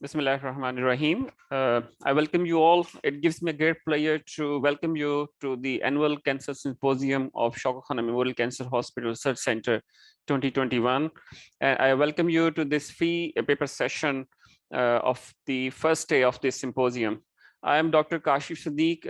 Bismillahirrahmanirrahim. I welcome you all. It gives me a great pleasure to welcome you to the annual Cancer Symposium of Shaukat Khanum Memorial Cancer Hospital Research Center 2021. And I welcome you to this free paper session of the first day of this symposium. I am Dr. Kashif Siddiq,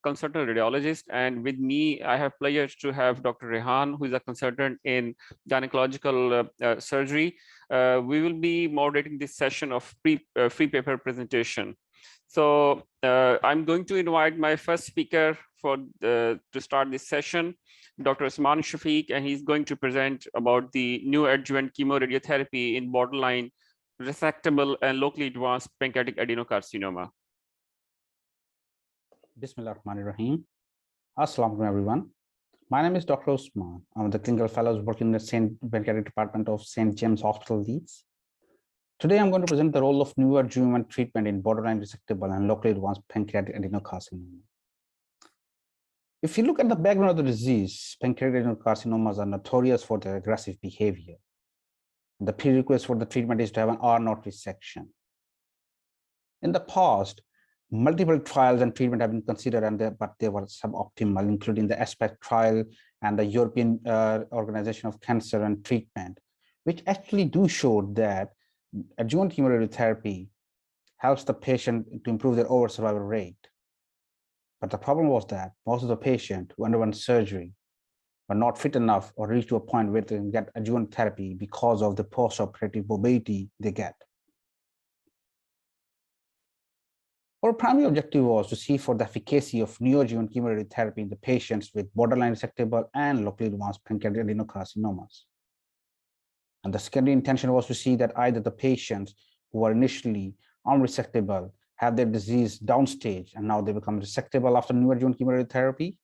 consultant radiologist, and with me, I have pleasure to have Dr. Rehan, who is a consultant in gynecological surgery. We will be moderating this session of free paper presentation. So I'm going to invite my first speaker to start this session, Dr. Usman Shafiq, and he's going to present about the new adjuvant chemoradiotherapy in borderline, resectable, and locally advanced pancreatic adenocarcinoma. Bismillahirrahmanirrahim. Assalamu alaikum, everyone. My name is Dr. Usman. I'm the clinical fellows working in the St. Pancreatic Department of St. James Hospital, Leeds. Today, I'm going to present the role of new adjuvant treatment in borderline resectable and locally advanced pancreatic adenocarcinoma. If you look at the background of the disease, pancreatic adenocarcinomas are notorious for their aggressive behavior. The prerequisite for the treatment is to have an R0 resection. In the past, multiple trials and treatment have been considered, but they were suboptimal, including the ASPECT trial and the European Organization of Cancer and Treatment, which actually do show that adjuvant chemoradiotherapy helps the patient to improve their overall survival rate. But the problem was that most of the patients who underwent surgery were not fit enough or reached to a point where they can get adjuvant therapy because of the post-operative morbidity they get. Our primary objective was to see for the efficacy of neoadjuvant chemoradiotherapy in the patients with borderline resectable and locally advanced pancreatic adenocarcinomas. And the secondary intention was to see that either the patients who were initially unresectable have their disease downstage and now they become resectable after neoadjuvant chemoradiotherapy.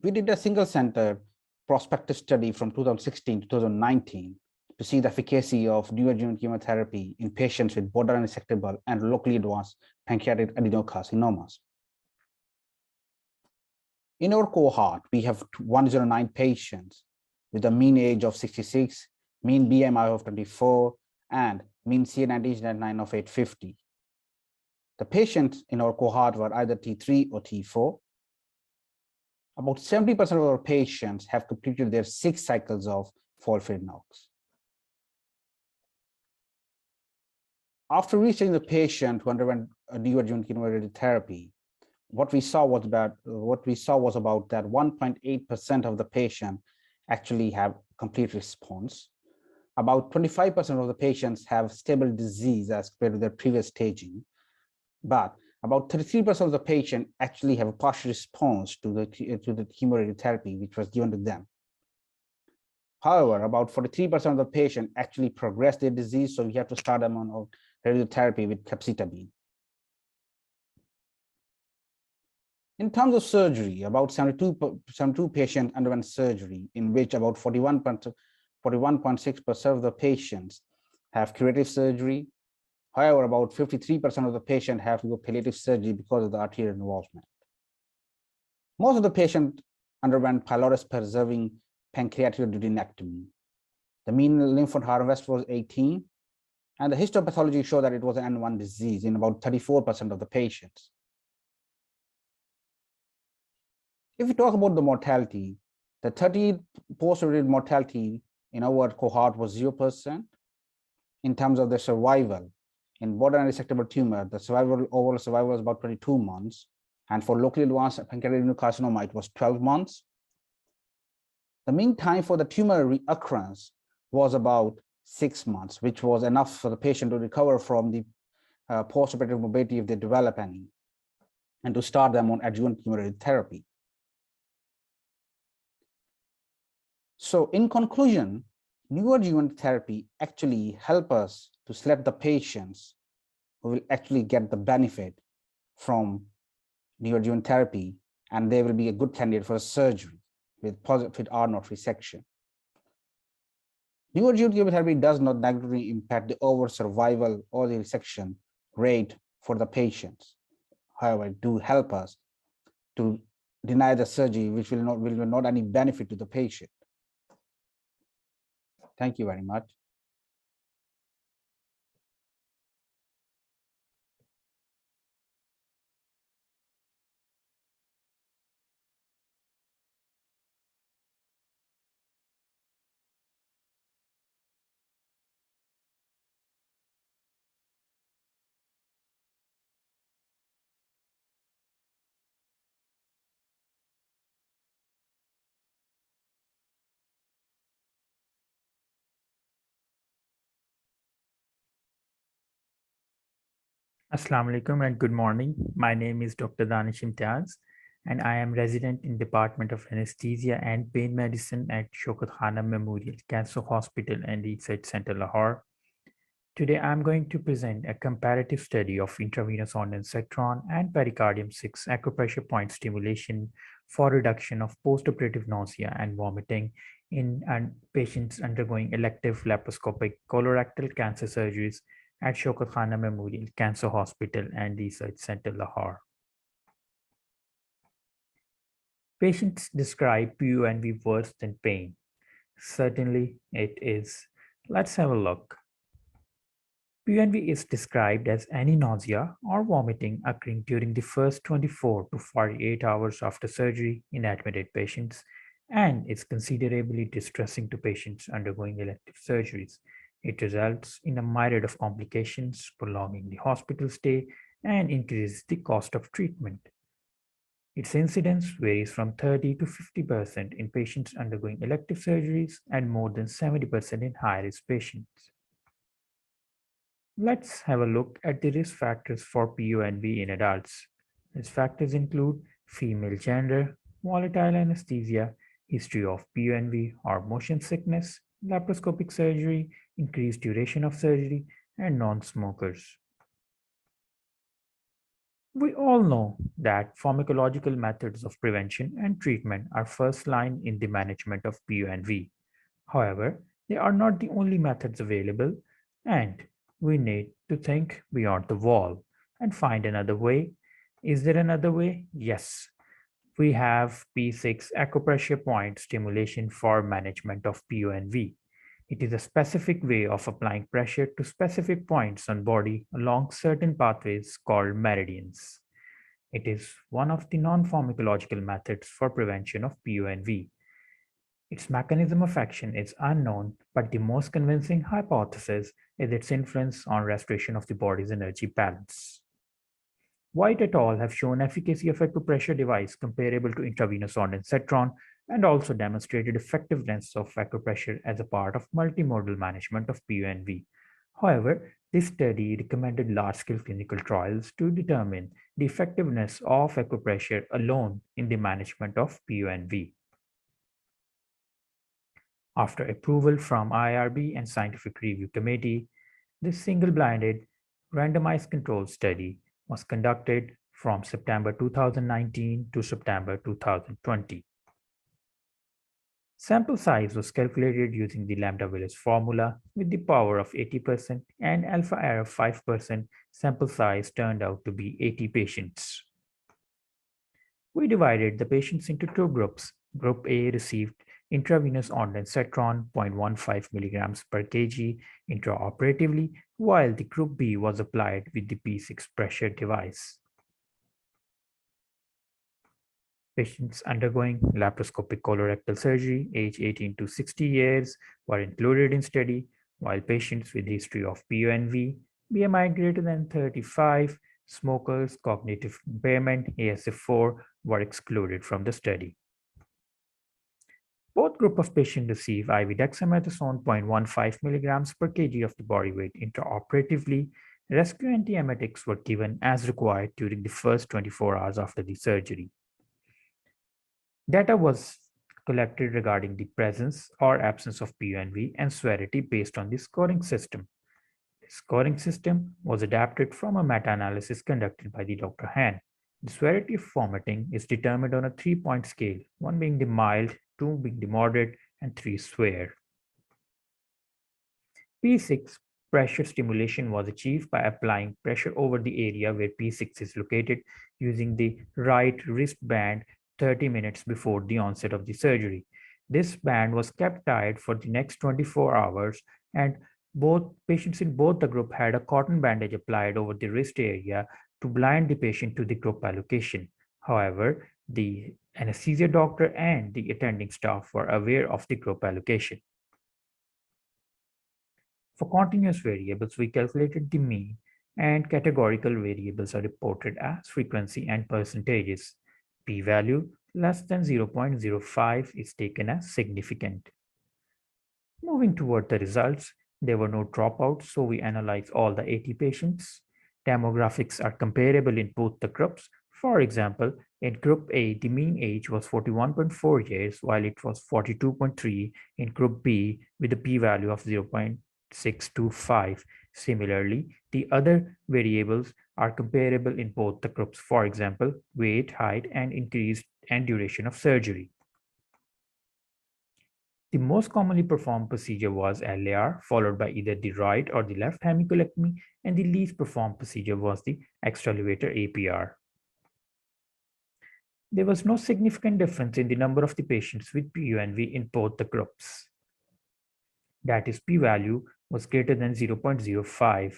We did a single center prospective study from 2016 to 2019 to see the efficacy of neoadjuvant chemotherapy in patients with borderline resectable and locally advanced pancreatic adenocarcinomas. In our cohort, we have 109 patients with a mean age of 66, mean BMI of 24, and mean CA 1999 of 850. The patients in our cohort were either T3 or T4. About 70% of our patients have completed their 6 cycles of FOLFIRINOX. After reaching the patient who underwent a neoadjuvant chemoradiotherapy, what we saw was about that 1.8% of the patient actually have complete response. About 25% of the patients have stable disease as compared to their previous staging, but about 33% of the patient actually have a partial response to the chemoradiotherapy which was given to them. However, about 43% of the patient actually progressed their disease, so we have to start them on radiotherapy with capecitabine. In terms of surgery, about 72 patients underwent surgery, in which about 41.6% of the patients have curative surgery. However, about 53% of the patients have to go palliative surgery because of the arterial involvement. Most of the patients underwent pylorus-preserving pancreatic duodenectomy. The mean lymph node harvest was 18, and the histopathology showed that it was an N1 disease in about 34% of the patients. If we talk about the mortality, the 30 post-operative mortality in our cohort was 0%. In terms of the survival, in borderline resectable tumor, the overall survival was about 22 months. And for locally advanced pancreatic adenocarcinoma, it was 12 months. The mean time for the tumor reoccurrence was about 6 months, which was enough for the patient to recover from the post-operative morbidity if they develop any, and to start them on adjuvant chemoradiotherapy. So in conclusion, neoadjuvant therapy actually help us to select the patients who will actually get the benefit from neoadjuvant therapy, and they will be a good candidate for surgery with positive R0 resection. Neoadjuvant chemotherapy does not negatively impact the overall survival or the resection rate for the patients. However, it do help us to deny the surgery, which will not any benefit to the patient. Thank you very much. Assalamu alaikum and good morning. My name is Dr. Danish Imtiaz and I am resident in Department of Anesthesia and Pain Medicine at Shaukat Khanum Memorial Cancer Hospital and Research Center, Lahore. Today I am going to present a comparative study of intravenous ondansetron and pericardium 6 acupressure point stimulation for reduction of postoperative nausea and vomiting in patients undergoing elective laparoscopic colorectal cancer surgeries at Shaukat Khanum Memorial Cancer Hospital and Research Center, Lahore. Patients describe PUNV worse than pain. Certainly it is. Let's have a look. PUNV is described as any nausea or vomiting occurring during the first 24 to 48 hours after surgery in admitted patients and is considerably distressing to patients undergoing elective surgeries. It results in a myriad of complications, prolonging the hospital stay and increases the cost of treatment. Its incidence varies from 30 to 50% in patients undergoing elective surgeries and more than 70% in high-risk patients. Let's have a look at the risk factors for PUNV in adults. Risk factors include female gender, volatile anesthesia, history of PUNV or motion sickness, laparoscopic surgery, increased duration of surgery, and non-smokers. We all know that pharmacological methods of prevention and treatment are first line in the management of PUNV. However, they are not the only methods available, and we need to think beyond the wall and find another way. Is there another way? Yes. We have P6 acupressure point stimulation for management of PUNV. It is a specific way of applying pressure to specific points on body along certain pathways called meridians. It is one of the non-pharmacological methods for prevention of PUNV. Its mechanism of action is unknown, but the most convincing hypothesis is its influence on restoration of the body's energy balance. White et al. Have shown efficacy of acupressure device comparable to intravenous ondansetron and also demonstrated effectiveness of acupressure as a part of multimodal management of PUNV. However, this study recommended large-scale clinical trials to determine the effectiveness of acupressure alone in the management of PUNV. After approval from IRB and Scientific Review Committee, this single-blinded randomized controlled study was conducted from September 2019 to September 2020. Sample size was calculated using the lambda-Willis formula with the power of 80% and alpha error of 5%. Sample size turned out to be 80 patients. We divided the patients into two groups. Group A received intravenous ondansetron 0.15 milligrams per kg intraoperatively, while the group B was applied with the P6 pressure device. Patients undergoing laparoscopic colorectal surgery, age 18 to 60 years, were included in study, while patients with history of PUNV, BMI greater than 35, smokers, cognitive impairment, ASF4 were excluded from the study. Both group of patients receive IV dexamethasone 0.15 milligrams per kg of the body weight intraoperatively. Rescue antiemetics were given as required during the first 24 hours after the surgery. Data was collected regarding the presence or absence of PUNV and severity based on the scoring system. The scoring system was adapted from a meta-analysis conducted by the Dr. Han. The severity of vomiting is determined on a 3-point scale, 1 being the mild, 2 being the moderate, and 3 severe. P6 pressure stimulation was achieved by applying pressure over the area where P6 is located using the right wristband 30 minutes before the onset of the surgery. This band was kept tied for the next 24 hours, and both patients in both the group had a cotton bandage applied over the wrist area to blind the patient to the group allocation. However, the anesthesia doctor and the attending staff were aware of the group allocation. For continuous variables, we calculated the mean, and categorical variables are reported as frequency and percentages. P-value less than 0.05 is taken as significant. Moving toward the results, there were no dropouts, so we analyzed all the 80 patients. Demographics are comparable in both the groups. For example, in Group A, the mean age was 41.4 years, while it was 42.3 in Group B with a p-value of 0.625. Similarly, the other variables are comparable in both the groups. For example, weight, height, and increased and duration of surgery. The most commonly performed procedure was LAR, followed by either the right or the left hemicolectomy, and the least performed procedure was the extralevator APR. There was no significant difference in the number of the patients with PUNV in both the groups. That is, p-value was greater than 0.05.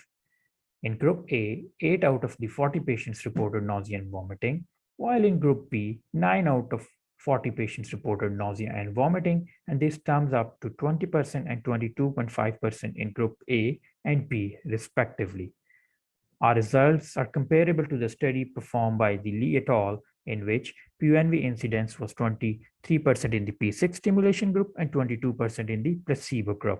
In Group A, 8 out of the 40 patients reported nausea and vomiting, while in Group B, 9 out of 40 patients reported nausea and vomiting, and this sums up to 20% and 22.5% in Group A and B, respectively. Our results are comparable to the study performed by the Lee et al., in which PUNV incidence was 23% in the P6 stimulation group and 22% in the placebo group.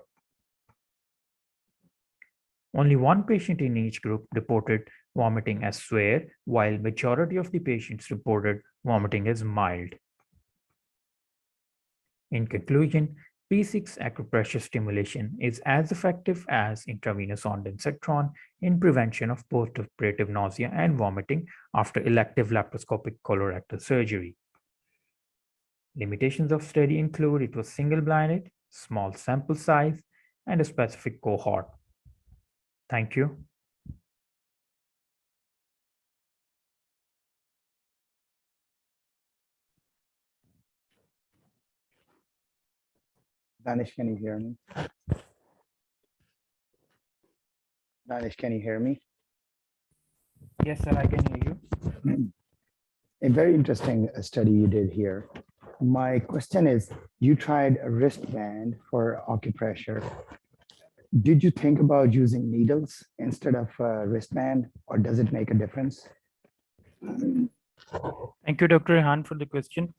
Only one patient in each group reported vomiting as severe, while majority of the patients reported vomiting as mild. In conclusion, P6 acupressure stimulation is as effective as intravenous ondansetron in prevention of postoperative nausea and vomiting after elective laparoscopic colorectal surgery. Limitations of study include it was single-blinded, small sample size, and a specific cohort. Thank you. Danish, can you hear me? Danish, can you hear me? Yes, sir, I can hear you. A very interesting study you did here. My question is, you tried a wristband for acupressure. Did you think about using needles instead of a wristband, or does it make a difference? Thank you, Dr. Rehan, for the question.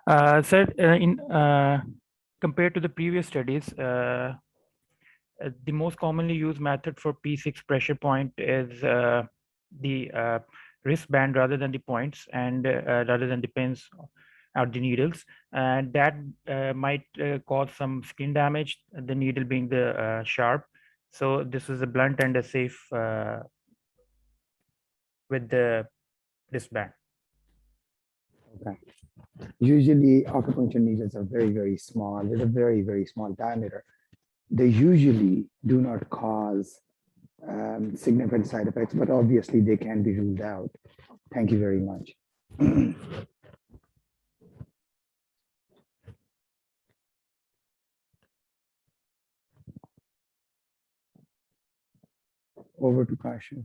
Sir, compared to the previous studies, the most commonly used method for P6 pressure point is the wristband rather than the points and rather than the pins or the needles, and that might cause some skin damage, the needle being the sharp. So this is a blunt and a safe with the wristband. Okay. Usually acupuncture needles are very, very small with a very, very small diameter. They usually do not cause significant side effects, but obviously they can be ruled out. Thank you very much. Over to Kasha.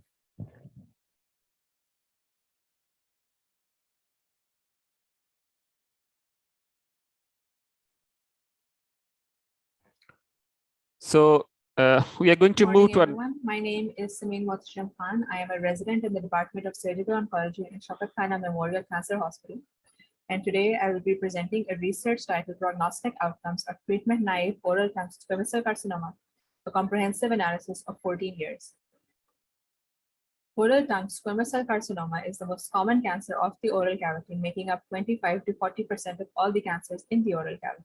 So we are going to move to everyone. My name is Samin Mohtashem Khan. I am a resident in the Department of Surgical Oncology in Shaukat Khanum Memorial Cancer Hospital. And today I will be presenting a research titled Prognostic Outcomes of Treatment-Naive Oral Squamous Cell Carcinoma, a comprehensive analysis of 14 years. Oral tongue squamous cell carcinoma is the most common cancer of the oral cavity, making up 25 to 40% of all the cancers in the oral cavity.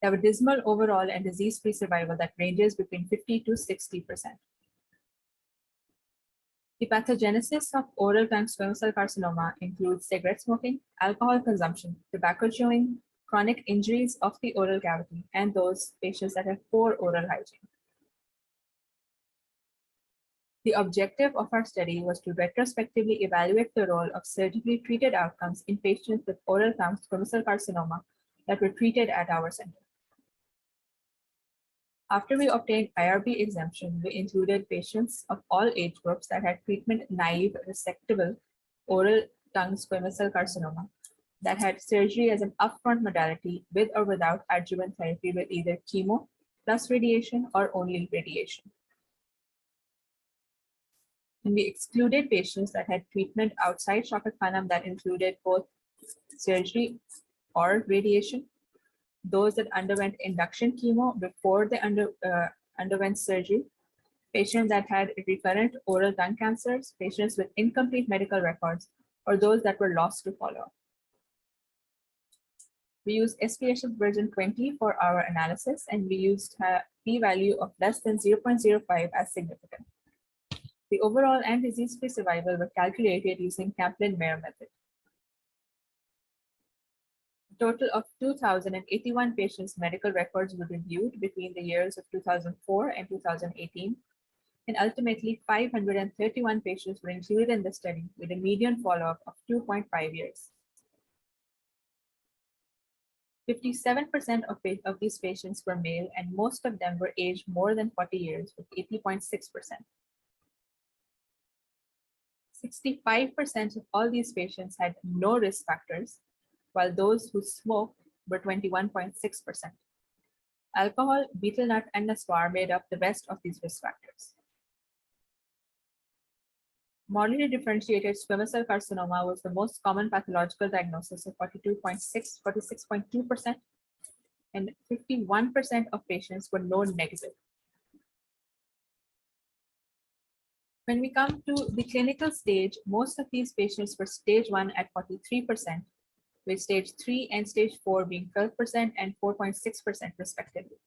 They have a dismal overall and disease-free survival that ranges between 50 to 60%. The pathogenesis of oral tongue squamous cell carcinoma includes cigarette smoking, alcohol consumption, tobacco chewing, chronic injuries of the oral cavity, and those patients that have poor oral hygiene. The objective of our study was to retrospectively evaluate the role of surgically treated outcomes in patients with oral tongue squamous cell carcinoma that were treated at our center. After we obtained IRB exemption, we included patients of all age groups that had treatment-naive resectable oral tongue squamous cell carcinoma that had surgery as an upfront modality with or without adjuvant therapy with either chemo plus radiation or only radiation. And we excluded patients that had treatment outside Shaukat Khanum that included both surgery or radiation, those that underwent induction chemo before they underwent surgery, patients that had recurrent oral tongue cancers, patients with incomplete medical records, or those that were lost to follow-up. We used SPSS version 20 for our analysis, and we used a p-value of less than 0.05 as significant. The overall and disease-free survival were calculated using Kaplan-Meier method. A total of 2,081 patients' medical records were reviewed between the years of 2004 and 2018, and ultimately 531 patients were included in the study with a median follow-up of 2.5 years. 57% of these patients were male, and most of them were aged more than 40 years, with 80.6%. 65% of all these patients had no risk factors, while those who smoked were 21.6%. Alcohol, betel nut, and Naswar made up the rest of these risk factors. Morbidly differentiated squamous cell carcinoma was the most common pathological diagnosis of 42.6%, 46.2%, and 51% of patients were node negative. When we come to the clinical stage, most of these patients were stage 1 at 43%, with stage 3 and stage 4 being 12% and 4.6% respectively.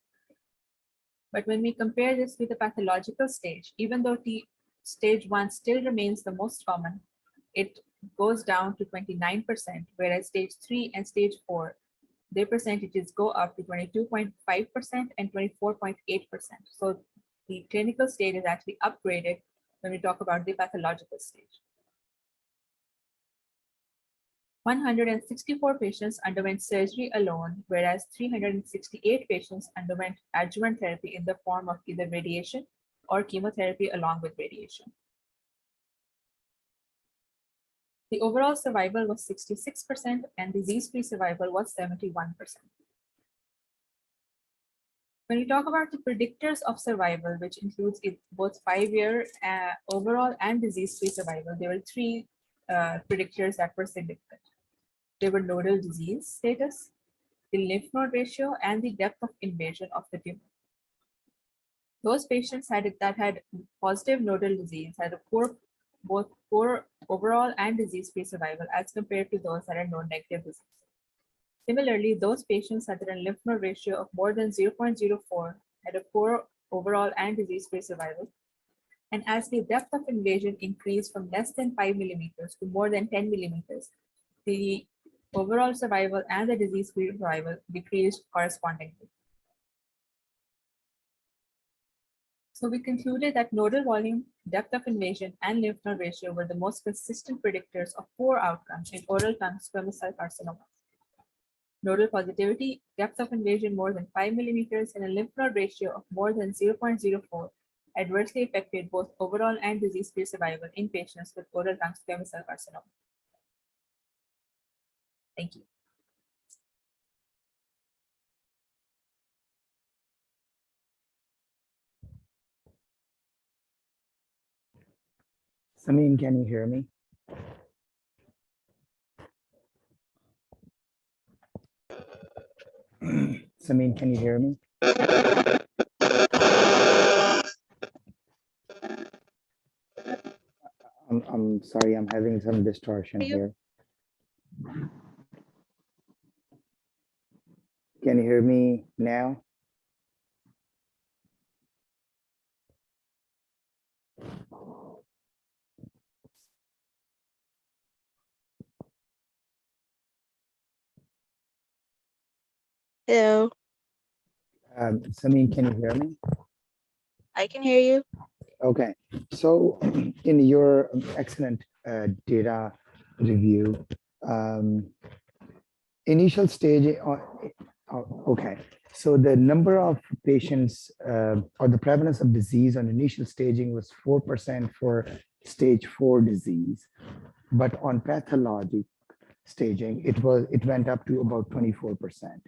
But when we compare this with the pathological stage, even though the stage 1 still remains the most common, it goes down to 29%, whereas stage 3 and stage 4, their percentages go up to 22.5% and 24.8%. So the clinical stage is actually upgraded when we talk about the pathological stage. 164 patients underwent surgery alone, whereas 368 patients underwent adjuvant therapy in the form of either radiation or chemotherapy along with radiation. The overall survival was 66% and disease-free survival was 71%. When we talk about the predictors of survival, which includes both 5-year overall and disease-free survival, there were 3 predictors that were significant. They were nodal disease status, the lymph node ratio, and the depth of invasion of the tumor. Those patients that had positive nodal disease had a both poor overall and disease-free survival as compared to those that had node-negative disease. Similarly, those patients that had a lymph node ratio of more than 0.04 had a poor overall and disease-free survival. And as the depth of invasion increased from less than 5 millimeters to more than 10 millimeters, the overall survival and the disease-free survival decreased correspondingly. So we concluded that nodal volume, depth of invasion, and lymph node ratio were the most consistent predictors of poor outcomes in oral tongue squamous cell carcinoma. Nodal positivity, depth of invasion more than 5 millimeters, and a lymph node ratio of more than 0.04 adversely affected both overall and disease-free survival in patients with oral tongue squamous cell carcinoma. Thank you. Samin, can you hear me? Samin, can you hear me? I'm sorry, I'm having some distortion here. Can you hear me now? Hello, Samin, can you hear me? I can hear you. Okay, so in your excellent data review, initial stage, okay, so the number of patients or the prevalence of disease on initial staging was 4% for stage 4 disease, but on pathologic staging, it went up to about 24%.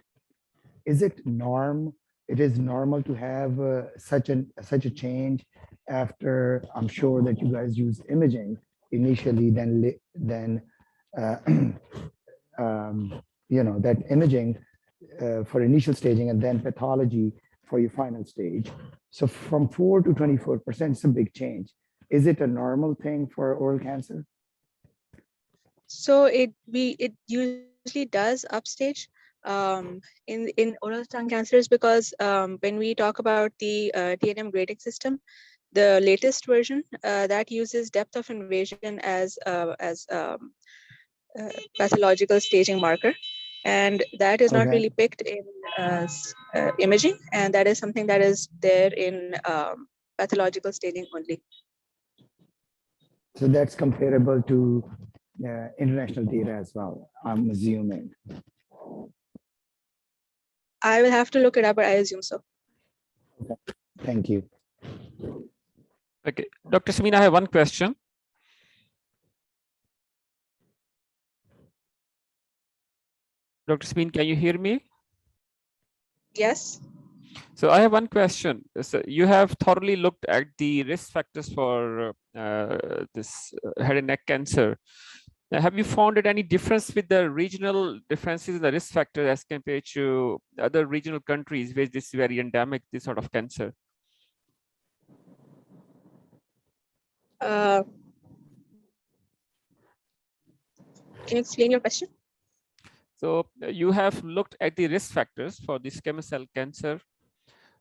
Is it normal to have such a change after? I'm sure that you guys use imaging initially, then you know, that imaging for initial staging and then pathology for your final stage. So from 4 to 24% is a big change. Is it a normal thing for oral cancer? So it usually does upstage in oral tongue cancers because when we talk about the TNM grading system, the latest version that uses depth of invasion as pathological staging marker, and that is not Okay. really picked in imaging, and that is something that is there in pathological staging only. So that's comparable to international data as well, I'm assuming. I will have to look it up, but I assume so. Okay. Thank you. Okay, Dr. Samin, I have one question. Dr. Samin, can you hear me? Yes. So I have one question. So you have thoroughly looked at the risk factors for this head and neck cancer. Now, have you found any difference with the regional differences in the risk factors as compared to other regional countries where this is very endemic, this sort of cancer? Can you explain your question? So you have looked at the risk factors for the squamous cell cancer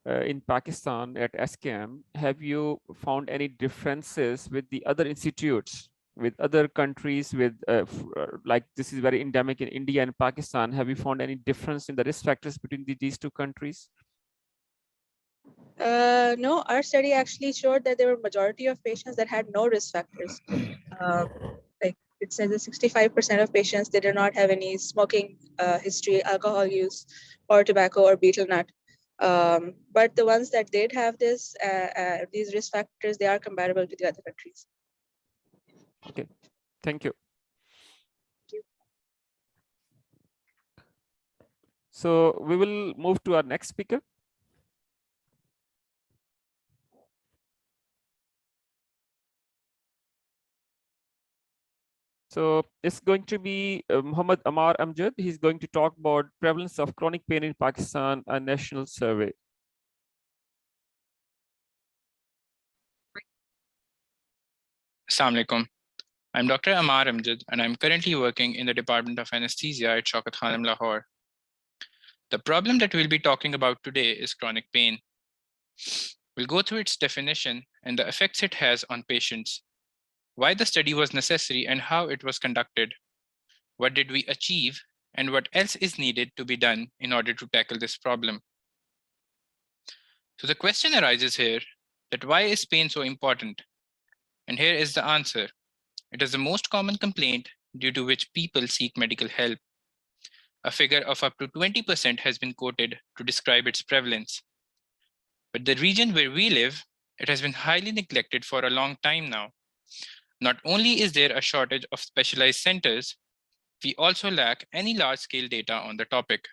in Pakistan at SKM. Have you found any differences with the other institutes, with other countries, with like this is very endemic in India and Pakistan? Have you found any difference in the risk factors between these two countries? No, our study actually showed that there were majority of patients that had no risk factors. Like it says that 65% of patients, they did not have any smoking history, alcohol use, or tobacco or betel nut. But the ones that did have this, these risk factors, they are comparable to the other countries. Okay, thank you. So we will move to our next speaker. So it's going to be Muhammad Amar Amjad. He's going to talk about prevalence of chronic pain in Pakistan, a national survey. Assalamu alaikum. I'm Dr. Amar Amjad, and I'm currently working in the Department of Anesthesia at Shaukat Khanum, Lahore. The problem that we'll be talking about today is chronic pain. We'll go through its definition and the effects it has on patients, why the study was necessary and how it was conducted, what did we achieve, and what else is needed to be done in order to tackle this problem. So the question arises here that why is pain so important? And here is the answer. It is the most common complaint due to which people seek medical help. A figure of up to 20% has been quoted to describe its prevalence. But the region where we live, it has been highly neglected for a long time now. Not only is there a shortage of specialized centers, we also lack any large-scale data on the topic.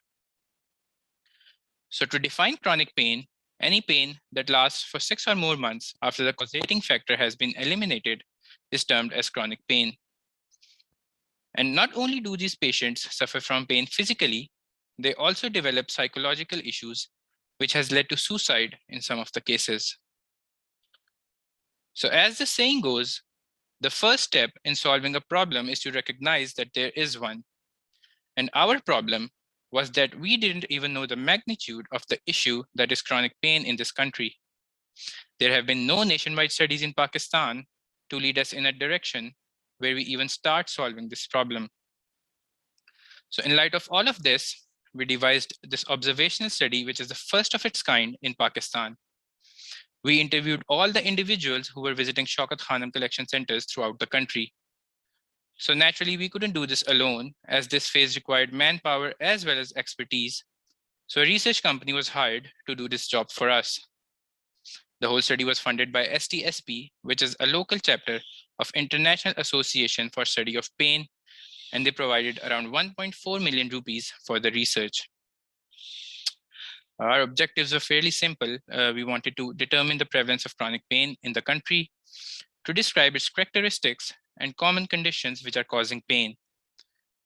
So to define chronic pain, any pain that lasts for 6 or more months after the causating factor has been eliminated is termed as chronic pain. And not only do these patients suffer from pain physically, they also develop psychological issues, which has led to suicide in some of the cases. So as the saying goes, the first step in solving a problem is to recognize that there is one. And our problem was that we didn't even know the magnitude of the issue that is chronic pain in this country. There have been no nationwide studies in Pakistan to lead us in a direction where we even start solving this problem. So in light of all of this, we devised this observational study, which is the first of its kind in Pakistan. We interviewed all the individuals who were visiting Shaukat Khanum collection centers throughout the country. So naturally, we couldn't do this alone, as this phase required manpower as well as expertise. So a research company was hired to do this job for us. The whole study was funded by STSP, which is a local chapter of International Association for Study of Pain, and they provided around 1.4 million rupees for the research. Our objectives were fairly simple. We wanted to determine the prevalence of chronic pain in the country, to describe its characteristics and common conditions which are causing pain.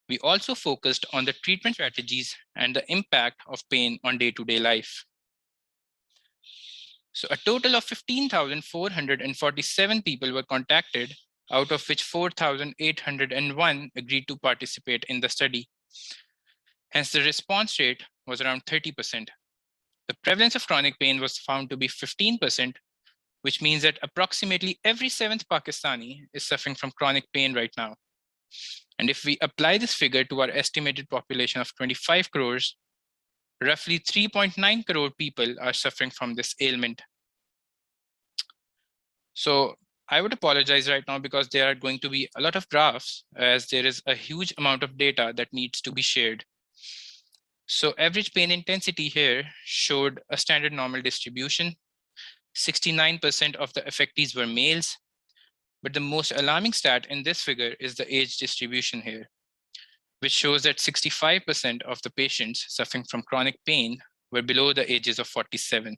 We also focused on the treatment strategies and the impact of pain on day-to-day life. So a total of 15,447 people were contacted, out of which 4,801 agreed to participate in the study. Hence, the response rate was around 30%. The prevalence of chronic pain was found to be 15%, which means that approximately every seventh Pakistani is suffering from chronic pain right now. And if we apply this figure to our estimated population of 25 crores, roughly 3.9 crore people are suffering from this ailment. So I would apologize right now because there are going to be a lot of graphs, as there is a huge amount of data that needs to be shared. So average pain intensity here showed a standard normal distribution. 69% of the affectees were males, but the most alarming stat in this figure is the age distribution here, which shows that 65% of the patients suffering from chronic pain were below the ages of 47.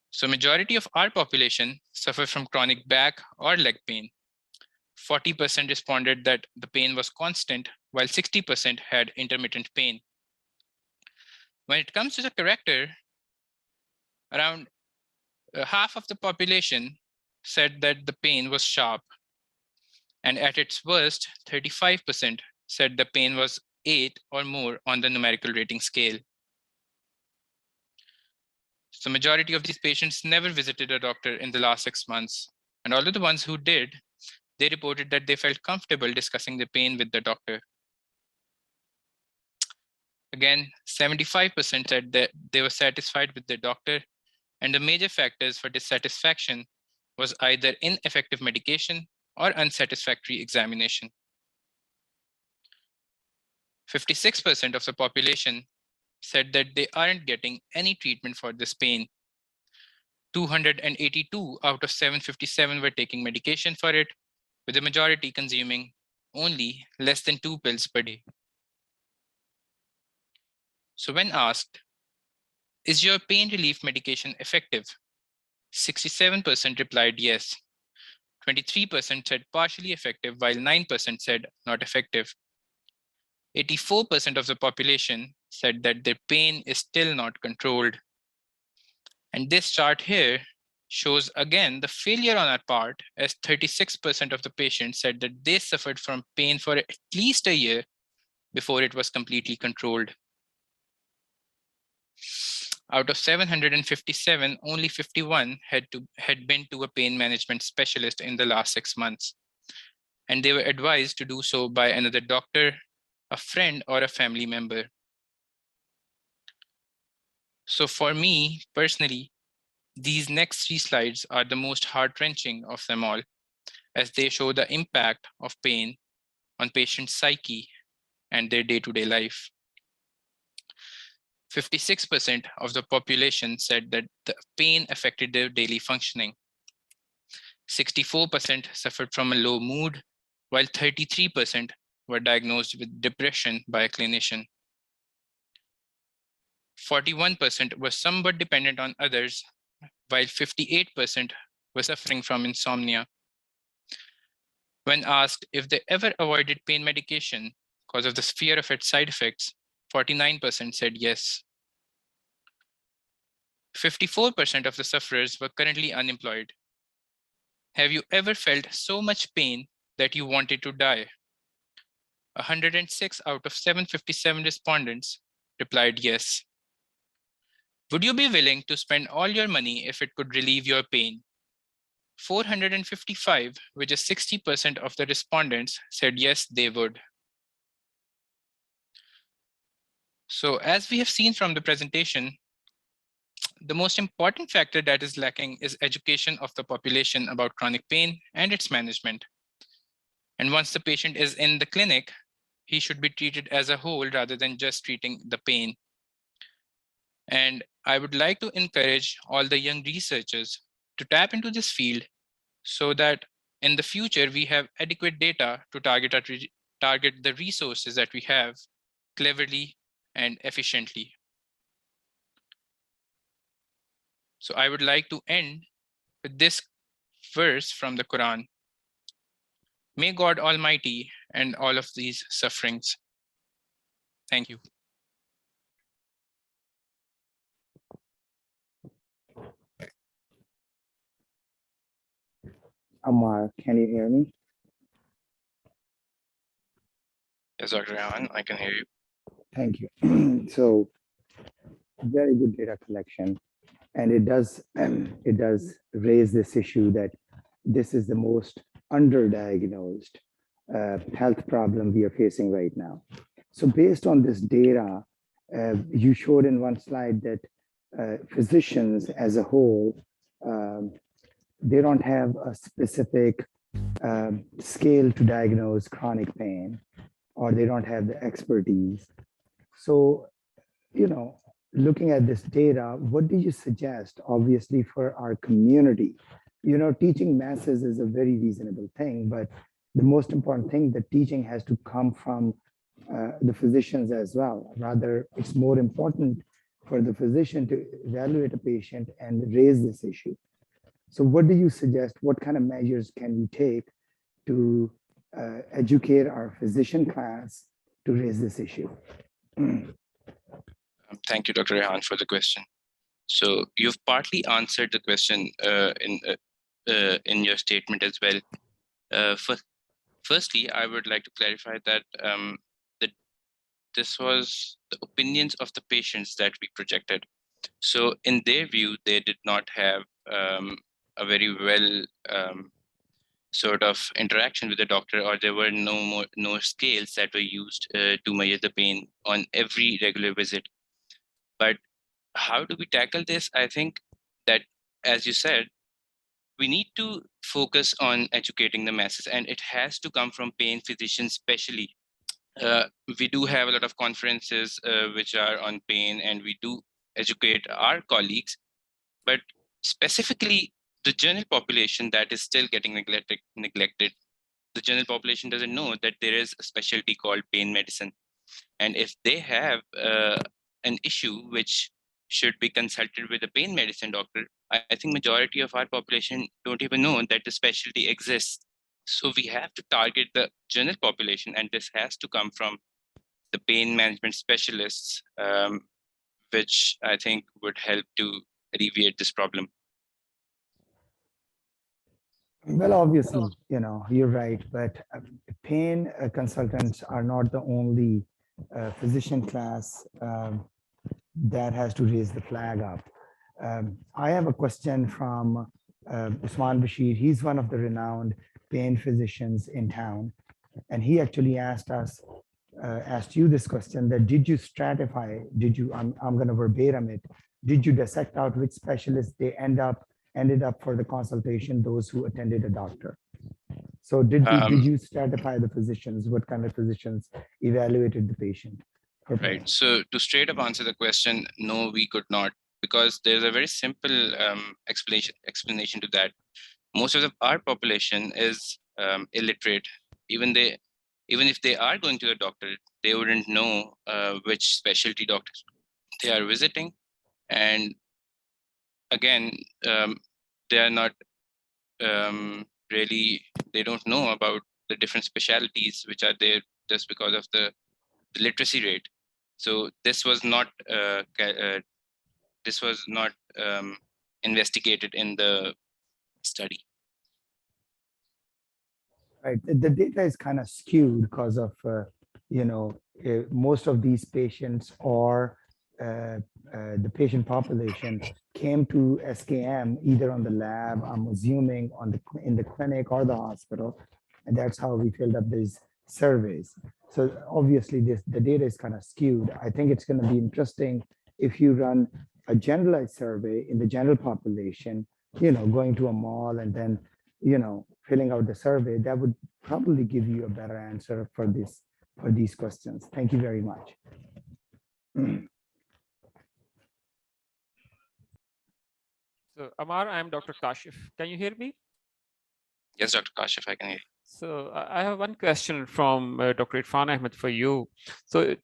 So majority of our population suffer from chronic back or leg pain. 40% responded that the pain was constant, while 60% had intermittent pain. When it comes to the corrector, around half of the population said that the pain was sharp. And at its worst, 35% said the pain was 8 or more on the numerical rating scale. So majority of these patients never visited a doctor in the last 6 months. And although the ones who did, they reported that they felt comfortable discussing the pain with the doctor. Again, 75% said that they were satisfied with their doctor, and the major factors for dissatisfaction was either ineffective medication or unsatisfactory examination. 56% of the population said that they aren't getting any treatment for this pain. 282 out of 757 were taking medication for it, with the majority consuming only less than 2 pills per day. So when asked, is your pain relief medication effective? 67% replied yes. 23% said partially effective, while 9% said not effective. 84% of the population said that their pain is still not controlled. And this chart here shows again the failure on our part, as 36% of the patients said that they suffered from pain for at least a year before it was completely controlled. Out of 757, only 51 had been to a pain management specialist in the last 6 months. And they were advised to do so by another doctor, a friend, or a family member. So for me personally, these next 3 slides are the most heart-wrenching of them all, as they show the impact of pain on patients' psyche and their day-to-day life. 56% of the population said that the pain affected their daily functioning. 64% suffered from a low mood, while 33% were diagnosed with depression by a clinician. 41% were somewhat dependent on others, while 58% were suffering from insomnia. When asked if they ever avoided pain medication because of the fear of its side effects, 49% said yes. 54% of the sufferers were currently unemployed. Have you ever felt so much pain that you wanted to die? 106 out of 757 respondents replied yes. Would you be willing to spend all your money if it could relieve your pain? 455, which is 60% of the respondents, said yes, they would. So as we have seen from the presentation, the most important factor that is lacking is education of the population about chronic pain and its management. And once the patient is in the clinic, he should be treated as a whole rather than just treating the pain. And I would like to encourage all the young researchers to tap into this field so that in the future we have adequate data to target the resources that we have cleverly and efficiently. So I would like to end with this verse from the Quran. May God Almighty end all of these sufferings. Thank you. Amar, can you hear me? Yes, Dr. Rahman, I can hear you. Thank you. So very good data collection. And it does raise this issue that this is the most underdiagnosed health problem we are facing right now. So based on this data, you showed in one slide that physicians as a whole, they don't have a specific scale to diagnose chronic pain, or they don't have the expertise. So, looking at this data, what do you suggest, obviously, for our community? Teaching masses is a very reasonable thing, but the most important thing, that teaching has to come from the physicians as well. Rather, it's more important for the physician to evaluate a patient and raise this issue. So what do you suggest? What kind of measures can we take to educate our physician class to raise this issue? Thank you, Dr. Rehan, for the question. So you've partly answered the question in your statement as well. Firstly, I would like to clarify that that this was the opinions of the patients that we projected. So in their view, they did not have a very well sort of interaction with the doctor, or there were no scales that were used to measure the pain on every regular visit. But how do we tackle this? I think that, as you said, we need to focus on educating the masses, and it has to come from pain physicians especially. We do have a lot of conferences which are on pain, and we do educate our colleagues, but specifically the general population that is still getting neglected. The general population doesn't know that there is a specialty called pain medicine. And if they have an issue which should be consulted with a pain medicine doctor, I think majority of our population don't even know that the specialty exists. So we have to target the general population, and this has to come from the pain management specialists, which I think would help to alleviate this problem. Well, obviously, you're right, but pain consultants are not the only physician class that has to raise the flag up. I have a question from Usman Bashir. He's one of the renowned pain physicians in town, and he actually asked you this question: that did you stratify? I'm going to verbatim it. Did you dissect out which specialists they ended up for the consultation, those who attended a doctor? So did you stratify the physicians? What kind of physicians evaluated the patient? Right. So to straight up answer the question, no, we could not, because there's a very simple explanation to that. Most of our population is illiterate. Even if they are going to the doctor, they wouldn't know which specialty doctors they are visiting. And again, they are not really, they don't know about the different specialties which are there just because of the literacy rate. So this was not investigated in the study. Right. The data is kind of skewed because of most of these patients, or the patient population, came to SKM either on the lab, I'm assuming in the clinic or the hospital, and that's how we filled up these surveys. So obviously the data is kind of skewed. I think it's going to be interesting if you run a generalized survey in the general population, going to a mall and then, filling out the survey. That would probably give you a better answer for these questions. Thank you very much. So Amar, I'm Dr. Kashif. Can you hear me? Yes, Dr. Kashif, I can hear you. So I have one question from Dr. Irfan Ahmed for you. So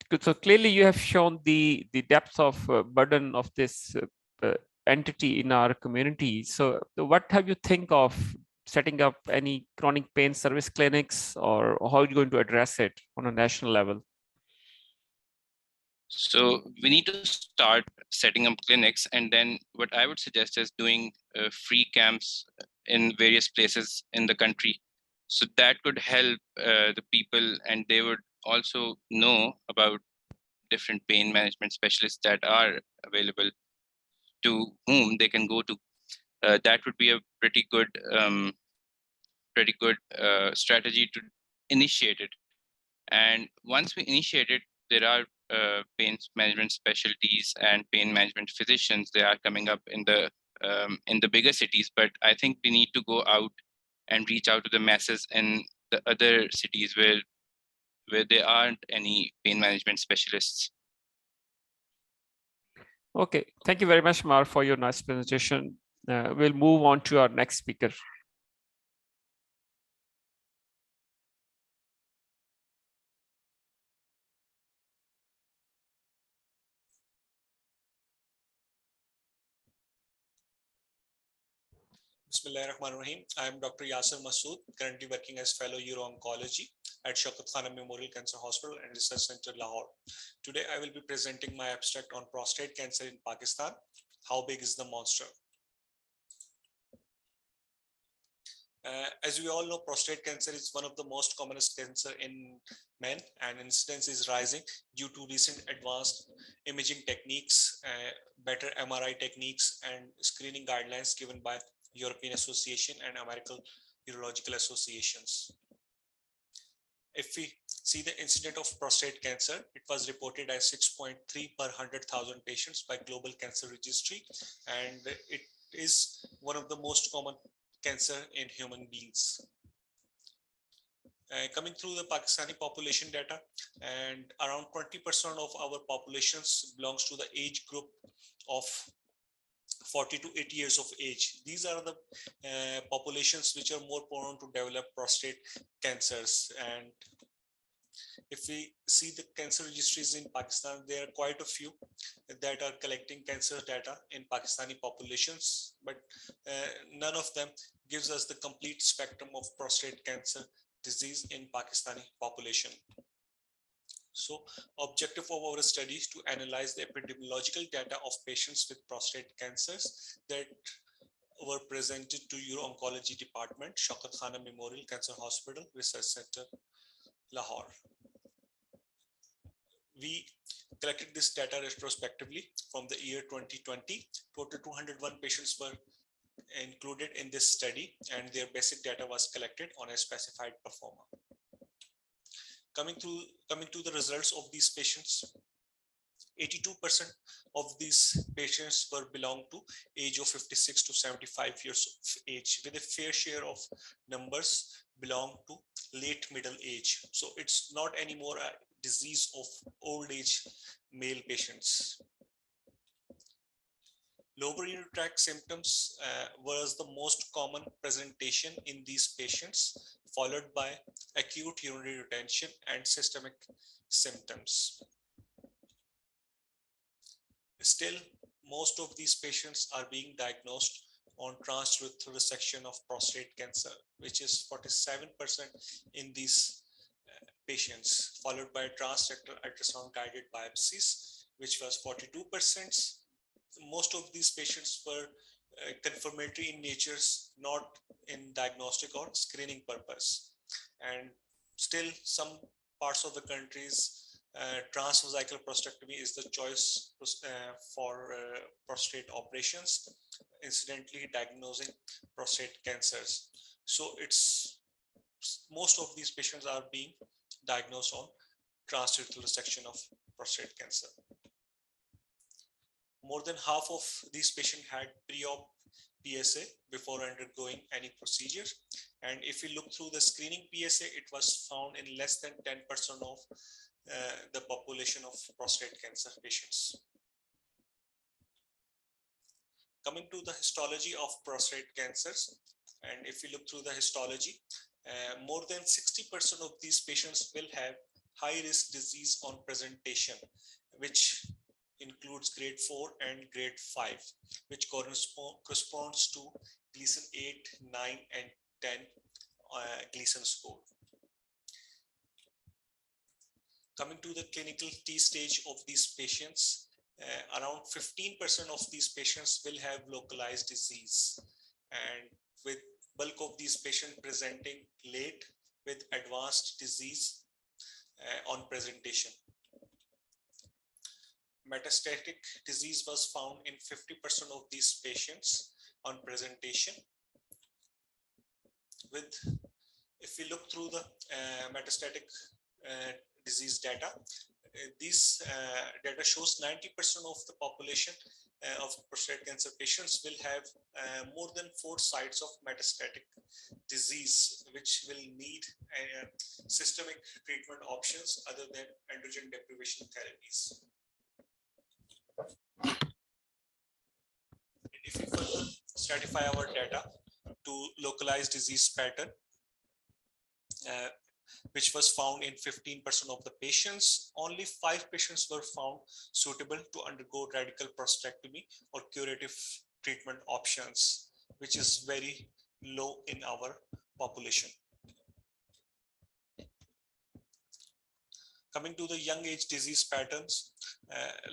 clearly you have shown the depth of burden of this entity in our community. So what have you think of setting up any chronic pain service clinics, or how are you going to address it on a national level? So we need to start setting up clinics, and then what I would suggest is doing free camps in various places in the country. So that could help the people, and they would also know about different pain management specialists that are available to whom they can go to. That would be a pretty good strategy to initiate it. And once we initiate it, there are pain management specialties and pain management physicians. They are coming up in the bigger cities, but I think we need to go out and reach out to the masses in the other cities where there aren't any pain management specialists. Okay, thank you very much, Mar, for your nice presentation. We'll move on to our next speaker. Bismillahirrahmanirrahim. I am Dr. Yasir Masood, currently working as Fellow Uro-Oncology at Shaukat Khanum Memorial Cancer Hospital and Research Center, Lahore. Today, I will be presenting my abstract on prostate cancer in Pakistan. How big is the monster? As we all know, prostate cancer is one of the most commonest cancer in men, and incidence is rising due to recent advanced imaging techniques, better MRI techniques, and screening guidelines given by European Association and American Urological Associations. If we see the incidence of prostate cancer, it was reported as 6.3 per 100,000 patients by Global Cancer Registry, and it is one of the most common cancer in human beings. Coming through the Pakistani population data, and around 20% of our populations belongs to the age group of 40 to 80 years of age. These are the populations which are more prone to develop prostate cancers. And if we see the cancer registries in Pakistan, there are quite a few that are collecting cancer data in Pakistani populations, but none of them gives us the complete spectrum of prostate cancer disease in Pakistani population. So objective of our study is to analyze the epidemiological data of patients with prostate cancers that were presented to Uro-Oncology Department, Shaukat Khanum Memorial Cancer Hospital, Research Center, Lahore. We collected this data retrospectively from the year 2020. Total 201 patients were included in this study, and their basic data was collected on a specified performer. Coming to the results of these patients, 82% of these patients were belong to age of 56 to 75 years of age, with a fair share of numbers belong to late middle age. So it's not anymore a disease of old age male patients. Lower urinary tract symptoms was the most common presentation in these patients, followed by acute urinary retention and systemic symptoms. Still, most of these patients are being diagnosed on transurethral resection of prostate cancer, which is 47% in these patients, followed by transrectal ultrasound guided biopsies, which was 42%. Most of these patients were confirmatory in nature, not in diagnostic or screening purpose. And still, some parts of the countries, transvesical prostatectomy is the choice for prostate operations, incidentally diagnosing prostate cancers. So most of these patients are being diagnosed on transurethral resection of prostate cancer. More than half of these patients had pre-op PSA before undergoing any procedure. And if you look through the screening PSA, it was found in less than 10% of the population of prostate cancer patients. Coming to the histology of prostate cancers, and if you look through the histology, more than 60% of these patients will have high-risk disease on presentation, which includes grade 4 and grade 5, which corresponds to Gleason 8, 9, and 10 Gleason score. Coming to the clinical T stage of these patients, around 15% of these patients will have localized disease, and with bulk of these patients presenting late with advanced disease on presentation. Metastatic disease was found in 50% of these patients on presentation. If we look through the metastatic disease data, these data shows 90% of the population of prostate cancer patients will have more than 4 sites of metastatic disease, which will need systemic treatment options other than androgen deprivation therapies. If we further stratify our data to localized disease pattern, which was found in 15% of the patients, only 5 patients were found suitable to undergo radical prostatectomy or curative treatment options, which is very low in our population. Coming to the young age disease patterns,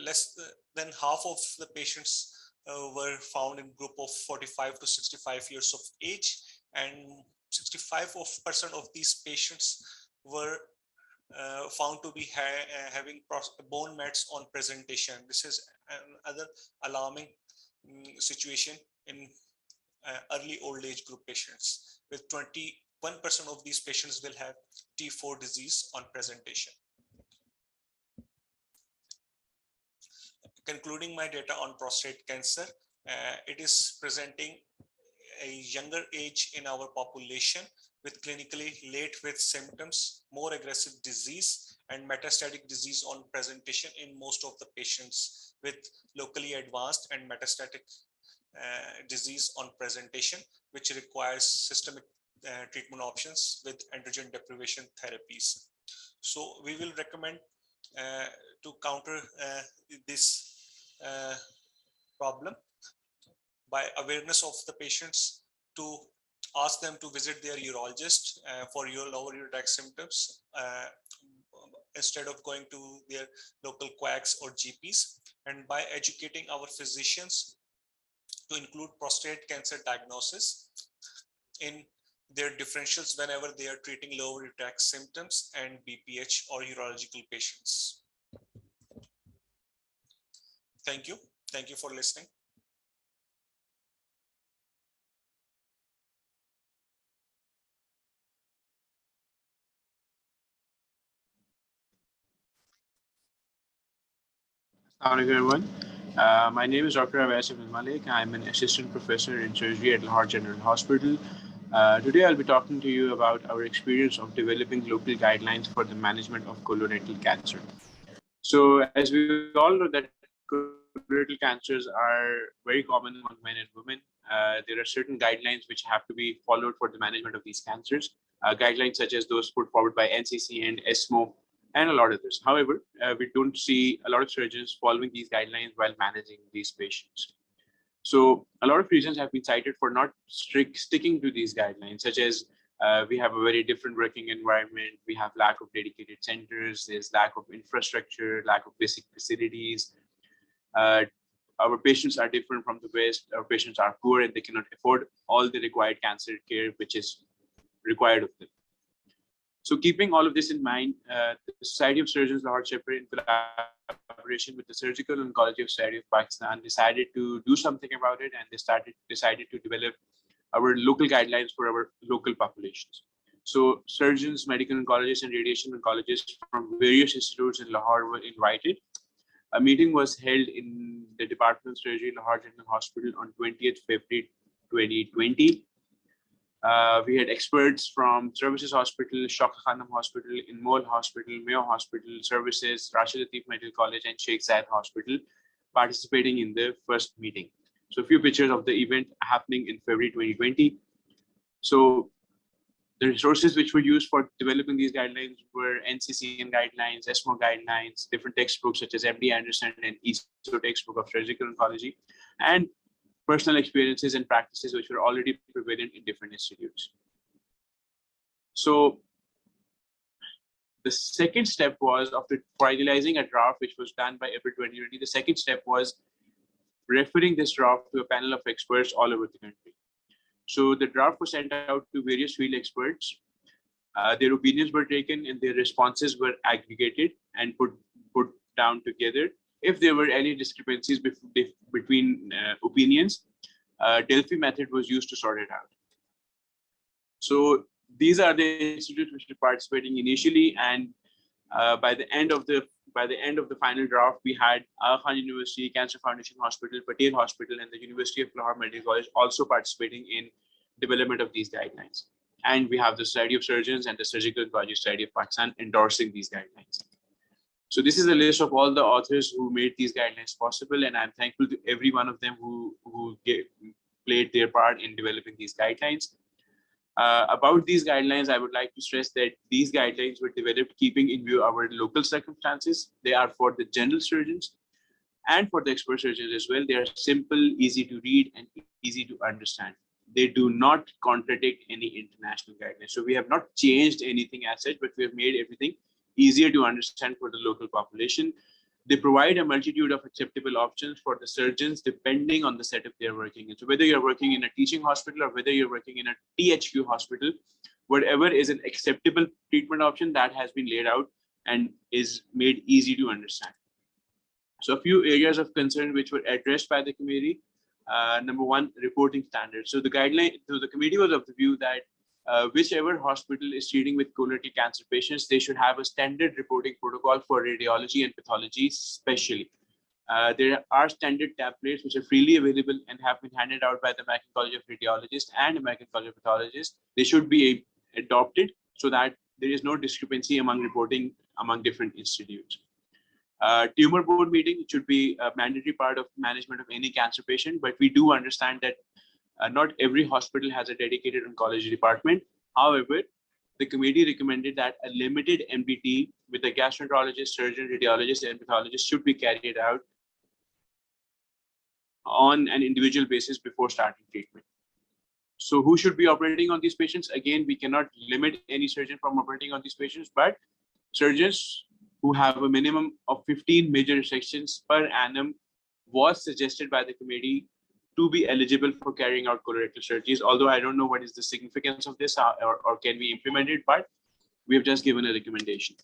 less than half of the patients were found in group of 45 to 65 years of age, and 65% of these patients were found to be having bone mets on presentation. This is another alarming situation in early old age group patients, with 21% of these patients will have T4 disease on presentation. Concluding my data on prostate cancer, it is presenting a younger age in our population with clinically late with symptoms, more aggressive disease, and metastatic disease on presentation in most of the patients with locally advanced and metastatic disease on presentation, which requires systemic treatment options with androgen deprivation therapies. So we will recommend to counter this problem by awareness of the patients, to ask them to visit their urologist for your lower ureteric symptoms instead of going to their local quacks or GPs, and by educating our physicians to include prostate cancer diagnosis in their differentials whenever they are treating lower ureteric symptoms and BPH or urological patients. Thank you. Thank you for listening. Hello everyone. My name is Dr. Awais Ibn Malik. I'm an assistant professor in surgery at Lahore General Hospital. Today I'll be talking to you about our experience of developing local guidelines for the management of colorectal cancer. So as we all know that colorectal cancers are very common among men and women. There are certain guidelines which have to be followed for the management of these cancers. Guidelines such as those put forward by NCC and ESMO and a lot of others. However, we don't see a lot of surgeons following these guidelines while managing these patients. So a lot of reasons have been cited for not sticking to these guidelines, such as we have a very different working environment, we have lack of dedicated centers, there's lack of infrastructure, lack of basic facilities. Our patients are different from the West. Our patients are poor and they cannot afford all the required cancer care which is required of them. So keeping all of this in mind, the Society of Surgeons Lahore Chapter, in collaboration with the Surgical Oncology Society of Pakistan, decided to do something about it, and they decided to develop our local guidelines for our local populations. So surgeons, medical oncologists, and radiation oncologists from various institutes in Lahore were invited. A meeting was held in the Department of Surgery, Lahore General Hospital on 20th February 2020. We had experts from Services Hospital, Shaukat Khanum Hospital, Inmol Hospital, Mayo Hospital, Services, Rashid Latif Medical College, and Sheikh Zayed Hospital participating in the first meeting. So a few pictures of the event happening in February 2020. So the resources which were used for developing these guidelines were NCCN guidelines, ESMO guidelines, different textbooks such as MD Anderson and ESO textbook of surgical oncology, and personal experiences and practices which were already prevalent in different institutes. So the second step was, after finalizing a draft which was done by April 2020, the second step was referring this draft to a panel of experts all over the country. So the draft was sent out to various field experts. Their opinions were taken and their responses were aggregated and put down together. If there were any discrepancies between opinions, Delphi method was used to sort it out. So these are the institutes which were participating initially, and by the end of the final draft, we had Aga Khan University, Cancer Foundation Hospital, Patel Hospital, and the University of Lahore Medical College also participating in development of these guidelines. And we have the Society of Surgeons and the Surgical Oncology Society of Pakistan endorsing these guidelines. So this is a list of all the authors who made these guidelines possible, and I'm thankful to every one of them who played their part in developing these guidelines. About these guidelines, I would like to stress that these guidelines were developed keeping in view our local circumstances. They are for the general surgeons and for the expert surgeons as well. They are simple, easy to read, and easy to understand. They do not contradict any international guidelines. So we have not changed anything as such, but we have made everything easier to understand for the local population. They provide a multitude of acceptable options for the surgeons depending on the setup they're working in. So whether you're working in a teaching hospital or whether you're working in a THQ hospital, whatever is an acceptable treatment option that has been laid out and is made easy to understand. So a few areas of concern which were addressed by the committee. Number one, reporting standards. So the committee was of the view that whichever hospital is treating with colorectal cancer patients, they should have a standard reporting protocol for radiology and pathology especially. There are standard templates which are freely available and have been handed out by the American College of Radiologists and American College of Pathologists. They should be adopted so that there is no discrepancy among reporting among different institutes. Tumor board meeting should be a mandatory part of management of any cancer patient, but we do understand that not every hospital has a dedicated oncology department. However, the committee recommended that a limited MDT with a gastroenterologist, surgeon, radiologist, and pathologist should be carried out on an individual basis before starting treatment. So who should be operating on these patients? Again, we cannot limit any surgeon from operating on these patients, but surgeons who have a minimum of 15 major resections per annum was suggested by the committee to be eligible for carrying out colorectal surgeries. Although I don't know what is the significance of this or can we implement it, but we have just given a recommendation.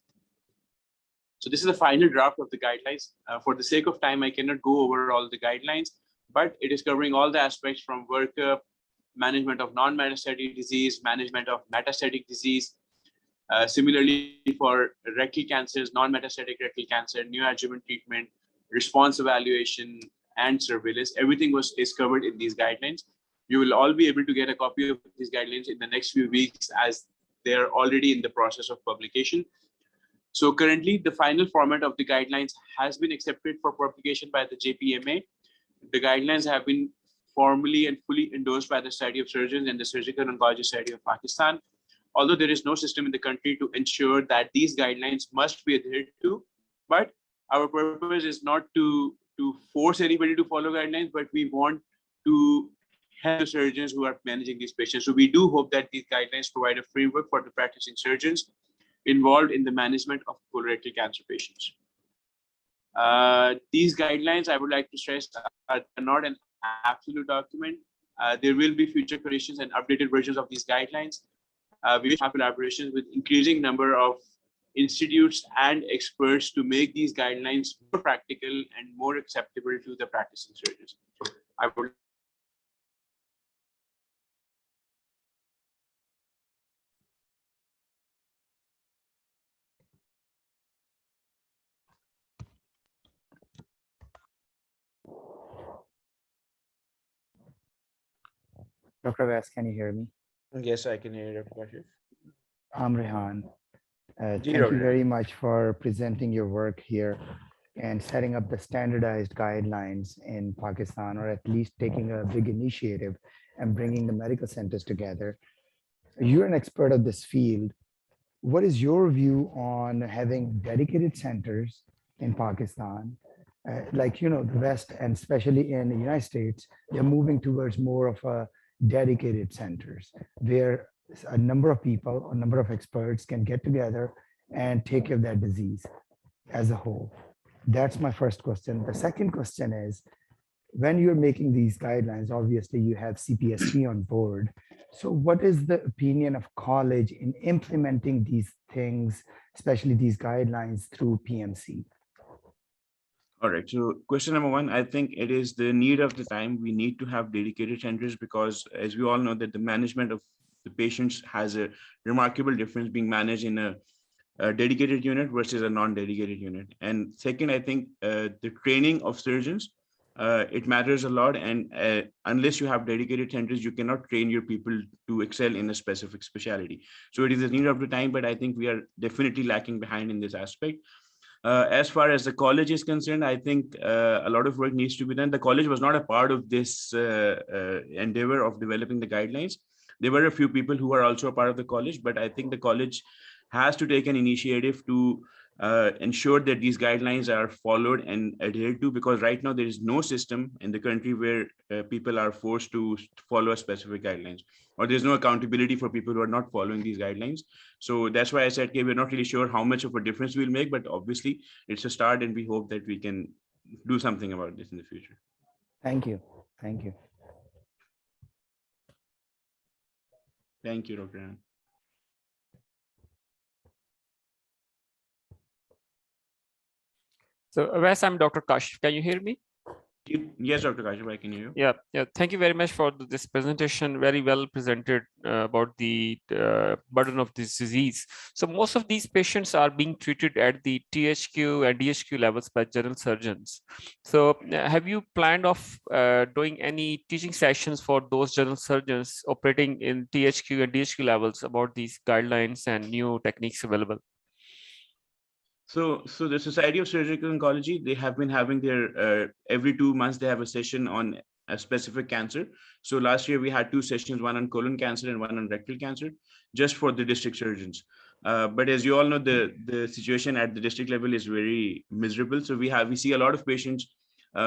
So this is the final draft of the guidelines. For the sake of time, I cannot go over all the guidelines, but it is covering all the aspects from workup, management of non-metastatic disease, management of metastatic disease. Similarly, for rectal cancers, non-metastatic rectal cancer, neoadjuvant treatment, response evaluation, and surveillance, everything is covered in these guidelines. You will all be able to get a copy of these guidelines in the next few weeks as they are already in the process of publication. So currently, the final format of the guidelines has been accepted for publication by the JPMA. The guidelines have been formally and fully endorsed by the Society of Surgeons and the Surgical Oncology Society of Pakistan. Although there is no system in the country to ensure that these guidelines must be adhered to, but our purpose is not to force anybody to follow guidelines, but we want to help the surgeons who are managing these patients. So we do hope that these guidelines provide a framework for the practicing surgeons involved in the management of colorectal cancer patients. These guidelines, I would like to stress, are not an absolute document. There will be future creations and updated versions of these guidelines. We will have collaborations with increasing number of institutes and experts to make these guidelines more practical and more acceptable to the practicing surgeons. I would Dr. Vass, can you hear me? Yes, I can hear you, Dr. I'm Rehan. Thank you very much for presenting your work here and setting up the standardized guidelines in Pakistan, or at least taking a big initiative and bringing the medical centers together. You're an expert of this field. What is your view on having dedicated centers in Pakistan? Like, you know, the West, and especially in the United States, they're moving towards more of a dedicated centers where a number of people, a number of experts can get together and take care of that disease as a whole. That's my first question. The second question is, when you're making these guidelines, obviously you have CPST on board. So what is the opinion of college in implementing these things, especially these guidelines through PMC? All right, so question number one, I think it is the need of the time. We need to have dedicated centers because as we all know that the management of the patients has a remarkable difference being managed in a dedicated unit versus a non-dedicated unit. And second, I think the training of surgeons, it matters a lot. And unless you have dedicated centers, you cannot train your people to excel in a specific specialty. So it is a need of the time, but I think we are definitely lacking behind in this aspect. As far as the college is concerned, I think a lot of work needs to be done. The college was not a part of this endeavor of developing the guidelines. There were a few people who are also a part of the college, but I think the college has to take an initiative to ensure that these guidelines are followed and adhered to, because right now there is no system in the country where people are forced to follow a specific guidelines, or there's no accountability for people who are not following these guidelines. So that's why I said, okay, we're not really sure how much of a difference we'll make, but obviously it's a start and we hope that we can do something about this in the future. Thank you. Thank you. Thank you, Dr. Ann. So, Wes, I'm Dr. Kashif. Can you hear me? Yes, Dr. Kashif, I can hear you. Yeah. Thank you very much for this presentation. Very well presented about the burden of this disease. So most of these patients are being treated at the THQ and DHQ levels by general surgeons. So have you planned of doing any teaching sessions for those general surgeons operating in THQ and DHQ levels about these guidelines and new techniques available? So the Society of Surgical Oncology, they have been having their, every 2 months, they have a session on a specific cancer. So last year we had 2 sessions, one on colon cancer and one on rectal cancer, just for the district surgeons. But as you all know, the situation at the district level is very miserable. So we see a lot of patients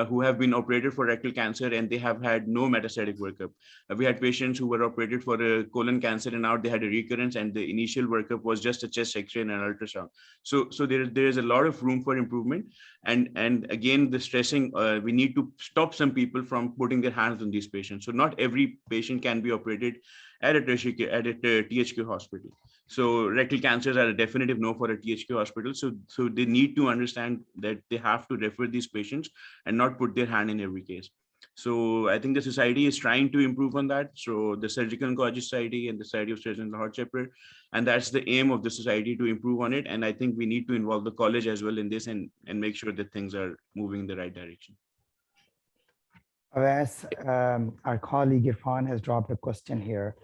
who have been operated for rectal cancer and they have had no metastatic workup. We had patients who were operated for a colon cancer and now they had a recurrence, and the initial workup was just a chest X-ray and an ultrasound. So there is a lot of room for improvement. And again, the stressing, we need to stop some people from putting their hands on these patients. So not every patient can be operated at a THQ hospital. So rectal cancers are a definitive no for a THQ hospital. So they need to understand that they have to refer these patients and not put their hand in every case. So I think the society is trying to improve on that. So the Surgical Oncology Society and the Society of Surgeons Lahore chapter, and that's the aim of the society, to improve on it. And I think we need to involve the college as well in this and make sure that things are moving in the right direction. As our colleague Irfan has dropped a question here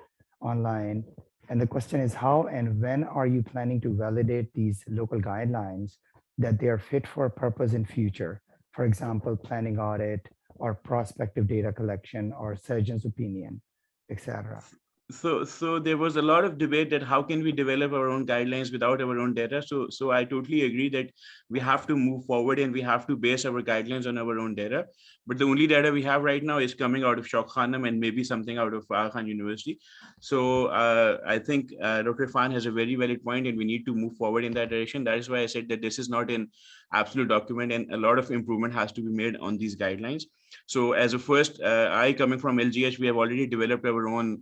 online, and the question is, how and when are you planning to validate these local guidelines that they are fit for purpose in future? For example, planning audit or prospective data collection or surgeon's opinion, etc. So there was a lot of debate that how can we develop our own guidelines without our own data. So I totally agree that we have to move forward and we have to base our guidelines on our own data. But the only data we have right now is coming out of Shaukat Khanum and maybe something out of Aga Khan University. So I think Dr. Irfan has a very valid point, and we need to move forward in that direction. That is why I said that this is not an absolute document, and a lot of improvement has to be made on these guidelines. So as a first, I coming from LGH, we have already developed our own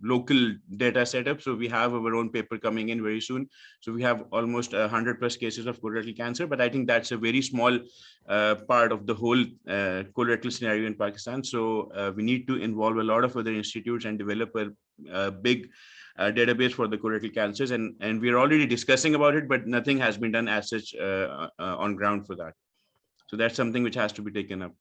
local data setup. So we have our own paper coming in very soon. So we have almost 100+ cases of colorectal cancer, but I think that's a very small part of the whole colorectal scenario in Pakistan. So we need to involve a lot of other institutes and develop a big database for the colorectal cancers. And we are already discussing about it, but nothing has been done as such on ground for that. So that's something which has to be taken up.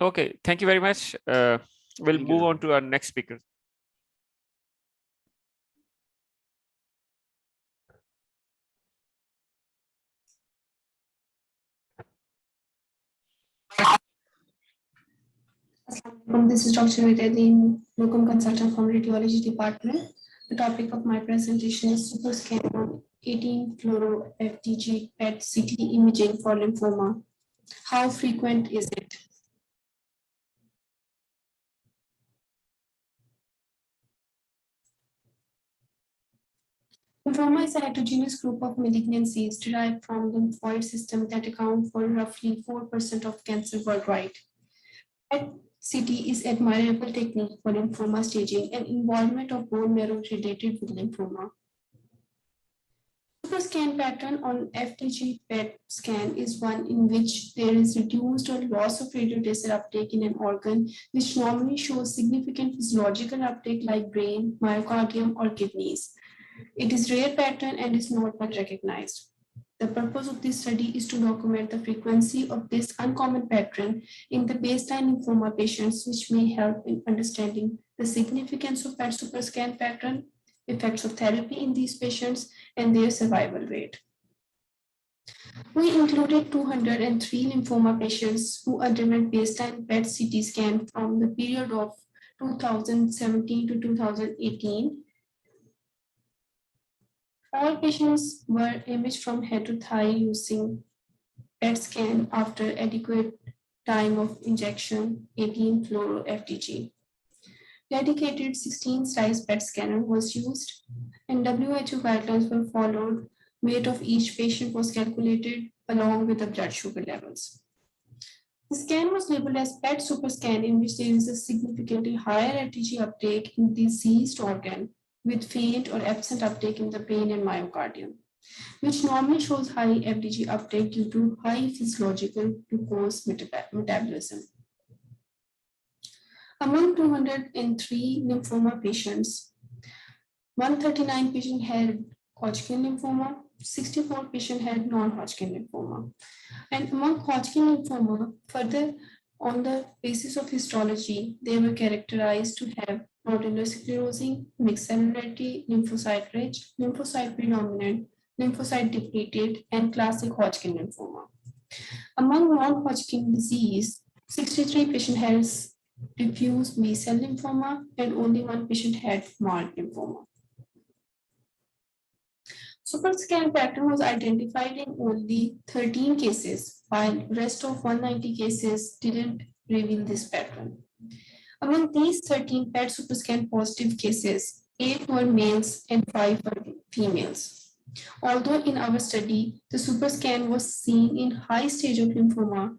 Okay, thank you very much. We'll move on to our next speaker. This is Dr. Vidyadeep, locum consultant from Radiology Department. The topic of my presentation is superscan 18-fluoro FDG PET CT imaging for lymphoma. How frequent is it? Lymphoma is a heterogeneous group of malignancies derived from the lymphoid system that account for roughly 4% of cancer worldwide. PET-CT is an admirable technique for lymphoma staging and involvement of bone marrow related with lymphoma. The scan pattern on FDG PET scan is one in which there is reduced or loss of radiotissue uptake in an organ, which normally shows significant physiological uptake like brain, myocardium, or kidneys. It is rare pattern and is not well recognized. The purpose of this study is to document the frequency of this uncommon pattern in the baseline lymphoma patients, which may help in understanding the significance of PET superscan pattern, effects of therapy in these patients, and their survival rate. We included 203 lymphoma patients who underwent baseline PET CT scan from the period of 2017 to 2018. All patients were imaged from head to thigh using PET scan after adequate time of injection, 18 fluoro FDG. Dedicated 16-slice PET scanner was used, and WHO guidelines were followed. Weight of each patient was calculated along with the blood sugar levels. The scan was labeled as PET superscan, in which there is a significantly higher FDG uptake in diseased organ with faint or absent uptake in the brain and myocardium, which normally shows high FDG uptake due to high physiological glucose metabolism. Among 203 lymphoma patients, 139 patients had Hodgkin lymphoma, 64 patients had non-Hodgkin lymphoma. And among Hodgkin lymphoma, further on the basis of histology, they were characterized to have nodular sclerosing, mixed cellularity, lymphocyte rich, lymphocyte predominant, lymphocyte depleted, and classic Hodgkin lymphoma. Among non-Hodgkin disease, 63 patients had diffuse B-cell lymphoma, and only one patient had mild lymphoma. Superscan pattern was identified in only 13 cases, while rest of 190 cases didn't reveal this pattern. Among these 13 PET superscan positive cases, 8 were males and 5 were females. Although in our study, the superscan was seen in high stage of lymphoma,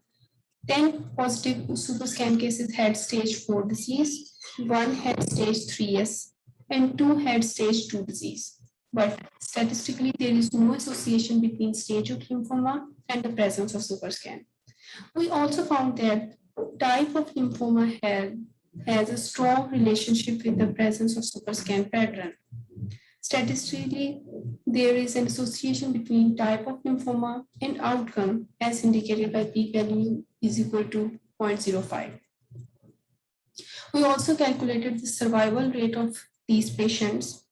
10 positive superscan cases had stage 4 disease, 1 had stage 3S, and 2 had stage 2 disease. But statistically, there is no association between stage of lymphoma and the presence of superscan. We also found that type of lymphoma has a strong relationship with the presence of superscan pattern. Statistically, there is an association between type of lymphoma and outcome as indicated by p-value is equal to 0.05. We also calculated the survival rate of these patients.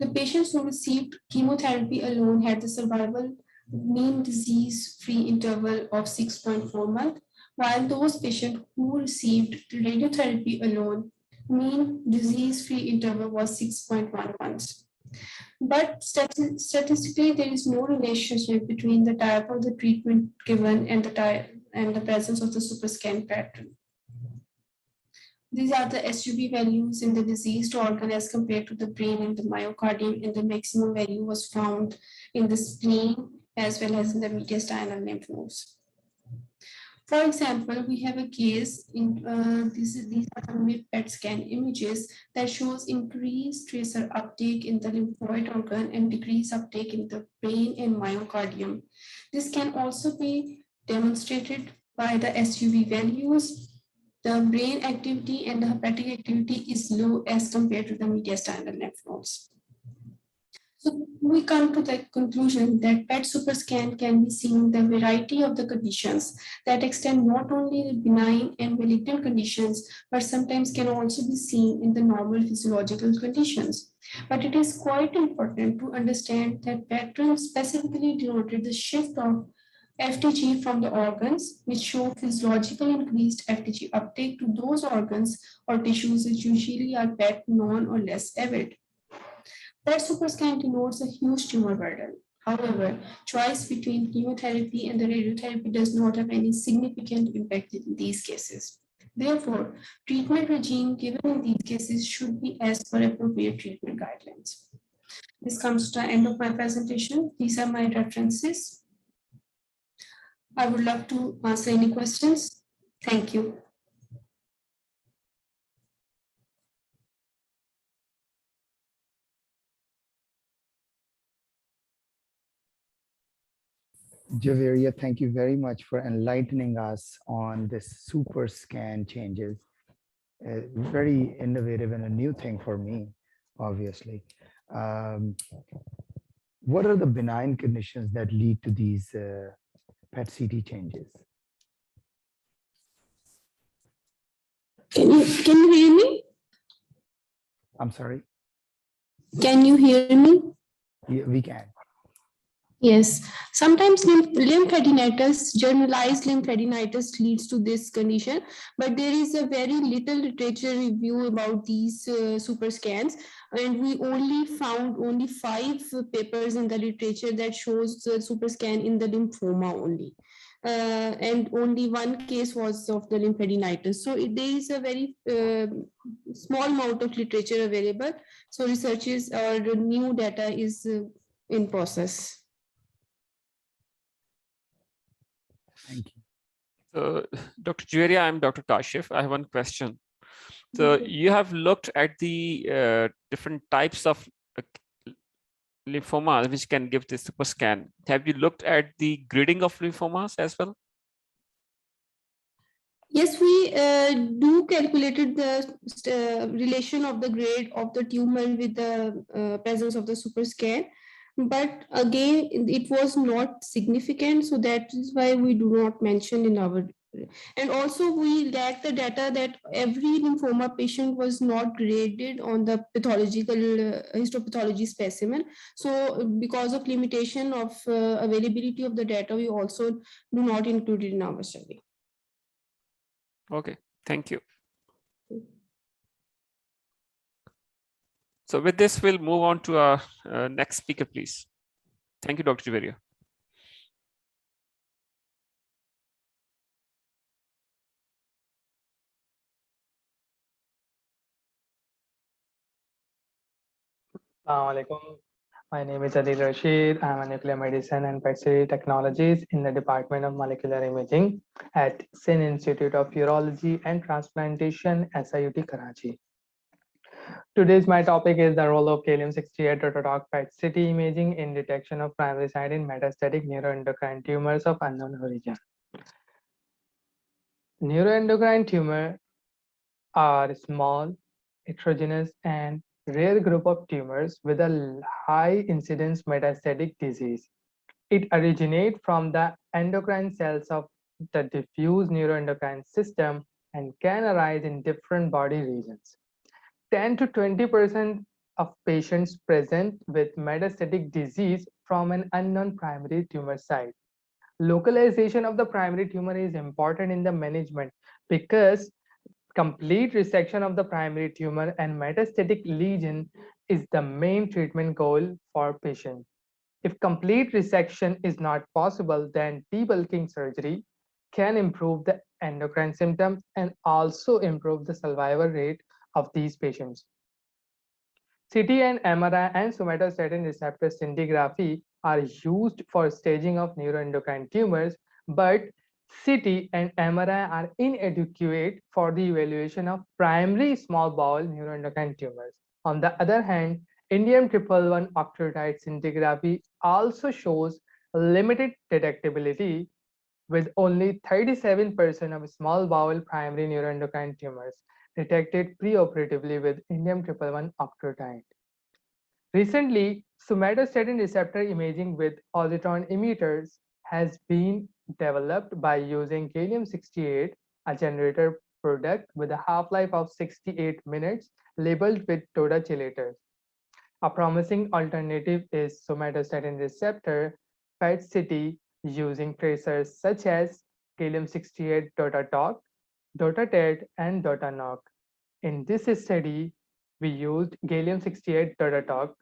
The patients who received chemotherapy alone had the survival mean disease-free interval of 6.4 months, while those patients who received radiotherapy alone, mean disease-free interval was 6.1 months. But statistically, there is no relationship between the type of the treatment given and the presence of the superscan pattern. These are the SUV values in the diseased organ as compared to the brain and the myocardium, and the maximum value was found in the spleen as well as in the mediastinal lymph nodes. For example, we have a case in these are the mid-PET scan images that shows increased tracer uptake in the lymphoid organ and decreased uptake in the brain and myocardium. This can also be demonstrated by the SUV values. The brain activity and the hepatic activity is low as compared to the mediastinal lymph nodes. So we come to the conclusion that PET superscan can be seen in the variety of the conditions that extend not only the benign and malignant conditions, but sometimes can also be seen in the normal physiological conditions. But it is quite important to understand that pattern specifically denoted the shift of FDG from the organs, which show physiological increased FDG uptake to those organs or tissues which usually are PET non or less avid. PET superscan denotes a huge tumor burden. However, choice between chemotherapy and the radiotherapy does not have any significant impact in these cases. Therefore, treatment regime given in these cases should be as per appropriate treatment guidelines. This comes to the end of my presentation. These are my references. I would love to answer any questions. Thank you. Javeria, thank you very much for enlightening us on this super scan changes. Very innovative and a new thing for me, obviously. What are the benign conditions that lead to these PET-CT changes? Can you hear me? I'm sorry? Can you hear me? Yeah, we can. Yes, sometimes lymphadenitis, generalized lymphadenitis leads to this condition, but there is a very little literature review about these super scans, and we only found only 5 papers in the literature that shows the super scan in the lymphoma only. And only 1 case was of the lymphadenitis. So there is a very small amount of literature available. So researches or new data is in process. Thank you. So, Dr. Juveria, I'm Dr. Kashif. I have one question. So you have looked at the different types of lymphomas which can give the super scan. Have you looked at the grading of lymphomas as well? Yes, we do calculated the relation of the grade of the tumor with the presence of the super scan. But again, it was not significant. So that is why we do not mention in our. And also we lack the data that every lymphoma patient was not graded on the pathological histopathology specimen. So because of limitation of availability of the data, we also do not include it in our study. Okay, thank you. So with this, we'll move on to our next speaker, please. Thank you, Dr. Juveria. Assalamualaikum. My name is Adil Rashid. I'm a nuclear medicine and PET technologies in the Department of Molecular Imaging at Sin Institute of Urology and Transplantation, SIUT Karachi. Today's my topic is the role of gallium-68 prototype PET-CT imaging in detection of primary site in metastatic neuroendocrine tumors of unknown origin. Neuroendocrine tumors are small, heterogeneous, and rare group of tumors with a high incidence metastatic disease. It originates from the endocrine cells of the diffuse neuroendocrine system and can arise in different body regions. 10 to 20% of patients present with metastatic disease from an unknown primary tumor site. Localization of the primary tumor is important in the management because complete resection of the primary tumor and metastatic lesion is the main treatment goal for patient. If complete resection is not possible, then debulking surgery can improve the endocrine symptoms and also improve the survival rate of these patients. CT and MRI and somatostatin receptor scintigraphy are used for staging of neuroendocrine tumors, but CT and MRI are inadequate for the evaluation of primary small bowel neuroendocrine tumors. On the other hand, indium-111 octreotide scintigraphy also shows limited detectability with only 37% of small bowel primary neuroendocrine tumors detected preoperatively with indium-111 octreotide. Recently, somatostatin receptor imaging with positron emitters has been developed by using gallium-68, a generator product with a half-life of 68 minutes labeled with DOTA chelators. A promising alternative is somatostatin receptor PET-CT using tracers such as gallium-68 DOTA-TOC, DOTA-TET, and DOTA-NOC. In this study, we used gallium-68 DOTA-TOC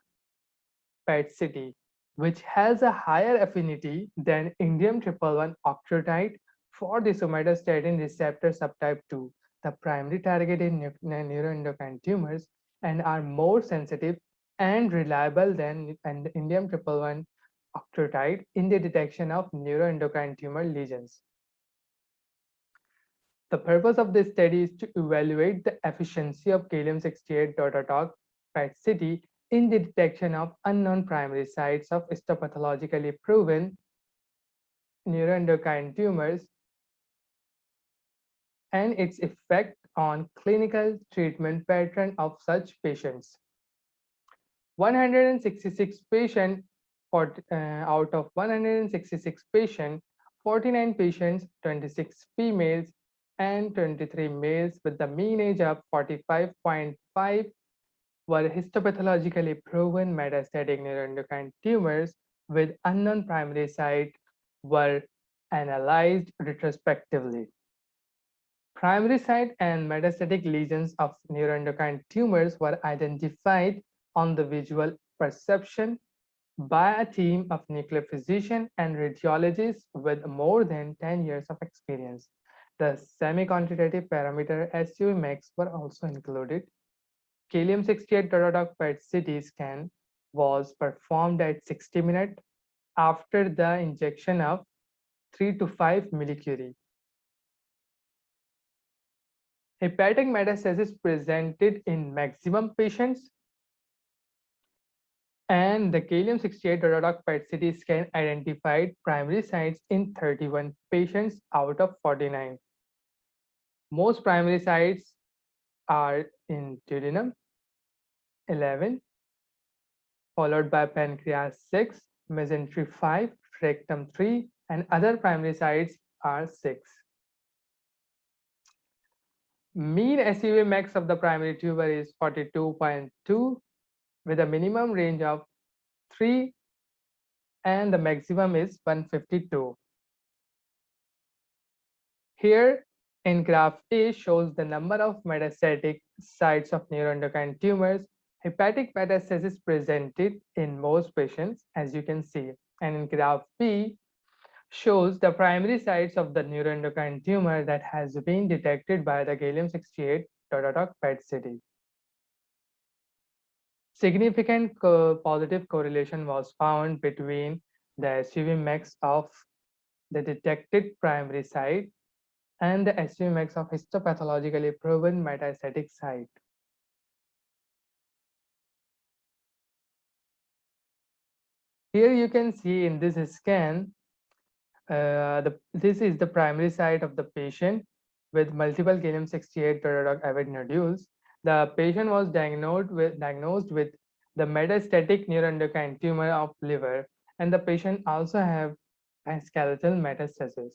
PET-CT, which has a higher affinity than indium-111 octreotide for the somatostatin receptor subtype 2, the primary target in neuroendocrine tumors, and are more sensitive and reliable than indium 111 octreotide in the detection of neuroendocrine tumor lesions. The purpose of this study is to evaluate the efficiency of gallium-68 PET-CT in the detection of unknown primary sites of histopathologically proven neuroendocrine tumors and its effect on clinical treatment pattern of such patients. 166 patients out of 166 patients, 49 patients, 26 females, and 23 males with the mean age of 45.5 were histopathologically proven metastatic neuroendocrine tumors with unknown primary site were analyzed retrospectively. Primary site and metastatic lesions of neuroendocrine tumors were identified on the visual perception by a team of nuclear physicians and radiologists with more than 10 years of experience. The semi-quantitative parameter SUVmax were also included. Gallium-68 PET-CT scan was performed at 60 minutes after the injection of 3 to 5 millicurie. Hepatic metastasis presented in maximum patients, and the gallium-68 PET-CT scan identified primary sites in 31 patients out of 49. Most primary sites are in duodenum, 11, followed by pancreas 6, mesentery 5, rectum 3, and other primary sites are 6. Mean SUVmax of the primary tumor is 42.2 with a minimum range of 3 and the maximum is 152. Here in graph A shows the number of metastatic sites of neuroendocrine tumors. Hepatic metastasis presented in most patients, as you can see, and in graph B shows the primary sites of the neuroendocrine tumor that has been detected by the gallium-68 PET-CT. Significant positive correlation was found between the SUVmax of the detected primary site and the SUVmax of histopathologically proven metastatic site. Here you can see in this scan, this is the primary site of the patient with multiple gallium-68 avid nodules. The patient was diagnosed with the metastatic neuroendocrine tumor of liver, and the patient also have a skeletal metastasis.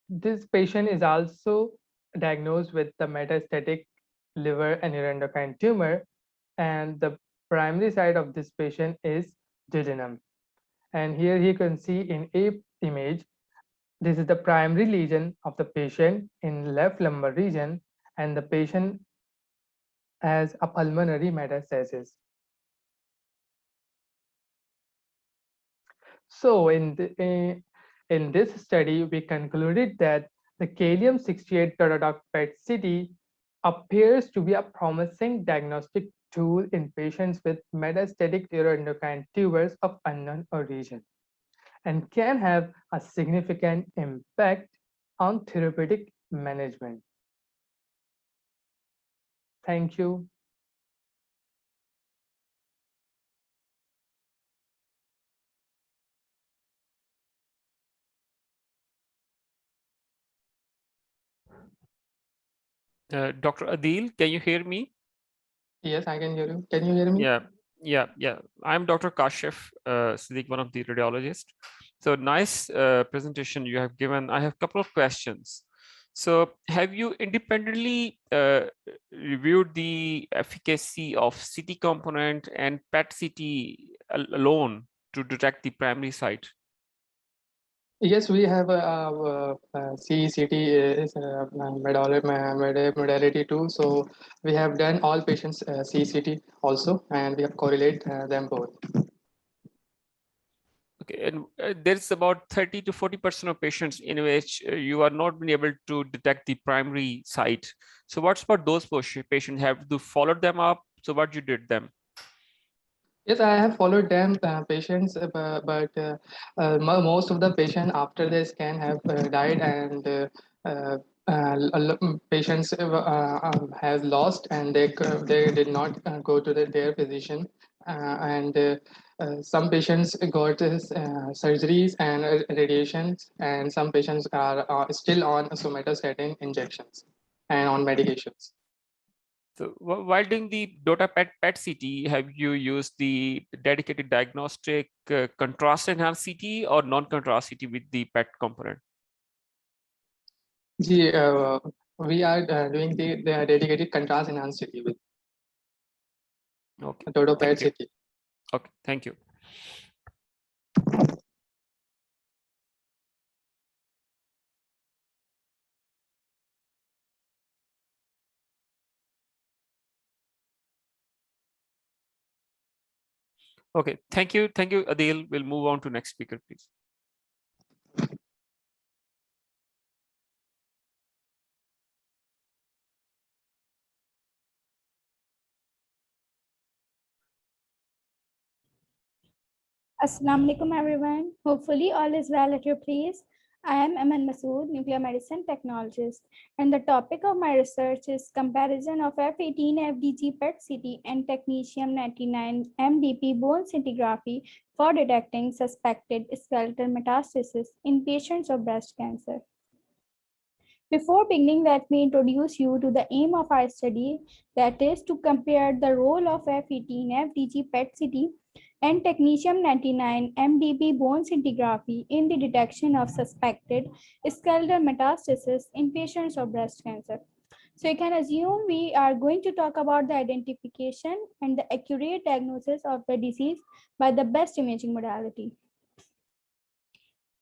This patient is also diagnosed with the metastatic liver and neuroendocrine tumor, and the primary site of this patient is duodenum. And here you can see in A image, this is the primary lesion of the patient in left lumbar region, and the patient has a pulmonary metastasis. So in this study, we concluded that the gallium-68 PET-CT appears to be a promising diagnostic tool in patients with metastatic neuroendocrine tumors of unknown origin and can have a significant impact on therapeutic management. Thank you. Dr. Adil, can you hear me? Yes, I can hear you. Can you hear me? Yeah. I'm Dr. Kashif Siddiq, one of the radiologists. So nice presentation you have given. I have a couple of questions. So have you independently reviewed the efficacy of CT component and PET-CT alone to detect the primary site? Yes, we have a CECT is modality too. So we have done all patients CECT also, and we have correlate them both. Okay, and there's about 30 to 40% of patients in which you are not been able to detect the primary site. So what's about those patients? Have to follow them up? So what you did them? Yes, I have followed them patients, but most of the patients after the scan have died, and patients have lost, and they did not go to their physician, and some patients got surgeries and radiations, and some patients are still on somatostatin injections and on medications. So while doing the DOTA PET CT, have you used the dedicated diagnostic contrast enhanced CT or non-contrast CT with the PET component? We are doing the dedicated contrast enhanced CT with DOTA PET CT. Okay, thank you. Okay, thank you, Adil. We'll move on to next speaker, please. Assalamu alaikum everyone. Hopefully all is well at your place. I am Aman Masood, nuclear medicine technologist, and the topic of my research is comparison of F18 FDG PET CT and technetium-99 MDP bone scintigraphy for detecting suspected skeletal metastasis in patients of breast cancer. Before beginning, let me introduce you to the aim of our study, that is to compare the role of F18 FDG PET CT and technetium-99 MDP bone scintigraphy in the detection of suspected skeletal metastasis in patients of breast cancer. So you can assume we are going to talk about the identification and the accurate diagnosis of the disease by the best imaging modality.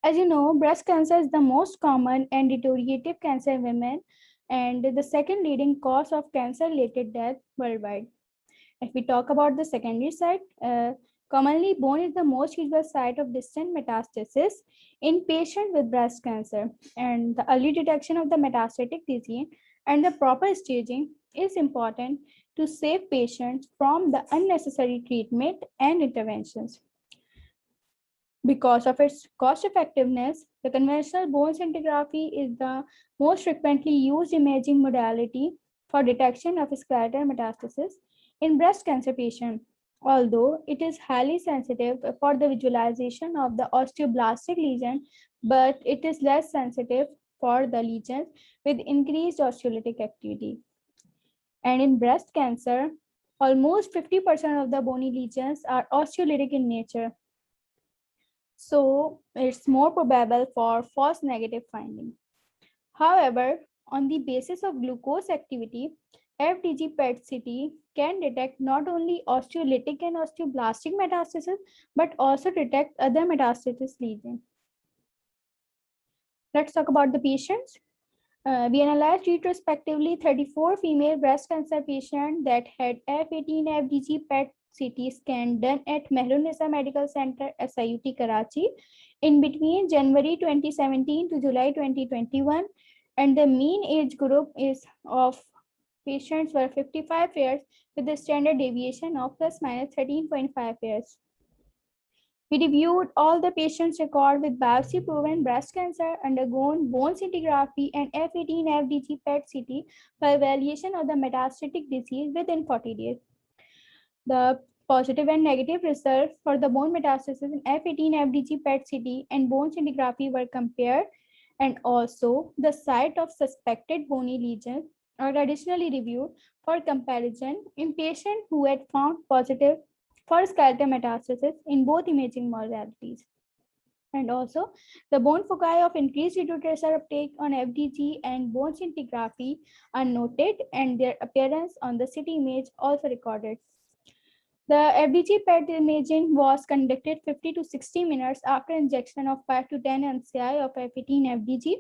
As you know, breast cancer is the most common and deteriorative cancer in women and the second leading cause of cancer-related death worldwide. If we talk about the secondary site, commonly bone is the most usual site of distant metastasis in patients with breast cancer, and the early detection of the metastatic disease and the proper staging is important to save patients from the unnecessary treatment and interventions. Because of its cost effectiveness, the conventional bone scintigraphy is the most frequently used imaging modality for detection of skeletal metastasis in breast cancer patients, although it is highly sensitive for the visualization of the osteoblastic lesion, but it is less sensitive for the lesions with increased osteolytic activity. And in breast cancer, almost 50% of the bony lesions are osteolytic in nature. So it's more probable for false negative finding. However, on the basis of glucose activity, FDG PET CT can detect not only osteolytic and osteoblastic metastasis, but also detect other metastasis lesions. Let's talk about the patients. We analyzed retrospectively 34 female breast cancer patients that had F18 FDG PET CT scan done at Mehrunisa Medical Center, SIUT Karachi, in between January 2017 to July 2021, and the mean age group is of patients were 55 years with a standard deviation of plus minus 13.5 years. We reviewed all the patients' record with biopsy-proven breast cancer, undergone bone scintigraphy and F18 FDG PET CT for evaluation of the metastatic disease within 40 days. The positive and negative results for the bone metastasis in F18 FDG PET CT and bone scintigraphy were compared, and also the site of suspected bony lesions are additionally reviewed for comparison in patients who had found positive for skeletal metastasis in both imaging modalities. And also, the bone foci of increased radiotracer uptake on FDG and bone scintigraphy are noted, and their appearance on the CT image also recorded. The FDG PET imaging was conducted 50 to 60 minutes after injection of 5 to 10 NCI of F18 FDG,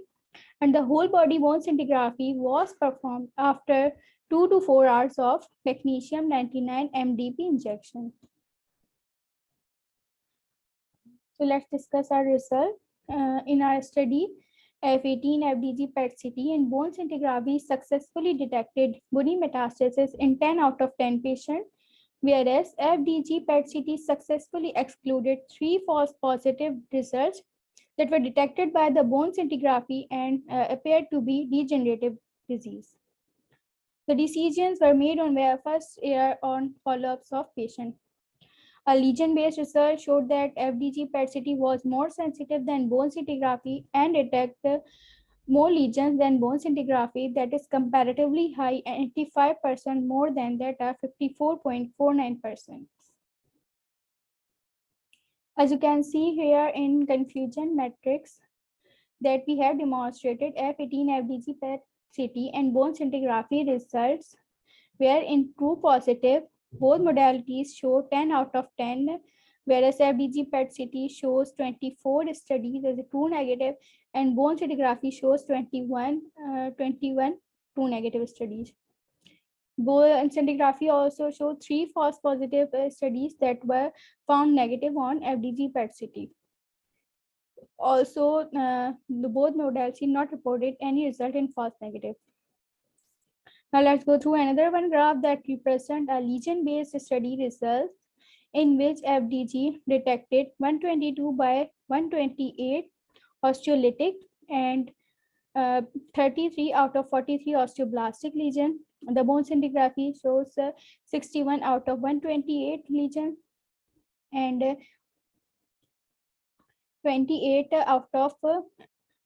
and the whole body bone scintigraphy was performed after 2 to 4 hours of technetium-99 MDP injection. So let's discuss our result. In our study, F18 FDG PET-CT and bone scintigraphy successfully detected bony metastasis in 10 out of 10 patients, whereas FDG PET-CT successfully excluded 3 false positive results that were detected by the bone scintigraphy and appeared to be degenerative disease. The decisions were made on their first year on follow-ups of patients. A lesion-based research showed that FDG PET-CT was more sensitive than bone scintigraphy and detected more lesions than bone scintigraphy, that is comparatively high, 85% more than that of 54.49%. As you can see here in confusion matrix, that we have demonstrated F18 FDG PET-CT and bone scintigraphy results where in true positive, both modalities show 10 out of 10, whereas FDG PET-CT shows 24 studies as a true negative, and bone scintigraphy shows 21 true negative studies. Bone scintigraphy also showed 3 false positive studies that were found negative on FDG PET-CT. Also, both modalities not reported any result in false negative. Now let's go through another one graph that represents a lesion-based study results in which FDG detected 122 by 128 osteolytic and 33 out of 43 osteoblastic lesions. The bone scintigraphy shows 61 out of 128 lesions and 28 out of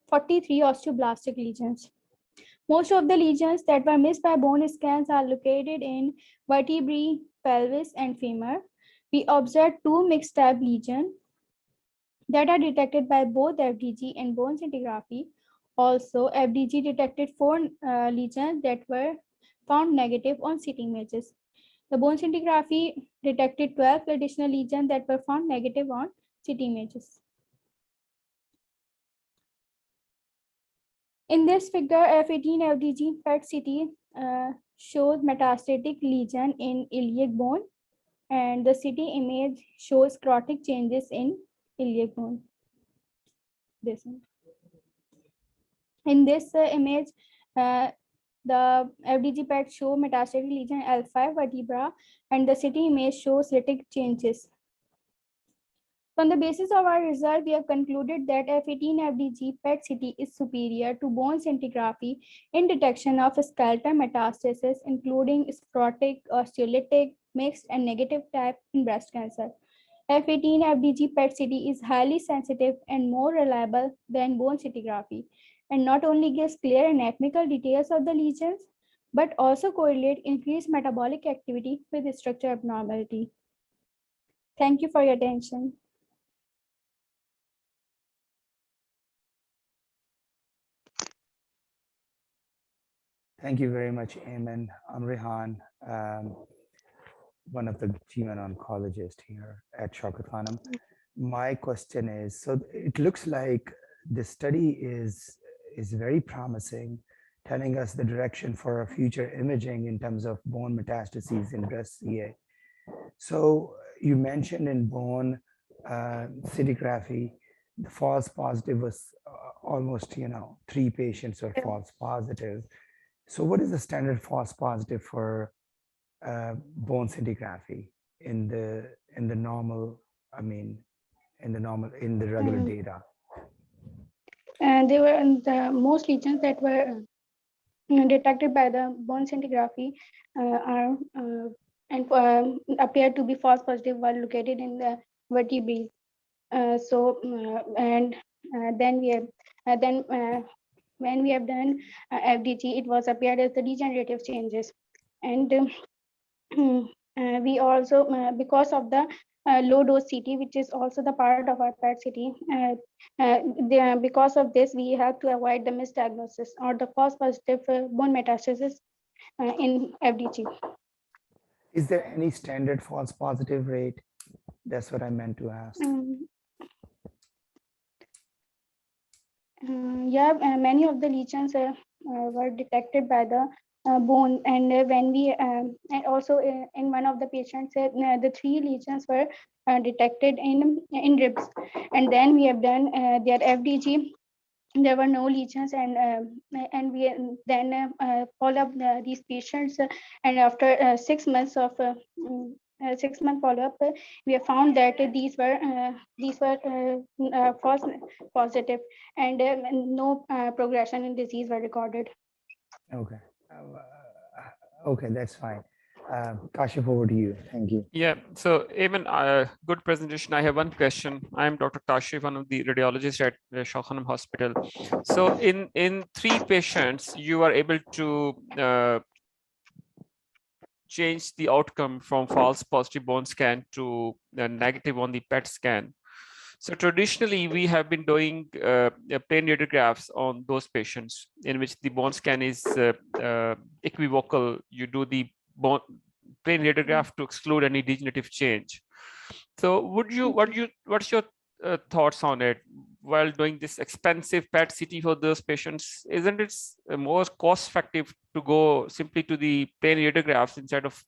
43 osteoblastic lesions. Most of the lesions that were missed by bone scans are located in vertebrae, pelvis, and femur. We observed 2 mixed type lesions that are detected by both FDG and bone scintigraphy. Also, FDG detected 4 lesions that were found negative on CT images. The bone scintigraphy detected 12 additional lesions that were found negative on CT images. In this figure, F18 FDG PET-CT shows metastatic lesion in iliac bone, and the CT image shows sclerotic changes in iliac bone. This one. In this image, the FDG PET show metastatic lesion L5 vertebra, and the CT image shows lytic changes. On the basis of our result, we have concluded that F18 FDG PET-CT is superior to bone scintigraphy in detection of skeletal metastasis, including sclerotic, osteolytic, mixed, and negative type in breast cancer. F18 FDG PET-CT is highly sensitive and more reliable than bone scintigraphy, and not only gives clear anatomical details of the lesions, but also correlate increased metabolic activity with structure abnormality. Thank you for your attention. Thank you very much, Ayman. I'm Rehan, one of the G1 oncologists here at Shaukat Khanum. My question is, so it looks like the study is very promising, telling us the direction for our future imaging in terms of bone metastases in breast CA. So you mentioned in bone scintigraphy, the false positive was almost 3 patients were false positive. So what is the standard false positive for bone scintigraphy in the normal, in the regular data? And they were the most lesions that were detected by the bone scintigraphy appear to be false positive were located in the vertebrae. When we have done FDG, it was appeared as the degenerative changes. And we also, because of the low dose CT, which is also the part of our PET-CT, because of this, we have to avoid the misdiagnosis or the false positive bone metastasis in FDG. Is there any standard false positive rate? That's what I meant to ask. Yeah, many of the lesions were detected by the bone, and when we and also in one of the patients, the 3 lesions were detected in ribs, and then we have done their FDG. There were no lesions, and we then follow up these patients, and after 6 months of 6-month follow-up, we have found that these were false positive, and no progression in disease were recorded. Okay. Okay, that's fine. Kashif, over to you. Thank you. Yeah, so even good presentation. I have one question. I am Dr. Kashif, one of the radiologists at Shaukat Khanum Hospital. So in 3 patients, you are able to change the outcome from false positive bone scan to negative on the PET scan. So traditionally, we have been doing plain radiographs on those patients in which the bone scan is equivocal. You do the plain radiograph to exclude any degenerative change. So what's your thoughts on it while doing this expensive PET CT for those patients? Isn't it more cost effective to go simply to the plain radiographs instead of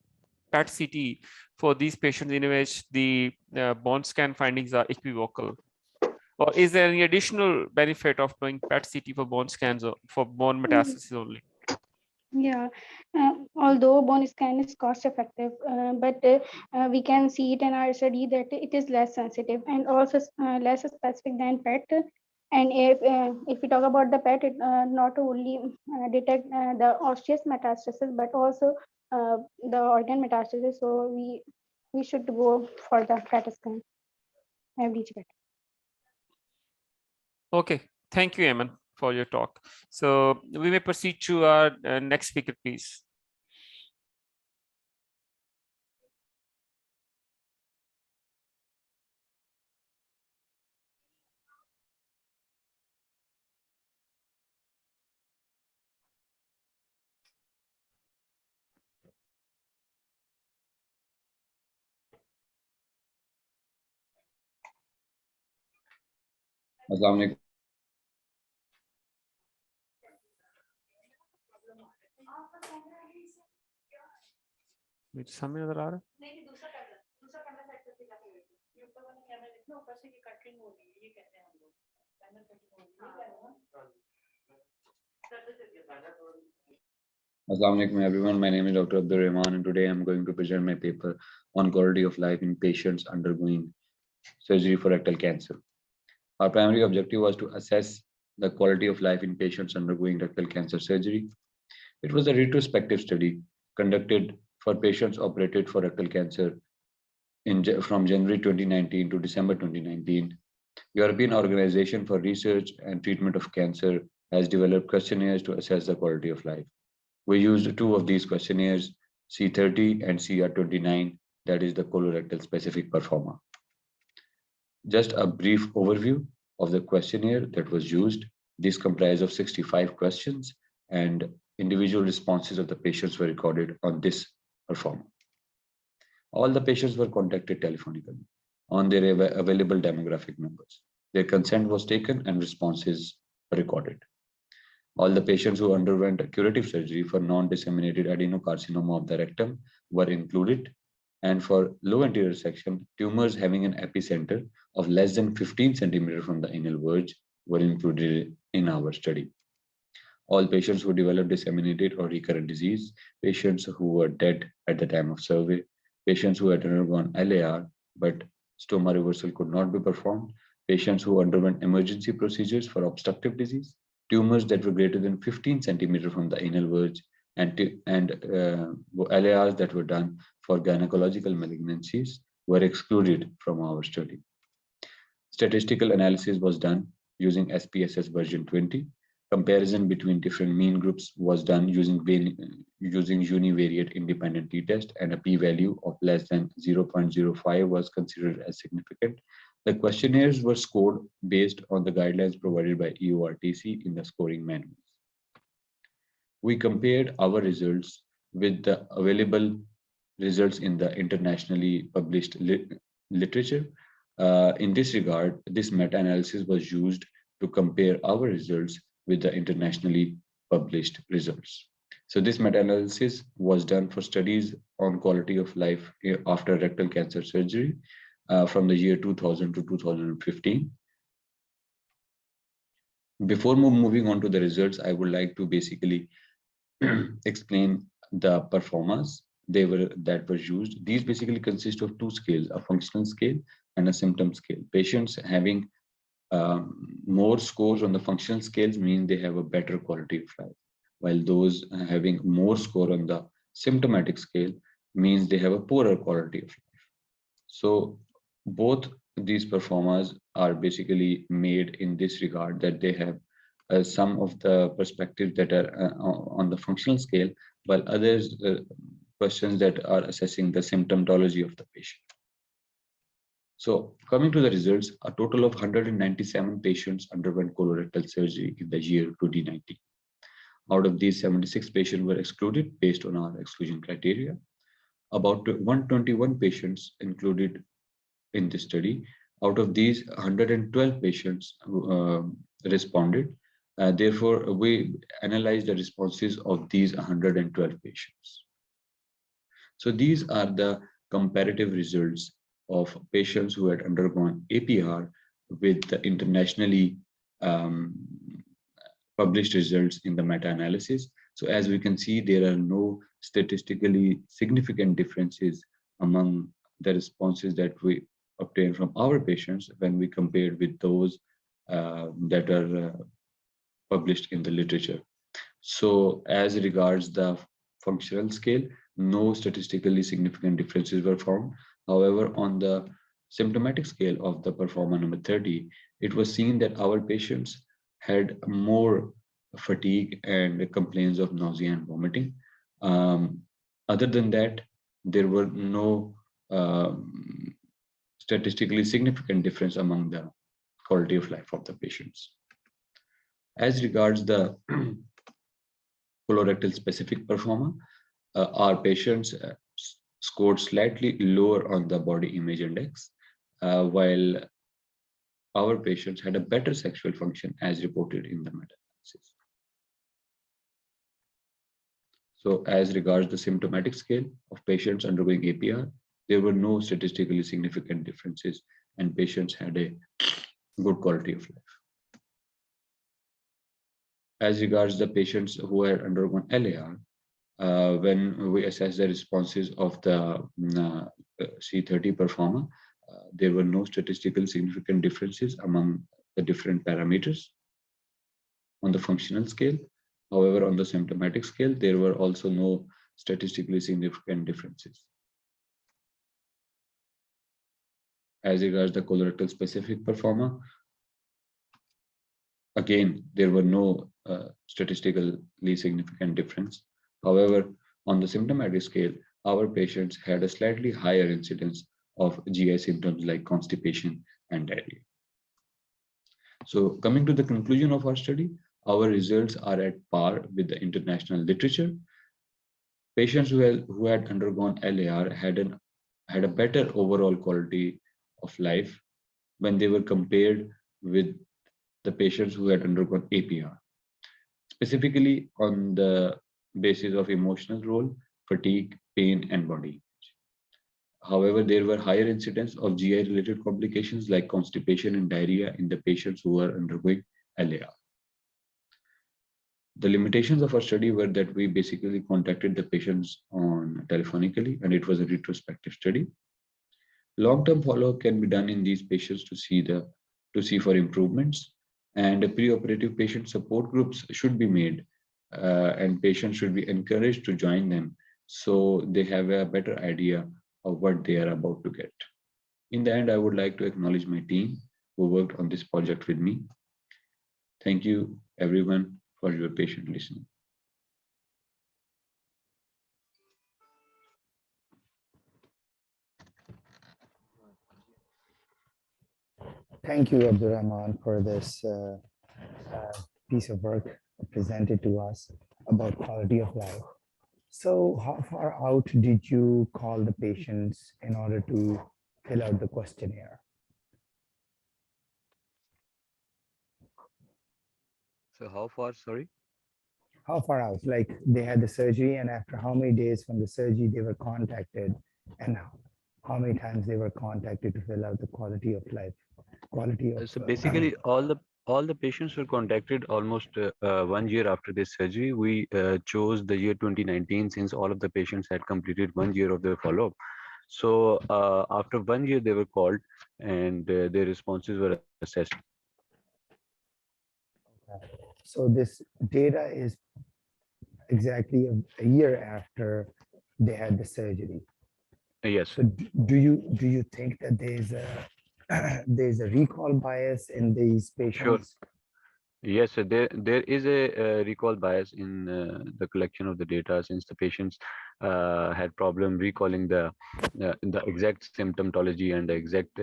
PET CT for these patients in which the bone scan findings are equivocal? Or is there any additional benefit of doing PET CT for bone scans or for bone metastasis only? Yeah, although bone scan is cost effective, but we can see it in our study that it is less sensitive and also less specific than PET. And if we talk about the PET, it not only detect the osseous metastasis, but also the organ metastasis. So we should go for the PET scan. FDG PET. Okay, thank you, Eamon, for your talk. So we may proceed to our next speaker, please. Assalamualaikum. सामने नजर आ रहा है? Assalamualaikum everyone. My name is Dr. Abdul Rahman, and today I'm going to present my paper on quality of life in patients undergoing surgery for rectal cancer. Our primary objective was to assess the quality of life in patients undergoing rectal cancer surgery. It was a retrospective study conducted for patients operated for rectal cancer from January 2019 to December 2019. European Organization for Research and Treatment of Cancer has developed questionnaires to assess the quality of life. We used 2 of these questionnaires, C30 and CR29, that is the colorectal specific performer. Just a brief overview of the questionnaire that was used. This comprised of 65 questions, and individual responses of the patients were recorded on this performer. All the patients were contacted telephonically on their available demographic numbers. Their consent was taken and responses were recorded. All the patients who underwent a curative surgery for non-disseminated adenocarcinoma of the rectum were included, and for low anterior section, tumors having an epicenter of less than 15 centimeters from the anal verge were included in our study. All patients who developed disseminated or recurrent disease, patients who were dead at the time of survey, patients who had undergone LAR but stoma reversal could not be performed, patients who underwent emergency procedures for obstructive disease, tumors that were greater than 15 centimeters from the anal verge, and LARs that were done for gynecological malignancies were excluded from our study. Statistical analysis was done using SPSS version 20. Comparison between different mean groups was done using univariate independent t-test, and a p-value of less than 0.05 was considered as significant. The questionnaires were scored based on the guidelines provided by EORTC in the scoring manuals. We compared our results with the available results in the internationally published literature. In this regard, this meta-analysis was used to compare our results with the internationally published results. So this meta-analysis was done for studies on quality of life after rectal cancer surgery from the year 2000 to 2015. Before moving on to the results, I would like to basically explain the performance that were used. These basically consist of two scales, a functional scale and a symptom scale. Patients having more scores on the functional scales mean they have a better quality of life, while those having more score on the symptomatic scale means they have a poorer quality of life. So both these performers are basically made in this regard, that they have some of the perspectives that are on the functional scale, while others questions that are assessing the symptomatology of the patient. So coming to the results, a total of 197 patients underwent colorectal surgery in the year 2019. Out of these, 76 patients were excluded based on our exclusion criteria. About 121 patients included in this study. Out of these, 112 patients responded. Therefore, we analyzed the responses of these 112 patients. So these are the comparative results of patients who had undergone APR with the internationally published results in the meta-analysis. So as we can see, there are no statistically significant differences among the responses that we obtained from our patients when we compared with those that are published in the literature. So as regards the functional scale, no statistically significant differences were found. However, on the symptomatic scale of the performer number 30, it was seen that our patients had more fatigue and complaints of nausea and vomiting. Other than that, there were no statistically significant difference among the quality of life of the patients. As regards the colorectal specific performer, our patients scored slightly lower on the body image index, while our patients had a better sexual function as reported in the meta-analysis. So as regards the symptomatic scale of patients undergoing APR, there were no statistically significant differences and patients had a good quality of life. As regards the patients who had undergone LAR, when we assess the responses of the C30 performer, there were no statistically significant differences among the different parameters on the functional scale. However, on the symptomatic scale, there were also no statistically significant differences. As regards the colorectal specific performer, again, there were no statistically significant difference. However, on the symptomatic scale, our patients had a slightly higher incidence of GI symptoms like constipation and diarrhea. So coming to the conclusion of our study, our results are at par with the international literature. Patients who had undergone LAR had a better overall quality of life when they were compared with the patients who had undergone APR, specifically on the basis of emotional role, fatigue, pain, and body image. However, there were higher incidence of GI-related complications like constipation and diarrhea in the patients who were undergoing LAR. The limitations of our study were that we basically contacted the patients telephonically, and it was a retrospective study. Long-term follow-up can be done in these patients to see for improvements, and preoperative patient support groups should be made, and patients should be encouraged to join them so they have a better idea of what they are about to get. In the end, I would like to acknowledge my team who worked on this project with me. Thank you, everyone, for your patient listening. Thank you, Abdurrahman, for this piece of work presented to us about quality of life. So how far out did you call the patients in order to fill out the questionnaire? So how far, sorry? How far out? Like they had the surgery, and after how many days from the surgery they were contacted, and how many times they were contacted to fill out the quality of life, quality of. So basically, all the patients were contacted almost 1 year after this surgery. We chose the year 2019 since all of the patients had completed 1 year of their follow-up. So after 1 year, they were called and their responses were assessed. Okay. So this data is exactly a year after they had the surgery. Yes. So do you think that there's a recall bias in these patients? Sure. Yes, so there is a recall bias in the collection of the data, since the patients had problem recalling the exact symptomatology and the exact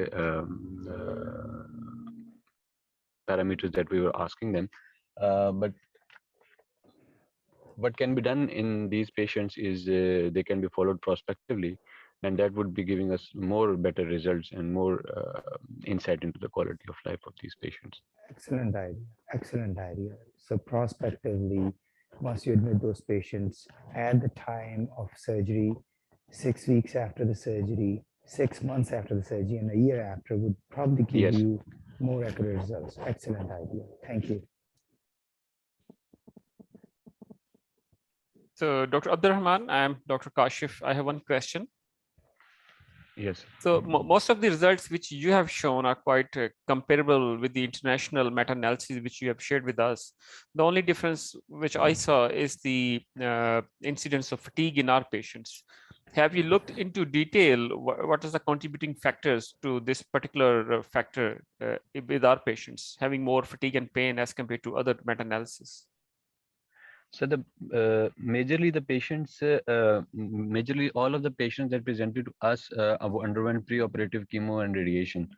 parameters that we were asking them. But what can be done in these patients is they can be followed prospectively, and that would be giving us more better results and more insight into the quality of life of these patients. Excellent idea. Excellent idea. So prospectively, once you admit those patients at the time of surgery, 6 weeks after the surgery, 6 months after the surgery, and a year after would probably give Yes. you more accurate results. Excellent idea. Thank you. So Dr. Abdurrahman, I'm Dr. Kashif. I have one question. Yes. So most of the results which you have shown are quite comparable with the international meta-analysis which you have shared with us. The only difference which I saw is the incidence of fatigue in our patients. Have you looked into detail what is the contributing factors to this particular factor with our patients having more fatigue and pain as compared to other meta-analysis? So the majorly the patients, majorly all of the patients that presented to us underwent preoperative chemo and radiation.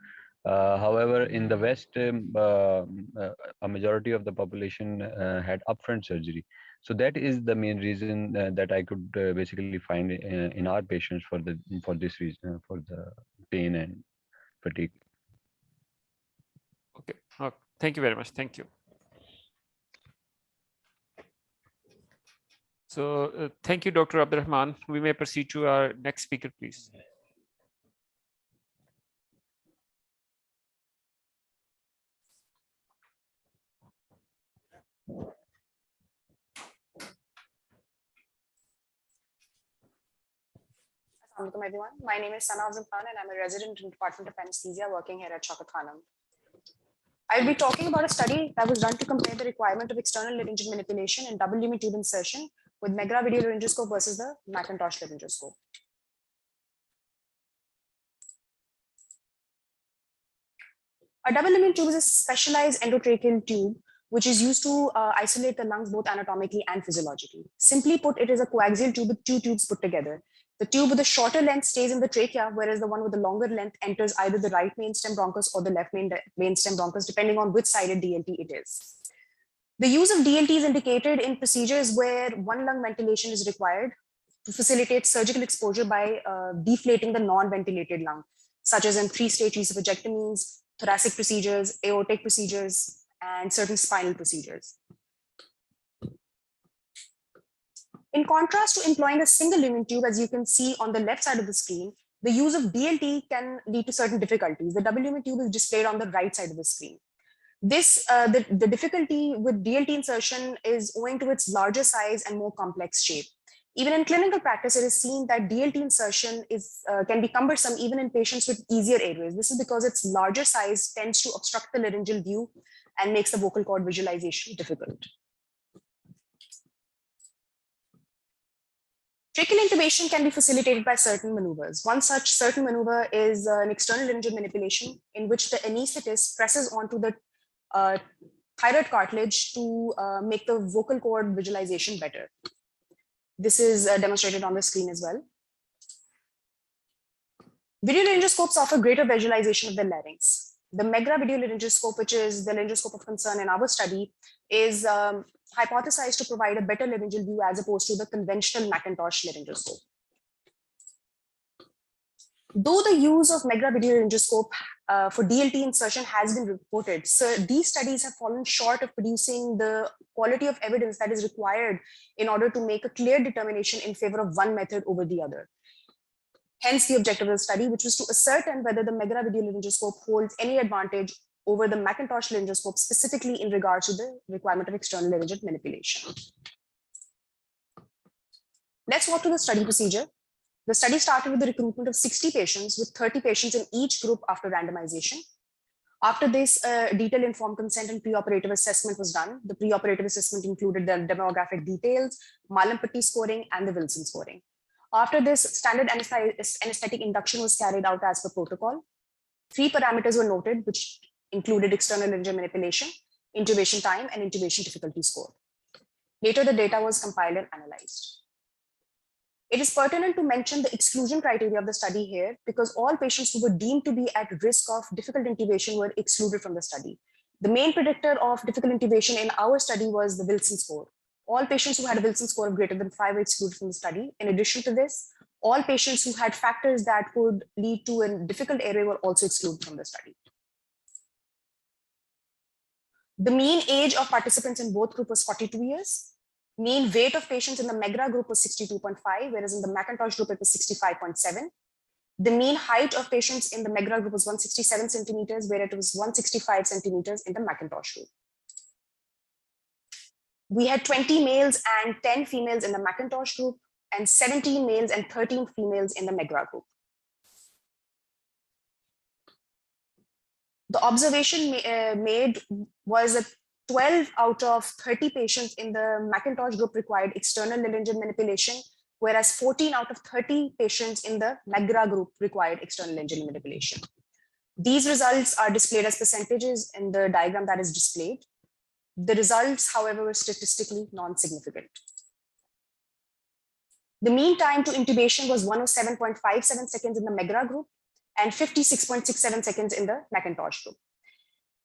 However, in the West, a majority of the population had upfront surgery. So that is the main reason that I could basically find in our patients for this reason, for the pain and fatigue. Okay. Thank you very much. Thank you. So thank you, Dr. Abdurrahman. We may proceed to our next speaker, please. Assalamualaikum everyone. My name is Sana Khan and I'm a resident in the Department of Anesthesia working here at Shaukat Khanum. I'll be talking about a study that was done to compare the requirement of external laryngeal manipulation and double lumen tube insertion with Megra video laryngoscope versus the Macintosh laryngoscope. A double lumen tube is a specialized endotracheal tube which is used to isolate the lungs both anatomically and physiologically. Simply put, it is a coaxial tube with two tubes put together. The tube with the shorter length stays in the trachea, whereas the one with the longer length enters either the right main stem bronchus or the left main stem bronchus, depending on which sided DLT it is. The use of DLT is indicated in procedures where one lung ventilation is required to facilitate surgical exposure by deflating the non-ventilated lung, such as in 3-stage esophagectomies, thoracic procedures, aortic procedures, and certain spinal procedures. In contrast to employing a single lumen tube, as you can see on the left side of the screen, the use of DLT can lead to certain difficulties. The double lumen tube is displayed on the right side of the screen. The difficulty with DLT insertion is owing to its larger size and more complex shape. Even in clinical practice, it is seen that DLT insertion can be cumbersome even in patients with easier airways. This is because its larger size tends to obstruct the laryngeal view and makes the vocal cord visualization difficult. Tracheal intubation can be facilitated by certain maneuvers. One such certain maneuver is an external laryngeal manipulation in which the anesthetist presses onto the thyroid cartilage to make the vocal cord visualization better. This is demonstrated on the screen as well. Video laryngoscopes offer greater visualization of the larynx. The Megra video laryngoscope, which is the laryngoscope of concern in our study, is hypothesized to provide a better laryngeal view as opposed to the conventional Macintosh laryngoscope. Though the use of Megra video laryngoscope for DLT insertion has been reported. So these studies have fallen short of producing the quality of evidence that is required in order to make a clear determination in favor of one method over the other. Hence the objective of the study, which was to ascertain whether the Megra video laryngoscope holds any advantage over the Macintosh laryngoscope, specifically in regards to the requirement of external laryngeal manipulation. Let's walk through the study procedure. The study started with the recruitment of 60 patients, with 30 patients in each group after randomization. After this, detailed informed consent and preoperative assessment was done. The preoperative assessment included the demographic details, Mallampati scoring, and the Wilson scoring. After this, standard anesthetic induction was carried out as per protocol. 3 parameters were noted, which included external laryngeal manipulation, intubation time, and intubation difficulty score. Later, the data was compiled and analyzed. It is pertinent to mention the exclusion criteria of the study here, because all patients who were deemed to be at risk of difficult intubation were excluded from the study. The main predictor of difficult intubation in our study was the Wilson score. All patients who had a Wilson score of greater than 5 were excluded from the study. In addition to this, all patients who had factors that could lead to a difficult airway were also excluded from the study. The mean age of participants in both groups was 42 years. Mean weight of patients in the Megra group was 62.5, whereas in the Macintosh group it was 65.7. The mean height of patients in the Megra group was 167 centimeters, where it was 165 centimeters in the Macintosh group. We had 20 males and 10 females in the Macintosh group, and 17 males and 13 females in the Megra group. The observation made was that 12 out of 30 patients in the Macintosh group required external laryngeal manipulation, whereas 14 out of 30 patients in the Megra group required external laryngeal manipulation. These results are displayed as percentages in the diagram that is displayed. The results, however, were statistically non-significant. The mean time to intubation was 107.57 seconds in the Megra group and 56.67 seconds in the Macintosh group.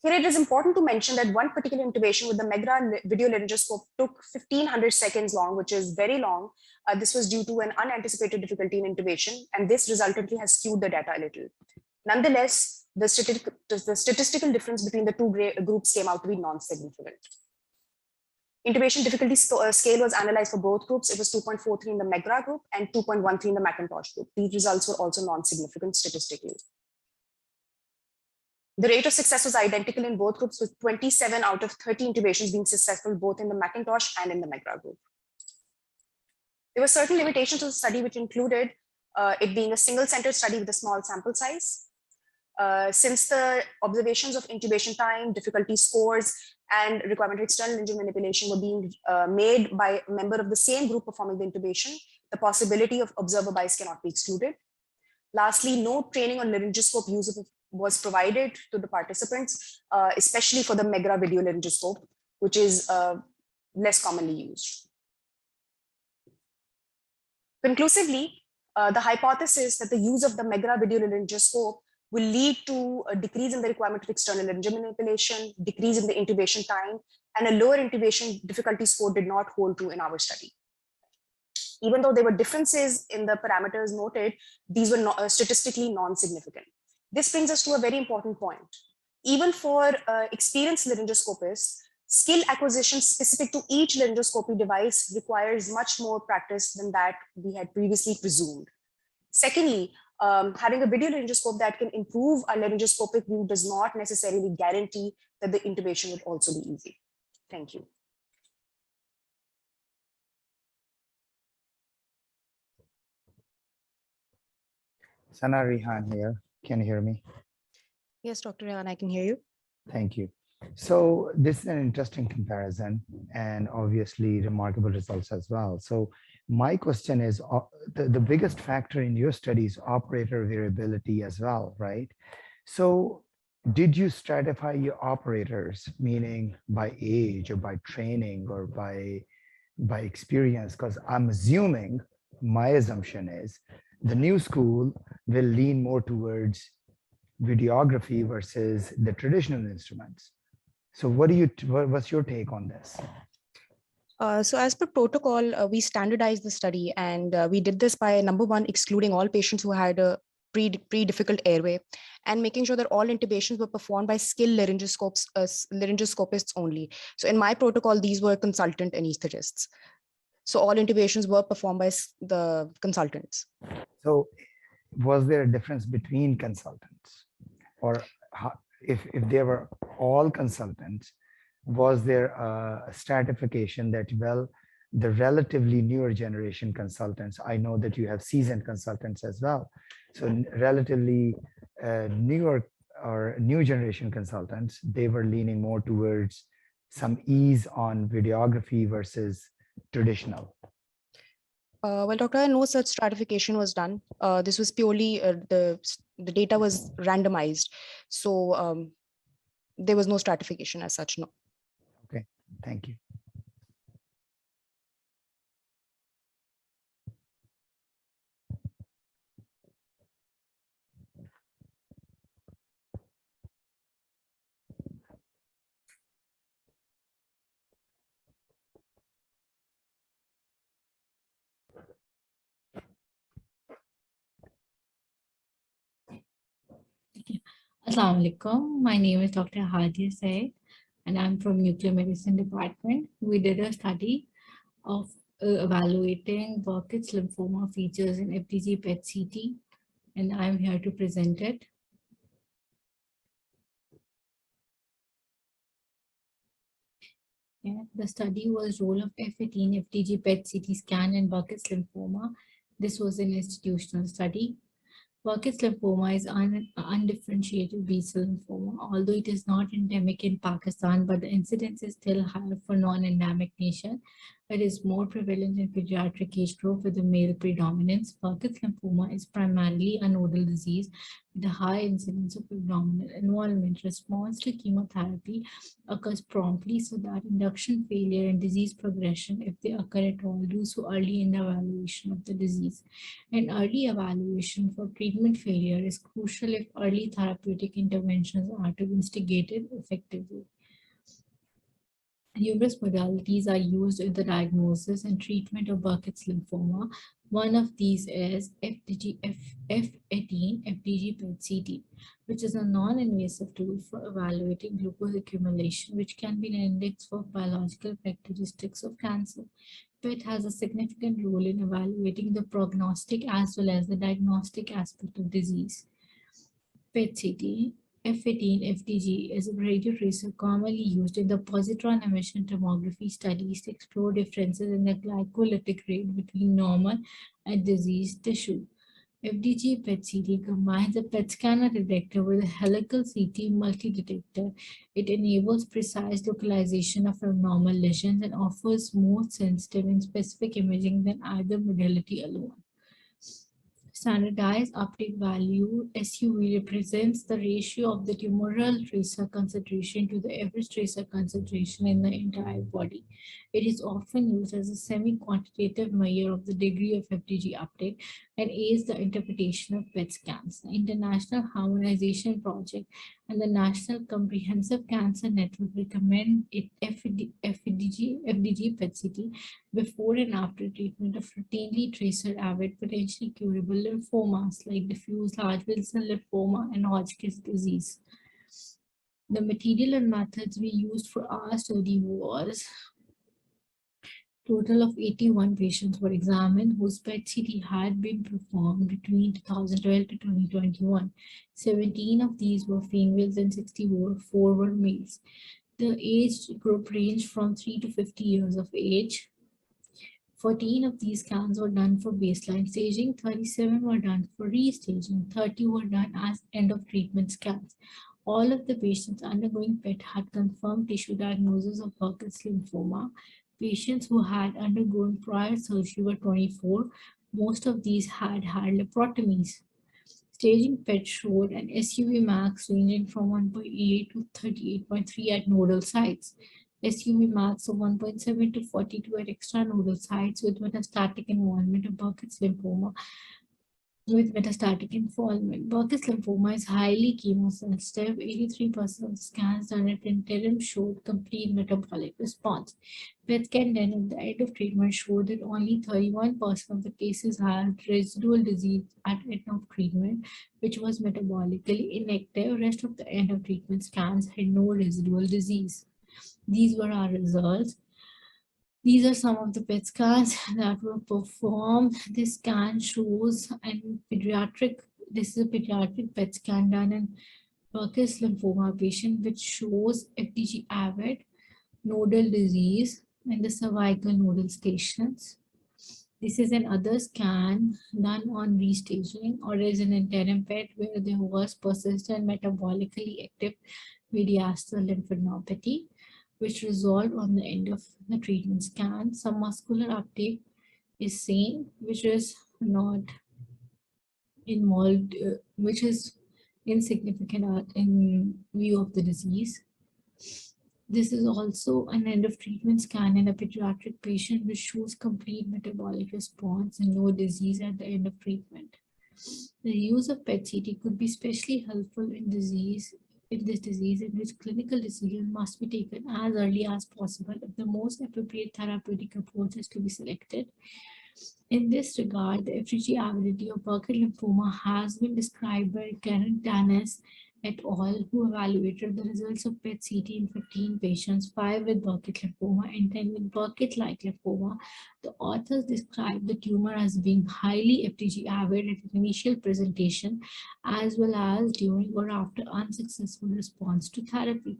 Here it is important to mention that one particular intubation with the Megra video laryngoscope took 1500 seconds long, which is very long. This was due to an unanticipated difficulty in intubation, and this resultantly has skewed the data a little. Nonetheless, the statistical difference between the two groups came out to be non-significant. Intubation difficulty scale was analyzed for both groups. It was 2.43 in the Megra group and 2.13 in the Macintosh group. These results were also non-significant statistically. The rate of success was identical in both groups, with 27 out of 30 intubations being successful both in the Macintosh and in the Megra group. There were certain limitations to the study, which included it being a single-centered study with a small sample size. Since the observations of intubation time, difficulty scores, and requirement of external laryngeal manipulation were being made by a member of the same group performing the intubation, the possibility of observer bias cannot be excluded. Lastly, no training on laryngoscope use was provided to the participants, especially for the Megra video laryngoscope, which is less commonly used. Conclusively, the hypothesis that the use of the Megra video laryngoscope will lead to a decrease in the requirement of external laryngeal manipulation, decrease in the intubation time, and a lower intubation difficulty score did not hold true in our study. Even though there were differences in the parameters noted, these were statistically non-significant. This brings us to a very important point. Even for experienced laryngoscopists, skill acquisition specific to each laryngoscopy device requires much more practice than that we had previously presumed. Secondly, having a video laryngoscope that can improve our laryngoscopic view does not necessarily guarantee that the intubation would also be easy. Thank you. Sana Rihan here. Can you hear me? Yes, Dr. Rehan, I can hear you. Thank you. So this is an interesting comparison and obviously remarkable results as well. So my question is, the biggest factor in your study is operator variability as well, right? So did you stratify your operators, meaning by age or by training or by experience? Because I'm assuming, my assumption is, the new school will lean more towards videography versus the traditional instruments. So what's your take on this? So as per protocol, we standardized the study, and we did this by, number one, excluding all patients who had a pre-difficult airway, and making sure that all intubations were performed by skilled laryngoscopists only. So in my protocol, these were consultant anesthetists. So all intubations were performed by the consultants. So was there a difference between consultants, or if they were all consultants, was there a stratification that, well, the relatively newer generation consultants, I know that you have seasoned consultants as well, so relatively newer or new generation consultants, they were leaning more towards some ease on videography versus traditional? Well, Doctor, no such stratification was done. This was purely the data was randomized, so there was no stratification as such. No. Okay, thank you. Assalamu alaikum. My name is Dr. Hadi Said, and I'm from Nuclear Medicine Department. We did a study of evaluating Burkitt's lymphoma features in FDG PET-CT, and I'm here to present it. Yeah, the study was role of F18 FDG PET-CT scan in Burkitt's lymphoma. This was an institutional study. Burkitt's lymphoma is undifferentiated B-cell lymphoma, although it is not endemic in Pakistan, but the incidence is still higher for non-endemic nation. It is more prevalent in pediatric age group with a male predominance. Burkitt's lymphoma is primarily a nodal disease with a high incidence of abdominal involvement. Response to chemotherapy occurs promptly, so that induction failure and disease progression, if they occur at all, do so early in the evaluation of the disease. An early evaluation for treatment failure is crucial if early therapeutic interventions are to be instigated effectively. Numerous modalities are used in the diagnosis and treatment of Burkitt's lymphoma. One of these is F18 FDG PET-CT, which is a non-invasive tool for evaluating glucose accumulation, which can be an index for biological characteristics of cancer. PET has a significant role in evaluating the prognostic as well as the diagnostic aspect of disease. PET-CT F18 FDG is a radiotracer commonly used in the positron emission tomography studies to explore differences in the glycolytic rate between normal and diseased tissue. FDG PET-CT combines a PET scanner detector with a helical CT multi-detector. It enables precise localization of abnormal lesions and offers more sensitive and specific imaging than either modality alone. Standardized uptake value SUV represents the ratio of the tumoral tracer concentration to the average tracer concentration in the entire body. It is often used as a semi-quantitative measure of the degree of FDG uptake and aids the interpretation of PET scans. The International Harmonization Project and the National Comprehensive Cancer Network recommend FDG PET-CT before and after treatment of routinely tracer-avid potentially curable lymphomas like diffuse large B-cell lymphoma and Hodgkin's disease. The material and methods we used for our study was total of 81 patients were examined whose PET-CT had been performed between 2012 to 2021. 17 of these were females and 64 were males. The age group ranged from 3 to 50 years of age. 14 of these scans were done for baseline staging, 37 were done for restaging, 30 were done as end of treatment scans. All of the patients undergoing PET had confirmed tissue diagnosis of Burkitt's lymphoma. Patients who had undergone prior surgery were 24. Most of these had had laparotomies. Staging PET showed an SUV max ranging from 1.8 to 38.3 at nodal sites. SUV max of 1.7 to 42 at extranodal sites with metastatic involvement of Burkitt's lymphoma. with metastatic involvement. Burkitt's lymphoma is highly chemosensitive. 83% of scans done at interim showed complete metabolic response. PET scan done at the end of treatment showed that only 31% of the cases had residual disease at end of treatment, which was metabolically inactive. Rest of the end of treatment scans had no residual disease. These were our results. These are some of the PET scans that were performed. This scan shows this is a pediatric PET scan done in Burkitt's lymphoma patient, which shows FDG avid nodal disease in the cervical nodal stations. This is another scan done on restaging, or is an interim PET where there was persistent metabolically active mediastinal lymphadenopathy, which resolved on the end of the treatment scan. Some muscular uptake is seen, which is not involved, which is insignificant in view of the disease. This is also an end of treatment scan in a pediatric patient, which shows complete metabolic response and no disease at the end of treatment. The use of PET-CT could be especially helpful in this disease in which clinical decision must be taken as early as possible if the most appropriate therapeutic approach is to be selected. In this regard, the FDG avidity of Burkitt lymphoma has been described by Karen Tanis et al., who evaluated the results of PET-CT in 15 patients, 5 with Burkitt lymphoma and 10 with Burkitt-like lymphoma. The authors described the tumor as being highly FDG avid at initial presentation, as well as during or after unsuccessful response to therapy.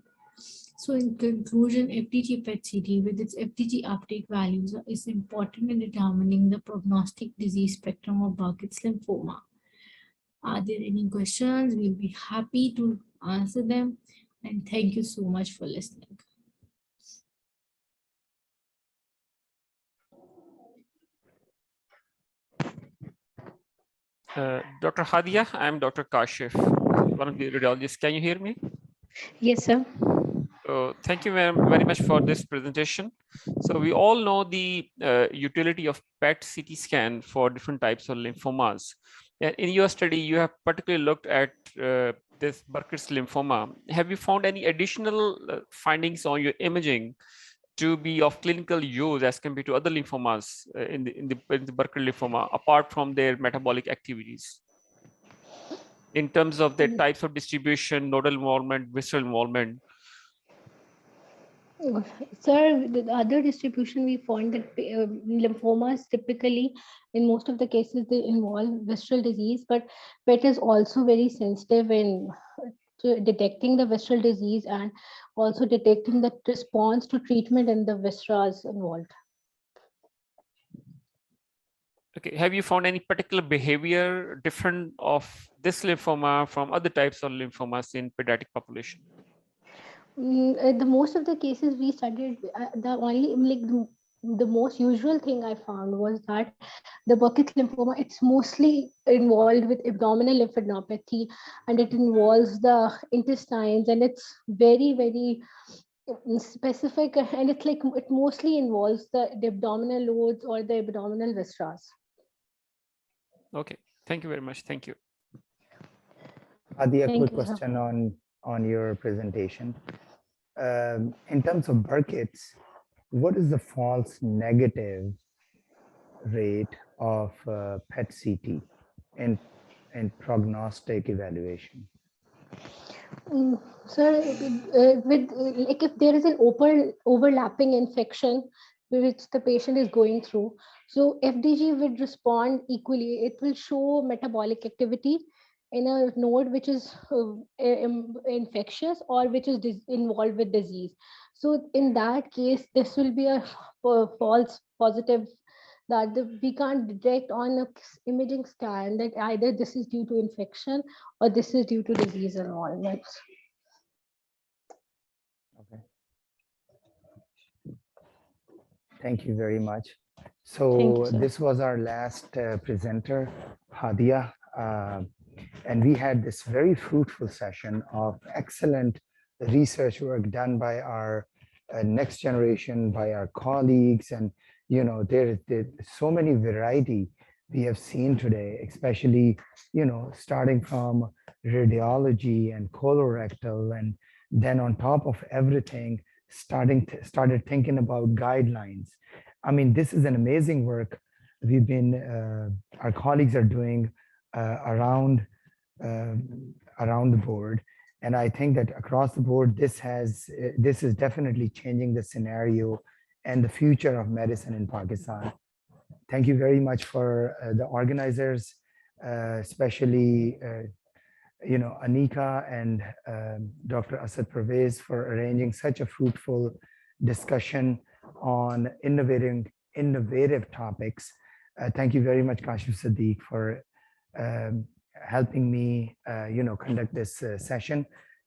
So in conclusion, FDG PET-CT with its FDG uptake values is important in determining the prognostic disease spectrum of Burkitt's lymphoma. Are there any questions? We'll be happy to answer them. And thank you so much for listening. Dr. Hadia, I'm Dr. Kashif, one of the radiologists. Can you hear me? Yes, sir. Thank you very much for this presentation. So we all know the utility of PET-CT scan for different types of lymphomas. And in your study, you have particularly looked at this Burkitt's lymphoma. Have you found any additional findings on your imaging to be of clinical use as compared to other lymphomas in the Burkitt lymphoma, apart from their metabolic activities, in terms of their types of distribution, nodal involvement, visceral involvement? Sir, the other distribution we find that lymphomas typically, in most of the cases, they involve visceral disease, but PET is also very sensitive in detecting the visceral disease and also detecting the response to treatment in the viscera involved. Okay, have you found any particular behavior different of this lymphoma from other types of lymphomas in pediatric population? The most of the cases we studied, the most usual thing I found was that the Burkitt lymphoma, it's mostly involved with abdominal lymphadenopathy, and it involves the intestines, and it's very, very specific, and it's like it mostly involves the abdominal loads or the abdominal viscera. Okay, thank you very much. Thank you. Adi, a quick question on your presentation. In terms of Burkitt's, what is the false negative rate of PET-CT in prognostic evaluation? Sir, like if there is an overlapping infection which the patient is going through, so FDG would respond equally. It will show metabolic activity in a node which is infectious or which is involved with disease. So in that case, this will be a false positive that we can't detect on an imaging scan that either this is due to infection or this is due to disease involvement. Okay. Thank you very much. So this was our last presenter, Hadia. And we had this very fruitful session of excellent research work done by our next generation, by our colleagues. And, you know, there's so many variety we have seen today, especially, starting from radiology and colorectal, and then on top of everything, started thinking about guidelines. I mean, this is an amazing work our colleagues are doing around the board. And I think that across the board, this is definitely changing the scenario and the future of medicine in Pakistan. Thank you very much for the organizers, especially Anika and Dr. Asad Pervez for arranging such a fruitful discussion on innovative topics. Thank you very much, Kashif Sadiq, for helping me conduct this session.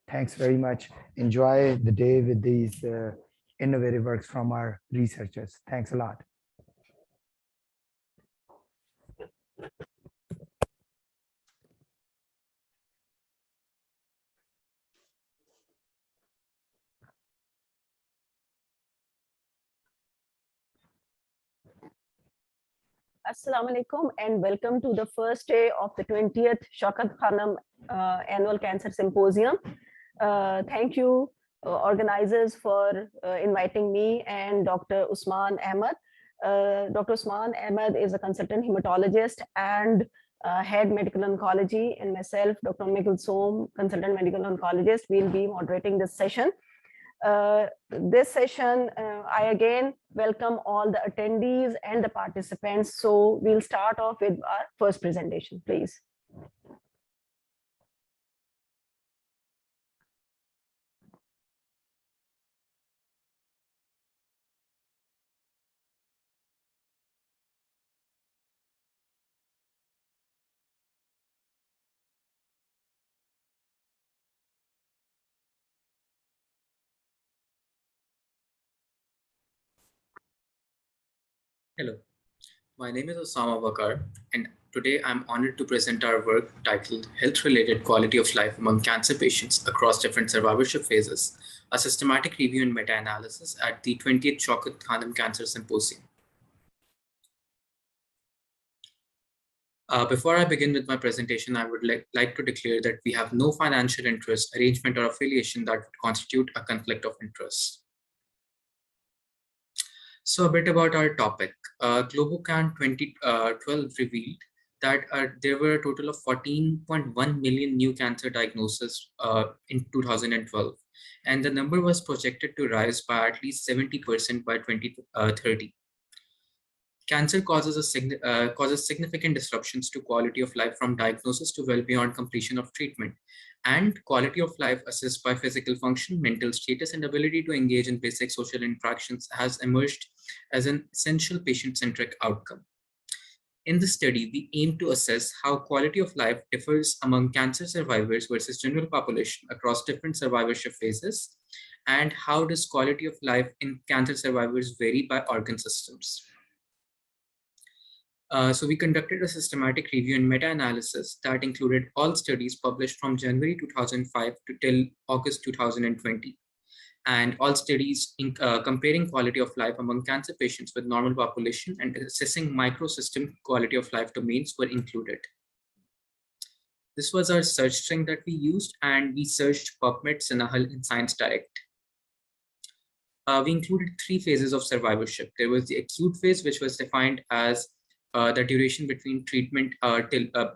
Thanks very much. Enjoy the day with these innovative works from our researchers. Thanks a lot. Assalamu alaikum and welcome to the first day of the 20th Shaukat Khanum Annual Cancer Symposium. Thank you, organizers, for inviting me and Dr. Usman Ahmed. Dr. Usman Ahmed is a consultant hematologist and head medical oncology, and myself, Dr. Mikkel Sohm, consultant medical oncologist, will be moderating this session. This session, I again welcome all the attendees and the participants. So we'll start off with our first presentation, please. Hello, my name is Osama Bakar, and today I'm honored to present our work titled Health-Related Quality of Life Among Cancer Patients Across Different Survivorship Phases, a systematic review and meta-analysis at the 20th Shaukat Khanum Cancer Symposium. Before I begin with my presentation, I would like to declare that we have no financial interest, arrangement, or affiliation that would constitute a conflict of interest. So a bit about our topic. Globocan 2012 revealed that there were a total of 14.1 million new cancer diagnoses in 2012, and the number was projected to rise by at least 70% by 2030. Cancer causes significant disruptions to quality of life from diagnosis to well beyond completion of treatment. And quality of life assessed by physical function, mental status, and ability to engage in basic social interactions has emerged as an essential patient-centric outcome. In the study, we aim to assess how quality of life differs among cancer survivors versus general population across different survivorship phases, and how does quality of life in cancer survivors vary by organ systems. So we conducted a systematic review and meta-analysis that included all studies published from January 2005 to till August 2020. And all studies comparing quality of life among cancer patients with normal population and assessing microsystem quality of life domains were included. This was our search string that we used, and we searched PubMed, Sinahal, and Science Direct. We included 3 phases of survivorship. There was the acute phase, which was defined as the duration between treatment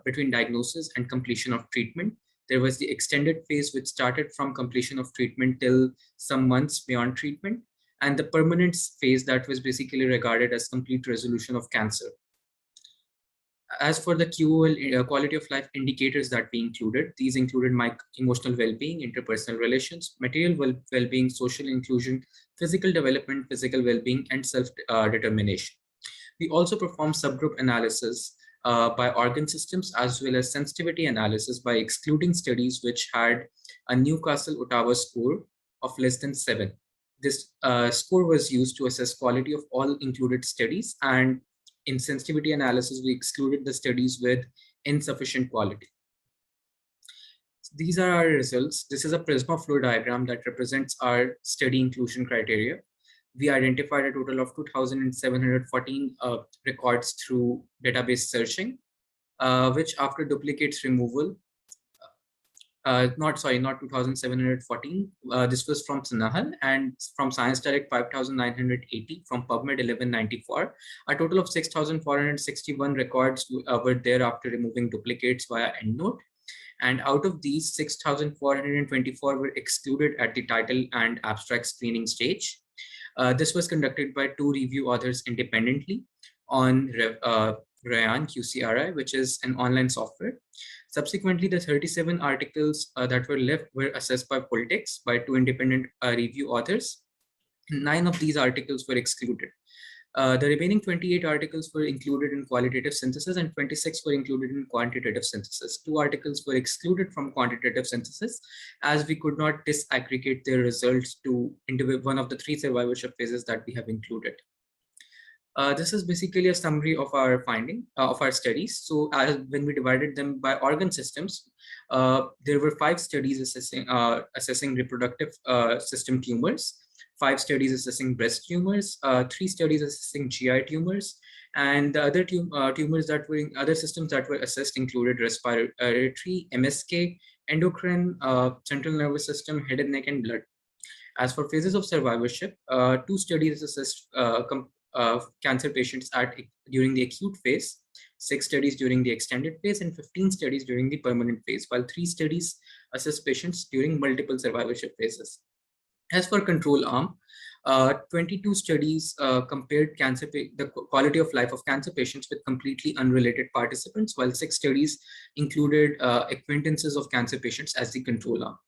between diagnosis and completion of treatment. There was the extended phase, which started from completion of treatment till some months beyond treatment, and the permanent phase that was basically regarded as complete resolution of cancer. As for the QOL quality of life indicators that we included, these included emotional well-being, interpersonal relations, material well-being, social inclusion, physical development, physical well-being, and self-determination. We also performed subgroup analysis by organ systems, as well as sensitivity analysis by excluding studies which had a Newcastle-Ottawa score of less than 7. This score was used to assess quality of all included studies, and in sensitivity analysis, we excluded the studies with insufficient quality. These are our results. This is a Prisma flow diagram that represents our study inclusion criteria. we identified a total of 2,714 records through database searching, which after duplicates removal, not 2,714. This was from Sanahal, and from Science Direct 5,980, from PubMed 1194. A total of 6,461 records were there after removing duplicates via EndNote. And out of these, 6,424 were excluded at the title and abstract screening stage. This was conducted by 2 review authors independently on Rayan QCRI, which is an online software. Subsequently, the 37 articles that were left were assessed by Poltex by 2 independent review authors. 9 of these articles were excluded. The remaining 28 articles were included in qualitative synthesis and 26 were included in quantitative synthesis. 2 articles were excluded from quantitative synthesis as we could not disaggregate their results to one of the 3 survivorship phases that we have included. This is basically a summary of our finding of our studies. So when we divided them by organ systems, there were 5 studies assessing reproductive system tumors, 5 studies assessing breast tumors, 3 studies assessing GI tumors, and the other tumors that were in other systems that were assessed included respiratory, MSK, endocrine, central nervous system, head and neck, and blood. As for phases of survivorship, 2 studies assessed cancer patients during the acute phase, 6 studies during the extended phase, and 15 studies during the permanent phase, while 3 studies assessed patients during multiple survivorship phases. As for control arm, 22 studies compared the quality of life of cancer patients with completely unrelated participants, while 6 studies included acquaintances of cancer patients as the control arm.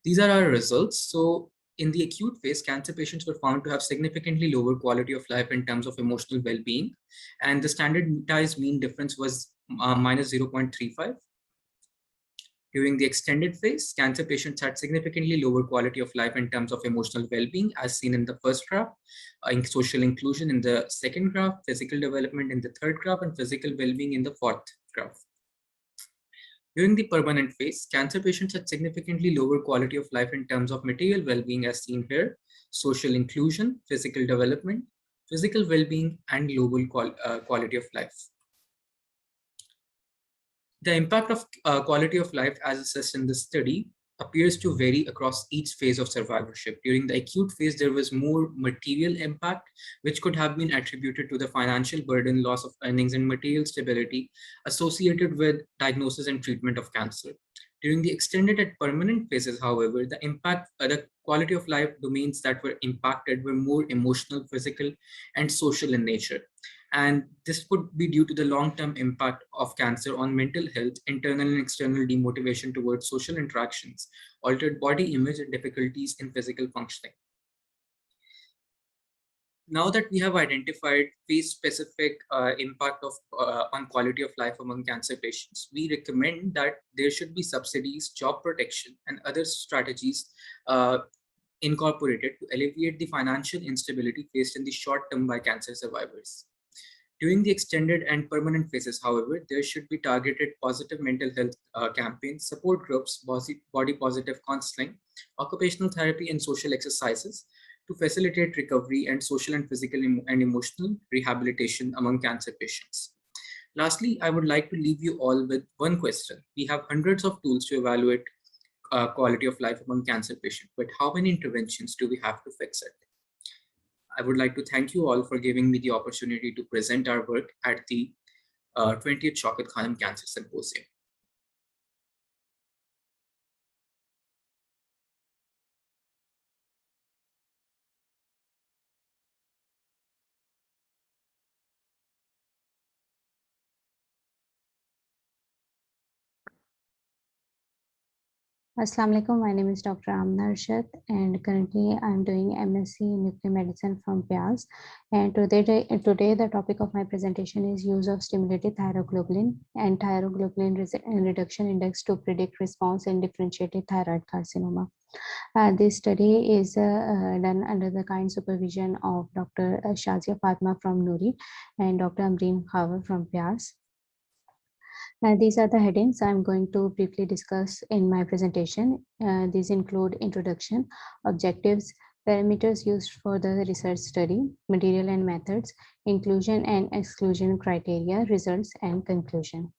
These are our results. So in the acute phase, cancer patients were found to have significantly lower quality of life in terms of emotional well-being, and the standardized mean difference was minus 0.35. During the extended phase, cancer patients had significantly lower quality of life in terms of emotional well-being, as seen in the first graph, social inclusion in the second graph, physical development in the third graph, and physical well-being in the fourth graph. During the permanent phase, cancer patients had significantly lower quality of life in terms of material well-being, as seen here, social inclusion, physical development, physical well-being, and global quality of life. The impact of quality of life as assessed in this study appears to vary across each phase of survivorship. During the acute phase, there was more material impact, which could have been attributed to the financial burden, loss of earnings, and material stability associated with diagnosis and treatment of cancer. During the extended and permanent phases, however, the impact, the quality of life domains that were impacted were more emotional, physical, and social in nature. And this could be due to the long-term impact of cancer on mental health, internal and external demotivation towards social interactions, altered body image, and difficulties in physical functioning. Now that we have identified phase-specific impact of on quality of life among cancer patients, we recommend that there should be subsidies, job protection, and other strategies incorporated to alleviate the financial instability faced in the short term by cancer survivors. During the extended and permanent phases, however, there should be targeted positive mental health campaigns, support groups, body positive counseling, occupational therapy, and social exercises to facilitate recovery and social and physical and emotional rehabilitation among cancer patients. Lastly, I would like to leave you all with one question. We have hundreds of tools to evaluate quality of life among cancer patients, but how many interventions do we have to fix it? I would like to thank you all for giving me the opportunity to present our work at the 20th Shaukat Khanum Cancer Symposium. Assalamu alaikum. My name is Dr. Amna Arshad, and currently I'm doing MSc in Nuclear Medicine from PIAS. And today the topic of my presentation is use of stimulated thyroglobulin and thyroglobulin reduction index to predict response in differentiated thyroid carcinoma. This study is done under the kind supervision of Dr. Shazia Fatma from Nouri and Dr. Amreen Khawa from PIAS. These are the headings I'm going to briefly discuss in my presentation. These include introduction, objectives, Parameters used for the research study, material and methods, inclusion and exclusion criteria, results, and conclusion.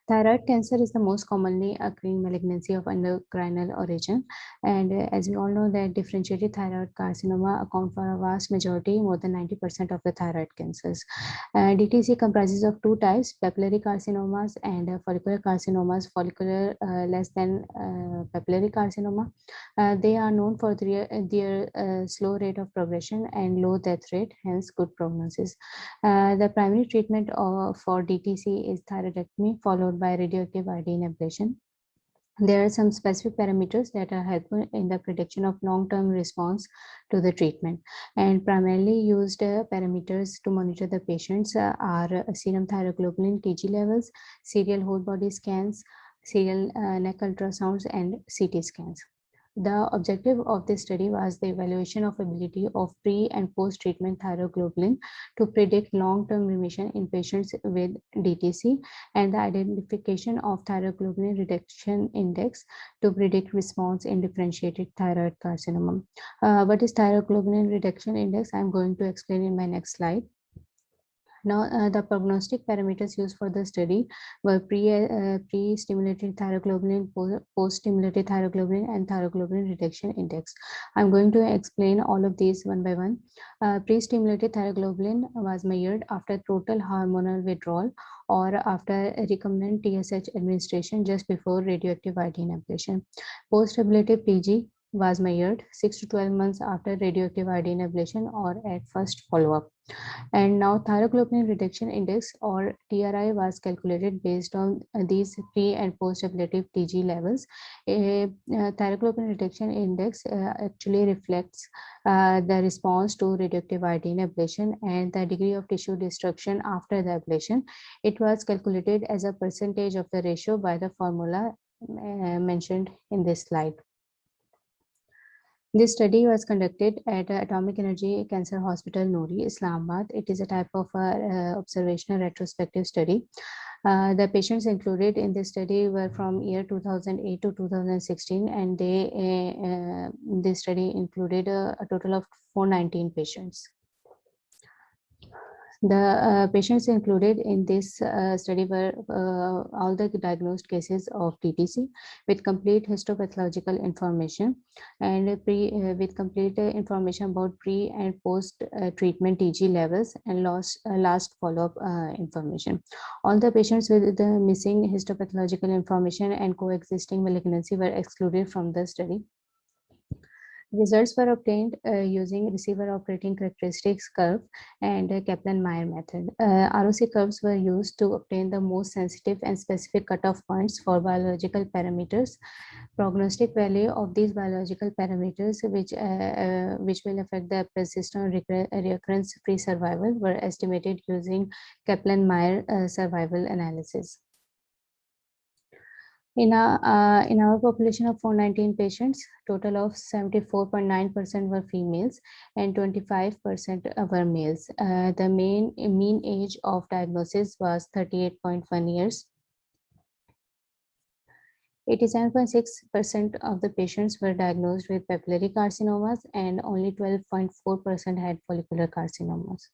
Thyroid cancer is the most commonly occurring malignancy of endocrinal origin. And as we all know that differentiated thyroid carcinoma account for a vast majority, more than 90% of the thyroid cancers. DTC comprises of two types, papillary carcinomas and follicular carcinomas, follicular less than papillary carcinoma. They are known for their slow rate of progression and low death rate, hence good prognosis. The primary treatment for DTC is thyroidectomy followed by radioactive iodine ablation. There are some specific parameters that are helpful in the prediction of long-term response to the treatment. And primarily used parameters to monitor the patients are serum thyroglobulin TG levels, serial whole body scans, serial neck ultrasounds, and CT scans. The objective of this study was the evaluation of ability of pre and post-treatment thyroglobulin to predict long-term remission in patients with DTC and the identification of thyroglobulin reduction index to predict response in differentiated thyroid carcinoma. What is thyroglobulin reduction index? I'm going to explain in my next slide. Now, the prognostic parameters used for the study were pre-stimulated thyroglobulin, post-stimulated thyroglobulin, and thyroglobulin reduction index. I'm going to explain all of these one by one. Pre-stimulated thyroglobulin was measured after total hormonal withdrawal or after recombinant TSH administration just before radioactive iodine ablation. Post-ablative TG was measured 6 to 12 months after radioactive iodine ablation or at first follow-up. And now thyroglobulin reduction index or TRI was calculated based on these pre and post ablative TG levels. Thyroglobulin reduction index actually reflects the response to radioactive iodine ablation and the degree of tissue destruction after the ablation. It was calculated as a percentage of the ratio by the formula mentioned in this slide. This study was conducted at Atomic Energy Cancer Hospital, Noori, Islamabad. It is a type of observational retrospective study. The patients included in this study were from year 2008 to 2016, and this study included a total of 419 patients. The patients included in this study were all the diagnosed cases of DTC with complete histopathological information and with complete information about pre and post treatment TG levels and last follow-up information. All the patients with the missing histopathological information and coexisting malignancy were excluded from the study. Results were obtained using receiver operating characteristics curve and Kaplan-Meier method. ROC curves were used to obtain the most sensitive and specific cutoff points for biological parameters. Prognostic value of these biological parameters, which will affect the persistent recurrence-free survival, were estimated using Kaplan-Meier survival analysis. In our population of 419 patients, total of 74.9% were females and 25% were males. The mean age of diagnosis was 38.1 years. 87.6% of the patients were diagnosed with papillary carcinomas and only 12.4% had follicular carcinomas.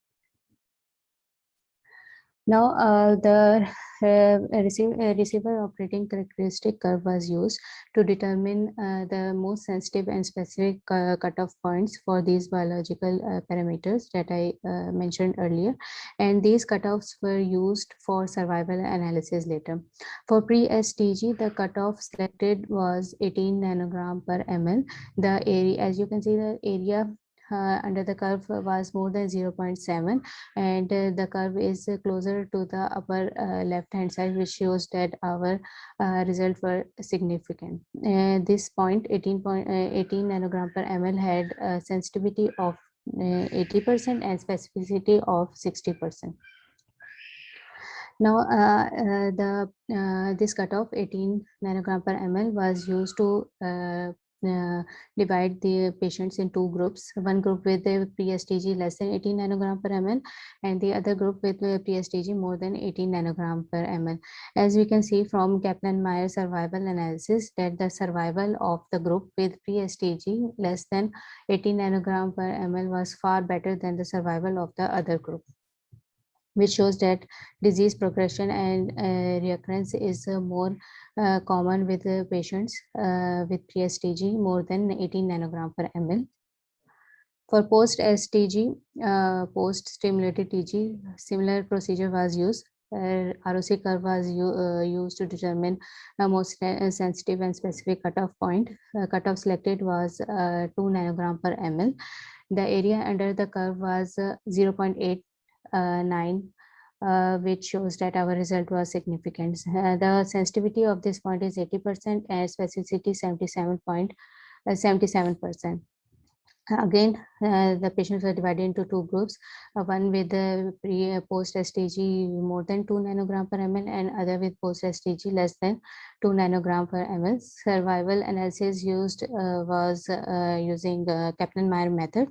Now, the receiver operating characteristic curve was used to determine the most sensitive and specific cutoff points for these biological parameters that I mentioned earlier. And these cutoffs were used for survival analysis later. For pre-STG, the cutoff selected was 18 nanogram per ml. The area, as you can see, the area under the curve was more than 0.7, and the curve is closer to the upper left hand side, which shows that our results were significant. This point 18 nanogram per ml had a sensitivity of 80% and specificity of 60%. Now, this cutoff 18 nanogram per ml was used to divide the patients in two groups, one group with a pre-STG less than 18 nanogram per ml and the other group with a pre-STG more than 18 nanogram per ml. As we can see from Kaplan-Meier survival analysis that the survival of the group with pre-STG less than 18 nanogram per ml was far better than the survival of the other group, which shows that disease progression and recurrence is more common with patients with pre-STG more than 18 nanogram per ml. For post-STG, post-stimulated TG, similar procedure was used. ROC curve was used to determine the most sensitive and specific cutoff point. Cutoff selected was 2 nanogram per ml. The area under the curve was 0.89, which shows that our result was significant. The sensitivity of this point is 80% and specificity 77%. Again, the patients were divided into two groups, one with the post-STG more than 2 nanogram per ml and other with post-STG less than 2 nanogram per ml. Survival analysis used was using Kaplan-Meier method.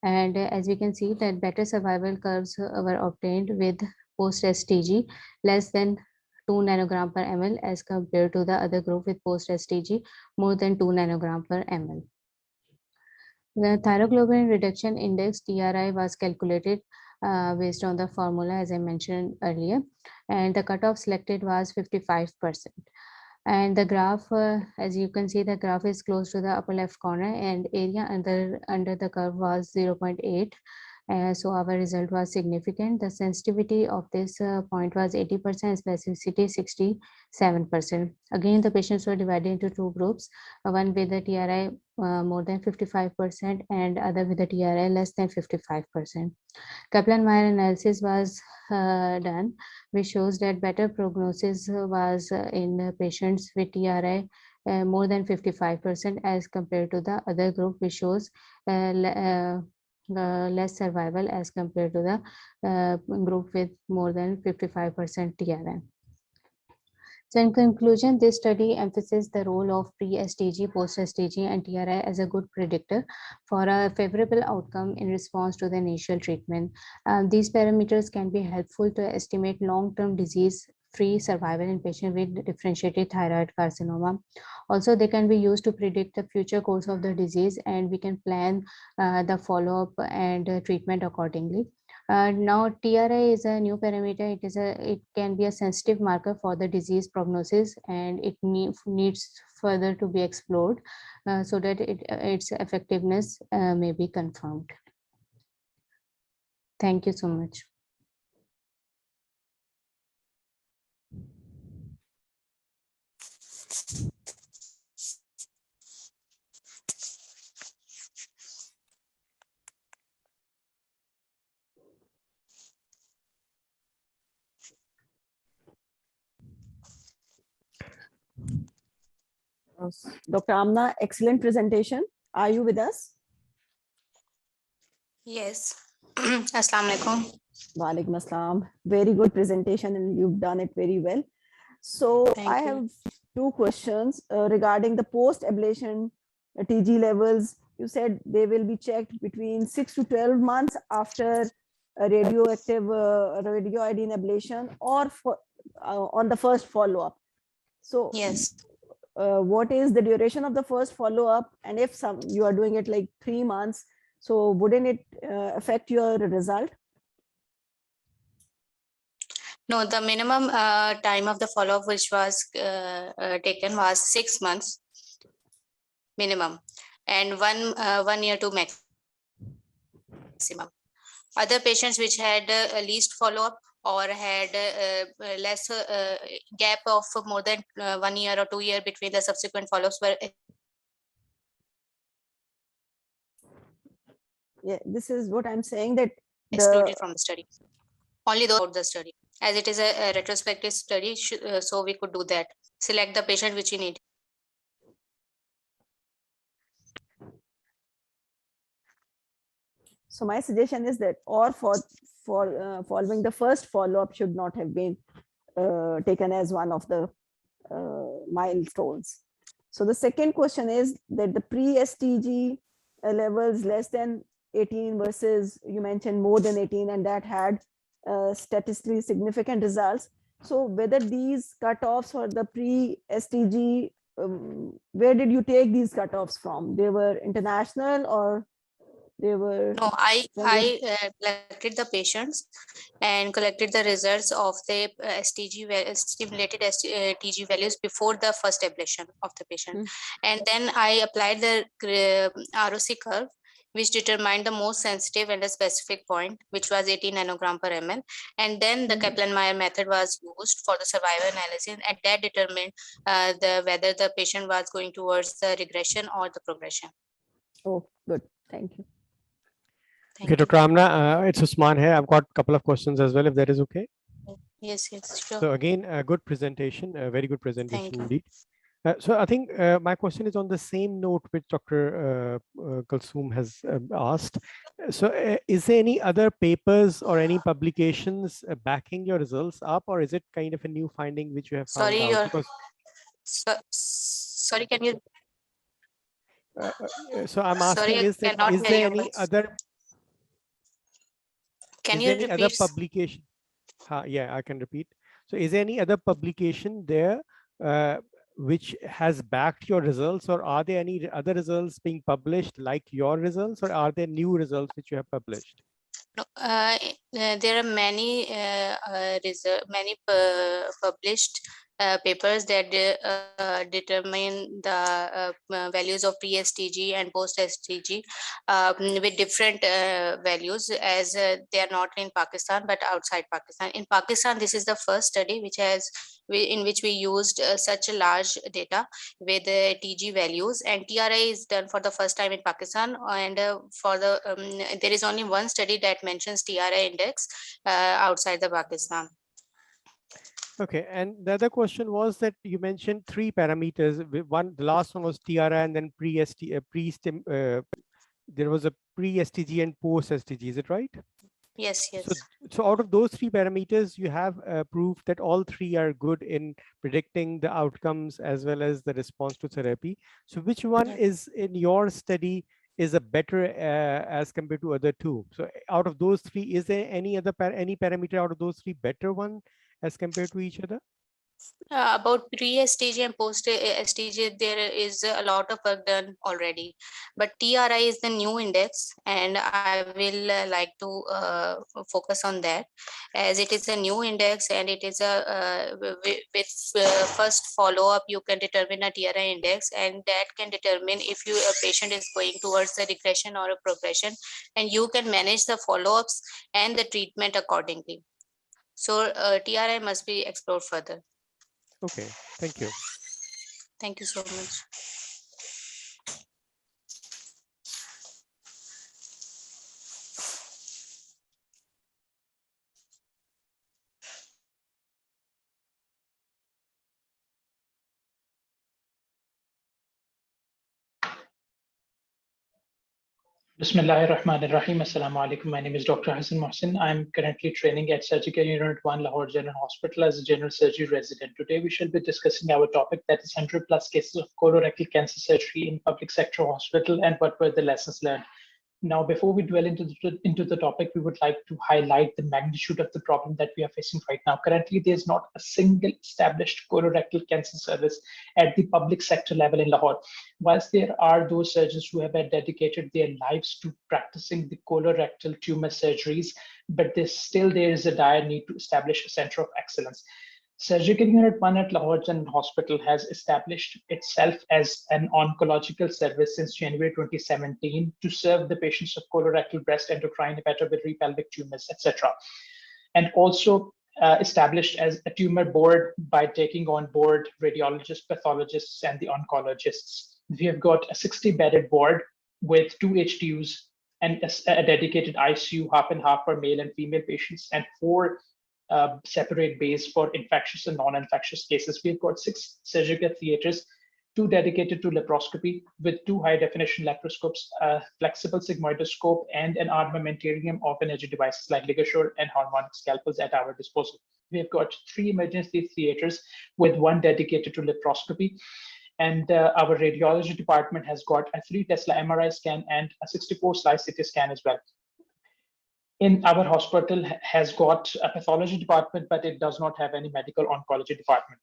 And as we can see that better survival curves were obtained with post-STG less than 2 nanogram per ml as compared to the other group with post-STG more than 2 nanogram per ml. The thyroglobulin reduction index TRI was calculated based on the formula as I mentioned earlier, and the cutoff selected was 55%. And the graph, as you can see, the graph is close to the upper left corner and area under the curve was 0.8. So our result was significant. The sensitivity of this point was 80%, specificity 67%. Again, the patients were divided into two groups, one with the TRI more than 55% and other with the TRI less than 55%. Kaplan-Meier analysis was done, which shows that better prognosis was in the patients with TRI more than 55% as compared to the other group, which shows less survival as compared to the group with more than 55% TRI. So in conclusion, this study emphasizes the role of pre-STG, post-STG, and TRI as a good predictor for a favorable outcome in response to the initial treatment. These parameters can be helpful to estimate long-term disease-free survival in patients with differentiated thyroid carcinoma. Also, they can be used to predict the future course of the disease, and we can plan the follow-up and treatment accordingly. Now, TRI is a new parameter. It can be a sensitive marker for the disease prognosis, and it needs further to be explored so that its effectiveness may be confirmed. Thank you so much. Dr. Amna, excellent presentation. Are you with us? Yes. Assalamu alaikum. Walaikum assalam. Very good presentation, and you've done it very well. So I have two questions regarding the post-ablation TG levels. You said they will be checked between 6 to 12 months after a radioactive radioiodine ablation or on the first follow-up. So yes. What is the duration of the first follow-up, and if you are doing it like 3 months, so wouldn't it affect your result? No, the minimum time of the follow-up which was taken was 6 months minimum, and 1 year to maximum. Other patients which had least follow-up or had less gap of more than 1 year or 2 years between the subsequent follow-ups were this is what I'm saying, that excluded from the study. Only those out the study, as it is a retrospective study, so we could do that. Select the patient which you need. So my suggestion is that, or following the first follow-up should not have been taken as one of the milestones. So the second question is that the pre-STG levels less than 18 versus you mentioned more than 18, and that had statistically significant results. So whether these cutoffs for the pre-STG, where did you take these cutoffs from? They were international or they were? No, I collected the patients and collected the results of the stimulated TG values before the first ablation of the patient. And then I applied the ROC curve, which determined the most sensitive and a specific point, which was 18 nanogram per ml. And then the Kaplan-Meier method was used for the survival analysis, and that determined whether the patient was going towards the regression or the progression. Oh, good. Thank you. Okay, Dr. Amna, it's Usman here. I've got a couple of questions as well, if that is okay. Yes, sure. So again, a good presentation, a very good presentation indeed. So I think my question is on the same note which Dr. Kulsoom has asked. So is there any other papers or any publications backing your results up, or is it kind of a new finding which you have found out? Because, sorry, can you? So I'm asking, is there any other? Can you repeat? Other publication? Yeah, I can repeat. So is there any other publication there which has backed your results, or are there any other results being published like your results, or are there new results which you have published? No, there are many published papers that determine the values of pre-STG and post-STG with different values, as they are not in Pakistan but outside Pakistan. In Pakistan, this is the first study in which we used such a large data with TG values, and TRI is done for the first time in Pakistan, and for the there is only one study that mentions TRI index outside the Pakistan. Okay, and the other question was that you mentioned three parameters. The last one was TRI, and then there was a pre-STG and post-STG. Is it right? Yes, yes. So out of those three parameters, you have proof that all three are good in predicting the outcomes as well as the response to therapy. So which one is in your study is a better as compared to other two? So out of those three, is there any parameter out of those three better one as compared to each other? About pre-STG and post-STG, there is a lot of work done already, but TRI is the new index, and I will like to focus on that, as it is a new index, and it is a with first follow-up you can determine a TRI index, and that can determine if a patient is going towards the regression or a progression, and you can manage the follow-ups and the treatment accordingly. So TRI must be explored further. Okay, thank you. Thank you so much. Bismillahirrahmanirrahim. Assalamu alaikum. My name is Dr. Hassan Mohsin. I'm currently training at Surgical Unit 1 Lahore General Hospital as a general surgery resident. Today we shall be discussing our topic, that is 100 plus cases of colorectal cancer surgery in public sector hospital and what were the lessons learned. Now, before we dwell into the topic, we would like to highlight the magnitude of the problem that we are facing right now. Currently, there's not a single established colorectal cancer service at the public sector level in Lahore. Whilst there are those surgeons who have dedicated their lives to practicing the colorectal tumor surgeries, but there is a dire need to establish a center of excellence. Surgical Unit 1 at Lahore General Hospital has established itself as an oncological service since January 2017 to serve the patients of colorectal, breast, endocrine, hepatobiliary, pelvic tumors, etc. And also established as a tumor board by taking on board radiologists, pathologists, and the oncologists. We have got a 60-bedded board with 2 HDUs and a dedicated ICU, half and half for male and female patients, and 4 separate bays for infectious and non-infectious cases. We've got 6 surgical theaters, 2 dedicated to laparoscopy with 2 high-definition laparoscopes, a flexible sigmoidoscope, and an armamentarium of energy devices like ligature and harmonic scalpels at our disposal. We've got 3 emergency theaters with 1 dedicated to laparoscopy And our radiology department has got a 3 Tesla MRI scan and a 64 slice CT scan as well. In our hospital has got a pathology department, but it does not have any medical oncology department.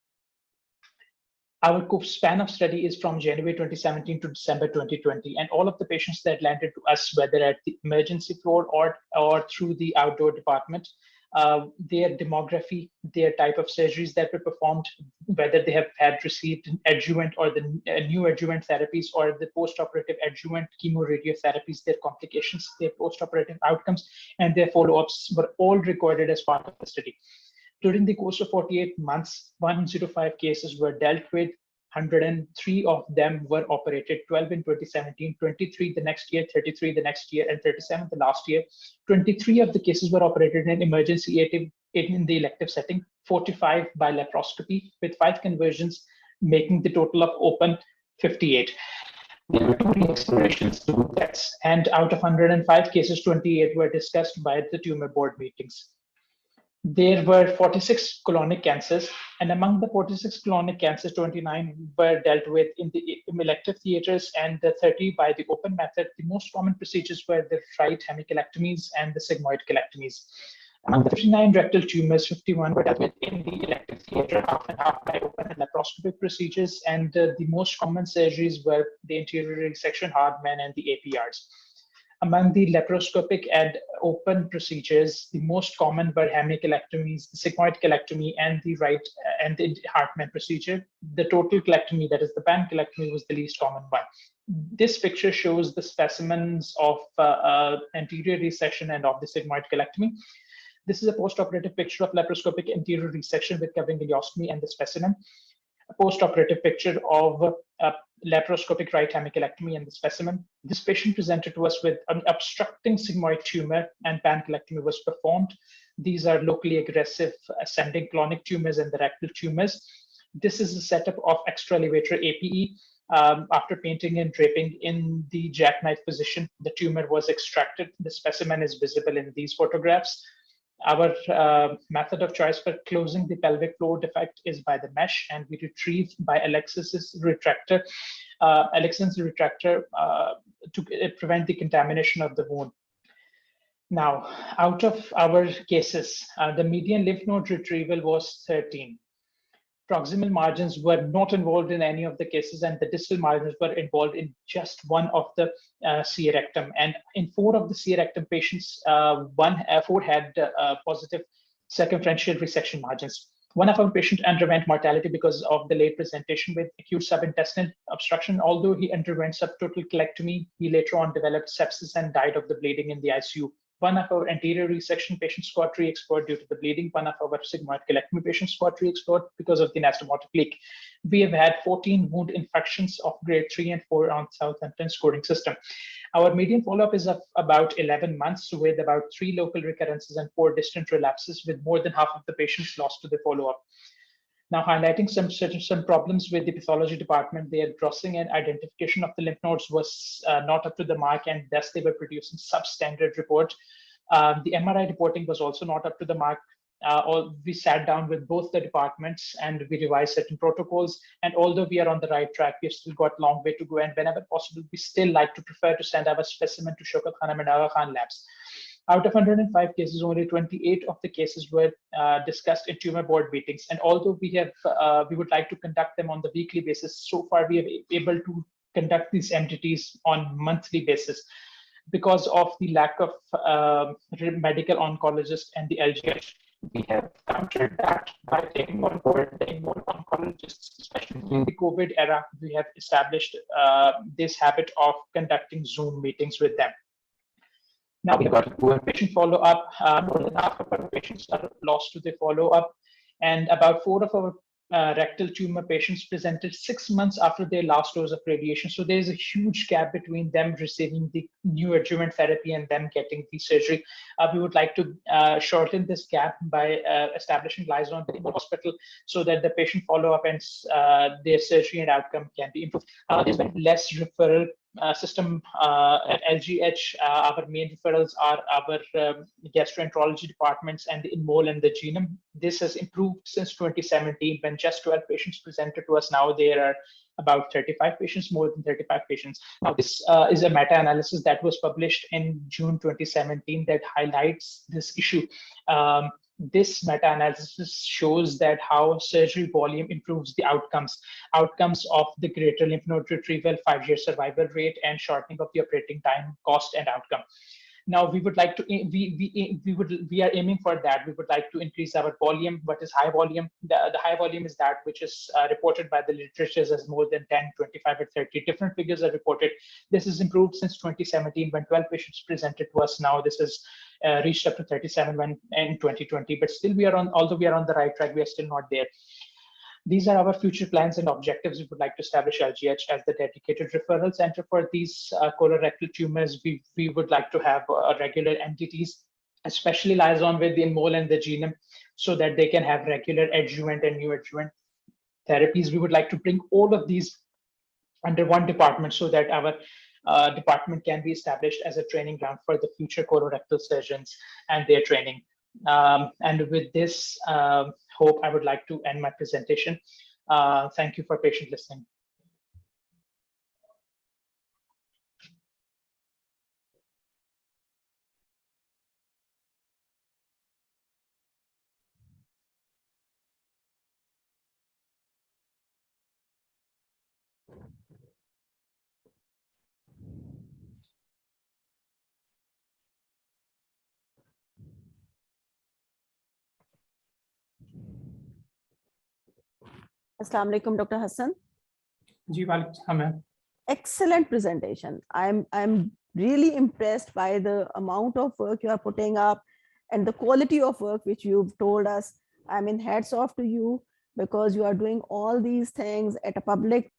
Our span of study is from January 2017 to December 2020, and all of the patients that landed to us, whether at the emergency floor or through the outdoor department, their demography, their type of surgeries that were performed, whether they have had received an adjuvant or the new adjuvant therapies or the post-operative adjuvant chemoradiotherapies, their complications, their post-operative outcomes, and their follow-ups were all recorded as part of the study. During the course of 48 months, 105 cases were dealt with. 103 of them were operated, 12 in 2017, 23 the next year, 33 the next year, and 37 the last year. 23 of the cases were operated in emergency in the elective setting, 45 by laparoscopy, with 5 conversions, making the total of open 58. There were 2 re-explorations, 2 deaths, and out of 105 cases, 28 were discussed by the tumor board meetings. There were 46 colonic cancers, and among the 46 colonic cancers, 29 were dealt with in the elective theaters and the 30 by the open method. The most common procedures were the right hemicolectomies and the sigmoid colectomies. Among the 59 rectal tumors, 51 were dealt with in the elective theater, half and half by open and laparoscopic procedures, and the most common surgeries were the anterior resection, Hardman, and the APRs. Among the laparoscopic and open procedures, the most common were hemicolectomies, the sigmoid colectomy, and the right and the Hartmann procedure. The total colectomy, that is the pancolectomy, was the least common one. This picture shows the specimens of anterior resection and of the sigmoid colectomy. This is a post-operative picture of laparoscopic anterior resection with covering ileostomy and the specimen. A post-operative picture of laparoscopic right hemicolectomy and the specimen. This patient presented to us with an obstructing sigmoid tumor, and pancolectomy was performed. These are locally aggressive ascending colonic tumors and the rectal tumors. This is a setup of extra-elevator APE. After painting and draping in the jackknife position, the tumor was extracted. The specimen is visible in these photographs. Our method of choice for closing the pelvic floor defect is by the mesh, and we retrieve by Alexis's retractor, to prevent the contamination of the wound. Now, out of our cases, the median lymph node retrieval was 13. Proximal margins were not involved in any of the cases, and the distal margins were involved in just one of the C rectum. And in 4 of the C rectum patients, 4 had positive circumferential resection margins. One of our patients underwent mortality because of the late presentation with acute subintestinal obstruction. Although he underwent subtotal colectomy, he later on developed sepsis and died of the bleeding in the ICU. One of our anterior resection patients got re-explored due to the bleeding. One of our sigmoid colectomy patients got re-explored because of the anastomotic leak. We have had 14 wound infections of grade 3 and 4 on Southampton scoring system. Our median follow-up is of about 11 months, with about 3 local recurrences and 4 distant relapses, with more than half of the patients lost to the follow-up. Now, highlighting some problems with the pathology department, their grossing and identification of the lymph nodes was not up to the mark, and thus they were producing substandard report. The MRI reporting was also not up to the mark. We sat down with both the departments and we revised certain protocols. And although we are on the right track, we've still got a long way to go. And whenever possible, we still like to prefer to send our specimen to Shaukat Khanum and Aga Khan labs. Out of 105 cases, only 28 of the cases were discussed in tumor board meetings. And although we would like to conduct them on the weekly basis, so far we have been able to conduct these MDTs on monthly basis because of the lack of medical oncologists and the LGH. We have countered that by taking on board the immuno-oncologists, especially in the COVID era. We have established this habit of conducting Zoom meetings with them. Now we have got a poor patient follow-up. More than half of our patients are lost to the follow-up, and about 4 of our rectal tumor patients presented 6 months after their last dose of radiation. So there's a huge gap between them receiving the new adjuvant therapy and them getting the surgery. We would like to shorten this gap by establishing liaison in the hospital so that the patient follow-up and their surgery and outcome can be improved. There's been less referral system at LGH. Our main referrals are our gastroenterology departments and the InMol and the genome. This has improved since 2017 when just 12 patients presented to us. Now there are about 35 patients, more than 35 patients. Now, this is a meta-analysis that was published in June 2017 that highlights this issue. This meta-analysis shows that how surgery volume improves the outcomes of the greater lymph node retrieval, 5-year survival rate, and shortening of the operating time, cost, and outcome. Now we would like to we are aiming for that. We would like to increase our volume. What is high volume? The high volume is that which is reported by the literatures as more than 10, 25, or 30 different figures are reported. This has improved since 2017 when 12 patients presented to us. Now this is reached up to 37 when in 2020. But still, although we are on the right track, we are still not there. These are our future plans and objectives. We would like to establish LGH as the dedicated referral center for these colorectal tumors. We would like to have regular entities, especially liaison with the mole and the genome, so that they can have regular adjuvant and neoadjuvant therapies. We would like to bring all of these under one department so that our department can be established as a training ground for the future colorectal surgeons and their training. And with this hope, I would like to end my presentation. Thank you for patient listening. Assalamu alaikum, Dr. Hassan. Ji, walaikum. Excellent presentation. I'm really impressed by the amount of work you are putting up and the quality of work which you've told us. I mean, hats off to you, because you are doing all these things at a public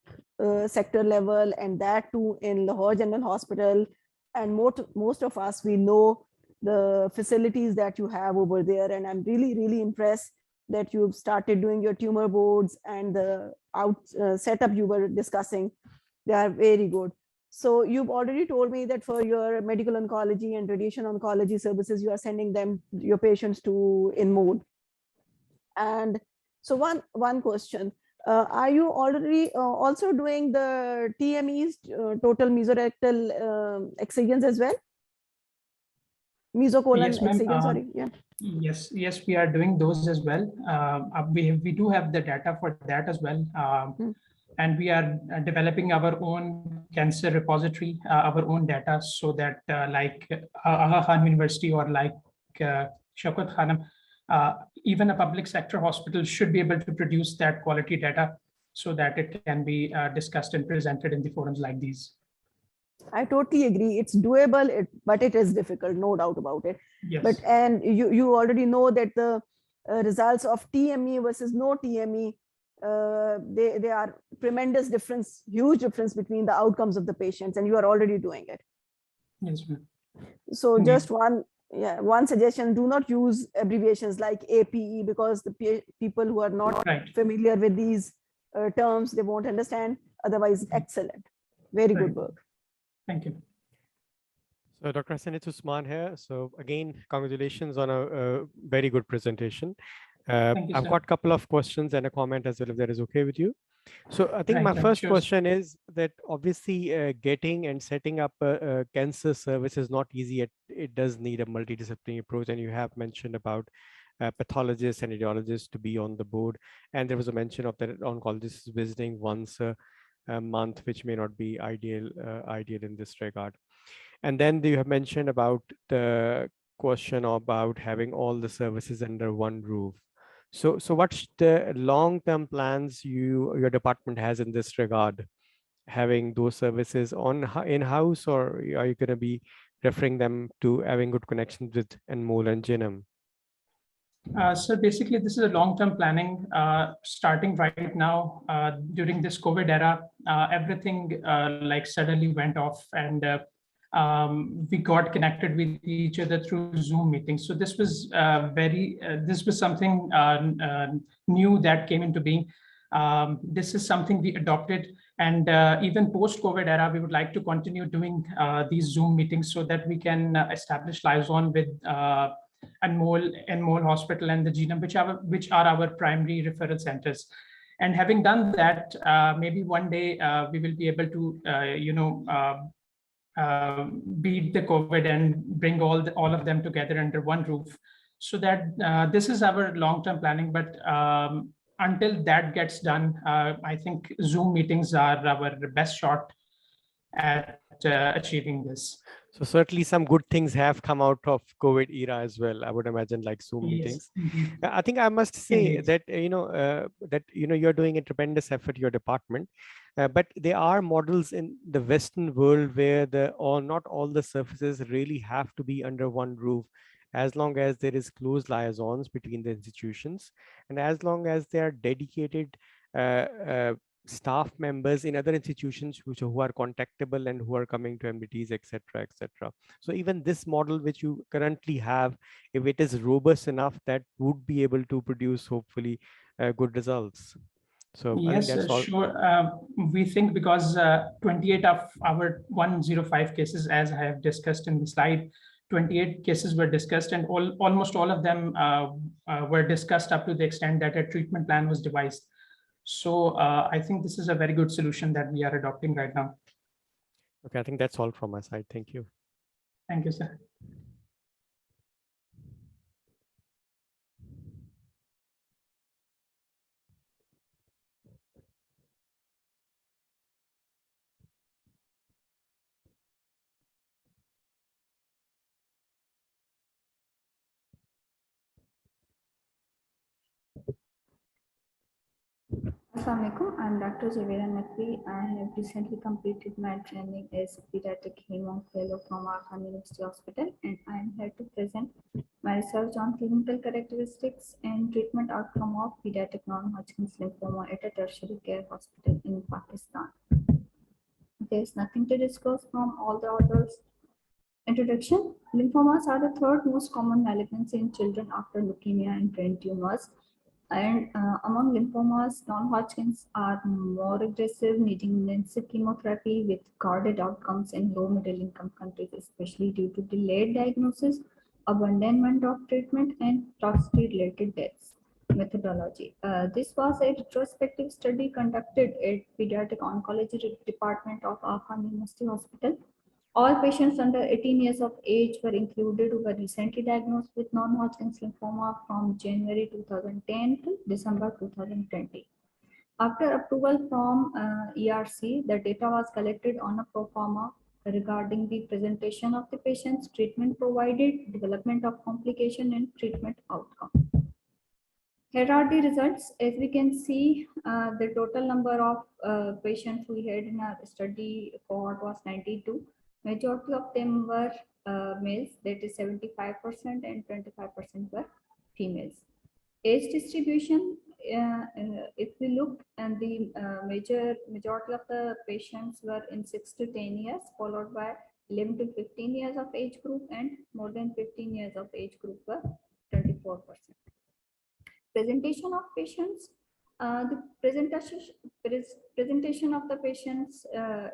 sector level, and that too in Lahore General Hospital. And most of us, we know the facilities that you have over there, and I'm really, really impressed that you've started doing your tumor boards and the setup you were discussing. They are very good. So you've already told me that for your medical oncology and radiation oncology services, you are sending your patients to InMode. And so one question, are you already also doing the TMEs, total mesorectal excisions as well? Mesocolon excision, sorry, yeah. Yes, we are doing those as well. We do have the data for that as well. And we are developing our own cancer repository, our own data, so that like Aga Khan University or like Shaukat Khanum, even a public sector hospital should be able to produce that quality data so that it can be discussed and presented in the forums like these. I totally agree. It's doable, but it is difficult, no doubt about it. Yes. And you already know that the results of TME versus no TME, they are tremendous difference, huge difference between the outcomes of the patients, and you are already doing it. Yes, ma'am. So just one suggestion: do not use abbreviations like APE, because the people who are not familiar with these terms, they won't understand. Otherwise, excellent, very good work. Thank you. So Dr. Hassan, it's Usman here. So again, congratulations on a very good presentation. I've got a couple of questions and a comment as well, if that is okay with you. So I think my first question is that obviously getting and setting up a cancer service is not easy. It does need a multidisciplinary approach, and you have mentioned about pathologists and radiologists to be on the board. And there was a mention of that oncologists visiting once a month, which may not be ideal in this regard. And then you have mentioned about the question about having all the services under one roof. So what's the long-term plans your department has in this regard? Having those services in-house, or are you going to be referring them to having good connections with Enmol and Genome? So basically, this is a long-term planning starting right now. During this COVID era, everything like suddenly went off, and we got connected with each other through Zoom meetings. So this was this was something new that came into being. This is something we adopted, and even post-COVID era, we would like to continue doing these Zoom meetings so that we can establish liaison with Enmol Hospital and the Genome, which are our primary referral centers. And having done that, maybe one day we will be able to, beat the COVID and bring all of them together under one roof. So that this is our long-term planning. But until that gets done, I think Zoom meetings are our best shot at achieving this. So certainly some good things have come out of COVID era as well. I would imagine, like Zoom meetings. I think I must say that, you're doing a tremendous effort, your department, but there are models in the Western world where not all the surfaces really have to be under one roof, as long as there is close liaisons between the institutions, and as long as they are dedicated staff members in other institutions who are contactable and who are coming to MDTs, etc., etc. So even this model which you currently have, if it is robust enough, that would be able to produce hopefully good results. So yes, I think that's all. Sure. We think because 28 of our 105 cases, as I have discussed in the slide, 28 cases were discussed, and almost all of them were discussed up to the extent that a treatment plan was devised. So I think this is a very good solution that we are adopting right now. Okay, I think that's all from my side. Thank you. Thank you, sir. Assalamualaikum. I'm Dr. Javera Naqvi. I have recently completed my training as pediatric hemo fellow from Khan University Hospital, and I am here to present my research on clinical characteristics and treatment outcome of pediatric non-Hodgkin's lymphoma at a tertiary care hospital in Pakistan. There's nothing to discuss from all the others. Introduction. Lymphomas are the third most common malignancy in children after leukemia and brain tumors. And among lymphomas, non-Hodgkin's are more aggressive, needing intensive chemotherapy with guarded outcomes in low-middle income countries, especially due to delayed diagnosis, abandonment of treatment, and toxicity-related deaths. Methodology. This was a retrospective study conducted at Pediatric Oncology Department of Khan University Hospital. All patients under 18 years of age were included who were recently diagnosed with non-Hodgkin's lymphoma from January 2010 to December 2020. After approval from ERC, the data was collected on a pro forma regarding the presentation of the patient's treatment provided, development of complication, and treatment outcome. Here are the results. As we can see, the total number of patients we had in our study cohort was 92. Majority of them were males, that is 75%, and 25% were females. Age distribution, if we look, and the majority of the patients were in 6 to 10 years, followed by 11 to 15 years of age group, and more than 15 years of age group were 24%. Presentation of patients. The presentation of the patients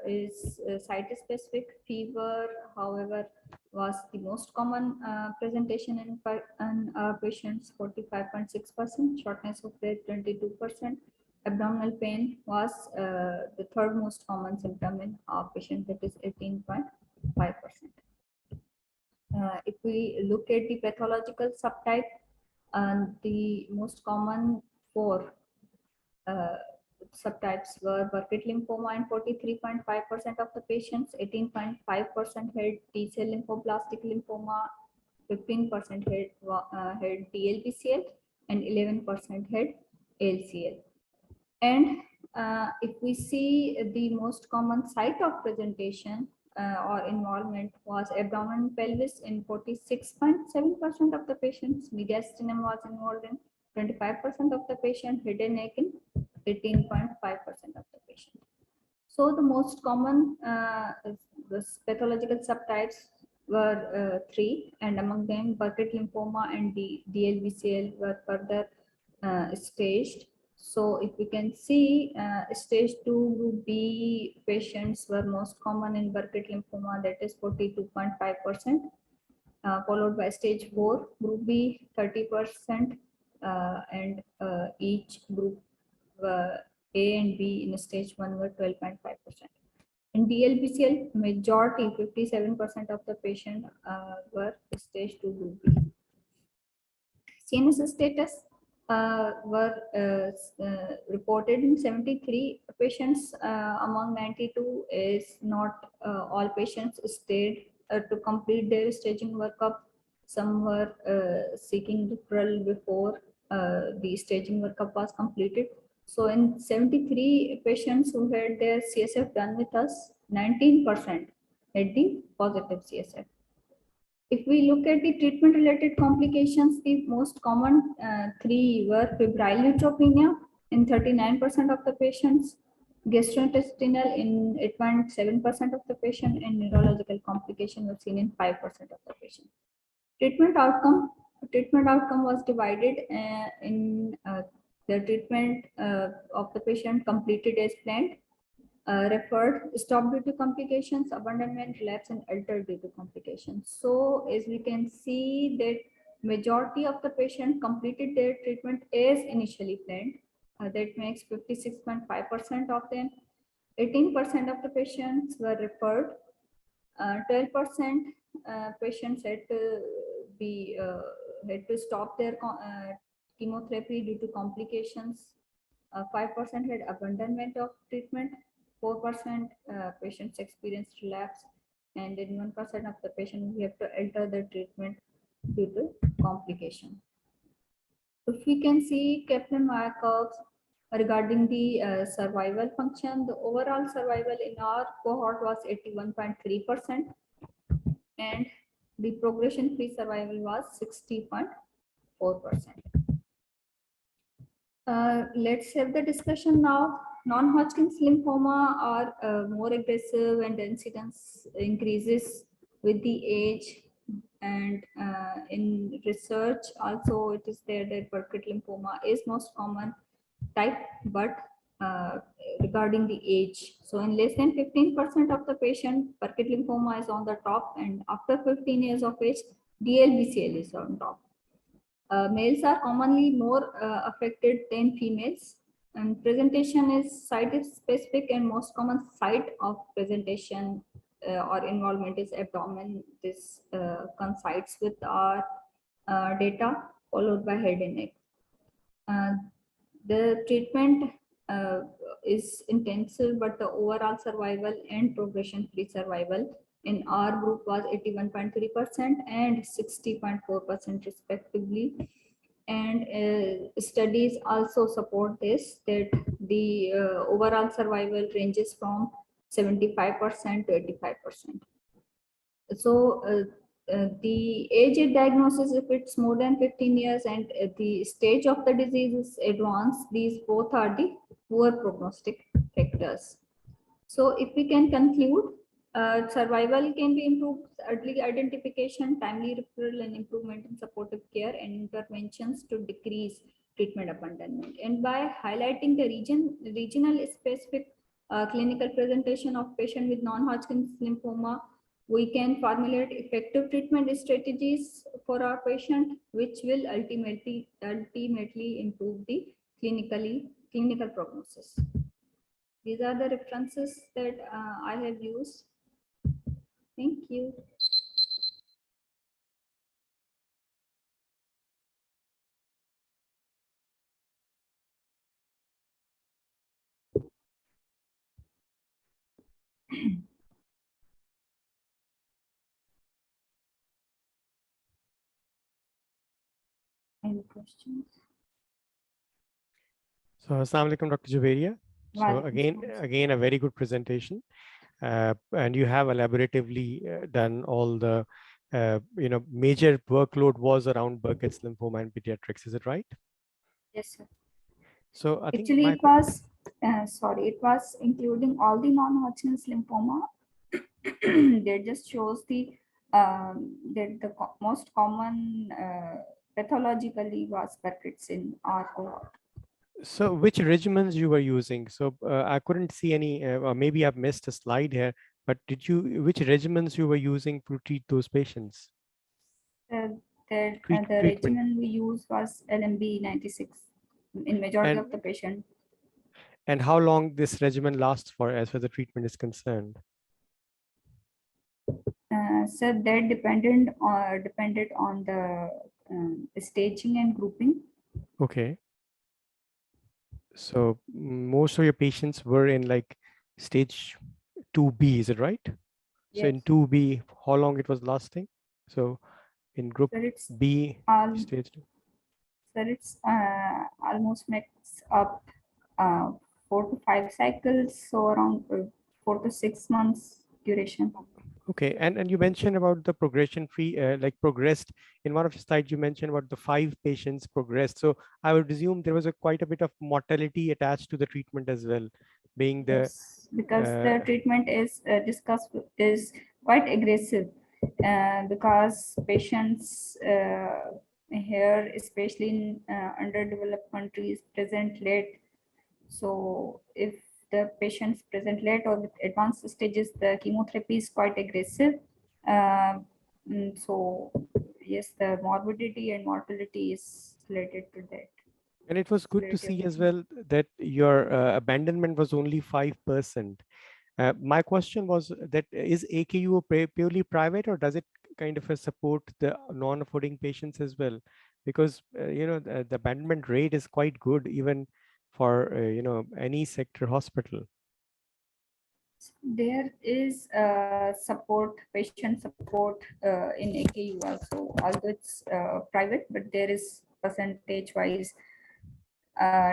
is site-specific. Fever, however, was the most common presentation in patients, 45.6%, shortness of breath, 22%. Abdominal pain was the third most common symptom in our patient, that is 18.5%. If we look at the pathological subtype, the most common four subtypes were Burkitt lymphoma in 43.5% of the patients, 18.5% had T-cell lymphoblastic lymphoma, 15% had DLBCL, and 11% had LCL. And if we see the most common site of presentation or involvement was abdomen and pelvis in 46.7% of the patients, mediastinum was involved in 25% of the patient, head and neck in 18.5% of the patient. So the most common pathological subtypes were three, and among them Burkitt lymphoma and DLBCL were further staged. So if we can see, stage 2 group B patients were most common in Burkitt lymphoma, that is 42.5%, followed by stage 4 group B 30%, and each group A and B in stage 1 were 12.5%. In DLBCL, majority, 57% of the patients were stage 2 group B. CNS status were reported in 73 patients among 92. Is not all patients stayed to complete their staging workup. Some were seeking referral before the staging workup was completed. So in 73 patients who had their CSF done with us, 19% had the positive CSF. If we look at the treatment-related complications, the most common three were febrile neutropenia in 39% of the patients, gastrointestinal in 8.7% of the patient, and neurological complication was seen in 5% of the patient. Treatment outcome was divided in the treatment of the patient completed as planned, referred, stopped due to complications, abandonment, relapse, and altered due to complications. So as we can see that majority of the patient completed their treatment as initially planned. That makes 56.5% of them. 18% of the patients were referred. 12% patients had to stop their chemotherapy due to complications. 5% had abandonment of treatment. 4% patients experienced relapse, and in 1% of the patients we have to alter the treatment due to complication. If we can see Kaplan-Meier curves regarding the survival function, the overall survival in our cohort was 81.3%, and the progression-free survival was 60.4%. Let's have the discussion now. Non-Hodgkin's lymphoma are more aggressive, and the incidence increases with the age. And in research also it is there that Burkitt lymphoma is most common type, but regarding the age. So in less than 15% of the patient, Burkitt lymphoma is on the top, and after 15 years of age, DLBCL is on top. Males are commonly more affected than females, and presentation is site-specific, and most common site of presentation or involvement is abdomen. This coincides with our data, followed by head and neck. The treatment is intensive, but the overall survival and progression-free survival in our group was 81.3% and 60.4% respectively. And studies also support this, that the overall survival ranges from 75% to 85%. So the age at diagnosis, if it's more than 15 years and the stage of the disease is advanced, these both are the poor prognostic factors. So if we can conclude, survival can be improved, early identification, timely referral, and improvement in supportive care and interventions to decrease treatment abandonment. And by highlighting the regional specific clinical presentation of patient with non-Hodgkin's lymphoma, we can formulate effective treatment strategies for our patient, which will ultimately improve the clinical prognosis. These are the references that I have used. Thank you. Any questions? So, Assalamu alaikum, Dr. Javeria. So Walaikum again, a very good presentation, and you have elaboratively done all the, major workload was around Burkitt's lymphoma and pediatrics. Is it right? Yes, sir. So I think actually it was it was including all the non-Hodgkin's lymphoma. That just shows the that the most common pathologically was Burkitt's in our cohort. So which regimens you were using? So I couldn't see any, or maybe I've missed a slide here, but which regimens you were using to treat those patients? The regimen we used was LMB 96 in majority of the patient. And how long this regimen lasts for as far as the treatment is concerned? So that depended on the staging and grouping. Okay. So most of your patients were in like stage 2B, is it right? So in Yes. 2B, how long it was lasting? So in group So it's B, stage 2. So it's almost makes up 4 to 5 cycles, so around 4 to 6 months duration. Okay, and you mentioned about the progression free, like progressed in one of your slides, you mentioned about the 5 patients progressed. So I would assume there was quite a bit of mortality attached to the treatment as well, being the Yes, because the treatment is is quite aggressive, because patients here, especially in underdeveloped countries, present late. So if the patients present late or with advanced stages, the chemotherapy is quite aggressive. So yes, the morbidity and mortality is related to that. And it was good to see as well that your abandonment was only 5%. My question was that is AKU purely private, or does it kind of support the non-affording patients as well? Because you know, the abandonment rate is quite good even for you know, any sector hospital. There is patient support in AKU also, although it's private, but there is percentage wise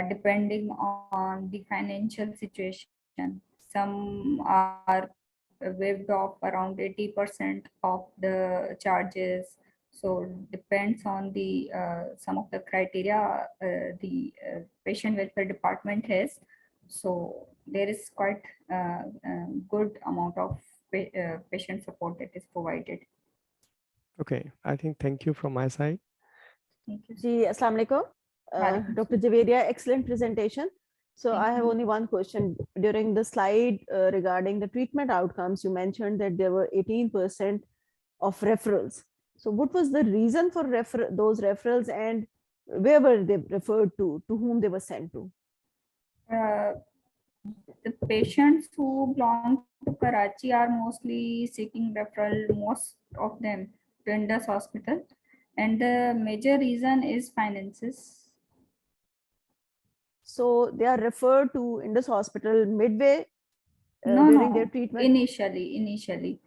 depending on the financial situation. Some are waived off around 80% of the charges. So depends on the some of the criteria the patient welfare department has. So there is quite good amount of patient support that is provided. Okay, I think thank you from my side. Thank you. Ji, Assalamu alaikum. Dr. Javeria, excellent presentation. So I have only one question. During the slide regarding the treatment outcomes, you mentioned that there were 18% of referrals. So what was the reason for those referrals, and where were they referred to whom they were sent to? The patients who belong to Karachi are mostly seeking referral, most of them to Indus Hospital, and the major reason is finances. So they are referred to Indus Hospital midway during their treatment? Initially,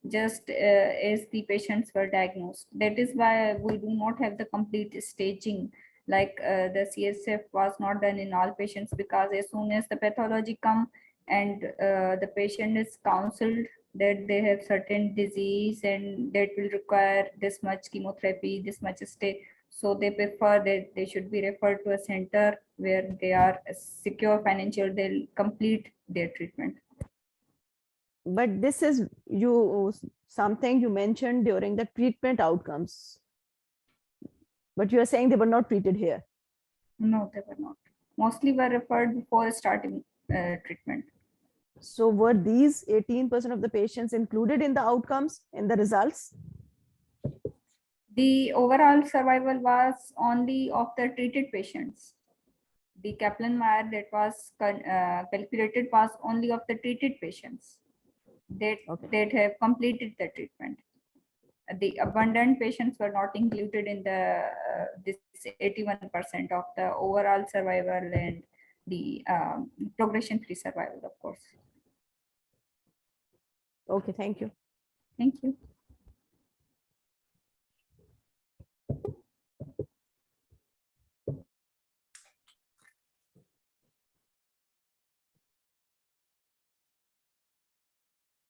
just as the patients were diagnosed. That is why we do not have the complete staging. Like the CSF was not done in all patients, because as soon as the pathology come and the patient is counseled that they have certain disease and that will require this much chemotherapy, this much stay, so they prefer that they should be referred to a center where they are secure financial, they'll complete their treatment. But this is something you mentioned during the treatment outcomes. But you are saying they were not treated here. No, they were not. Mostly were referred before starting treatment. So were these 18% of the patients included in the outcomes, in the results? The overall survival was only of the treated patients. The Kaplan-Meier that was calculated was only of the treated patients that have completed the treatment. The abundant patients were not included in the this 81% of the overall survival and the progression-free survival, of course. Okay, thank you. Thank you.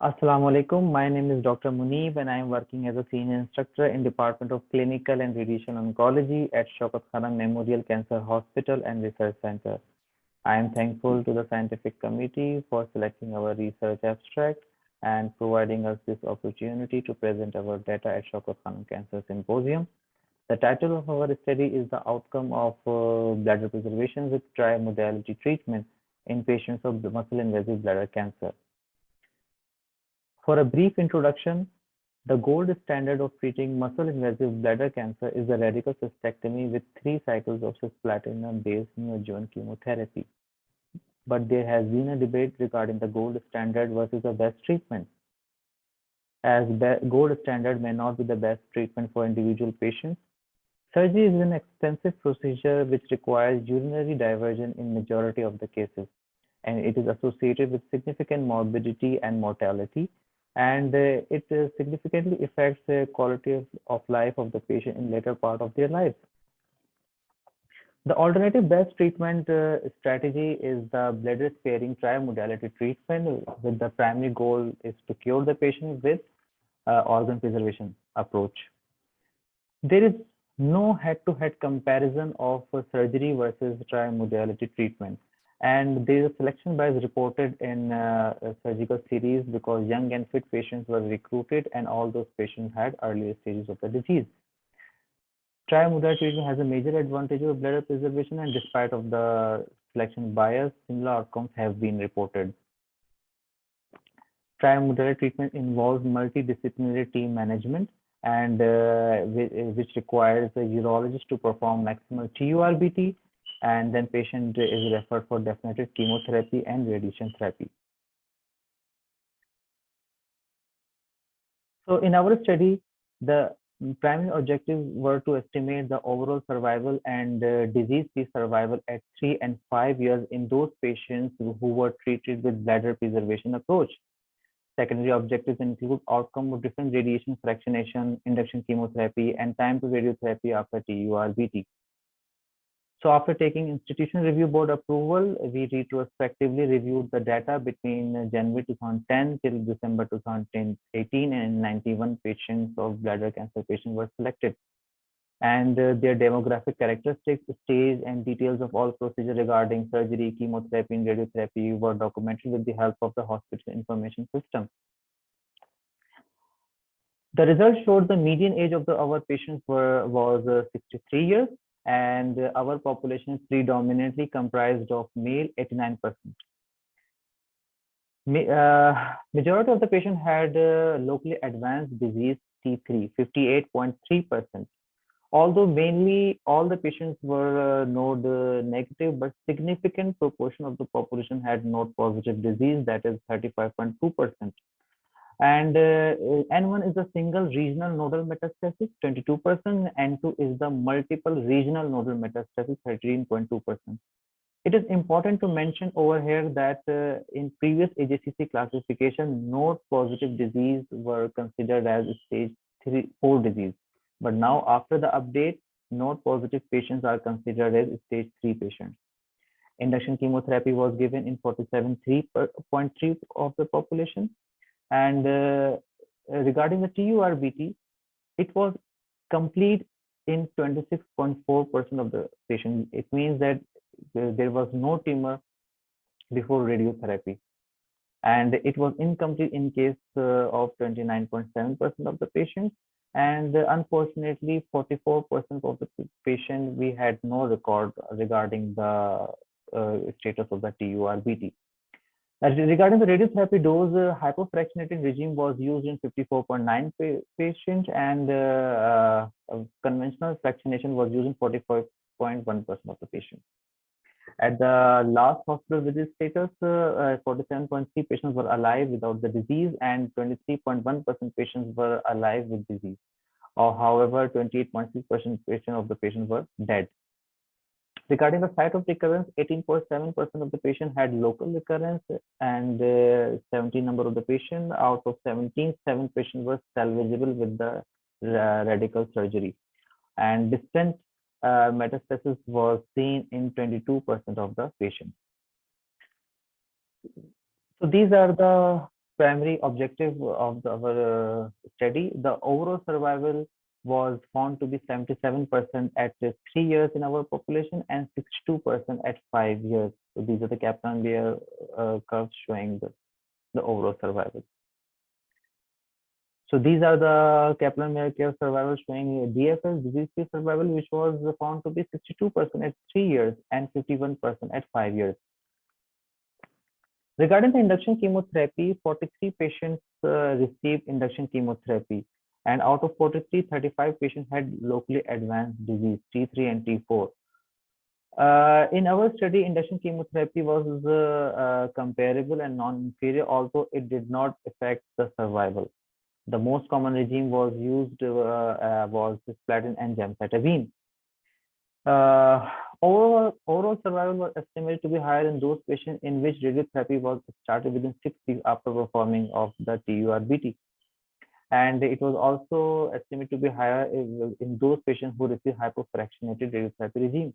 Assalamu alaikum. My name is Dr. Muneeb and I am working as a senior instructor in Department of Clinical and Radiation Oncology at Shaukat Khanum Memorial Cancer Hospital and Research Center. I am thankful to the scientific committee for selecting our research abstract and providing us this opportunity to present our data at Shaukat Khanum Cancer Symposium. The title of our study is the outcome of bladder preservation with tri-modality treatment in patients of muscle invasive bladder cancer. For a brief introduction, the gold standard of treating muscle invasive bladder cancer is the radical cystectomy with 3 cycles of cisplatin-based neoadjuvant chemotherapy. but there has been a debate regarding the gold standard versus the best treatment. As gold standard may not be the best treatment for individual patients, surgery is an expensive procedure which requires urinary diversion in majority of the cases, and it is associated with significant morbidity and mortality, and it significantly affects the quality of life of the patient in later part of their lives. The alternative best treatment strategy is the bladder-sparing trimodality treatment, with the primary goal is to cure the patient with organ preservation approach. There is no head-to-head comparison of surgery versus trimodality treatment, and there is a selection bias reported in a surgical series because young and fit patients were recruited, and all those patients had earlier stages of the disease. Trimodal treatment has a major advantage of bladder preservation, and despite of the selection bias, similar outcomes have been reported. Trimodal treatment involves multidisciplinary team management, and which requires a urologist to perform maximal TURBT, and then patient is referred for definitive chemotherapy and radiation therapy. So in our study, the primary objectives were to estimate the overall survival and disease-free survival at 3 and 5 years in those patients who were treated with bladder preservation approach. Secondary objectives include outcome of different radiation fractionation, induction chemotherapy, and time to radiotherapy after TURBT. So after taking institution review board approval, we retrospectively reviewed the data between January 2010 till December 2018, and 91 patients of bladder cancer patients were selected. And their demographic characteristics, stage, and details of all procedures regarding surgery, chemotherapy, and radiotherapy were documented with the help of the hospital information system. The results showed the median age of our patients was 63 years, and our population is predominantly comprised of male, 89%. Majority of the patients had locally advanced disease T3, 58.3%. Although mainly all the patients were node negative, but significant proportion of the population had node positive disease, that is 35.2%. And N1 is a single regional nodal metastasis, 22%, N2 is the multiple regional nodal metastasis, 13.2%. It is important to mention over here that in previous AJCC classification, node positive disease were considered as stage 4 disease. But now after the update, node positive patients are considered as stage 3 patients. Induction chemotherapy was given in 47.3% of the population. And regarding the TURBT, it was complete in 26.4% of the patients. It means that there was no tumor before radiotherapy. And it was incomplete in case of 29.7% of the patients. And unfortunately, 44% of the patients, we had no record regarding the status of the TURBT. Regarding the radiotherapy dose, hypofractionating regime was used in 54.9 patients, and conventional fractionation was used in 45.1% of the patients. At the last hospital visit status, 47.3 patients were alive without the disease, and 23.1% patients were alive with disease. However, 28.6% of the patients were dead. Regarding the site of recurrence, 18.7% of the patients had local recurrence, and 17 number of the patients out of 17, 7 patients were salvageable with the radical surgery. And distant metastasis was seen in 22% of the patients. So these are the primary objectives of our study. The overall survival was found to be 77% at 3 years in our population and 62% at 5 years. So these are the Kaplan-Meier curves showing the overall survival. So these are the Kaplan-Meier curve survival showing DFS, disease-free survival, which was found to be 62% at 3 years and 51% at 5 years. Regarding the induction chemotherapy, 43 patients received induction chemotherapy. And out of 43, 35 patients had locally advanced disease, T3 and T4. In our study, induction chemotherapy was comparable and non-inferior, although it did not affect the survival. The most common regime was used was cisplatin and gemcitabine. Overall survival was estimated to be higher in those patients in which radiotherapy was started within 6 weeks after performing of the TURBT. And it was also estimated to be higher in those patients who received hypofractionated radiotherapy regime.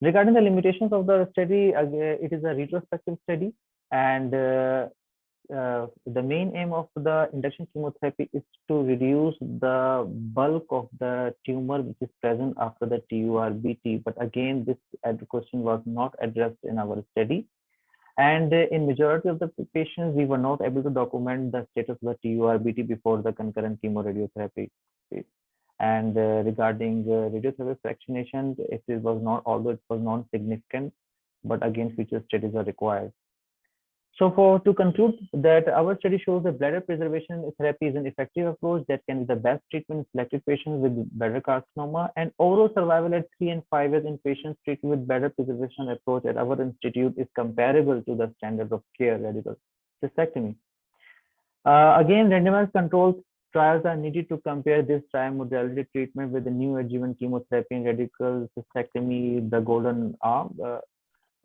Regarding the limitations of the study, it is a retrospective study, and the main aim of the induction chemotherapy is to reduce the bulk of the tumor which is present after the TURBT. But again, this question was not addressed in our study. And in majority of the patients, we were not able to document the status of the TURBT before the concurrent chemoradiotherapy. And regarding radiotherapy fractionation, it was not, although it was non-significant, but again, future studies are required. So to conclude that our study shows that bladder preservation therapy is an effective approach that can be the best treatment in selected patients with bladder carcinoma, and overall survival at 3 and 5 years in patients treated with bladder preservation approach at our institute is comparable to the standard of care radical cystectomy. Again, randomized controlled trials are needed to compare this tri-modality treatment with the new adjuvant chemotherapy and radical cystectomy, the golden arm.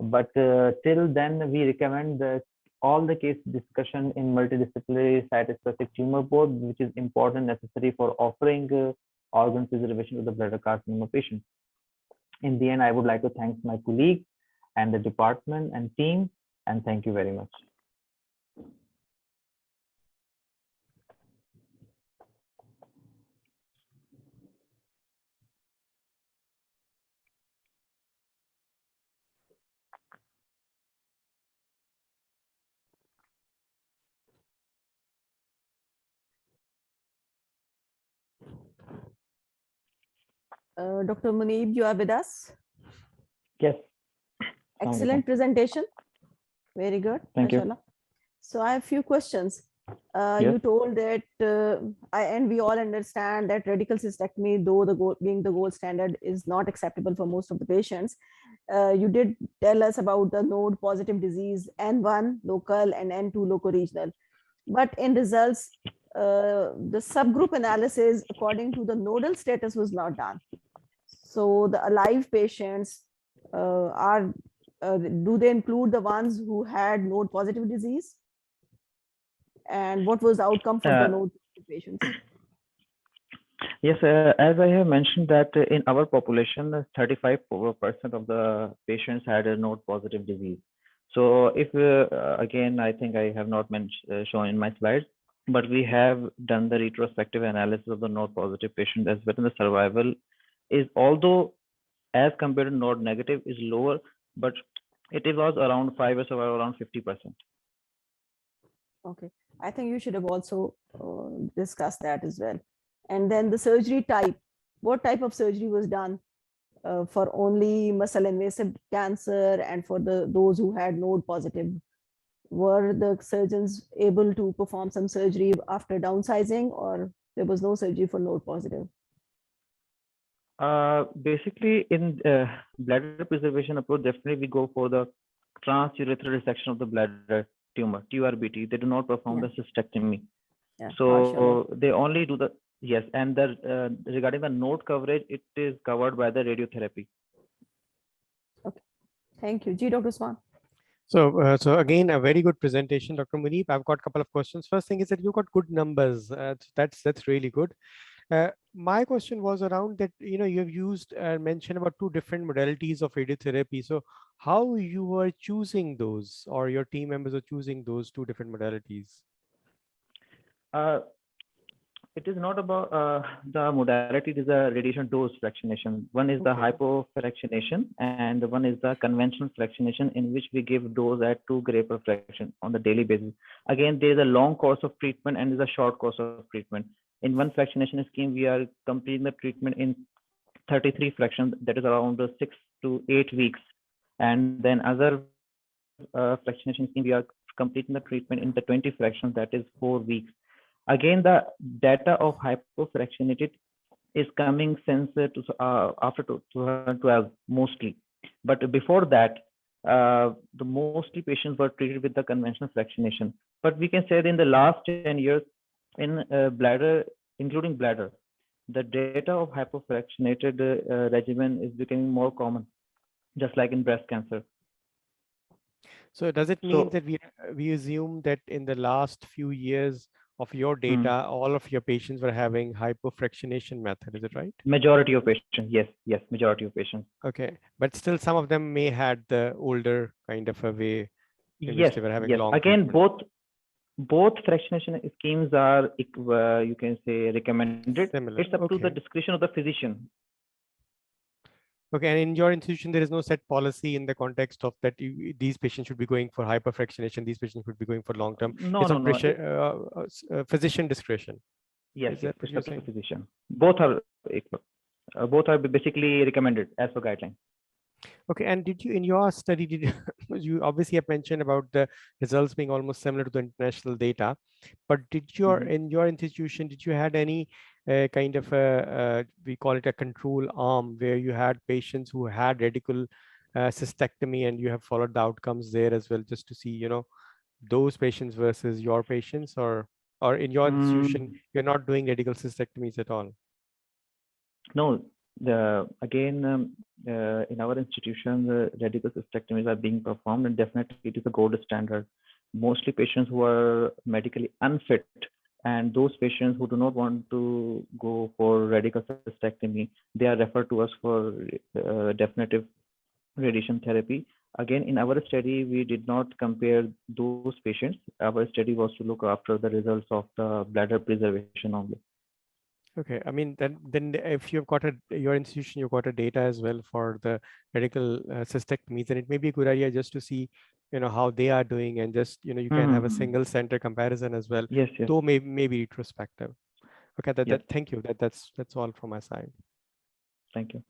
But till then, we recommend that all the case discussion in multidisciplinary site-specific tumor board, which is important necessary for offering organ preservation to the bladder carcinoma patient. In the end, I would like to thank my colleagues and the department and team, and thank you very much. Dr. Muneeb, you are with us? Yes. Excellent presentation. Very good. Thank you. So I have a few questions. Yes. You told that, and we all understand that radical cystectomy, though being the gold standard, is not acceptable for most of the patients. You did tell us about the node positive disease, N1 local and N2 loco-regional. But in results, the subgroup analysis according to the nodal status was not done. So the alive patients do they include the ones who had node positive disease? And what was the outcome for the node positive patients? Yes, as I have mentioned that in our population, 35% of the patients had a node positive disease. So if again, I think I have not shown in my slides, but we have done the retrospective analysis of the node positive patient as well. And the survival is, although as compared to node negative, is lower, but it was around 5 or so, around 50%. Okay, I think you should have also discussed that as well. And then the surgery type, what type of surgery was done for only muscle invasive cancer and for those who had node positive? Were the surgeons able to perform some surgery after downsizing, or there was no surgery for node positive? Basically, in bladder preservation approach, definitely we go for the transurethral resection of the bladder tumor, TURBT. They do not perform the cystectomy. Yeah, so they only do the, yes, and the regarding the node coverage, it is covered by the radiotherapy. Okay, thank you. Dr. Swan. So, so again, a very good presentation, Dr. Muneeb. I've got a couple of questions. First thing is that you got good numbers. That's really good. My question was around that, you know, you have used mentioned about 2 different modalities of radiotherapy. So how you were choosing those, or your team members are choosing those 2 different modalities? It is not about the modality, it is a radiation dose fractionation. One is the hypofractionation and one is the conventional fractionation, in which we give dose at 2 gray per fraction on the daily basis. Again, there is a long course of treatment and there is a short course of treatment. In one fractionation scheme, we are completing the treatment in 33 fractions, that is around 6 to 8 weeks. And then other fractionation scheme, we are completing the treatment in the 20 fractions, that is 4 weeks. Again, the data of hypofractionated is coming since after 2012 mostly. But before that, the mostly patients were treated with the conventional fractionation. But we can say that in the last 10 years, in bladder, including bladder, the data of hypofractionated regimen is becoming more common, just like in breast cancer. So does it mean that we assume that in the last few years of your data, all of your patients were having hypofractionation method? Is it right? Majority of patients, yes, majority of patients. Okay, but still some of them may had the older kind of a way in which they were having long Again, treatment. both fractionation schemes are, you can say, recommended. Similar. It's up to the discretion of the physician. Okay, and in your institution, there is no set policy in the context of that these patients should be going for hyperfractionation, these patients should be going for long term. No, physician discretion. Yes, it's up to the physician. Both are equal. Both are basically recommended as per guideline. Okay, and did you, in your study, you obviously have mentioned about the results being almost similar to the international data, but did in your institution, did you had any kind of we call it a control arm, where you had patients who had radical cystectomy and you have followed the outcomes there as well, just to see, those patients versus your patients, or in your institution, you're not doing radical cystectomies at all? No, again, in our institution, the radical cystectomies are being performed, and definitely it is a gold standard. Mostly patients who are medically unfit, and those patients who do not want to go for radical cystectomy, they are referred to us for definitive radiation therapy. Again, in our study, we did not compare those patients. Our study was to look after the results of the bladder preservation only. Okay, I mean, then if you've got your institution, you've got a data as well for the radical cystectomies, then it may be a good idea just to see, how they are doing, and just, you can have a single center comparison as well. Yes. Though maybe retrospective. Okay, thank you. That's all from my side. Thank you.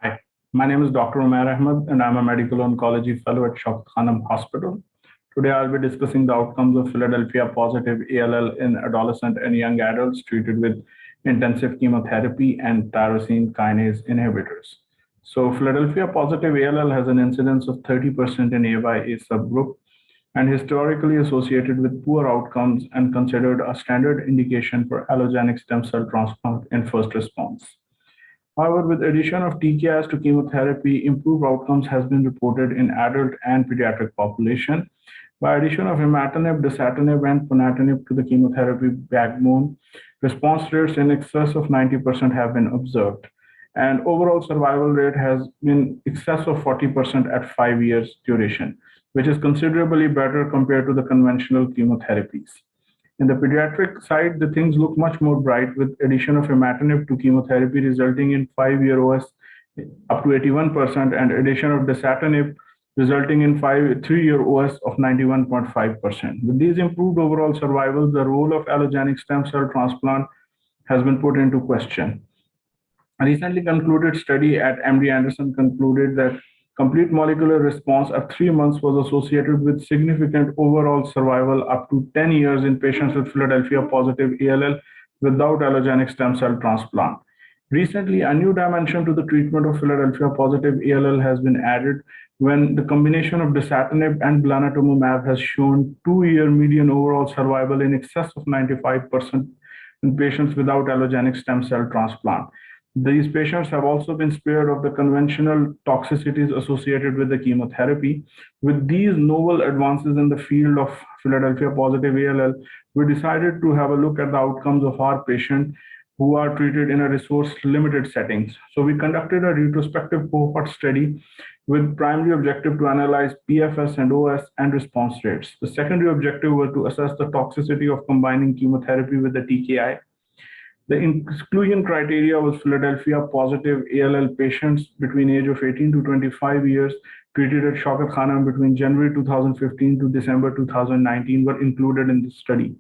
Hi, my name is Dr. Umair Ahmed, and I'm a medical oncology fellow at Shaukat Khanum Hospital. Today, I'll be discussing the outcomes of Philadelphia positive ALL in adolescent and young adults treated with intensive chemotherapy and tyrosine kinase inhibitors. So Philadelphia positive ALL has an incidence of 30% in A by A subgroup, and historically associated with poor outcomes and considered a standard indication for allogenic stem cell transplant in first response. However, with addition of TKIs to chemotherapy, improved outcomes has been reported in adult and pediatric population. By addition of imatinib, dasatinib, and ponatinib to the chemotherapy backbone, response rates in excess of 90% have been observed. And overall survival rate has been excess of 40% at 5 years duration, which is considerably better compared to the conventional chemotherapies. In the pediatric side, the things look much more bright, with addition of imatinib to chemotherapy resulting in 5-year OS up to 81%, and addition of dasatinib resulting in 3-year OS of 91.5%. With these improved overall survival, the role of allogenic stem cell transplant has been put into question. A recently concluded study at MD Anderson concluded that complete molecular response at 3 months was associated with significant overall survival up to 10 years in patients with Philadelphia positive ALL without allogenic stem cell transplant. Recently, a new dimension to the treatment of Philadelphia positive ALL has been added when the combination of dasatinib and blinatumomab has shown 2-year median overall survival in excess of 95% in patients without allogenic stem cell transplant. These patients have also been spared of the conventional toxicities associated with the chemotherapy. With these novel advances in the field of Philadelphia positive ALL, we decided to have a look at the outcomes of our patients who are treated in a resource-limited settings. So we conducted a retrospective cohort study with primary objective to analyze PFS and OS and response rates. The secondary objective was to assess the toxicity of combining chemotherapy with the TKI. The exclusion criteria was Philadelphia positive ALL patients between age of 18 to 25 years treated at Shaukat Khanum between January 2015 to December 2019 were included in the study.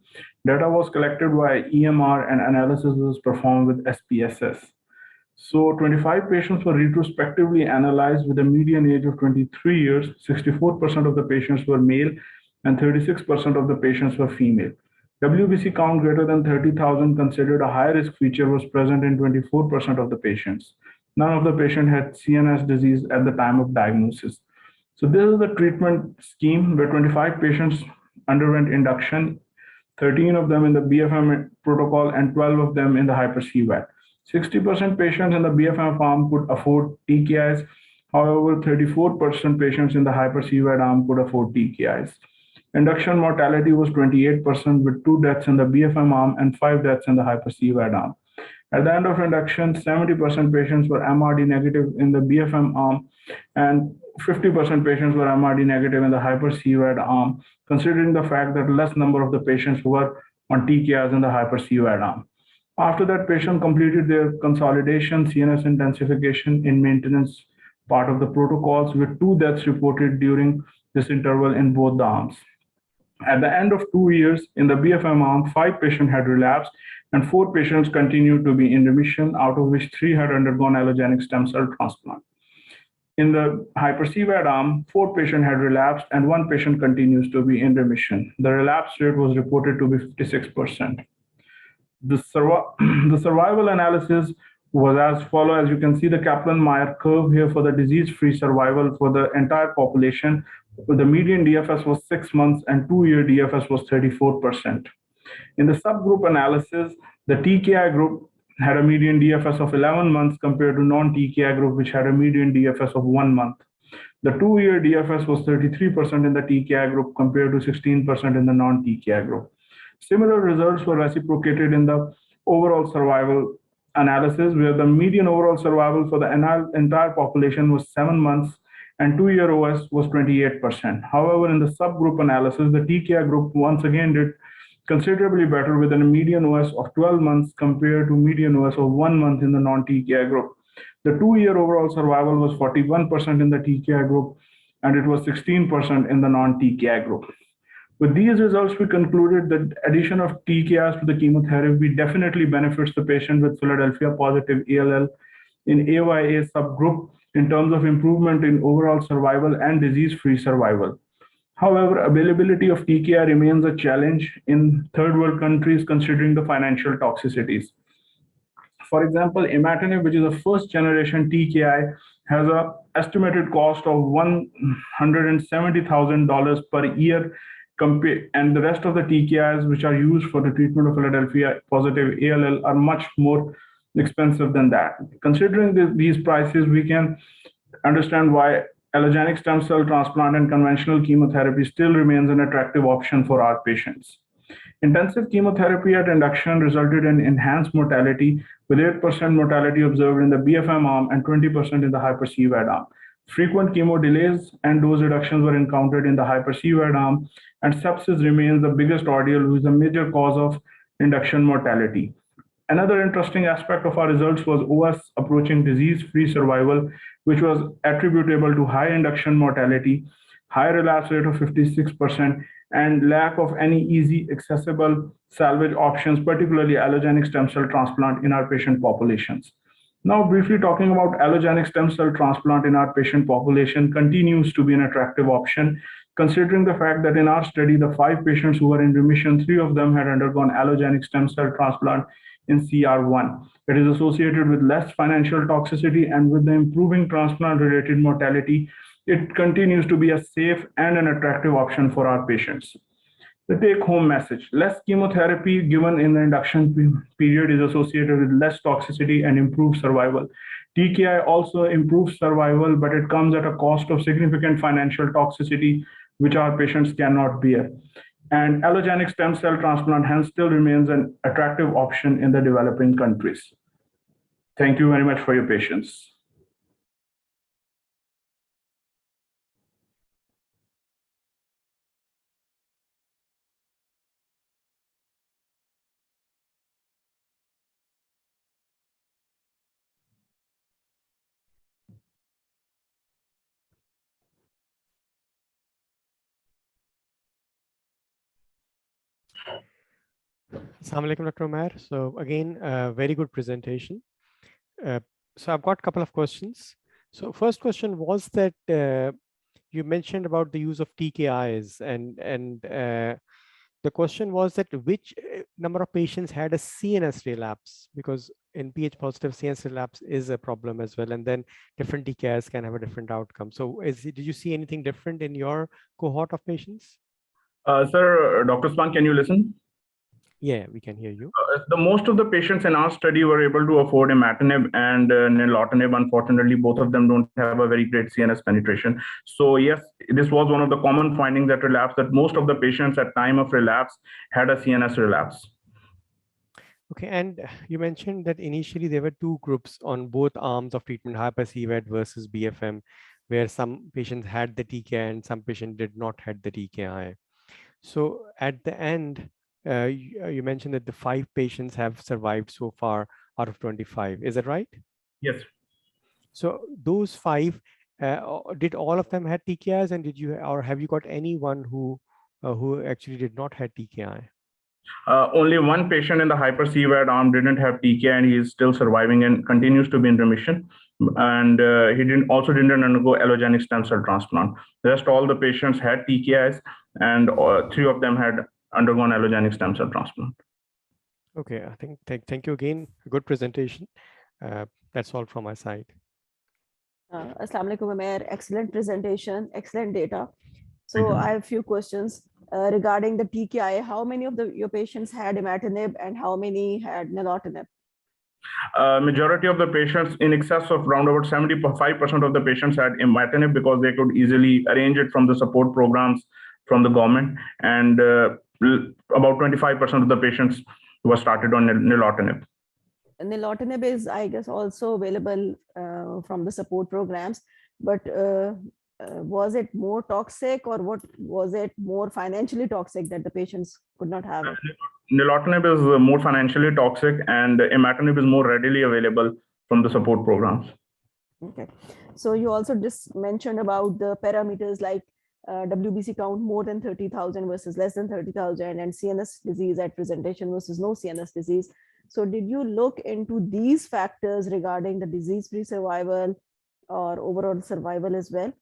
Data was collected via EMR and analysis was performed with SPSS. So 25 patients were retrospectively analyzed with a median age of 23 years. 64% of the patients were male and 36% of the patients were female. WBC count greater than 30,000 considered a high risk feature was present in 24% of the patients. None of the patient had CNS disease at the time of diagnosis. So this is the treatment scheme where 25 patients underwent induction, 13 of them in the BFM protocol and 12 of them in the hyper-CVAD. 60% patients in the BFM arm could afford TKIs. However, 34% patients in the hyper-CVAD arm could afford TKIs. Induction mortality was 28% with 2 deaths in the BFM arm and 5 deaths in the hyper-CVAD arm. At the end of induction, 70% patients were MRD negative in the BFM arm and 50% patients were MRD negative in the hyper-CVAD arm, considering the fact that less number of the patients were on TKIs in the hyper-CVAD arm. After that, patient completed their consolidation, CNS intensification in maintenance part of the protocols with 2 deaths reported during this interval in both the arms. At the end of 2 years, in the BFM arm, 5 patients had relapsed and 4 patients continued to be in remission, out of which 3 had undergone allogenic stem cell transplant. In the hyper-CVAD arm, 4 patients had relapsed and 1 patient continues to be in remission. The relapse rate was reported to be 56%. The survival analysis was as follows. As you can see, the Kaplan-Meier curve here for the disease-free survival for the entire population. The median DFS was 6 months and 2-year DFS was 34%. In the subgroup analysis, the TKI group had a median DFS of 11 months compared to non-TKI group, which had a median DFS of 1 month. The 2-year DFS was 33% in the TKI group compared to 16% in the non-TKI group. Similar results were reciprocated in the overall survival analysis, where the median overall survival for the entire population was 7 months and 2-year OS was 28%. However, in the subgroup analysis, the TKI group once again did considerably better with a median OS of 12 months compared to median OS of 1 month in the non-TKI group. The 2-year overall survival was 41% in the TKI group and it was 16% in the non-TKI group. With these results, we concluded that addition of TKIs to the chemotherapy definitely benefits the patient with Philadelphia positive ALL in AYA subgroup in terms of improvement in overall survival and disease-free survival. However, availability of TKI remains a challenge in third world countries considering the financial toxicities. For example, imatinib, which is a first generation TKI, has an estimated cost of $170,000 per year, and the rest of the TKIs which are used for the treatment of Philadelphia positive ALL are much more expensive than that. Considering these prices, we can understand why allogenic stem cell transplant and conventional chemotherapy still remains an attractive option for our patients. Intensive chemotherapy at induction resulted in enhanced mortality, with 8% mortality observed in the BFM arm and 20% in the hyper-CVAD arm. Frequent chemo delays and dose reductions were encountered in the hyper-CVAD arm, and sepsis remains the biggest ordeal, which is a major cause of induction mortality. Another interesting aspect of our results was OS approaching disease-free survival, which was attributable to high induction mortality, high relapse rate of 56%, and lack of any easy accessible salvage options, particularly allogenic stem cell transplant in our patient populations. Now, briefly talking about allogenic stem cell transplant in our patient population continues to be an attractive option, considering the fact that in our study, the 5 patients who were in remission, 3 of them had undergone allogenic stem cell transplant in CR1. It is associated with less financial toxicity, and with the improving transplant-related mortality, it continues to be a safe and an attractive option for our patients. The take-home message: less chemotherapy given in the induction period is associated with less toxicity and improved survival. TKI also improves survival, but it comes at a cost of significant financial toxicity, which our patients cannot bear. And allogenic stem cell transplant hence still remains an attractive option in the developing countries. Thank you very much for your patience. Assalamu alaikum, Dr. Umar. So again, very good presentation. So I've got a couple of questions. So first question was that you mentioned about the use of TKIs, and the question was that which number of patients had a CNS relapse, because in Ph positive CNS relapse is a problem as well, and then different TKIs can have a different outcome. So did you see anything different in your cohort of patients? Sir, Dr. Span, can you listen? Yeah, we can hear you. The most of the patients in our study were able to afford imatinib and nilotinib. Unfortunately, both of them don't have a very great CNS penetration. So yes, this was one of the common findings at relapse, that most of the patients at time of relapse had a CNS relapse. Okay, and you mentioned that initially there were two groups on both arms of treatment, hyper-CVAD versus BFM, where some patients had the TKI and some patients did not had the TKI. So at the end, you mentioned that the 5 patients have survived so far out of 25. Is that right? Yes. So those 5, did all of them had TKIs, and did you, or have you got anyone who actually did not have TKI? Only one patient in the hyper-CVAD arm didn't have TKI, and he is still surviving and continues to be in remission. And he also didn't undergo allogeneic stem cell transplant. The rest, all the patients had TKIs, and 3 of them had undergone allogeneic stem cell transplant. Okay, I think thank you again. Good presentation. That's all from my side. Assalamu alaikum, Umair. Excellent presentation, excellent data. So I have a few questions regarding the TKI. How many of your patients had imatinib and how many had nilotinib? Majority of the patients, in excess of around about 75% of the patients had imatinib, because they could easily arrange it from the support programs from the government, and about 25% of the patients were started on nilotinib. Nilotinib is, I guess, also available from the support programs, but was it more toxic, or what was it more financially toxic that the patients could not have it? Nilotinib is more financially toxic, and imatinib is more readily available from the support programs. Okay, so you also just mentioned about the parameters like WBC count more than 30,000 versus less than 30,000, and CNS disease at presentation versus no CNS disease. So did you look into these factors regarding the disease-free survival or overall survival as well?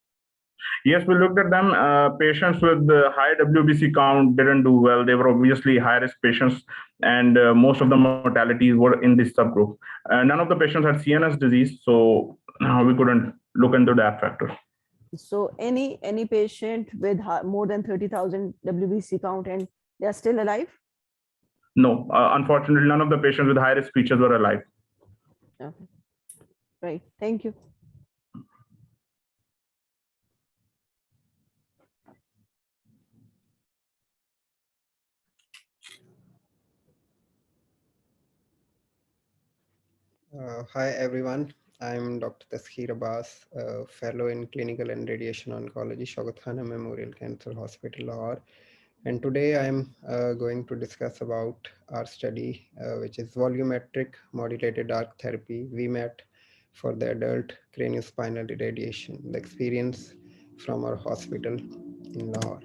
Yes, we looked at them. Patients with the high WBC count didn't do well. They were obviously high-risk patients, and most of the mortalities were in this subgroup. None of the patients had CNS disease, so we couldn't look into that factor. So any patient with more than 30,000 WBC count and they are still alive? No, unfortunately, none of the patients with high-risk features were alive. Okay. Right, thank you. Hi, everyone. I'm Dr. Taskir Abbas, a fellow in Clinical and Radiation Oncology, Shaukat Khanum Memorial Cancer Hospital, Lahore. And today I'm going to discuss about our study, which is volumetric modulated arc therapy, VMAT, for the adult craniospinal irradiation, the experience from our hospital in Lahore.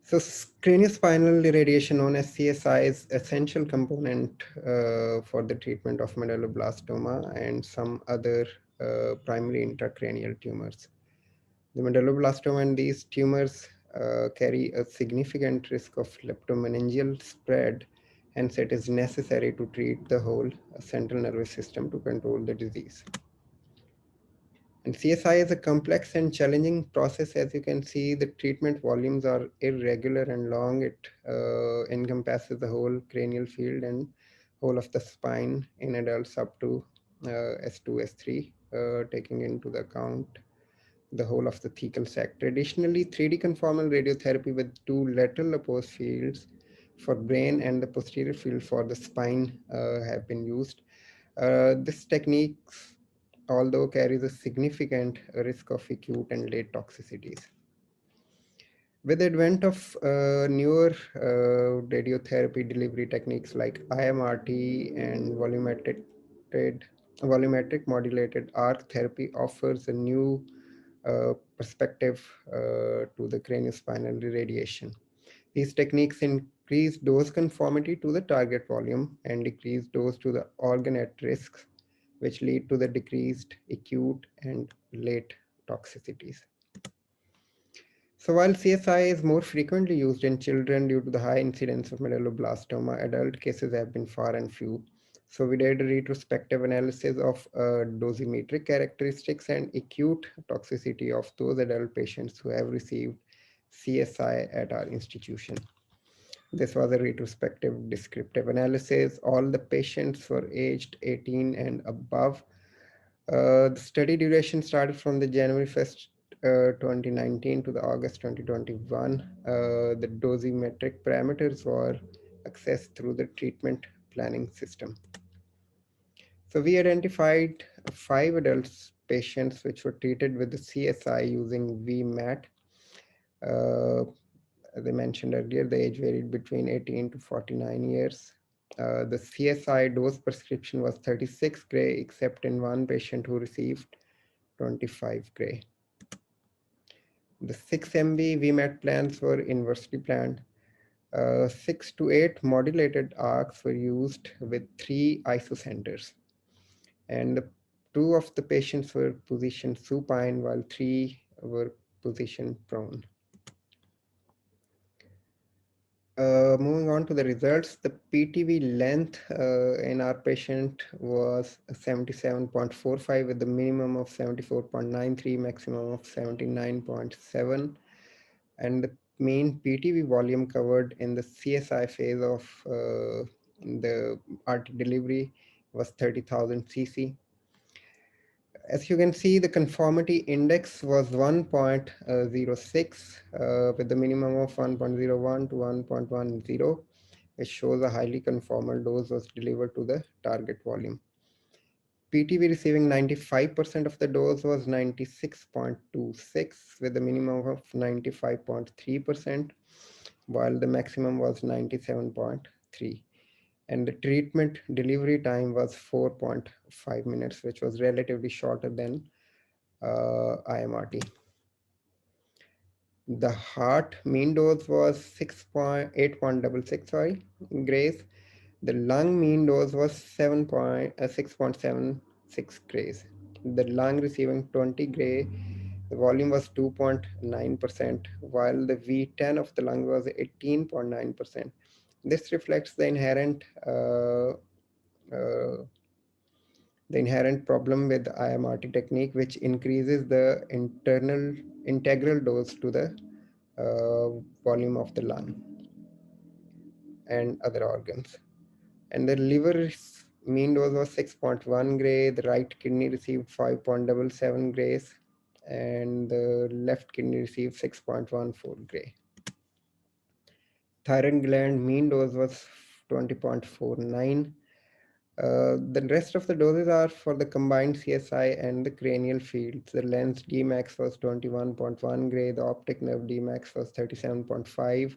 So craniospinal irradiation, known as CSI, is essential component for the treatment of medulloblastoma and some other primary intracranial tumors. The medulloblastoma and these tumors carry a significant risk of leptomeningeal spread, hence it is necessary to treat the whole central nervous system to control the disease. And CSI is a complex and challenging process. As you can see, the treatment volumes are irregular and long. It encompasses the whole cranial field and whole of the spine in adults up to S2, S3, taking into the account the whole of the thecal sac. Traditionally, 3D conformal radiotherapy with 2 lateral opposed fields for brain and the posterior field for the spine have been used. This technique, although carries a significant risk of acute and late toxicities. With the advent of newer radiotherapy delivery techniques like IMRT and volumetric modulated arc therapy offers a new perspective to the craniospinal irradiation. These techniques increased dose conformity to the target volume and decreased dose to the organ at risk, which lead to the decreased acute and late toxicities. So while CSI is more frequently used in children due to the high incidence of medulloblastoma, adult cases have been far and few. So we did a retrospective analysis of dosimetric characteristics and acute toxicity of those adult patients who have received CSI at our institution. This was a retrospective descriptive analysis. All the patients were aged 18 and above. The study duration started from the January 1st, 2019 to the August 2021. The dosimetric parameters were accessed through the treatment planning system. So we identified 5 adults patients which were treated with the CSI using VMAT. As I mentioned earlier, the age varied between 18 to 49 years. The CSI dose prescription was 36 gray, except in one patient who received 25 gray. The 6 MB VMAT plans were inversely planned. 6 to 8 modulated arcs were used with 3 isocenters. And 2 of the patients were positioned supine while 3 were positioned prone. Moving on to the results, the PTV length in our patient was 77.45 with the minimum of 74.93, maximum of 79.7, and the mean PTV volume covered in the CSI phase of the RT delivery was 30,000 cc. As you can see, the conformity index was 1.06 with the minimum of 1.01 to 1.10, which shows a highly conformal dose was delivered to the target volume. PTV receiving 95% of the dose was 96.26 with the minimum of 95.3%, while the maximum was 97.3. And the treatment delivery time was 4.5 minutes, which was relatively shorter than IMRT. The heart mean dose was 8.66 grays. The lung mean dose was 6.76 grays. The lung receiving 20 gray, the volume was 2.9%, while the V10 of the lung was 18.9%. This reflects the inherent problem with the IMRT technique, which increases the integral dose to the volume of the lung and other organs. And the liver mean dose was 6.1 gray. The right kidney received 5.77 grays, and the left kidney received 6.14 gray. Thyroid gland mean dose was 20.49. The rest of the doses are for the combined CSI and the cranial fields. The lens Dmax was 21.1 gray. The optic nerve Dmax was 37.5.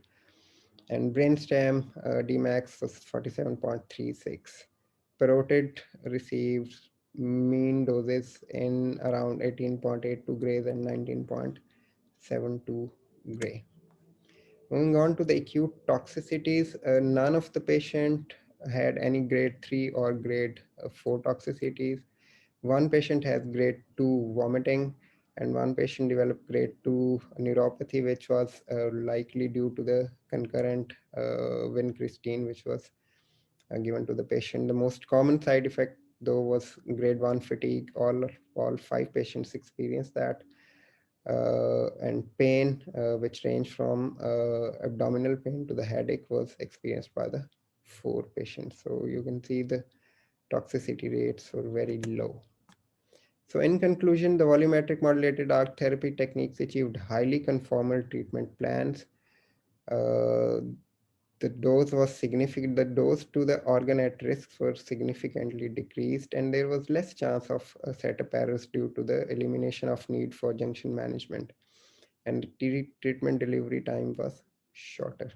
And brainstem Dmax was 47.36. Parotid received mean doses in around 18.82 grays and 19.72 gray. Moving on to the acute toxicities, none of the patient had any grade 3 or grade 4 toxicities. One patient has grade 2 vomiting, and one patient developed grade 2 neuropathy, which was likely due to the concurrent vincristine, which was given to the patient. The most common side effect, though, was grade 1 fatigue. All 5 patients experienced that. And pain, which ranged from abdominal pain to the headache, was experienced by the 4 patients. So you can see the toxicity rates were very low. So in conclusion, the volumetric modulated arc therapy techniques achieved highly conformal treatment plans. The dose was significant. The dose to the organ at risk were significantly decreased, and there was less chance of setup errors due to the elimination of need for junction management. And the treatment delivery time was shorter.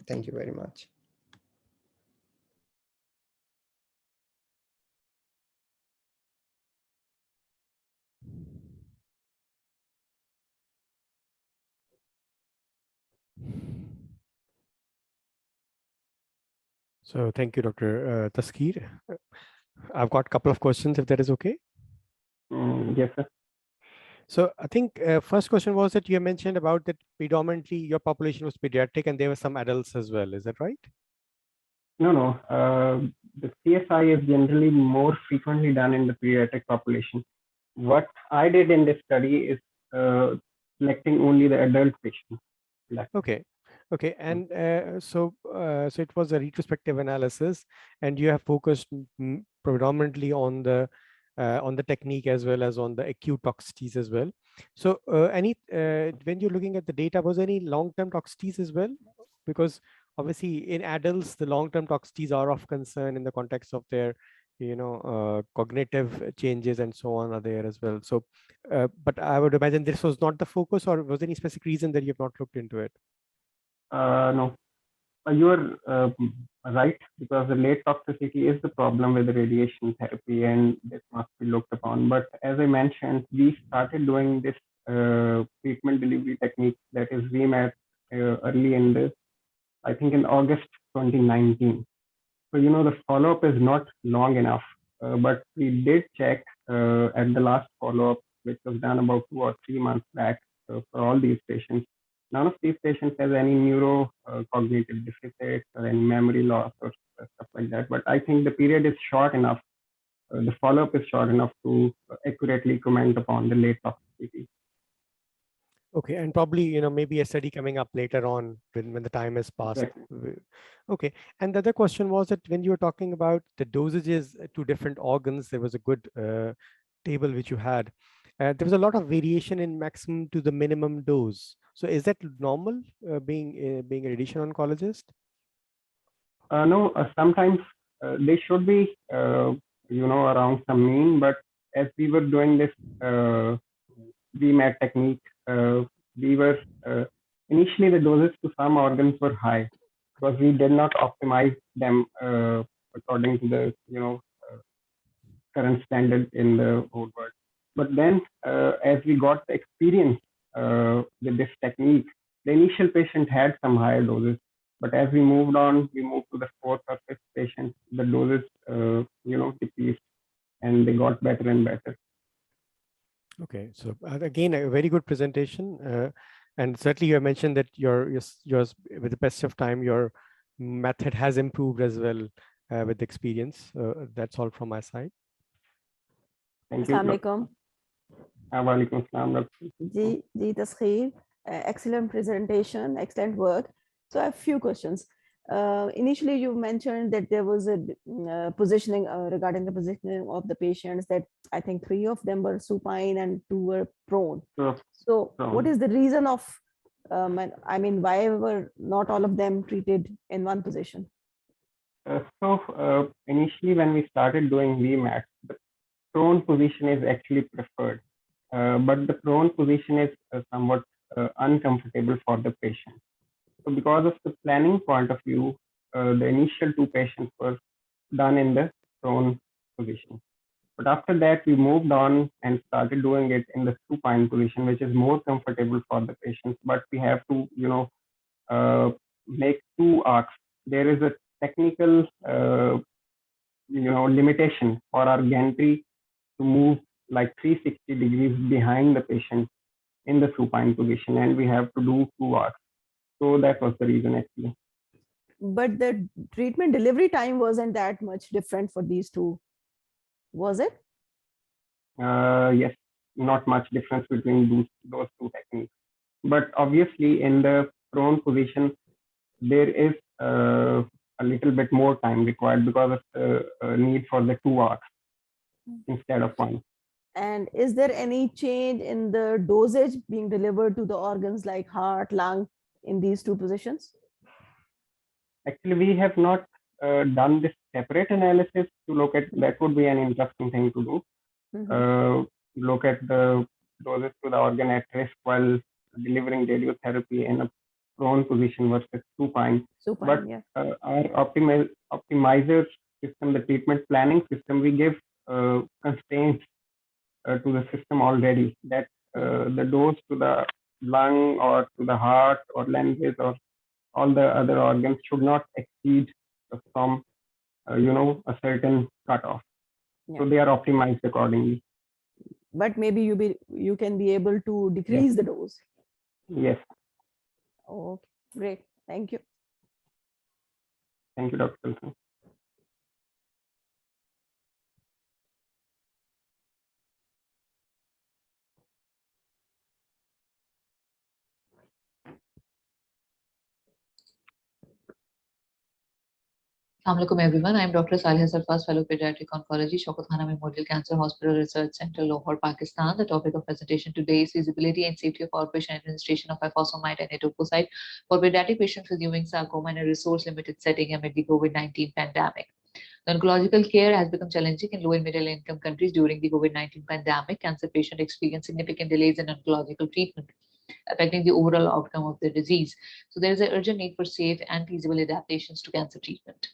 Thank you very much. So thank you, Dr. Taskir. I've got a couple of questions, if that is okay. Yes, sir. So I think first question was that you mentioned about that predominantly your population was pediatric and there were some adults as well. Is that right? No. The CSI is generally more frequently done in the pediatric population. What I did in this study is selecting only the adult patients. Okay, and so it was a retrospective analysis, and you have focused predominantly on the technique as well as on the acute toxicities as well. So when you're looking at the data, was any long-term toxicities as well? Because obviously in adults, the long-term toxicities are of concern in the context of their cognitive changes and so on are there as well. So, but I would imagine this was not the focus, or was there any specific reason that you have not looked into it? No, you are right, because the late toxicity is the problem with the radiation therapy, and this must be looked upon. But as I mentioned, we started doing this treatment delivery technique, that is VMAT, early in this, I think in August 2019. So, the follow-up is not long enough, but we did check at the last follow-up, which was done about 2 or 3 months back for all these patients. None of these patients has any neurocognitive deficits or any memory loss or stuff like that. But I think the period is short enough, the follow-up is short enough to accurately comment upon the late toxicity. Okay, and probably maybe a study coming up later on when the time has passed. Exactly. Okay, and the other question was that when you were talking about the dosages to different organs, there was a good table which you had. There was a lot of variation in maximum to the minimum dose. So is that normal, being a radiation oncologist? No, sometimes they should be around some mean, but as we were doing this VMAT technique, we were initially the doses to some organs were high because we did not optimize them according to the current standard in the old world. But then as we got the experience with this technique, the initial patient had some higher doses, but as we moved on, we moved to the 4th or 5th patient, the doses decreased and they got better and better. Okay, so again, a very good presentation, and certainly you have mentioned that yours with the passage of time, your method has improved as well with the experience. That's all from my side. Thank you. Assalamualaikum. Walaikum assalam. Ji Taskir, excellent presentation, excellent work. So I have a few questions. Initially, you mentioned that there was a positioning regarding the positioning of the patients, that I think 3 of them were supine and 2 were prone. So what is the reason of, why were not all of them treated in one position? So initially when we started doing VMAT, the prone position is actually preferred, but the prone position is somewhat uncomfortable for the patient. So because of the planning point of view, the initial 2 patients were done in the prone position. But after that, we moved on and started doing it in the supine position, which is more comfortable for the patients. But we have to, make 2 arcs. There is a technical, limitation for our gantry to move like 360 degrees behind the patient in the supine position, and we have to do 2 arcs. So that was the reason actually. But the treatment delivery time wasn't that much different for these 2, was it? Yes, not much difference between those 2 techniques. But obviously in the prone position, there is a little bit more time required because of the need for the 2 arcs instead of 1. And is there any change in the dosage being delivered to the organs like heart, lung in these 2 positions? Actually, we have not done this separate analysis to look at, that would be an interesting thing to do. Look at the doses to the organ at risk while delivering radiotherapy in a prone position versus supine. But yeah. Our optimizer system, the treatment planning system, we give constraints to the system already, that the dose to the lung or to the heart or lenses or all the other organs should not exceed from a certain cutoff. So they are optimized accordingly. But maybe you can be able to decrease the dose. Yes. Okay, great. Thank you. Thank you, Dr. Wilson. Assalamualaikum everyone. I'm Dr. Salih Sarfaz, Fellow Pediatric Oncology, Shaukat Khanum Memorial Cancer Hospital Research Center, Lahore, Pakistan. The topic of presentation today is feasibility and safety of outpatient administration of ifosfamide and etoposide for pediatric patients with Ewing sarcoma in a resource-limited setting amid the COVID-19 pandemic. The oncological care has become challenging in low and middle income countries during the COVID-19 pandemic. Cancer patients experience significant delays in oncological treatment, affecting the overall outcome of the disease. So there is an urgent need for safe and feasible adaptations to cancer treatment.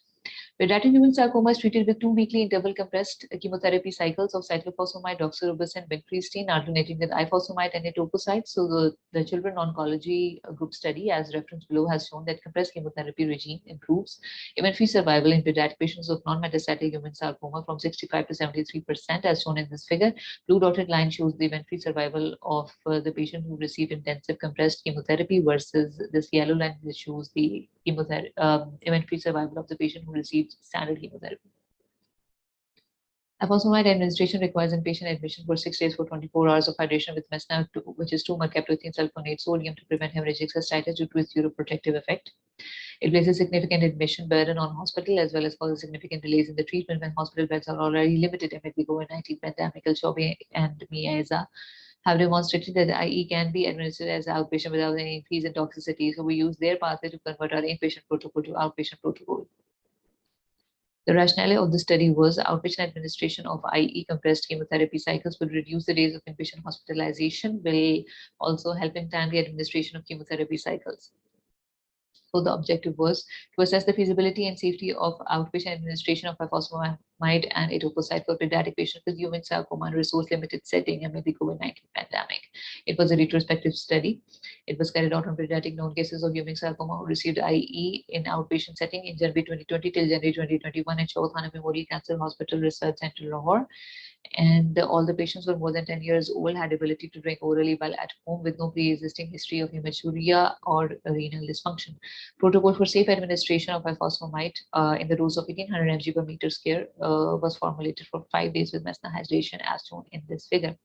Pediatric Ewing sarcoma is treated with 2 weekly interval compressed chemotherapy cycles of cyclophosphamide, doxorubicin, vincristine, alternating with ifosfamide and etoposide. So the children oncology group study, as referenced below, has shown that compressed chemotherapy regime improves event-free survival in pediatric patients of non-metastatic Ewing sarcoma from 65 to 73%, as shown in this figure. Blue dotted line shows the event-free survival of the patient who received intensive compressed chemotherapy versus this yellow line that shows the event-free survival of the patient who received standard chemotherapy. Ifosfamide administration requires inpatient admission for 6 days for 24 hours of hydration with mesna, which is 2 mercaptolethine sulfonate sodium to prevent hemorrhagic cystitis due to its uroprotective effect. It places significant admission burden on hospital as well as causes significant delays in the treatment when hospital beds are already limited amid the COVID-19 pandemic. Shobi and Mieza have demonstrated that the IE can be administered as outpatient without any increase in toxicity. So we use their pathway to convert our inpatient protocol to outpatient protocol. The rationale of the study was outpatient administration of IE compressed chemotherapy cycles will reduce the days of inpatient hospitalization, will also help in timely administration of chemotherapy cycles. So the objective was to assess the feasibility and safety of outpatient administration of ifosfamide and etoposide for pediatric patients with Ewing sarcoma in resource-limited setting amid the COVID-19 pandemic. It was a retrospective study. It was carried out on pediatric known cases of Ewing sarcoma who received IE in outpatient setting in January 2020 till January 2021 at Shaukat Khanum Memorial Cancer Hospital Research Center, Lahore. And all the patients were more than 10 years old, had ability to drink orally while at home with no pre-existing history of hematuria or renal dysfunction. Protocol for safe administration of ifosfamide in the dose of 1800 mg per meter square was formulated for 5 days with mesna hydration as shown in this figure.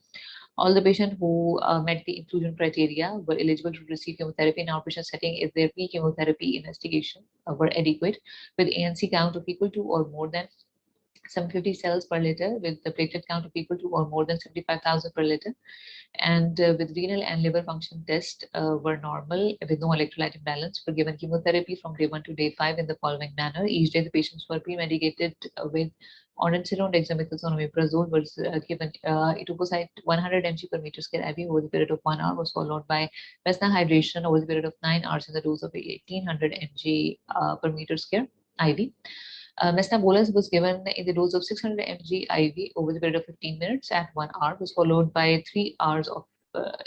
All the patients who met the inclusion criteria were eligible to receive chemotherapy in outpatient setting if their pre-chemotherapy investigation were adequate, with ANC count of equal to or more than 750 cells per liter, with the platelet count of equal to or more than 75,000 per liter, and with renal and liver function tests were normal with no electrolyte imbalance, were given chemotherapy from day 1 to day 5 in the following manner. Each day the patients were pre-medicated with ondansetron, dexamethasone, omeprazole, was given etoposide 100 mg per meter square IV over the period of 1 hour, was followed by mesna hydration over the period of 9 hours in the dose of 1800 mg per meter square IV. Mesna bolus was given in the dose of 600 mg IV over the period of 15 minutes at 1 hour, was followed by 3 hours of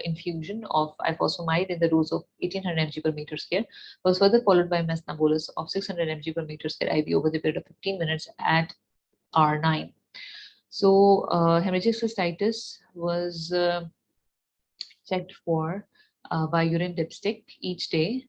infusion of ifosfamide in the dose of 1800 mg per meter square, was further followed by mesna bolus of 600 mg per meter square IV over the period of 15 minutes at hour 9. So hemorrhagic cystitis was checked for by urine dipstick each day,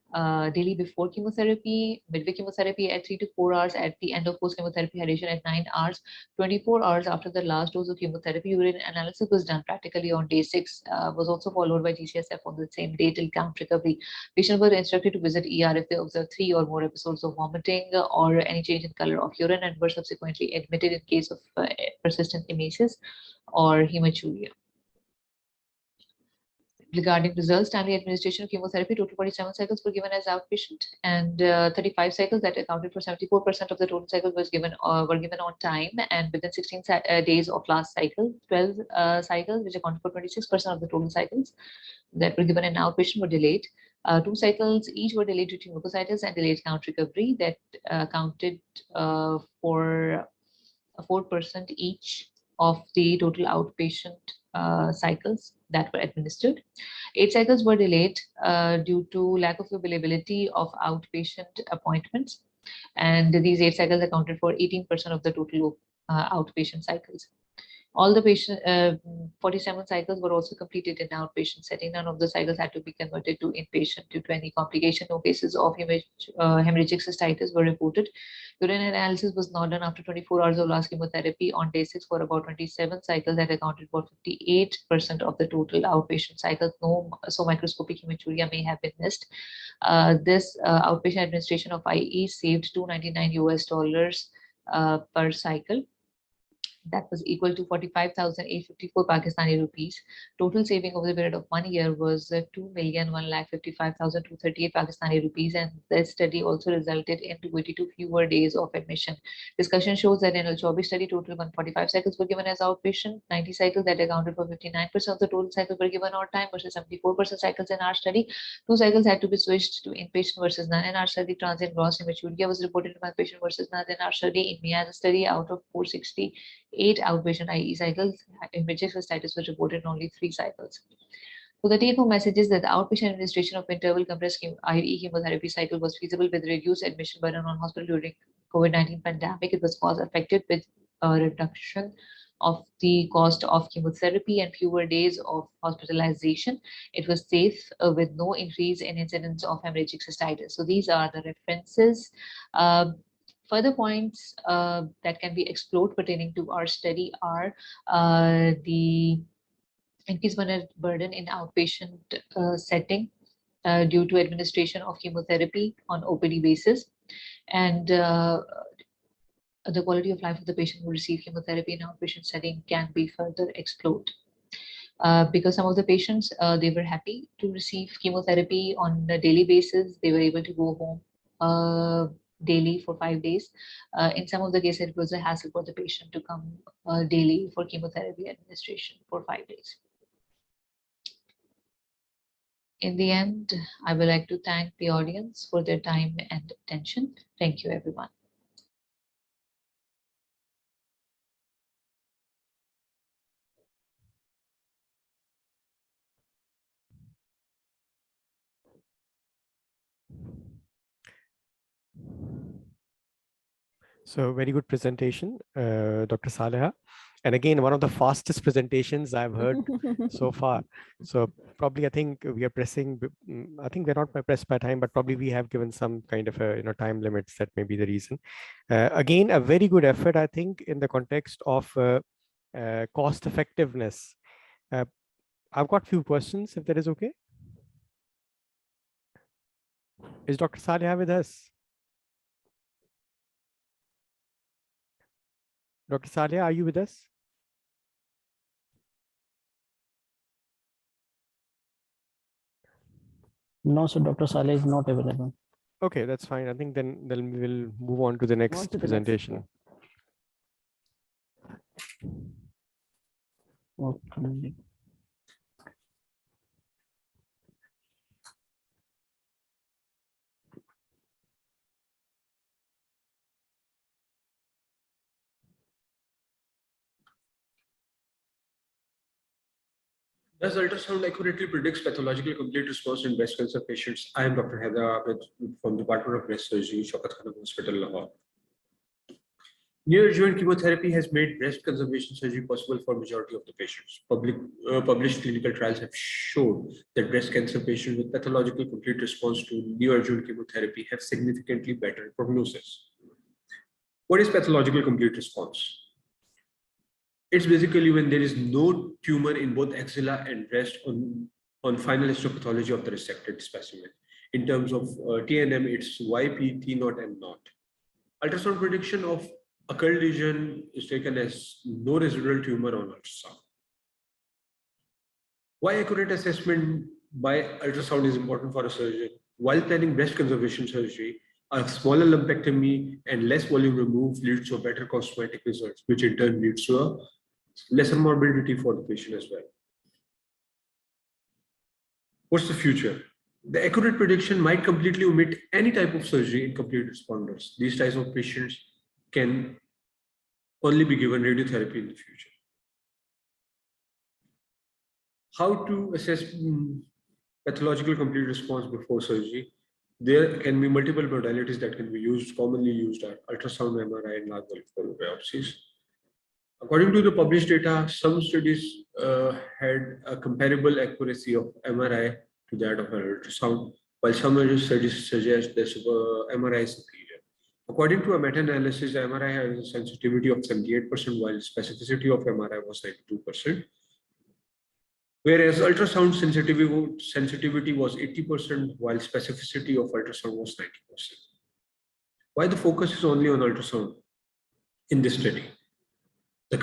daily before chemotherapy, midway chemotherapy at 3 to 4 hours, at the end of post-chemotherapy hydration at 9 hours, 24 hours after the last dose of chemotherapy. Urine analysis was done practically on day 6, was also followed by GCSF on the same day till count recovery. Patients were instructed to visit ER if they observed 3 or more episodes of vomiting or any change in color of urine, and were subsequently admitted in case of persistent emesis or hematuria. Regarding results, timely administration of chemotherapy, total 47 cycles were given as outpatient, and 35 cycles that accounted for 74% of the total cycles were given on time and within 16 days of last cycle. 12 cycles, which accounted for 26% of the total cycles that were given in outpatient, were delayed. 2 cycles each were delayed due to mucositis and delayed count recovery that accounted for 4% each of the total outpatient cycles that were administered. 8 cycles were delayed due to lack of availability of outpatient appointments. And these 8 cycles accounted for 18% of the total outpatient cycles. All the 47 cycles were also completed in outpatient setting. None of the cycles had to be converted to inpatient due to any complication. No cases of hemorrhagic cystitis were reported. Urine analysis was not done after 24 hours of last chemotherapy on day 6 for about 27 cycles that accounted for 58% of the total outpatient cycles. So microscopic hematuria may have been missed. This outpatient administration of IE saved $299 per cycle. That was equal to 45,854 Pakistani rupees. Total saving over the period of 1 year was 2,155,238 Pakistani rupees, and this study also resulted in 282 fewer days of admission. Discussion shows that in Al-Chobi study, total 145 cycles were given as outpatient, 90 cycles that accounted for 59% of the total cycles were given on time versus 74% cycles in our study. 2 cycles had to be switched to inpatient versus none in our study. Transient gross hematuria was reported in outpatient versus none in our study. In Mia's study, out of 468 outpatient IE cycles, hemorrhagic cystitis was reported in only 3 cycles. So the take-home message is that the outpatient administration of interval compressed IE chemotherapy cycle was feasible with reduced admission burden on hospital during COVID-19 pandemic. It was cost-effective with a reduction of the cost of chemotherapy and fewer days of hospitalization. It was safe with no increase in incidence of hemorrhagic cystitis. So these are the references. Further points that can be explored pertaining to our study are the increased burden in outpatient setting due to administration of chemotherapy on OPD basis, and the quality of life of the patient who receive chemotherapy in outpatient setting can be further explored. Because some of the patients, they were happy to receive chemotherapy on a daily basis. They were able to go home daily for 5 days. In some of the cases, it was a hassle for the patient to come daily for chemotherapy administration for 5 days. In the end, I would like to thank the audience for their time and attention. Thank you, everyone. So very good presentation, Dr. Saleha. And again, one of the fastest presentations I've heard so far. So probably I think we are pressing, I think we're not pressed by time, but probably we have given some kind of a, time limits. That may be the reason. Again, a very good effort, I think, in the context of cost effectiveness. I've got a few questions, if that is okay. Is Dr. Saleha with us? Dr. Saleha, are you with us? No, so Dr. Saleh is not available. Okay, that's fine. I think then we'll move on to the next presentation. Okay. Does ultrasound accurately predicts pathological complete response in breast cancer patients? I am Dr. Haider Abid from the Department of Breast Surgery, Shaukat Khanum Hospital, Lahore. Neoadjuvant chemotherapy has made breast conservation surgery possible for majority of the patients. Published clinical trials have shown that breast cancer patients with pathological complete response to neoadjuvant chemotherapy have significantly better prognosis. What is pathological complete response? It's basically when there is no tumor in both axilla and breast on final histopathology of the resected specimen. In terms of TNM, it's YP, T0, and not. Ultrasound prediction of occult lesion is taken as no residual tumor on ultrasound. Why accurate assessment by ultrasound is important for a surgeon? While planning breast conservation surgery, a smaller lumpectomy and less volume removed leads to a better cosmetic results, which in turn leads to a lesser morbidity for the patient as well. What's the future? The accurate prediction might completely omit any type of surgery in complete responders. These types of patients can only be given radiotherapy in the future. How to assess pathological complete response before surgery? There can be multiple modalities that can be used, commonly used are ultrasound, MRI, and large volume biopsies. According to the published data, some studies had a comparable accuracy of MRI to that of ultrasound, while some studies suggest that MRI is superior. According to a meta-analysis, MRI has a sensitivity of 78%, while specificity of MRI was 92%. Whereas ultrasound sensitivity was 80%, while specificity of ultrasound was 90%. Why the focus is only on ultrasound in this study? In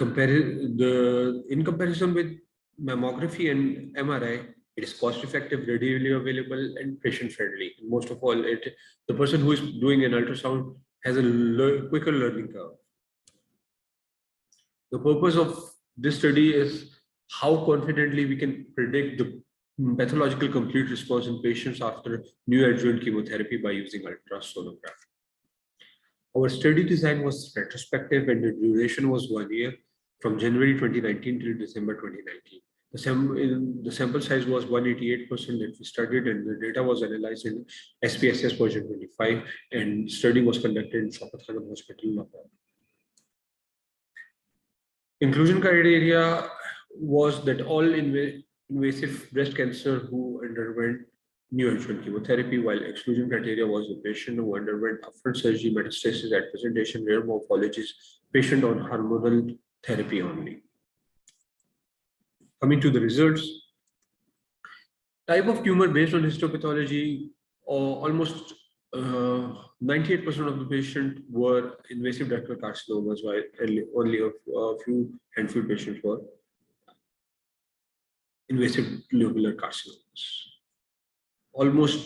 comparison with mammography and MRI, it is cost-effective, readily available, and patient-friendly. Most of all, the person who is doing an ultrasound has a quicker learning curve. The purpose of this study is how confidently we can predict the pathological complete response in patients after neoadjuvant chemotherapy by using ultrasonography. Our study design was retrospective and the duration was 1 year from January 2019 till December 2019. The sample size was 188% that we studied, and the data was analyzed in SPSS version 25, and study was conducted in Shaukat Khanum Hospital, Lahore. Inclusion criteria was that all invasive breast cancer who underwent neoadjuvant chemotherapy, while exclusion criteria was the patient who underwent upfront surgery, metastasis at presentation, rare morphologies, patient on hormonal therapy only. Coming to the results, type of tumor based on histopathology, almost 98% of the patients were invasive ductal carcinomas, while only a few handful patients were invasive lobular carcinomas. Almost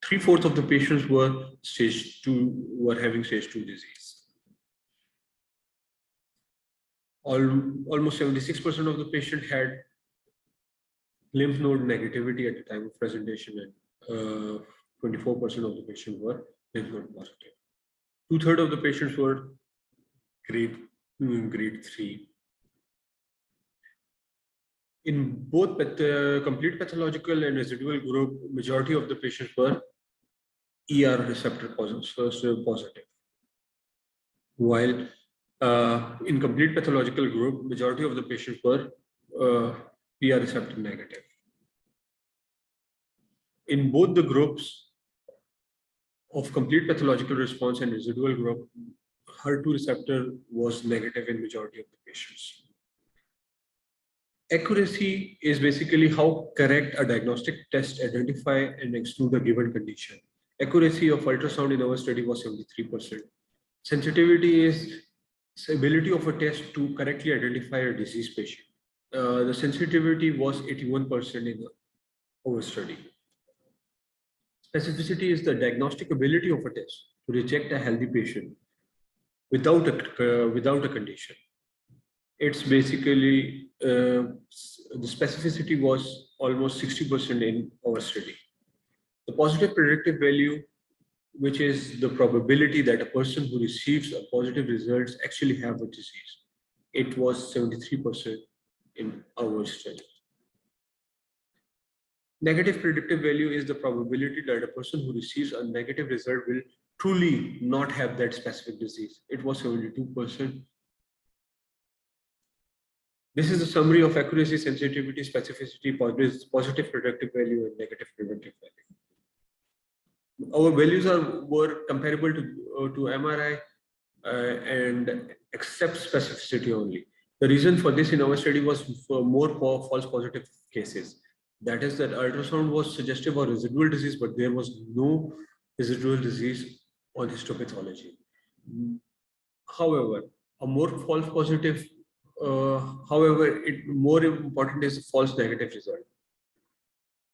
3/4 of the patients were having stage 2 disease. Almost 76% of the patient had lymph node negativity at the time of presentation, and 24% of the patients were lymph node positive. 2/3 of the patients were grade 3. In both complete pathological and residual group, majority of the patients were ER receptor positive. While in complete pathological group, majority of the patients were ER receptor negative. In both the groups of complete pathological response and residual group, HER2 receptor was negative in majority of the patients. Accuracy is basically how correct a diagnostic test identify and exclude a given condition. Accuracy of ultrasound in our study was 73%. Sensitivity is the ability of a test to correctly identify a diseased patient. The sensitivity was 81% in our study. Specificity is the diagnostic ability of a test to reject a healthy patient without a condition. It's basically the specificity was almost 60% in our study. The positive predictive value, which is the probability that a person who receives a positive results actually have a disease, it was 73% in our study. Negative predictive value is the probability that a person who receives a negative result will truly not have that specific disease. It was 72%. This is a summary of accuracy, sensitivity, specificity, positive predictive value, and negative predictive value. Our values were comparable to MRI and except specificity only. The reason for this in our study was for more false positive cases. That is that ultrasound was suggestive of residual disease, but there was no residual disease on histopathology. However, a more false positive, more important is a false negative result.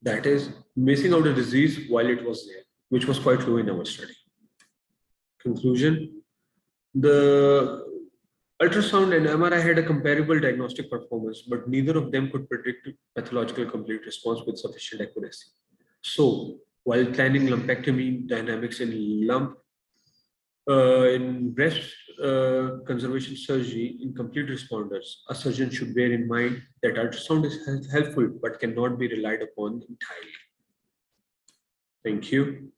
That is missing out a disease while it was there, which was quite low in our study. Conclusion, the ultrasound and MRI had a comparable diagnostic performance, but neither of them could predict pathological complete response with sufficient accuracy. So, while planning lumpectomy dynamics in breast conservation surgery in complete responders, a surgeon should bear in mind that ultrasound is helpful but cannot be relied upon entirely. Thank you.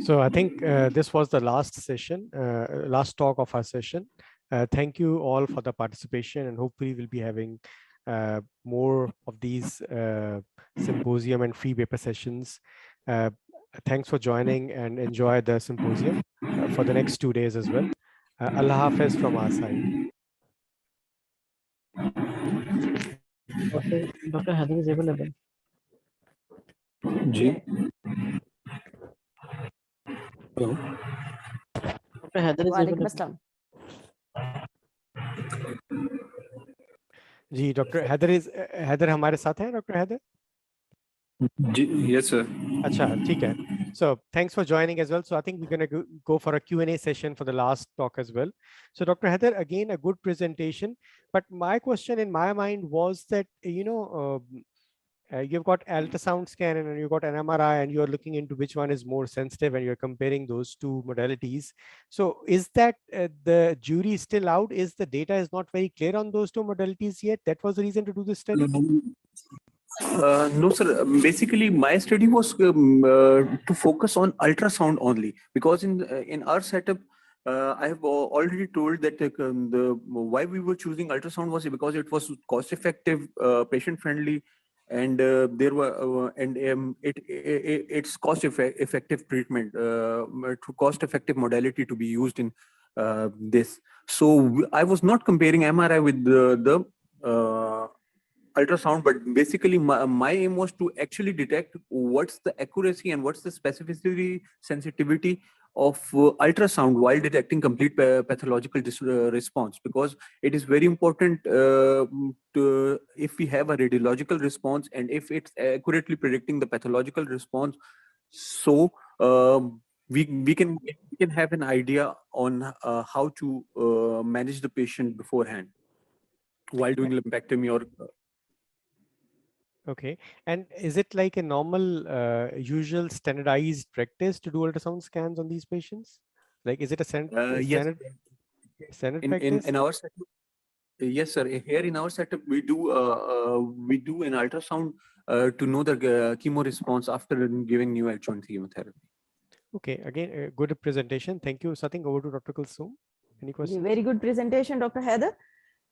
So I think this was the last session, last talk of our session. Thank you all for the participation, and hopefully we'll be having more of these symposium and free paper sessions. Thanks for joining, and enjoy the symposium for the next 2 days as well. Allah Hafiz from our side. Dr. Heather is available. Ji. Hello. Dr. Heather is Walaikum available. Assalam. जी doctor Haider हमारे साथ हैं doctor Haider? Yes, sir. अच्छा, ठीक है. So thanks for joining as well. So I think we're going to go for a Q&A session for the last talk as well. So Dr. Heather, again, a good presentation. But my question in my mind was that, you've got ultrasound scan and you've got an MRI, and you're looking into which one is more sensitive, and you're comparing those two modalities. So is that the jury is still out? Is the data is not very clear on those two modalities yet? That was the reason to do this study? No, sir. Basically, my study was to focus on ultrasound only, because in our setup, I have already told that why we were choosing ultrasound was because it was cost-effective, patient-friendly, and there were it's cost-effective treatment, cost-effective modality to be used in this. So I was not comparing MRI with the ultrasound, but basically my aim was to actually detect what's the accuracy and what's the specificity, sensitivity of ultrasound while detecting complete pathological response, because it is very important if we have a radiological response and if it's accurately predicting the pathological response, so we can have an idea on how to manage the patient beforehand while doing lumpectomy or Okay. And is it like a normal, usual standardized practice to do ultrasound scans on these patients? Like, is it a yes, standard practice? in our setup, yes, sir. Here in our setup, we do an ultrasound to know the chemo response after giving new adjuvant chemotherapy. Okay. Again, a good presentation. Thank you. So I think over to Dr. Kulsum. Any questions? Very good presentation, Dr. Heather.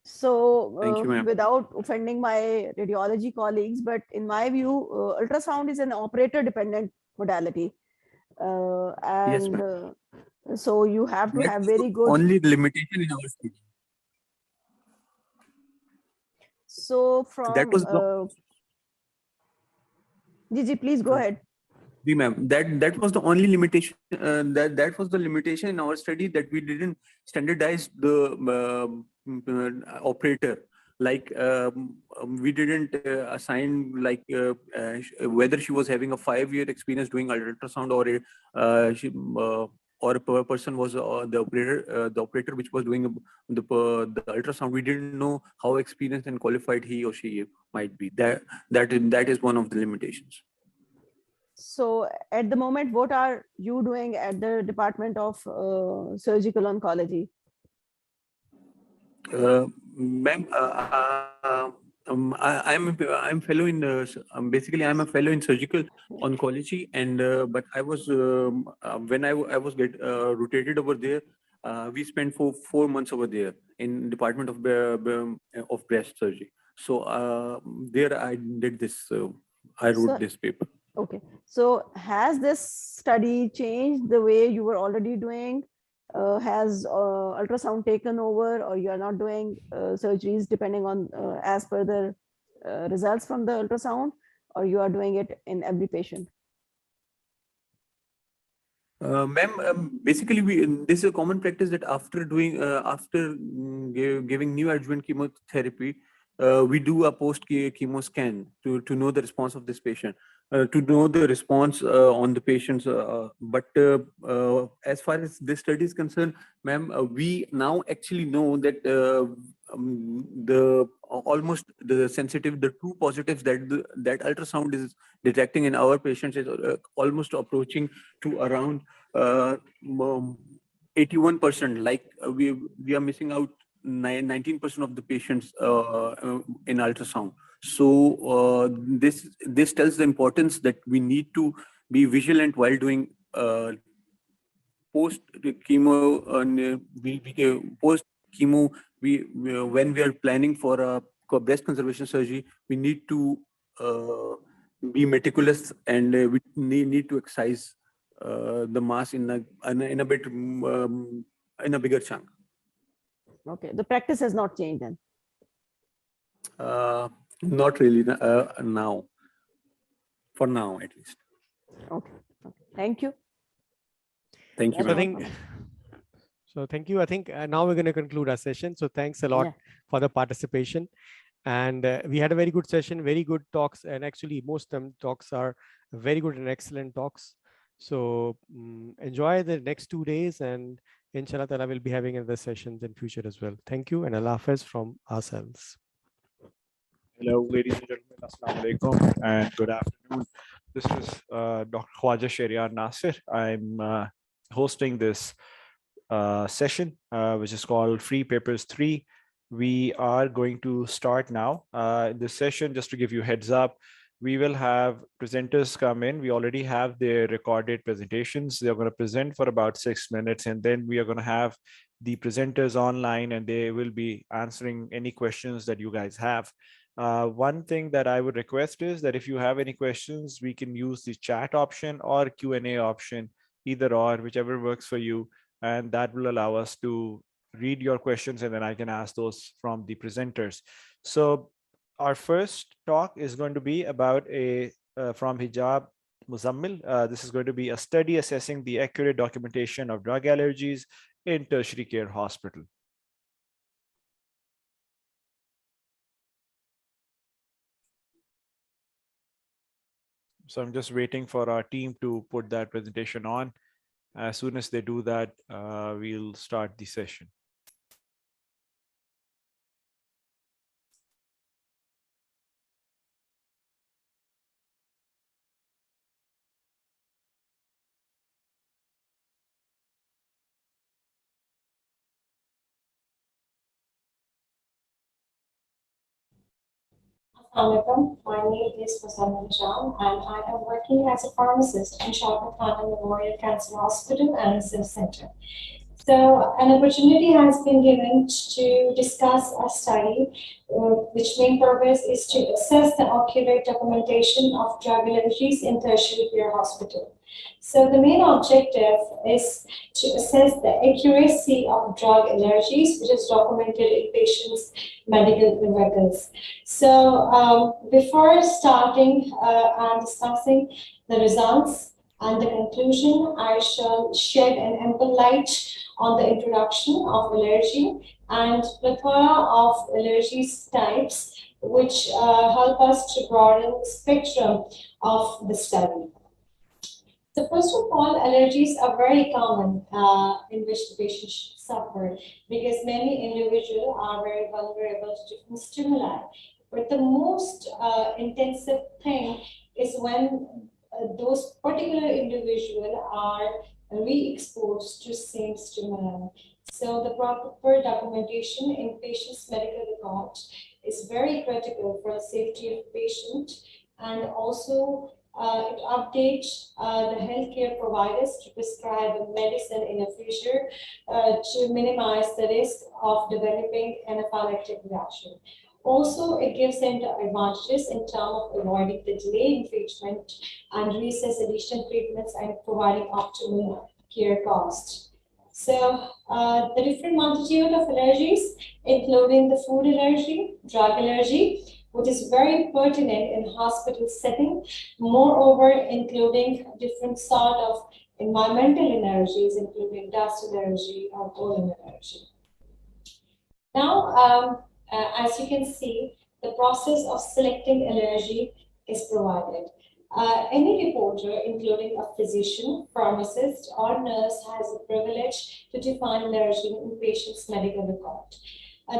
So Thank you, ma'am. without offending my radiology colleagues, but in my view, ultrasound is an operator dependent modality. Yes, And so you have to have very good. Only the limitation in our study. So from That was Gigi, please go ahead. Ma'am, that was the only limitation. That was the limitation in our study, that we didn't standardize the operator. Like we didn't assign like whether she was having a 5-year experience doing ultrasound, or a person was the operator which was doing the ultrasound. We didn't know how experienced and qualified he or she might be. That is one of the limitations. So at the moment, what are you doing at the Department of Surgical Oncology? Ma'am, I'm fellow in basically I'm a fellow in surgical oncology, and but I was when I was rotated over there, we spent 4 months over there in Department of Breast Surgery. So there I did this. I wrote this paper. Okay. So has this study changed the way you were already doing? Has ultrasound taken over, or you are not doing surgeries depending on as per the results from the ultrasound, or you are doing it in every patient? Ma'am, basically this is a common practice that after doing giving new adjuvant chemotherapy, we do a post chemo scan to know the response of this patient, to know the response on the patients. But as far as this study is concerned, ma'am, we now actually know that almost the sensitive, the true positives that ultrasound is detecting in our patients is almost approaching to around 81%. Like we are missing out 19% of the patients in ultrasound. So this tells the importance that we need to be vigilant while doing post chemo, post chemo, when we are planning for a breast conservation surgery, we need to be meticulous, and we need to excise the mass in a bit in a bigger chunk. Okay, the practice has not changed then. Not really now. For now, at least. Okay. Thank you. Thank you. Thank you. I think now we're going to conclude our session. So thanks a lot for the participation. And we had a very good session, very good talks. And actually, most of them talks are very good and excellent talks. So enjoy the next 2 days, and inshallah ta'ala will be having other sessions in future as well. Thank you, and Allah Hafiz from ourselves. Hello, ladies and gentlemen. Assalamu alaikum and good afternoon. This is Dr. Khwaja Shehryar Nasir. I'm hosting this session, which is called Free Papers 3. We are going to start now. This session, just to give you a heads up, we will have presenters come in. We already have their recorded presentations. They're going to present for about 6 minutes, and then we are going to have the presenters online, and they will be answering any questions that you guys have. One thing that I would request is that if you have any questions, we can use the chat option or Q&A option, either or, whichever works for you. And that will allow us to read your questions, and then I can ask those from the presenters. So our first talk is going to be about from Hijab Muzammil. This is going to be a study assessing the accurate documentation of drug allergies in tertiary care hospital. So I'm just waiting for our team to put that presentation on. As soon as they do that, we'll start the session. Assalamualaikum. My name is Muzammil Jan, and I am working as a pharmacist in Shaukat Khanum Memorial Cancer Hospital and Research Center. So an opportunity has been given to discuss a study, which main purpose is to assess the accurate documentation of drug allergies in tertiary care hospital. So the main objective is to assess the accuracy of drug allergies, which is documented in patients' medical records. So before starting and discussing the results and the conclusion, I shall shed an ample light on the introduction of allergy and plethora of allergies types, which help us to broaden the spectrum of the study. So first of all, allergies are very common in which the patients suffer, because many individuals are very vulnerable to different stimuli. But the most intensive thing is when those particular individuals are re-exposed to same stimuli. So the proper documentation in patient's medical record is very critical for the safety of the patient, and also it updates the healthcare providers to prescribe a medicine in the future to minimize the risk of developing anaphylactic reaction. Also, it gives them the advantages in terms of avoiding the delay in treatment and recess additional treatments and providing optimal care cost. So the different multitude of allergies, including the food allergy, drug allergy, which is very pertinent in hospital setting. Moreover, including different sort of environmental allergies, including dust allergy or pollen allergy. Now, as you can see, the process of selecting allergy is provided. Any reporter, including a physician, pharmacist, or nurse, has the privilege to define allergy in patient's medical record.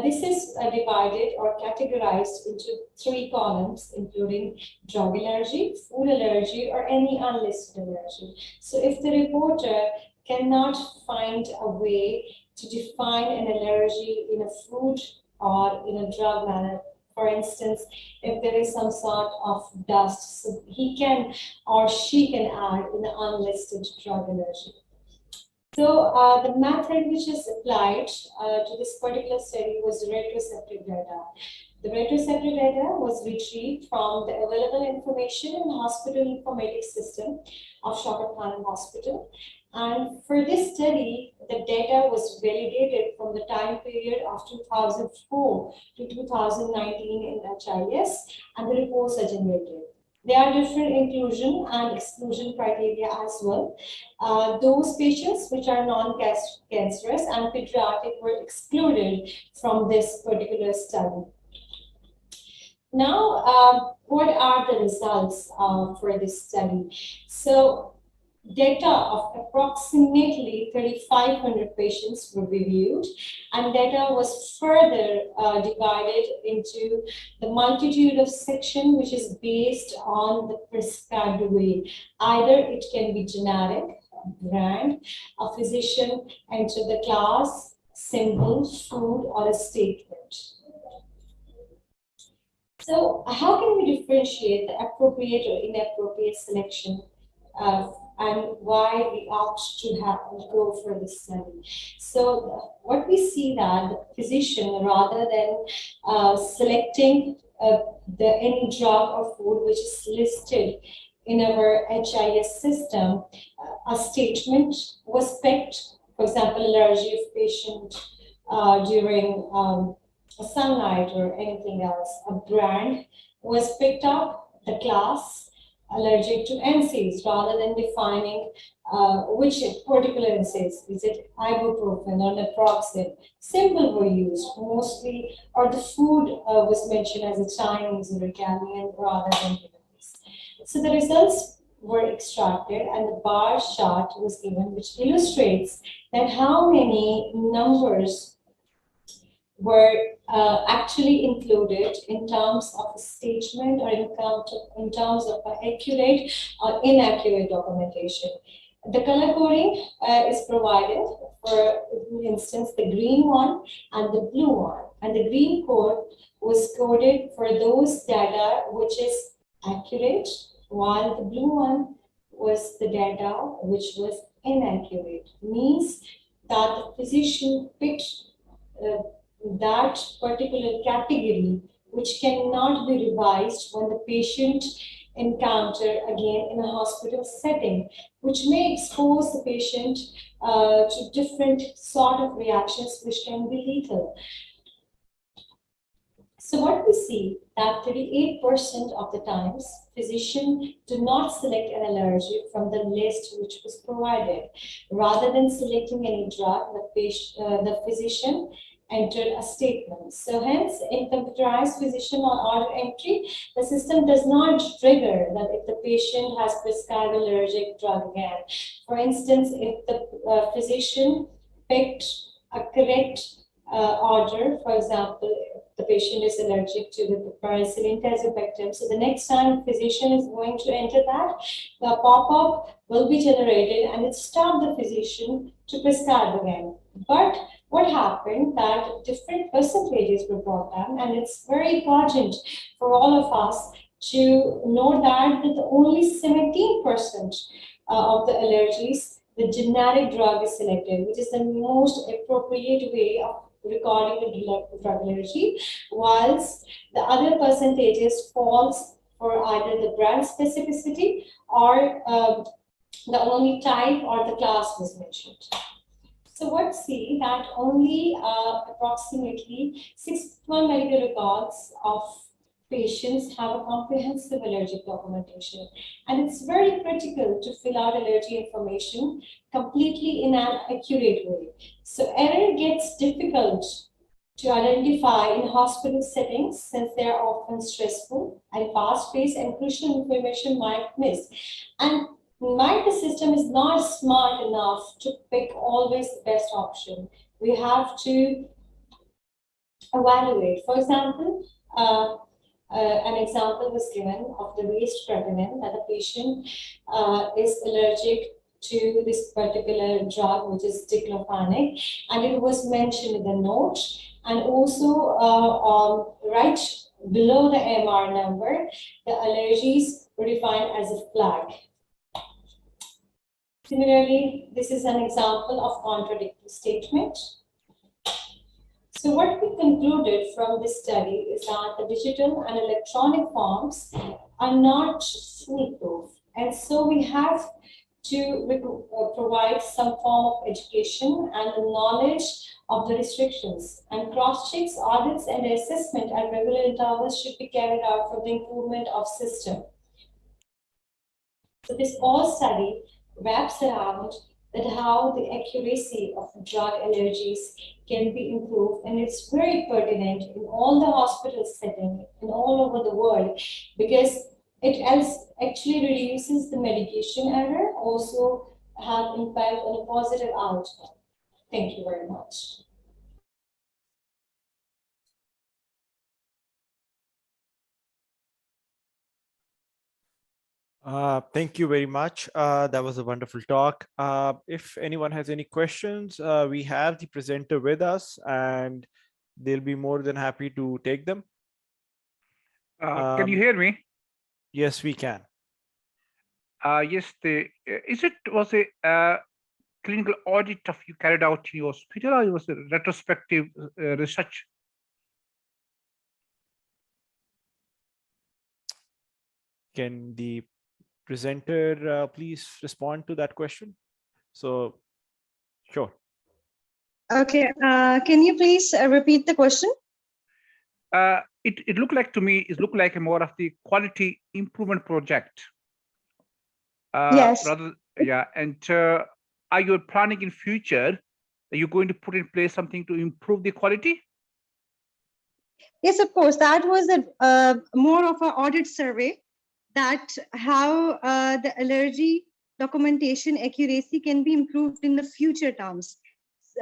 This is divided or categorized into 3 columns, including drug allergy, food allergy, or any unlisted allergy. So if the reporter cannot find a way to define an allergy in a food or in a drug manner, for instance, if there is some sort of dust, so he can or she can add in the unlisted drug allergy. So the method which is applied to this particular study was retrospective data. The retrospective data was retrieved from the available information in the hospital informatics system of Shaukat Khanum Hospital. And for this study, the data was validated from the time period of 2004 to 2019 in HIS, and the reports are generated. There are different inclusion and exclusion criteria as well. Those patients which are non-cancerous and pediatric were excluded from this particular study. Now, what are the results for this study? So, data of approximately 3,500 patients were reviewed, and data was further divided into the multitude of section which is based on the prescribed way. Either it can be generic, brand, a physician enter the class, symbol, food, or a statement. So how can we differentiate the appropriate or inappropriate selection and why we opt to go for this study? So what we see that the physician, rather than selecting any drug or food which is listed in our HIS system, a statement was picked, for example, allergy of patient during sunlight or anything else. A brand was picked up, the class, allergic to NSAIDs, rather than defining which particular NSAIDs. Is it ibuprofen or naproxen? Symbol were used mostly, or the food was mentioned as a Chinese or Italian rather than Vietnamese. So the results were extracted and the bar chart was given, which illustrates that how many numbers were actually included in terms of a statement or in terms of accurate or inaccurate documentation. The color coding is provided for instance, the green one and the blue one. And the green code was coded for those data which is accurate, while the blue one was the data which was inaccurate. Means that the physician picked that particular category which cannot be revised when the patient encounter again in a hospital setting, which may expose the patient to different sort of reactions which can be lethal. So what we see that 38% of the times physicians do not select an allergy from the list which was provided. Rather than selecting any drug, the physician entered a statement. So hence, in computerized physician or order entry, the system does not trigger that if the patient has prescribed allergic drug again. For instance, if the physician picked a correct order, for example, the patient is allergic to the piperacillin tazobactam. So the next time physician is going to enter that, the pop-up will be generated and it stopped the physician to prescribe again. But what happened that different percentages were brought down, and it's very important for all of us to know that only 17% of the allergies, the generic drug is selected, which is the most appropriate way of recording the drug allergy, whilst the other percentages falls for either the brand specificity or the only type or the class was mentioned. So what see that only approximately 61 medical records of patients have a comprehensive allergic documentation. And it's very critical to fill out allergy information completely in an accurate way. So error gets difficult to identify in hospital settings since they are often stressful and fast-paced and crucial information might miss. And the system is not smart enough to pick always the best option. We have to evaluate. For example, an example was given of the waste prevalence that the patient is allergic to this particular drug, which is diclofenac, and it was mentioned in the note, and also right below the MR number, the allergies were defined as a flag. Similarly, this is an example of contradictory statement. So what we concluded from this study is that the digital and electronic forms are not foolproof. And so we have to provide some form of education and the knowledge of the restrictions. And cross-checks, audits, and assessment at regular intervals should be carried out for the improvement of system. So this whole study wraps around that how the accuracy of drug allergies can be improved, and it's very pertinent in all the hospital setting and all over the world, because it actually reduces the medication error, also have impact on a positive outcome. Thank you very much. Thank you very much. That was a wonderful talk. If anyone has any questions, we have the presenter with us and they'll be more than happy to take them. Can you hear me? Yes, we can. Yes, was a clinical audit of you carried out in your hospital, or it was a retrospective research? Can the presenter please respond to that question? So, sure. Okay, can you please repeat the question? It looked like to me, it looked like a more of the quality improvement project. Yes. Yeah, and are you planning in future, are you going to put in place something to improve the quality? Yes, of course. That was a more of an audit survey, that how the allergy documentation accuracy can be improved in the future terms.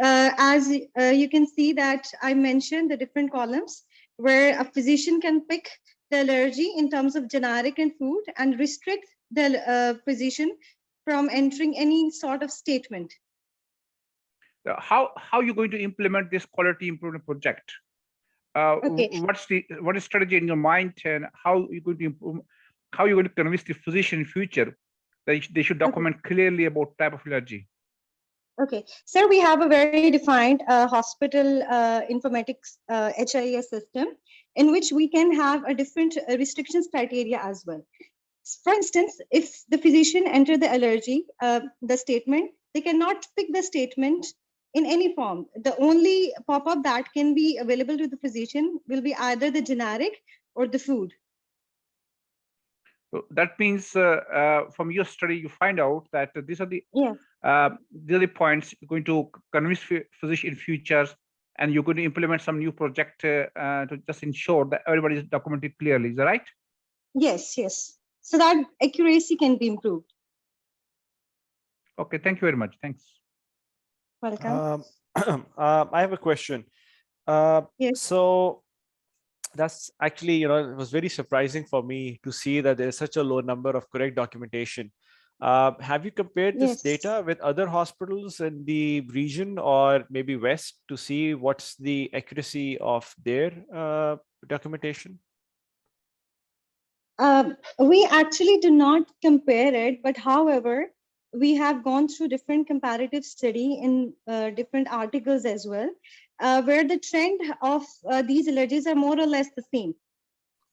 As you can see that I mentioned the different columns where a physician can pick the allergy in terms of generic and food and restrict the physician from entering any sort of statement. How are you going to implement this quality improvement project? Okay. What is strategy in your mind, and how are you going to improve, how are you going to convince the physician in future that they should document clearly about type of allergy? Okay, sir, we have a very defined hospital informatics HIS system in which we can have a different restrictions criteria as well. For instance, if the physician enter the allergy, the statement, they cannot pick the statement in any form. The only pop-up that can be available to the physician will be either the generic or the food. So that means from your study, you find out that these are the points you're going to convince physician in future, and you're going to implement some new project to just ensure that everybody is documented clearly. Is that right? Yes, yes. So that accuracy can be improved. Okay, thank you very much. Thanks. Welcome. I have a question. Yes. So that's actually, it was very surprising for me to see that there's such a low number of correct documentation. Have you compared this data with other hospitals in the region or maybe West to see what's the accuracy of their documentation? We actually do not compare it, but however, we have gone through different comparative study in different articles as well, where the trend of these allergies are more or less the same.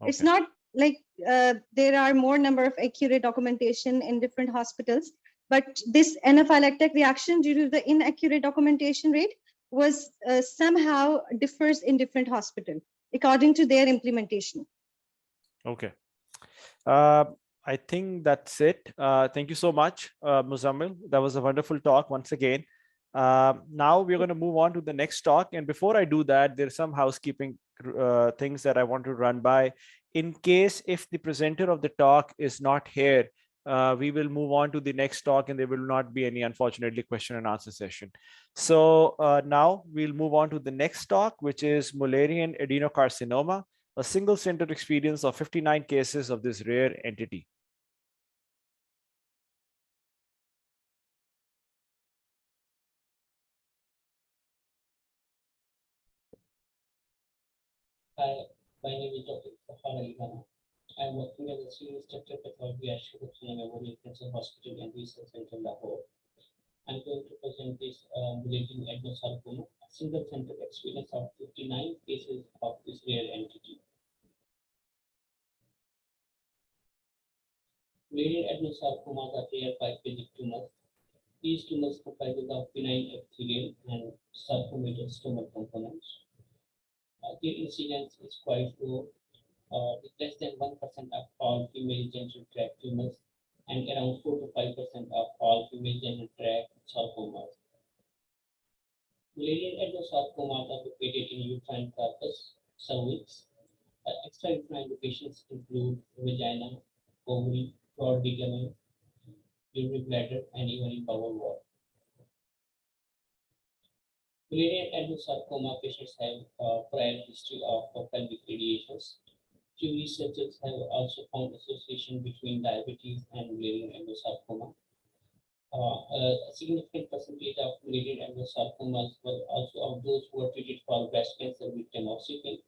Okay. It's not like there are more number of accurate documentation in different hospitals, but this anaphylactic reaction due to the inaccurate documentation rate was somehow differs in different hospitals according to their implementation. Okay. I think that's it. Thank you so much, Muzammil. That was a wonderful talk once again. Now we're going to move on to the next talk. And before I do that, there's some housekeeping things that I want to run by. In case if the presenter of the talk is not here, we will move on to the next talk and there will not be any, unfortunately, question and answer session. So now we'll move on to the next talk, which is Mullerian adenocarcinoma, a single center experience of 59 cases of this rare entity. Hi, my name is Dr. Khanum. I am working as a senior instructor pathology at Symposium Memorial Cancer Hospital and Research Center, Lahore. I'm going to present this malignant adenosarcoma, a single center experience of 59 cases of this rare entity. Malignant adenosarcomas are rare biphasic tumors. These tumors comprise of benign epithelial and sarcomatous stomach components. Their incidence is quite low, with less than 1% of all female genital tract tumors and around 4 to 5% of all female genital tract sarcomas. Malignant adenosarcomas are located in uterine corpus, cervix. Extra-uterine locations include vagina, ovary, broad ligament, urinary bladder, and even in bowel wall. Malignant adenosarcoma patients have prior history of pelvic radiations. Few researchers have also found association between diabetes and malignant adenosarcoma. A significant percentage of malignant adenosarcomas were also of those who were treated for breast cancer with tamoxifen.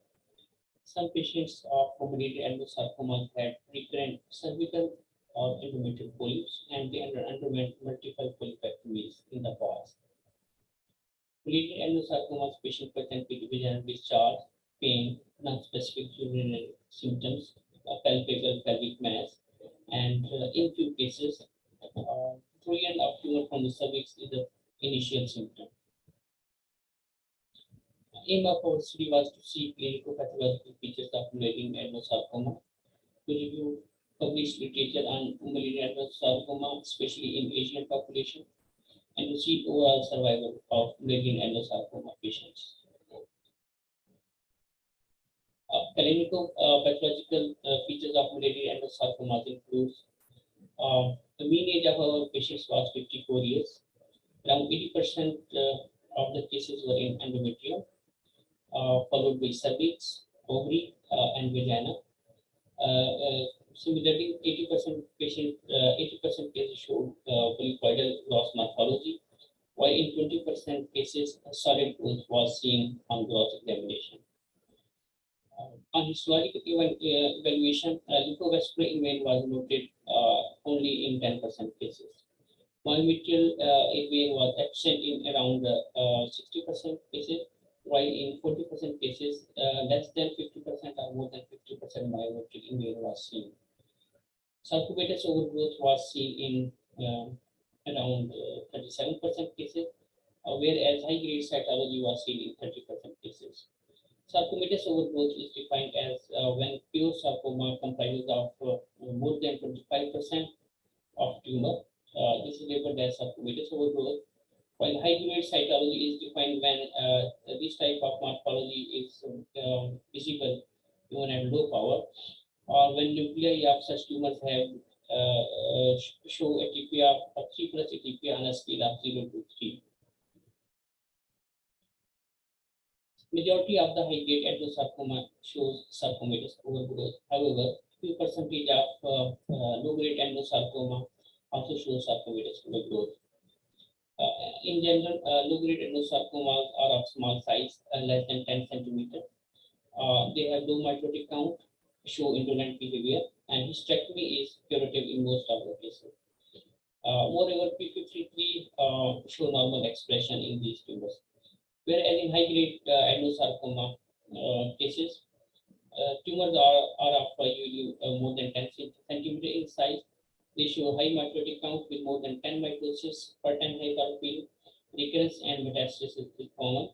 Some patients of malignant adenosarcomas had recurrent cervical or endometrial polyps, and they underwent multiple polypectomies in the past. Malignant adenosarcomas patients present with vaginal discharge, pain, non-specific urinary symptoms, palpable pelvic mass, and in few cases, fruition of tumor from the cervix is the initial symptom. Aim of our study was to see clinical pathological features of malignant adenosarcoma, to review published literature on malignant adenosarcoma, especially in Asian population, and to see overall survival of malignant adenosarcoma patients. Clinical pathological features of malignant adenosarcoma include the mean age of our patients was 54 years. Around 80% of the cases were in endometrium, followed by cervix, ovary, and vagina. Similarly, 80% cases showed polypoidal gross morphology, while in 20% cases, a solid growth was seen on gross examination. On histological evaluation, lymphovascular event was noted only in 10% cases. Monometrial event was absent in around 60% cases, while in 40% cases, less than 50% or more than 50% myometric event was seen. Sarcomatous overgrowth was seen in around 37% cases, whereas high-grade cytology was seen in 30% cases. Sarcomatous overgrowth is defined as when pure sarcoma comprises of more than 25% of tumor. This is labeled as sarcomatous overgrowth, while high-grade cytology is defined when this type of morphology is visible even at low power, or when nuclei of such tumors have show atypia of 3+ atypia on a scale of 0 to 3. Majority of the high-grade adenosarcoma shows sarcomatous overgrowth. However, few percentage of low-grade adenosarcoma also shows sarcomatous overgrowth. In general, low-grade adenosarcomas are of small size, less than 10 centimeters. They have low mitotic count, show indolent behavior, and hysterectomy is curative in most of the cases. Moreover, P53 show normal expression in these tumors. Whereas in high-grade adenosarcoma cases, tumors are of usually more than 10 centimeter in size. They show high mitotic count with more than 10 mitosis per 10 hectare. Recurrence and metastasis is common.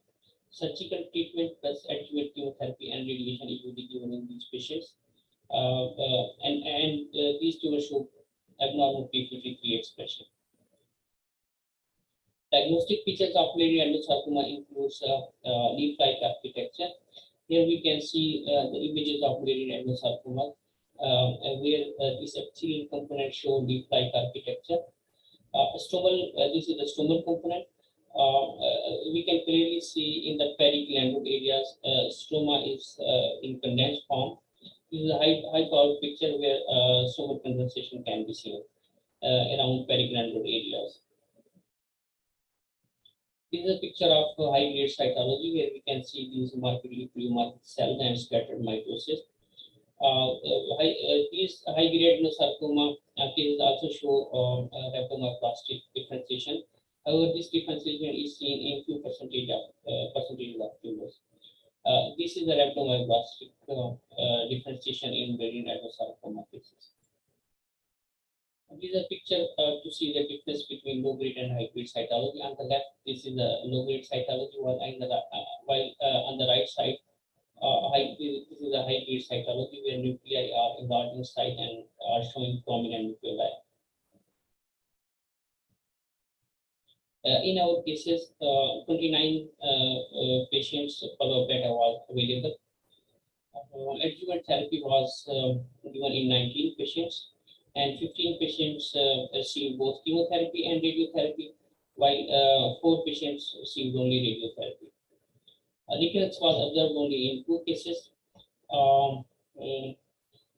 Surgical treatment plus adjuvant chemotherapy and radiation is usually given in these patients. These tumors show abnormal P53 expression. Diagnostic features of malignant adenosarcoma includes leaf-like architecture. Here we can see the images of malignant adenosarcoma, where this epithelial component show leaf-like architecture. This is the stromal component. We can clearly see in the periglandular areas, stroma is in condensed form. This is a high-power picture where stromal condensation can be seen around periglandular areas. This is a picture of high-grade cytology where we can see these markedly pleomorphic cells and scattered mitosis. These high-grade adenosarcoma cases also show rhabdomyoplastic differentiation However, this differentiation is seen in few percentage of tumors. This is the rhabdomyoblastic differentiation in variant adenocarcinoma cases. This is a picture to see the difference between low-grade and high-grade cytology. On the left, this is the low-grade cytology, while on the right side, this is a high-grade cytology where nuclei are enlarging site and are showing prominent nuclei. In our cases, 29 patients follow-up data was available. Adjuvant therapy was given in 19 patients, and 15 patients received both chemotherapy and radiotherapy, while 4 patients received only radiotherapy. Recurrence was observed only in 2 cases.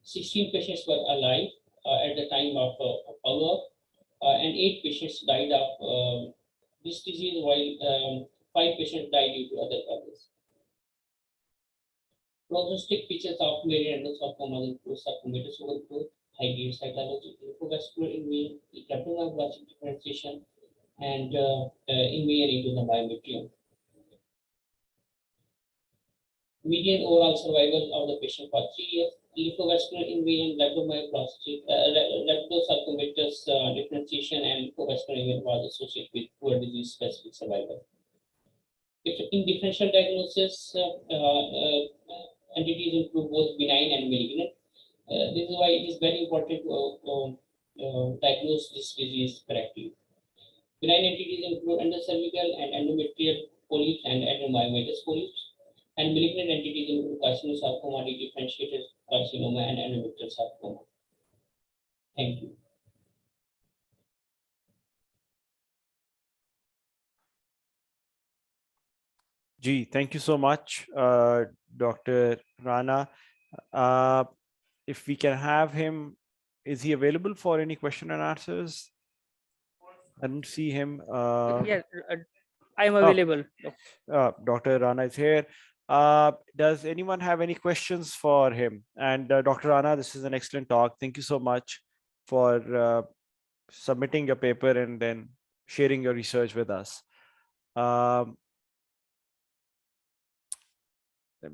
16 patients were alive at the time of follow-up, and 8 patients died of this disease, while 5 patients died due to other causes. Prognostic features of variant endocarcinoma include sarcomatous overgrowth, high-grade cytology, lymphovascular invasion, rhabdomyoblastic differentiation, and invasion into the myometrium. Median overall survival of the patient was 3 years. Lymphovascular invasion, rhabdomyoblastic, differentiation, and lymphovascular invasion was associated with poor disease-specific survival. In differential diagnosis, entities include both benign and malignant. This is why it is very important to diagnose this disease correctly. Benign entities include endocervical and endometrial polyps and adenomyomatous polyps, and malignant entities include carcinosarcoma, differentiated carcinoma, and endometrial sarcoma. Thank you. Gee, thank you so much, Dr. Rana. If we can have him, is he available for any question and answers? I don't see him. Yes, I am available. Dr. Rana is here. Does anyone have any questions for him? And Dr. Rana, this is an excellent talk. Thank you so much for submitting your paper and then sharing your research with us. Let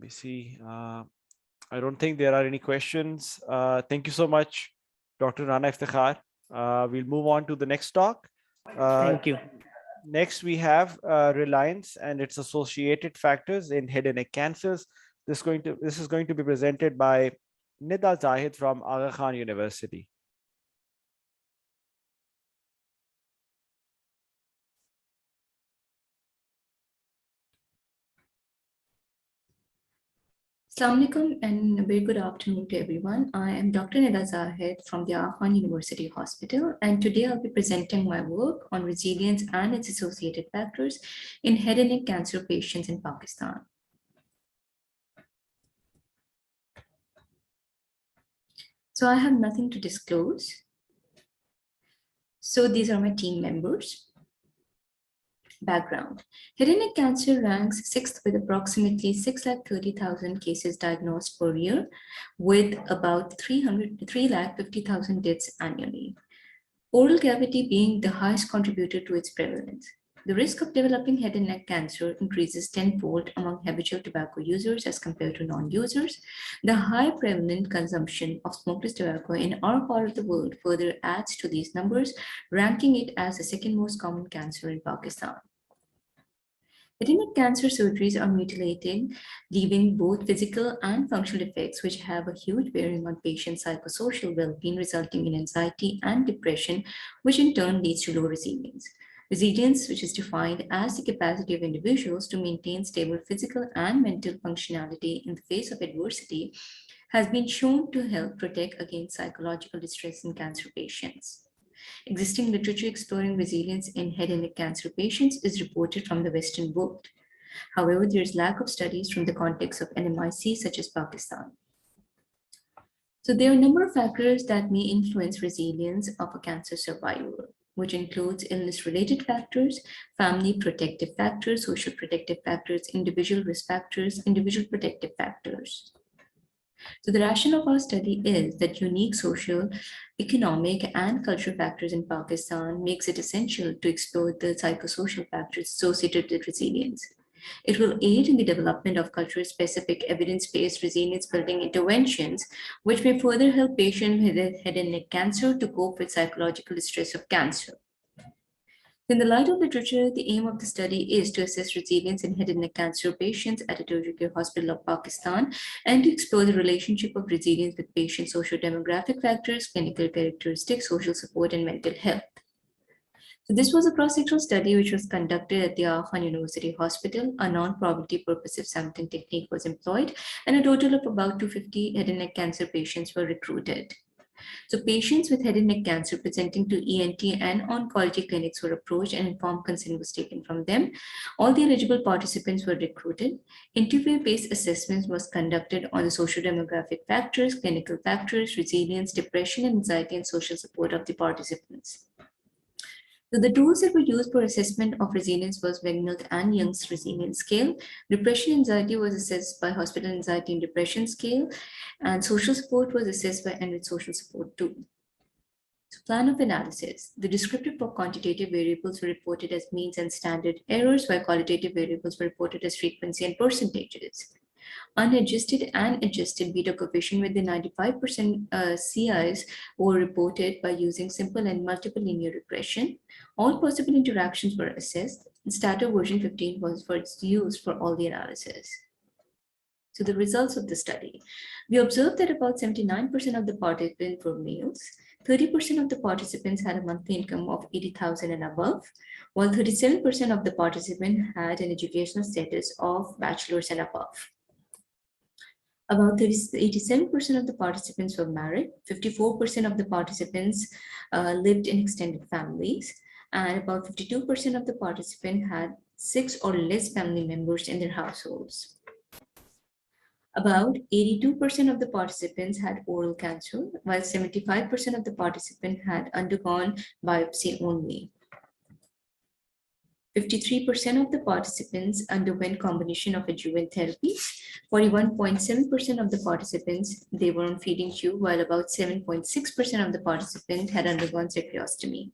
me see. I don't think there are any questions. Thank you so much, Dr. Rana Iftikhar. We'll move on to the next talk. Thank you. Next, we have Reliance and its associated factors in head and neck cancers. This is going to be presented by Nida Zahid from Aga Khan University. Assalamu alaikum and a very good afternoon to everyone. I am Dr. Nida Zahid from the Aga Khan University Hospital, and today I'll be presenting my work on resilience and its associated factors in head and neck cancer patients in Pakistan. So I have nothing to disclose. So these are my team members. Background. Head and neck cancer ranks 6th with approximately 630,000 cases diagnosed per year, with about 350,000 deaths annually. Oral cavity being the highest contributor to its prevalence. The risk of developing head and neck cancer increases tenfold among habitual tobacco users as compared to non-users. The high prevalent consumption of smokeless tobacco in our part of the world further adds to these numbers, ranking it as the second most common cancer in Pakistan. Head and neck cancer surgeries are mutilating, leaving both physical and functional effects, which have a huge bearing on patients' psychosocial well-being, resulting in anxiety and depression, which in turn leads to low resilience. Resilience, which is defined as the capacity of individuals to maintain stable physical and mental functionality in the face of adversity, has been shown to help protect against psychological distress in cancer patients. Existing literature exploring resilience in head and neck cancer patients is reported from the Western world. However, there is lack of studies from the context of NMIC, such as Pakistan. So there are a number of factors that may influence resilience of a cancer survivor, which includes illness-related factors, family protective factors, social protective factors, individual risk factors, individual protective factors. So the rationale of our study is that unique social, economic, and cultural factors in Pakistan makes it essential to explore the psychosocial factors associated with resilience. It will aid in the development of culture-specific evidence-based resilience-building interventions, which may further help patients with head and neck cancer to cope with psychological stress of cancer. In the light of literature, the aim of the study is to assess resilience in head and neck cancer patients at a tertiary care hospital of Pakistan and to explore the relationship of resilience with patient socio-demographic factors, clinical characteristics, social support, and mental health. So this was a cross-sectional study which was conducted at the Khan University Hospital. A non-probability purposive sampling technique was employed, and a total of about 250 head and neck cancer patients were recruited. So patients with head and neck cancer presenting to ENT and oncology clinics were approached and informed consent was taken from them. All the eligible participants were recruited. Interview-based assessments was conducted on the social demographic factors, clinical factors, resilience, depression, anxiety, and social support of the participants. So the tools that were used for assessment of resilience was Wegmilk and Young's resilience scale. Depression anxiety was assessed by hospital anxiety and depression scale, and social support was assessed by Enrich social support tool. So plan of analysis. The descriptive or quantitative variables were reported as means and standard errors, while qualitative variables were reported as frequency and percentages. Unadjusted and adjusted beta coefficient within 95% CIs were reported by using simple and multiple linear regression. All possible interactions were assessed. Stato version 15 was for its use for all the analysis. So the results of the study. We observed that about 79% of the participants were males. 30% of the participants had a monthly income of 80,000 and above, while 37% of the participants had an educational status of bachelor's and above. About 87% of the participants were married, 54% of the participants lived in extended families, and about 52% of the participants had 6 or less family members in their households. About 82% of the participants had oral cancer, while 75% of the participants had undergone biopsy only. 53% of the participants underwent combination of adjuvant therapies. 41.7% of the participants, they were on feeding tube, while about 7.6% of the participants had undergone tracheostomy.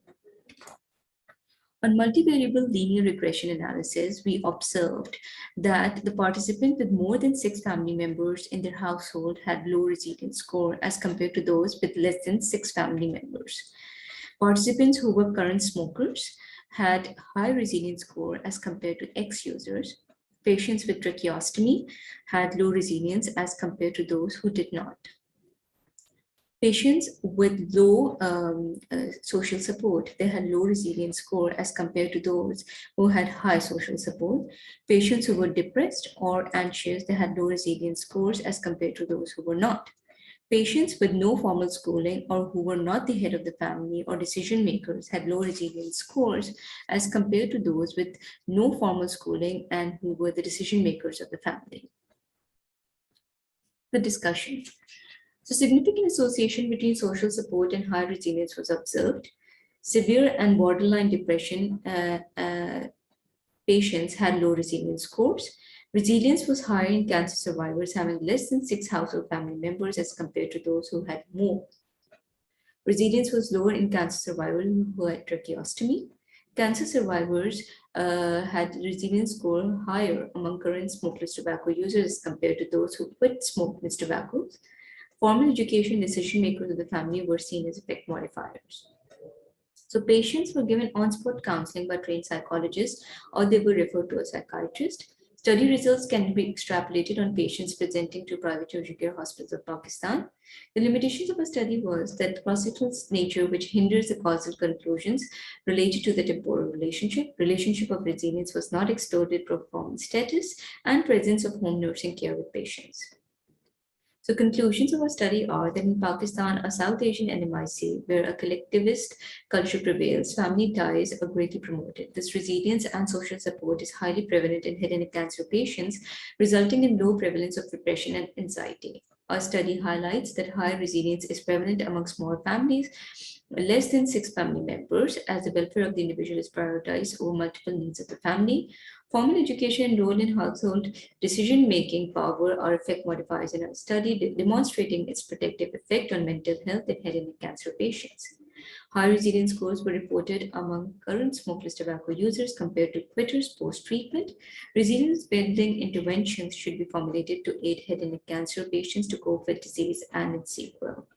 On multivariable linear regression analysis, we observed that the participants with more than 6 family members in their household had low resilience score as compared to those with less than 6 family members. Participants who were current smokers had high resilience score as compared to ex-users. Patients with tracheostomy had low resilience as compared to those who did not. Patients with low social support, they had low resilience score as compared to those who had high social support. Patients who were depressed or anxious, they had low resilience scores as compared to those who were not. Patients with no formal schooling or who were not the head of the family or decision makers had low resilience scores as compared to those with no formal schooling and who were the decision makers of the family. The discussion. So significant association between social support and high resilience was observed. Severe and borderline depression patients had low resilience scores. Resilience was higher in cancer survivors having less than 6 household family members as compared to those who had more. Resilience was lower in cancer survivors who had tracheostomy. Cancer survivors had resilience score higher among current smokeless tobacco users as compared to those who quit smokeless tobaccos. Formal education decision makers of the family were seen as effect modifiers. So patients were given on-spot counseling by trained psychologists or they were referred to a psychiatrist. Study results can be extrapolated on patients presenting to private tertiary care hospitals of Pakistan. The limitations of a study was that cross-sectional nature which hinders the causal conclusions related to the temporal relationship of resilience was not explored with performance status, and presence of home nursing care with patients. So conclusions of our study are that in Pakistan, a South Asian NMIC, where a collectivist culture prevails, family ties are greatly promoted. This resilience and social support is highly prevalent in head and neck cancer patients, resulting in low prevalence of depression and anxiety. Our study highlights that high resilience is prevalent among small families, less than 6 family members, as the welfare of the individual is prioritized over multiple needs of the family. Formal education role in household decision-making power are effect modifiers in a study demonstrating its protective effect on mental health in head and neck cancer patients. High resilience scores were reported among current smokeless tobacco users compared to quitters post-treatment. Resilience-building interventions should be formulated to aid head and neck cancer patients to cope with disease and its sequel.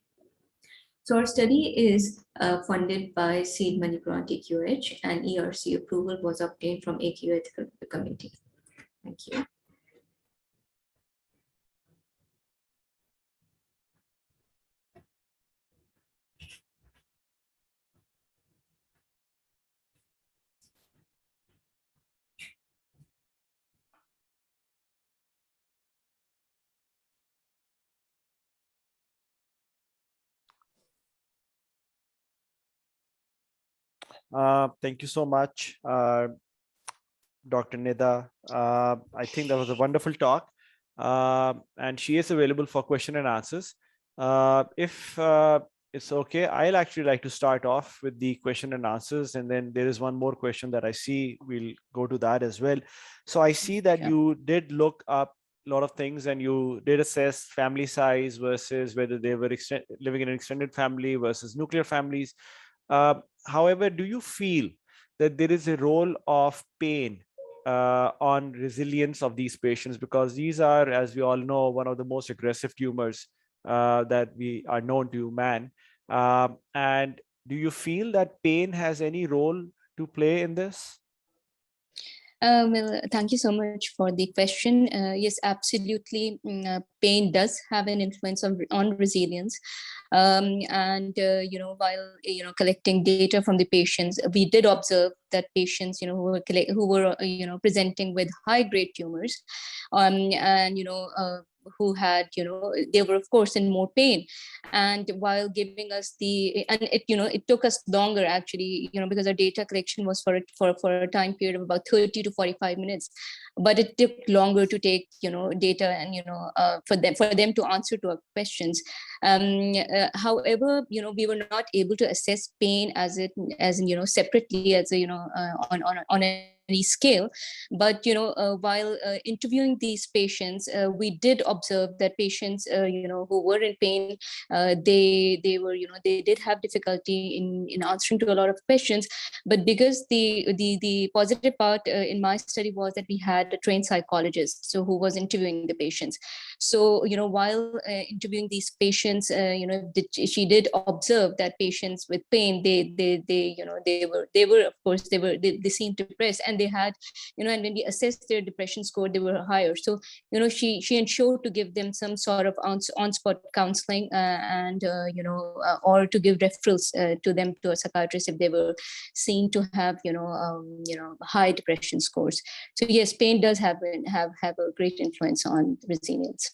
So our study is funded by Seed Money Grant EQH, and ERC approval was obtained from AQ Ethical Committee. Thank you. Thank you so much, Dr. Nida. I think that was a wonderful talk, and she is available for question and answers. If it's okay, I'll actually like to start off with the question and answers, and then there is one more question that I see. We'll go to that as well. So I see that you did look up a lot of things, and you did assess family size versus whether they were living in an extended family versus nuclear families. However, do you feel that there is a role of pain on resilience of these patients? Because these are, as we all know, one of the most aggressive tumors that we are known to man. And do you feel that pain has any role to play in this? Well, thank you so much for the question. Yes, absolutely. Pain does have an influence on resilience. And while collecting data from the patients, we did observe that patients who were presenting with high grade tumors, and who had they were of course in more pain, and while giving us it took us longer actually, because our data collection was for a time period of about 30 to 45 minutes, but it took longer to take data and for them to answer to our questions. However, we were not able to assess pain as separately as on any scale, but while interviewing these patients, we did observe that patients who were in pain, they did have difficulty in answering to a lot of questions. But because the positive part in my study was that we had a trained psychologist who was interviewing the patients. So while interviewing these patients, she did observe that patients with pain, they seemed depressed, and they had and when we assessed their depression score, they were higher. So she ensured to give them some sort of on-spot counseling, and or to give referrals to them to a psychiatrist if they were seen to have high depression scores. So yes, pain does have a great influence on resilience.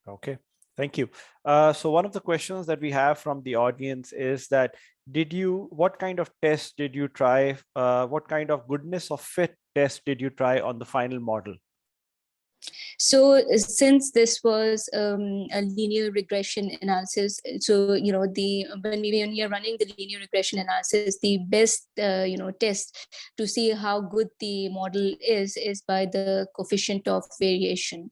Okay, thank you. So one of the questions that we have from the audience is that what kind of test did you try? What kind of goodness of fit test did you try on the final model? So since this was a linear regression analysis, so when you're running the linear regression analysis, the best test to see how good the model is by the coefficient of variation,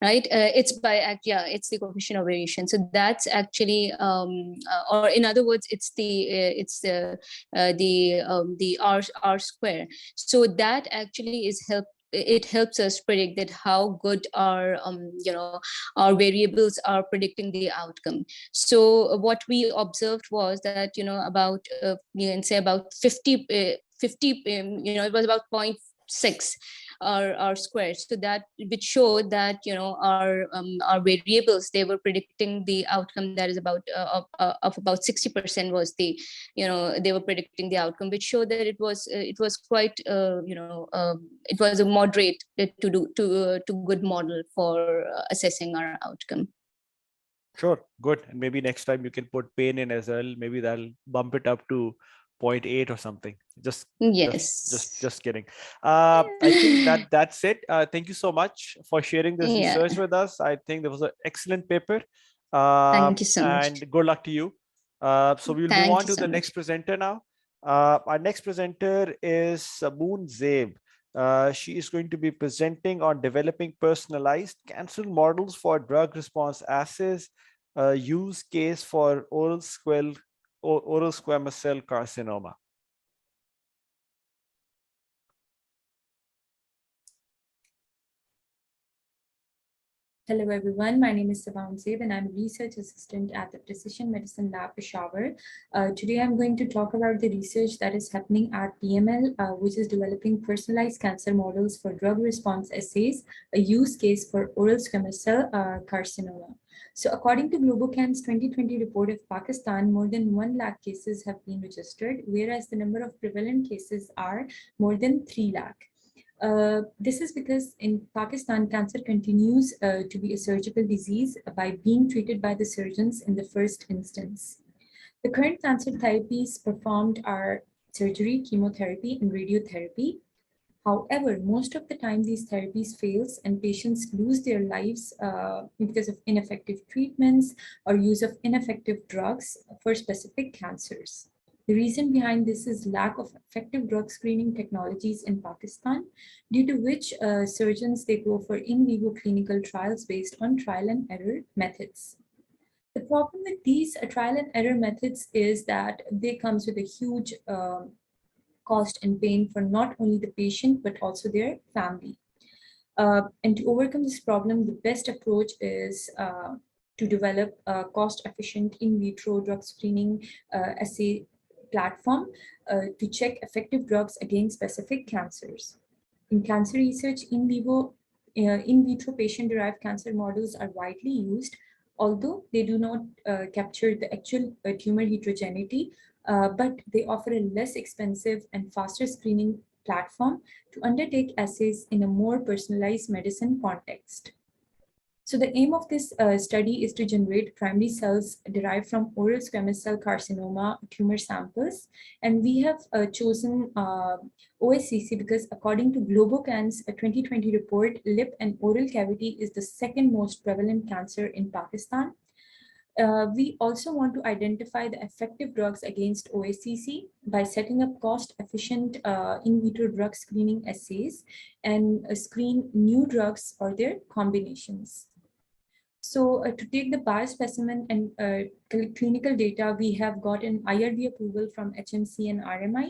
right? It's the coefficient of variation. So that's actually or in other words, it's the R square. So that actually it helps us predict that how good our variables are predicting the outcome. So what we observed was that about you can say about 50 it was about 0.6 our squares, so that which showed that our variables, they were predicting the outcome that is about of about 60% was the they were predicting the outcome, which showed that it was quite it was a moderate to good model for assessing our outcome. Sure, good. And maybe next time you can put pain in as well. Maybe that'll bump it up to 0.8 or something. Just kidding. I think that's it. Thank you so much for sharing this research with us. I think there was an excellent paper. Thank you so much. And good luck to you. So we'll move on to the next presenter now. Our next presenter is Saboon Zeib. She is going to be presenting on developing personalized cancer models for drug response assays, a use case for oral squamous cell carcinoma. Hello everyone, my name is Savan Zeb and I'm a research assistant at the Precision Medicine Lab, Peshawar. Today I'm going to talk about the research that is happening at PML, which is developing personalized cancer models for drug response assays, a use case for oral squamous cell carcinoma. So according to Globocan's 2020 report of Pakistan, more than 1 lakh cases have been registered, whereas the number of prevalent cases are more than 3 lakh. This is because in Pakistan, cancer continues to be a surgical disease by being treated by the surgeons in the first instance. The current cancer therapies performed are surgery, chemotherapy, and radiotherapy. However, most of the time these therapies fails and patients lose their lives because of ineffective treatments or use of ineffective drugs for specific cancers. The reason behind this is lack of effective drug screening technologies in Pakistan, due to which surgeons, they go for in vivo clinical trials based on trial and error methods. The problem with these trial and error methods is that they comes with a huge cost and pain for not only the patient, but also their family. And to overcome this problem, the best approach is to develop a cost-efficient in vitro drug screening assay platform to check effective drugs against specific cancers. In cancer research, in vitro patient-derived cancer models are widely used, although they do not capture the actual tumor heterogeneity, but they offer a less expensive and faster screening platform to undertake assays in a more personalized medicine context. So the aim of this study is to generate primary cells derived from oral squamous cell carcinoma tumor samples. And we have chosen OSCC because according to Globocan's 2020 report, lip and oral cavity is the second most prevalent cancer in Pakistan. We also want to identify the effective drugs against OSCC by setting up cost-efficient in vitro drug screening assays and screen new drugs or their combinations. So to take the biospecimen and clinical data, we have got an IRB approval from HMC and RMI.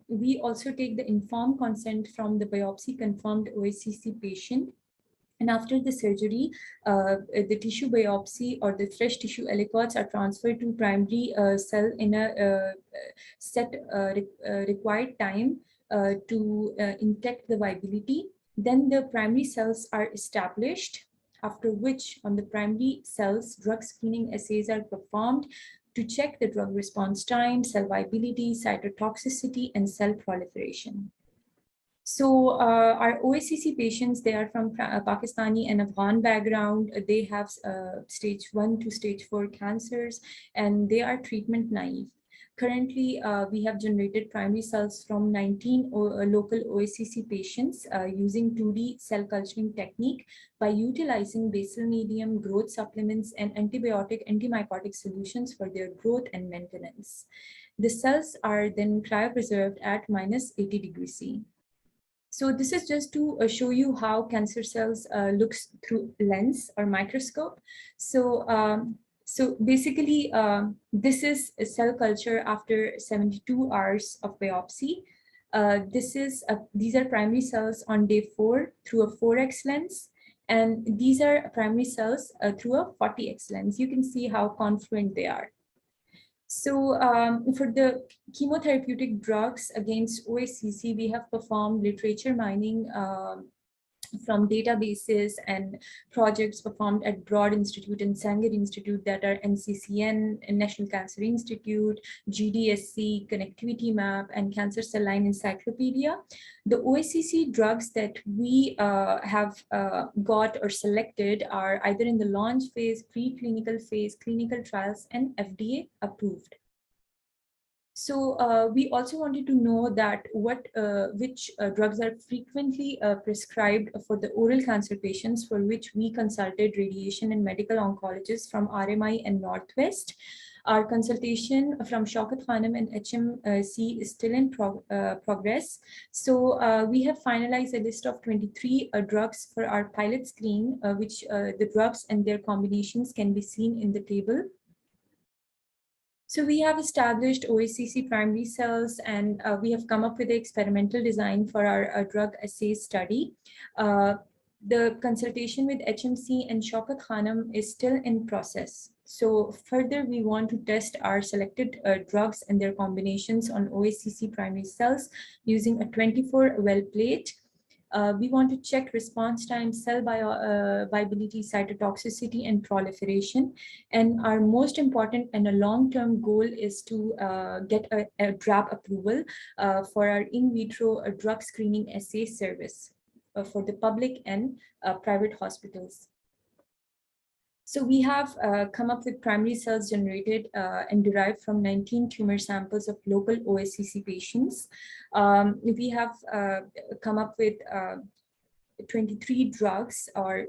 We also take the informed consent from the biopsy-confirmed OSCC patient. And after the surgery, the tissue biopsy or the fresh tissue aliquots are transferred to primary cell in a set required time to intact the viability. Then the primary cells are established, after which on the primary cells, drug screening assays are performed to check the drug response time, cell viability, cytotoxicity, and cell proliferation. So our OSCC patients, they are from Pakistani and Afghan background. They have stage 1 to stage 4 cancers, and they are treatment naive. Currently, we have generated primary cells from 19 local OSCC patients using 2D cell culturing technique by utilizing basal medium growth supplements and antibiotic antimycotic solutions for their growth and maintenance. The cells are then cryopreserved at -80 degrees C. So this is just to show you how cancer cells looks through lens or microscope. So so basically, this is a cell culture after 72 hours of biopsy. These are primary cells on day 4 through a 4x lens, and these are primary cells through a 40x lens. You can see how confluent they are. So for the chemotherapeutic drugs against OSCC, we have performed literature mining from databases and projects performed at Broad Institute and Sanger Institute, that are NCCN, National Cancer Institute, GDSC, Connectivity Map, and Cancer Cell Line Encyclopedia. The OSCC drugs that we have got or selected are either in the launch phase, preclinical phase, clinical trials, and FDA approved. So we also wanted to know that which drugs are frequently prescribed for the oral cancer patients, for which we consulted radiation and medical oncologists from RMI and Northwest. Our consultation from Shaukat Khanum and HMC is still in progress. So we have finalized a list of 23 drugs for our pilot screen, which the drugs and their combinations can be seen in the table. So we have established OACC primary cells, and we have come up with the experimental design for our drug assay study. The consultation with HMC and Shaukat Khanum is still in process. So further, we want to test our selected drugs and their combinations on OACC primary cells using a 24-well plate. We want to check response time, cell viability, cytotoxicity, and proliferation. And our most important and a long-term goal is to get a DRAP approval for our in vitro drug screening assay service for the public and private hospitals. So we have come up with primary cells generated and derived from 19 tumor samples of local OACC patients. We have come up with 23 drugs or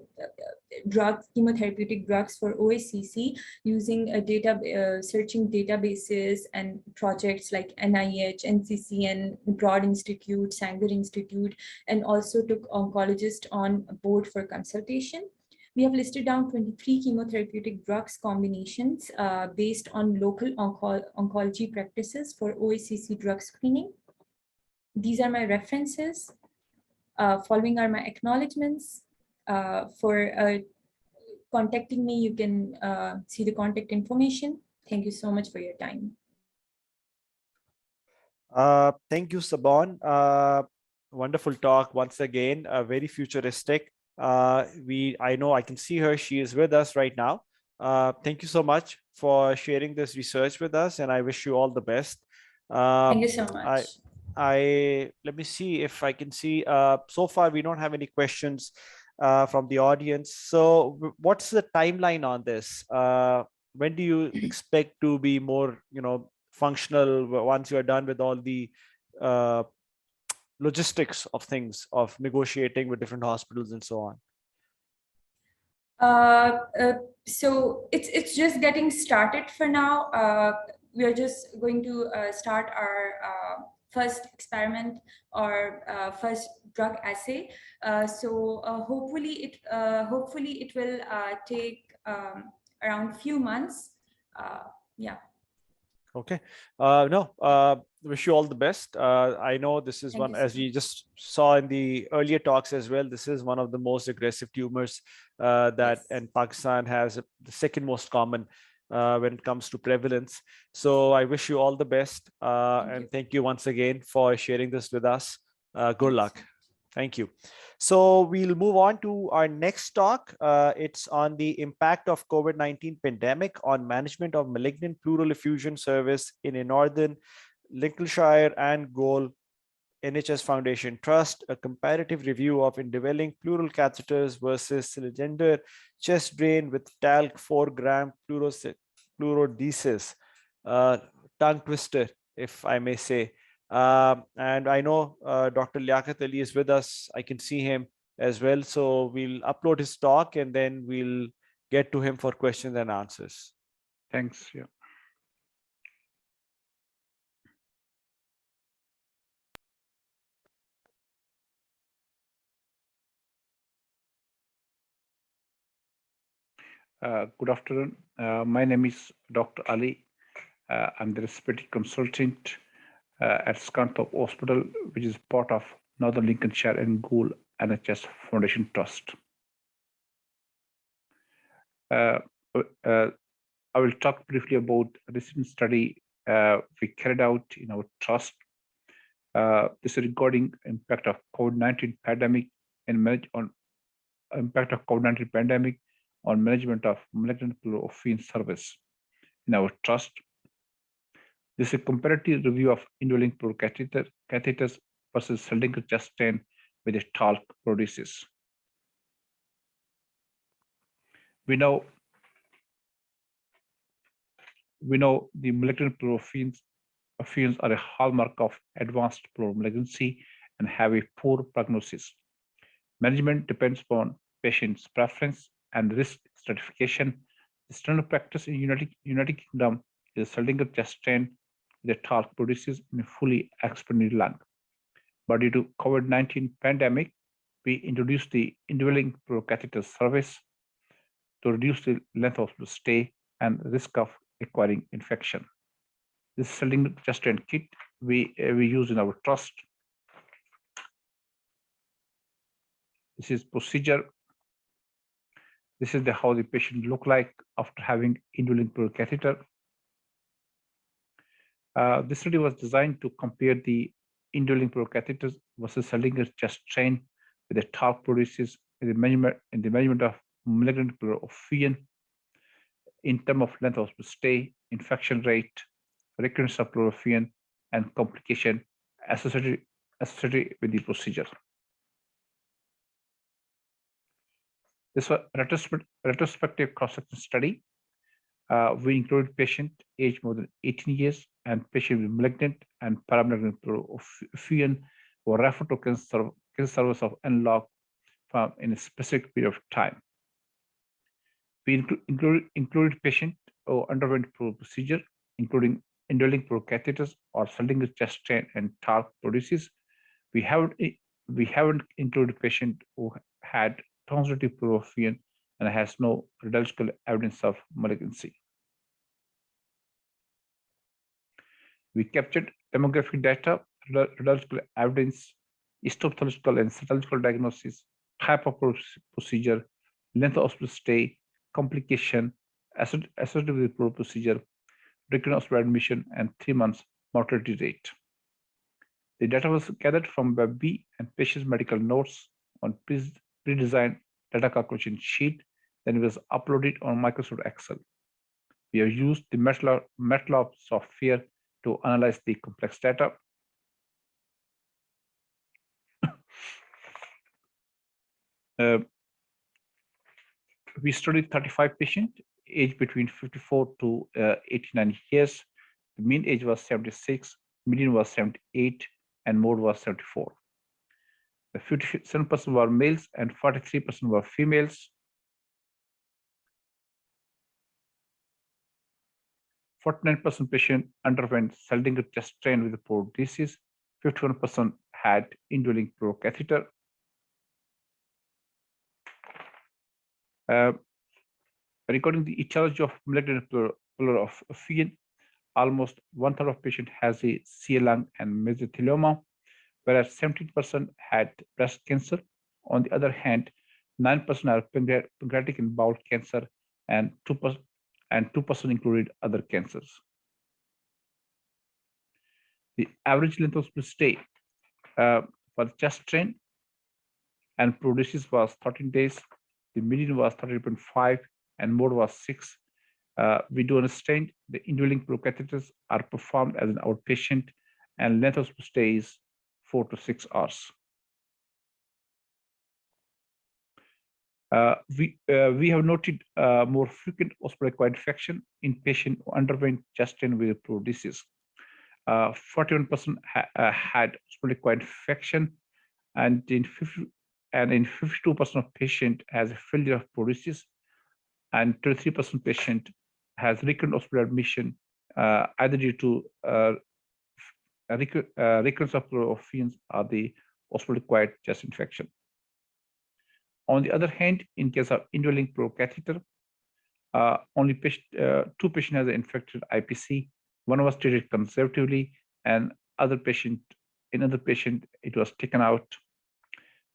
chemotherapeutic drugs for OACC using a searching databases and projects like NIH, NCCN, Broad Institute, Sanger Institute, and also took oncologists on board for consultation. We have listed down 23 chemotherapeutic drugs combinations based on local oncology practices for OACC drug screening. These are my references. Following are my acknowledgements. For contacting me, you can see the contact information. Thank you so much for your time. Thank you, Saban. Wonderful talk once again, very futuristic. I know I can see her. She is with us right now. Thank you so much for sharing this research with us, and I wish you all the best. Thank you so much. Let me see if I can see. So far, we don't have any questions from the audience. So what's the timeline on this? When do you expect to be more, functional once you are done with all the logistics of things, of negotiating with different hospitals and so on? So it's just getting started for now. We are just going to start our first experiment or first drug assay. So hopefully it will take around few months. Yeah. Okay. Wish you all the best. I know this is one, as we just saw in the earlier talks as well, this is one of the most aggressive tumors that and Pakistan has the second most common when it comes to prevalence. So I wish you all the best. And thank you once again for sharing this with us. Good luck. Thank you. So we'll move on to our next talk. It's on the impact of COVID-19 pandemic on management of malignant pleural effusion service in a northern Lincolnshire and Goal NHS Foundation Trust, a comparative review of indwelling pleural catheters versus cylinder chest drain with talc 4 gram pleurodesis. Tongue twister, if I may say. And I know Dr. Liaquat Ali is with us. I can see him as well. So we'll upload his talk and then we'll get to him for questions and answers. Thanks. Yeah. Good afternoon. My name is Dr. Ali. I'm the respiratory consultant at Scunthorpe Hospital, which is part of Northern Lincolnshire and Gould NHS Foundation Trust. I will talk briefly about a recent study we carried out in our trust. This is regarding impact of COVID-19 pandemic and impact of COVID-19 pandemic on management of malignant pleural effusion service in our trust. This is a comparative review of indwelling pleural catheters versus cylinder chest drain with a talc pleurodesis. We know the malignant pleural effusions are a hallmark of advanced pleural malignancy and have a poor prognosis. Management depends upon patient's preference and risk stratification. The standard practice in United Kingdom is a Seldinger chest strain that TARC produces in a fully expanded lung. But due to COVID-19 pandemic, we introduced the indwelling procatheter service to reduce the length of the stay and risk of acquiring infection. This Seldinger chest strain kit we use in our trust. This is procedure. This is how the patient look like after having indwelling procatheter. This study was designed to compare the indwelling procatheters versus Seldinger chest strain with the TARC produces in the measurement of malignant pleurophian in terms of length of stay, infection rate, recurrence of pleurophian, and complication associated with the procedure. This was a retrospective cross-section study. We included patient aged more than 18 years and patient with malignant and paramalignant pleurophian who were referred to cancer service of analog from in a specific period of time. We included patient who underwent procedure, including indwelling procatheters or Seldinger chest strain and TARC produces. We haven't included patient who had transitive pleurophian and has no radiological evidence of malignancy. We captured demographic data, radiological evidence, histopathological and cytological diagnosis, type of procedure, length of stay, complication, associated with the procedure, recurrent hospital admission, and 3 months mortality rate. The data was gathered from WebB and patient's medical notes on pre-designed data calculation sheet, then it was uploaded on Microsoft Excel. We have used the MATLAB software to analyze the complex data. We studied 35 patients, aged between 54 to 89 years. The mean age was 76, median was 78, and mode was 74. The 57% were males and 43% were females. 49% patient underwent Seldinger chest strain with the port disease. 51% had indwelling procatheter. Regarding the etiology of malignant pleurophian, almost 1/3 of patients has a CA lung and mesothelioma, whereas 17% had breast cancer. On the other hand, 9% are pancreatic and bowel cancer, and 2% included other cancers. The average length of stay for the chest strain and produces was 13 days. The median was 30.5 and mode was 6. We do understand the indwelling procatheters are performed as an outpatient and length of stay is 4 to 6 hours. We have noted more frequent hospital-acquired infection in patients who underwent chest strain with pro disease. 41% had hospital-acquired infection, and in 52% of patients has a failure of protesis, and 23% patient has recurrent hospital admission either due to recurrence of pleurophians or the hospital-acquired chest infection. On the other hand, in case of indwelling procatheter, only 2 patients has an infected IPC. 1 was treated conservatively, and other patient it was taken out.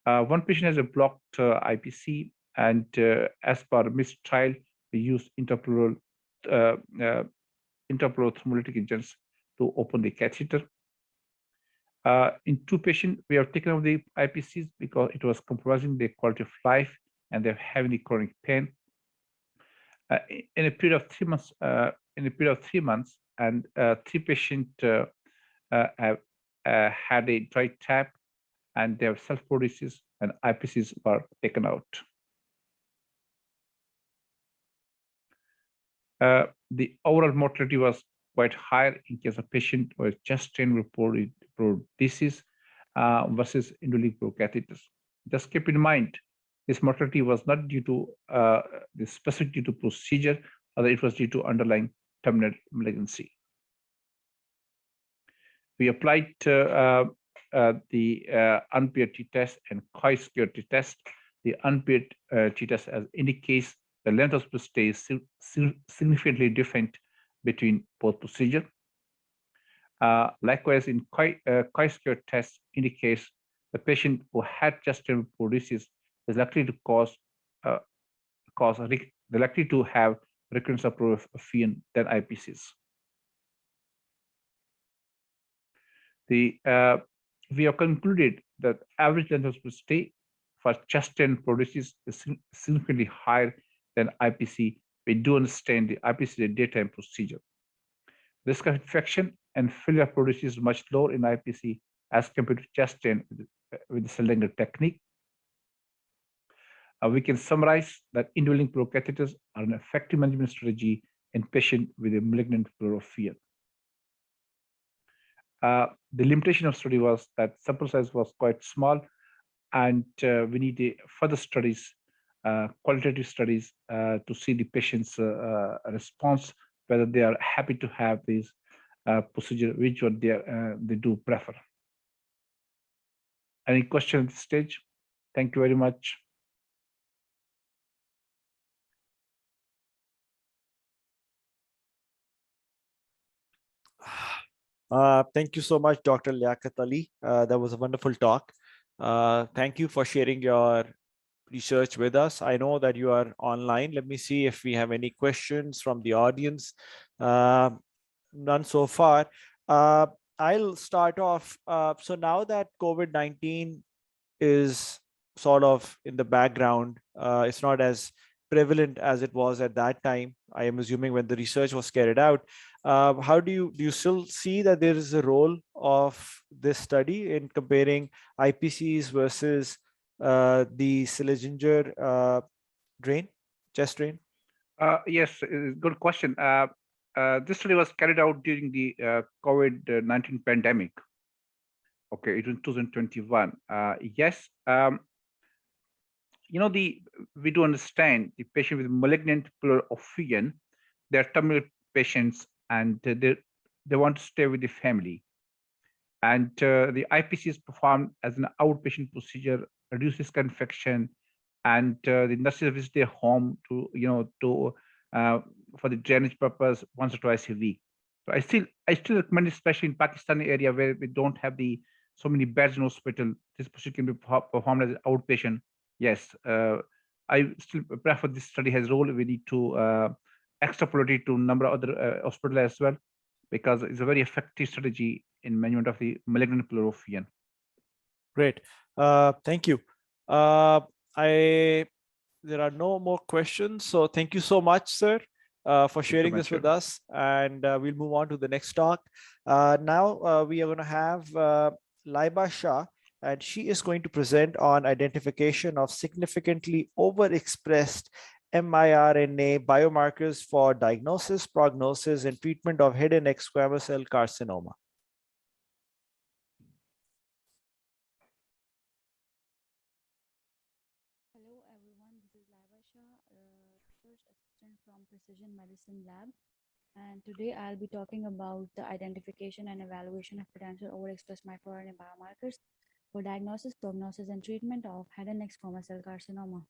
1 patient has a blocked IPC, and as per MIST trial, we used intrapleural thrombolytic agents to open the catheter. In 2 patients, we have taken out the IPCs because it was compromising their quality of life and they're having the chronic pain. In a period of 3 months, and 3 patients have had a dry tap, and they have self-protesis, and IPCs were taken out. The overall mortality was quite higher in case of patient with chest strain reported disease versus indwelling procatheters. Just keep in mind, this mortality was not due to the specific due to procedure, or it was due to underlying terminal malignancy. We applied the unpaired t-test and chi-square t-test. The unpaired t-test as indicates the length of stay is significantly different between both procedures. Likewise, in chi-square test indicates the patient who had chest paralysis is likely to likely to have recurrence of Fian than IPCs. We have concluded that average length of stay for chest paralysis is significantly higher than IPC. We do understand the IPC is a daytime procedure. Risk of infection and failure of paralysis is much lower in IPC as compared to chest with the Seldinger technique. We can summarize that indwelling pleural catheters are an effective management strategy in patients with a malignant pleural Fian. The limitation of study was that sample size was quite small, and we need further studies, qualitative studies, to see the patient's response, whether they are happy to have these procedure, which one they do prefer. Any question at this stage? Thank you very much. Thank you so much, Dr. Liaquat Ali. That was a wonderful talk. Thank you for sharing your research with us. I know that you are online. Let me see if we have any questions from the audience. None so far. I'll start off. So now that COVID-19 is sort of in the background, it's not as prevalent as it was at that time, I am assuming, when the research was carried out. How do you still see that there is a role of this study in comparing IPCs versus the Seldinger drain, chest drain? Yes, good question. This study was carried out during the COVID-19 pandemic. Okay, it was 2021. Yes, you know, we do understand the patient with malignant pleural Fian, they're terminal patients, and they want to stay with the family. And the IPC is performed as an outpatient procedure, reduces infection, and the nurses visit their home to, for the drainage purpose once or twice a week. So I still recommend, especially in Pakistani area where we don't have so many beds in hospital, this procedure can be performed as an outpatient. Yes, I still prefer this study has role. We need to extrapolate it to a number of other hospitals as well, because it's a very effective strategy in management of the malignant pleural Fian. Great, thank you. There are no more questions, so thank you so much, sir, for sharing this with us, and we'll move on to the next talk. Now we are going to have Laiba Shah, and she is going to present on identification of significantly overexpressed miRNA biomarkers for diagnosis, prognosis, and treatment of head and neck squamous cell carcinoma. Hello everyone, this is Laiba Shah, research assistant from Precision Medicine Lab, and today I'll be talking about the identification and evaluation of potential overexpressed microRNA biomarkers for diagnosis, prognosis, and treatment of head and neck squamous cell carcinoma.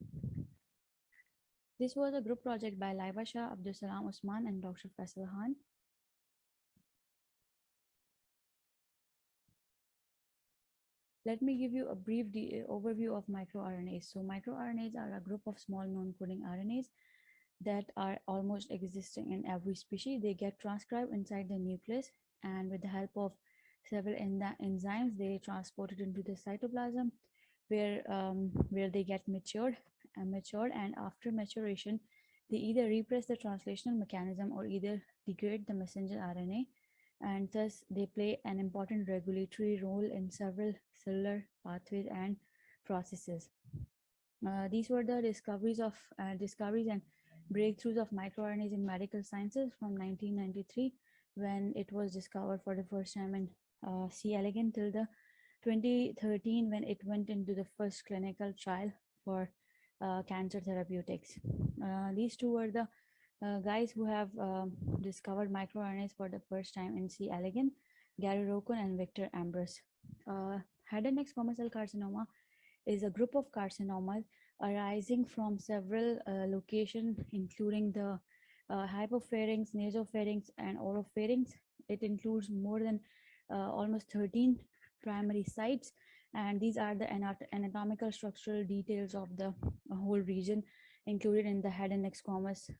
This was a group project by Laiba Shah, Abdul Salam Usman, and Dr. Faisal Khan. Let me give you a brief overview of microRNAs. So microRNAs are a group of small non-coding RNAs that are almost existing in every species. They get transcribed inside the nucleus, and with the help of several enzymes, they transport it into the cytoplasm, where they get matured, and after maturation, they either repress the translational mechanism or either degrade the messenger RNA, and thus they play an important regulatory role in several cellular pathways and processes. These were the discoveries and breakthroughs of microRNAs in medical sciences from 1993, when it was discovered for the first time in C. elegans, till the 2013 when it went into the first clinical trial for cancer therapeutics. These two were the guys who have discovered microRNAs for the first time in C. elegans, Gary Rocco and Victor Ambrose. Head and neck squamous cell carcinoma is a group of carcinomas arising from several locations, including the hypopharynx, nasopharynx, and oropharynx. It includes more than almost 13 primary sites, and these are the anatomical structural details of the whole region included in the head and neck squamous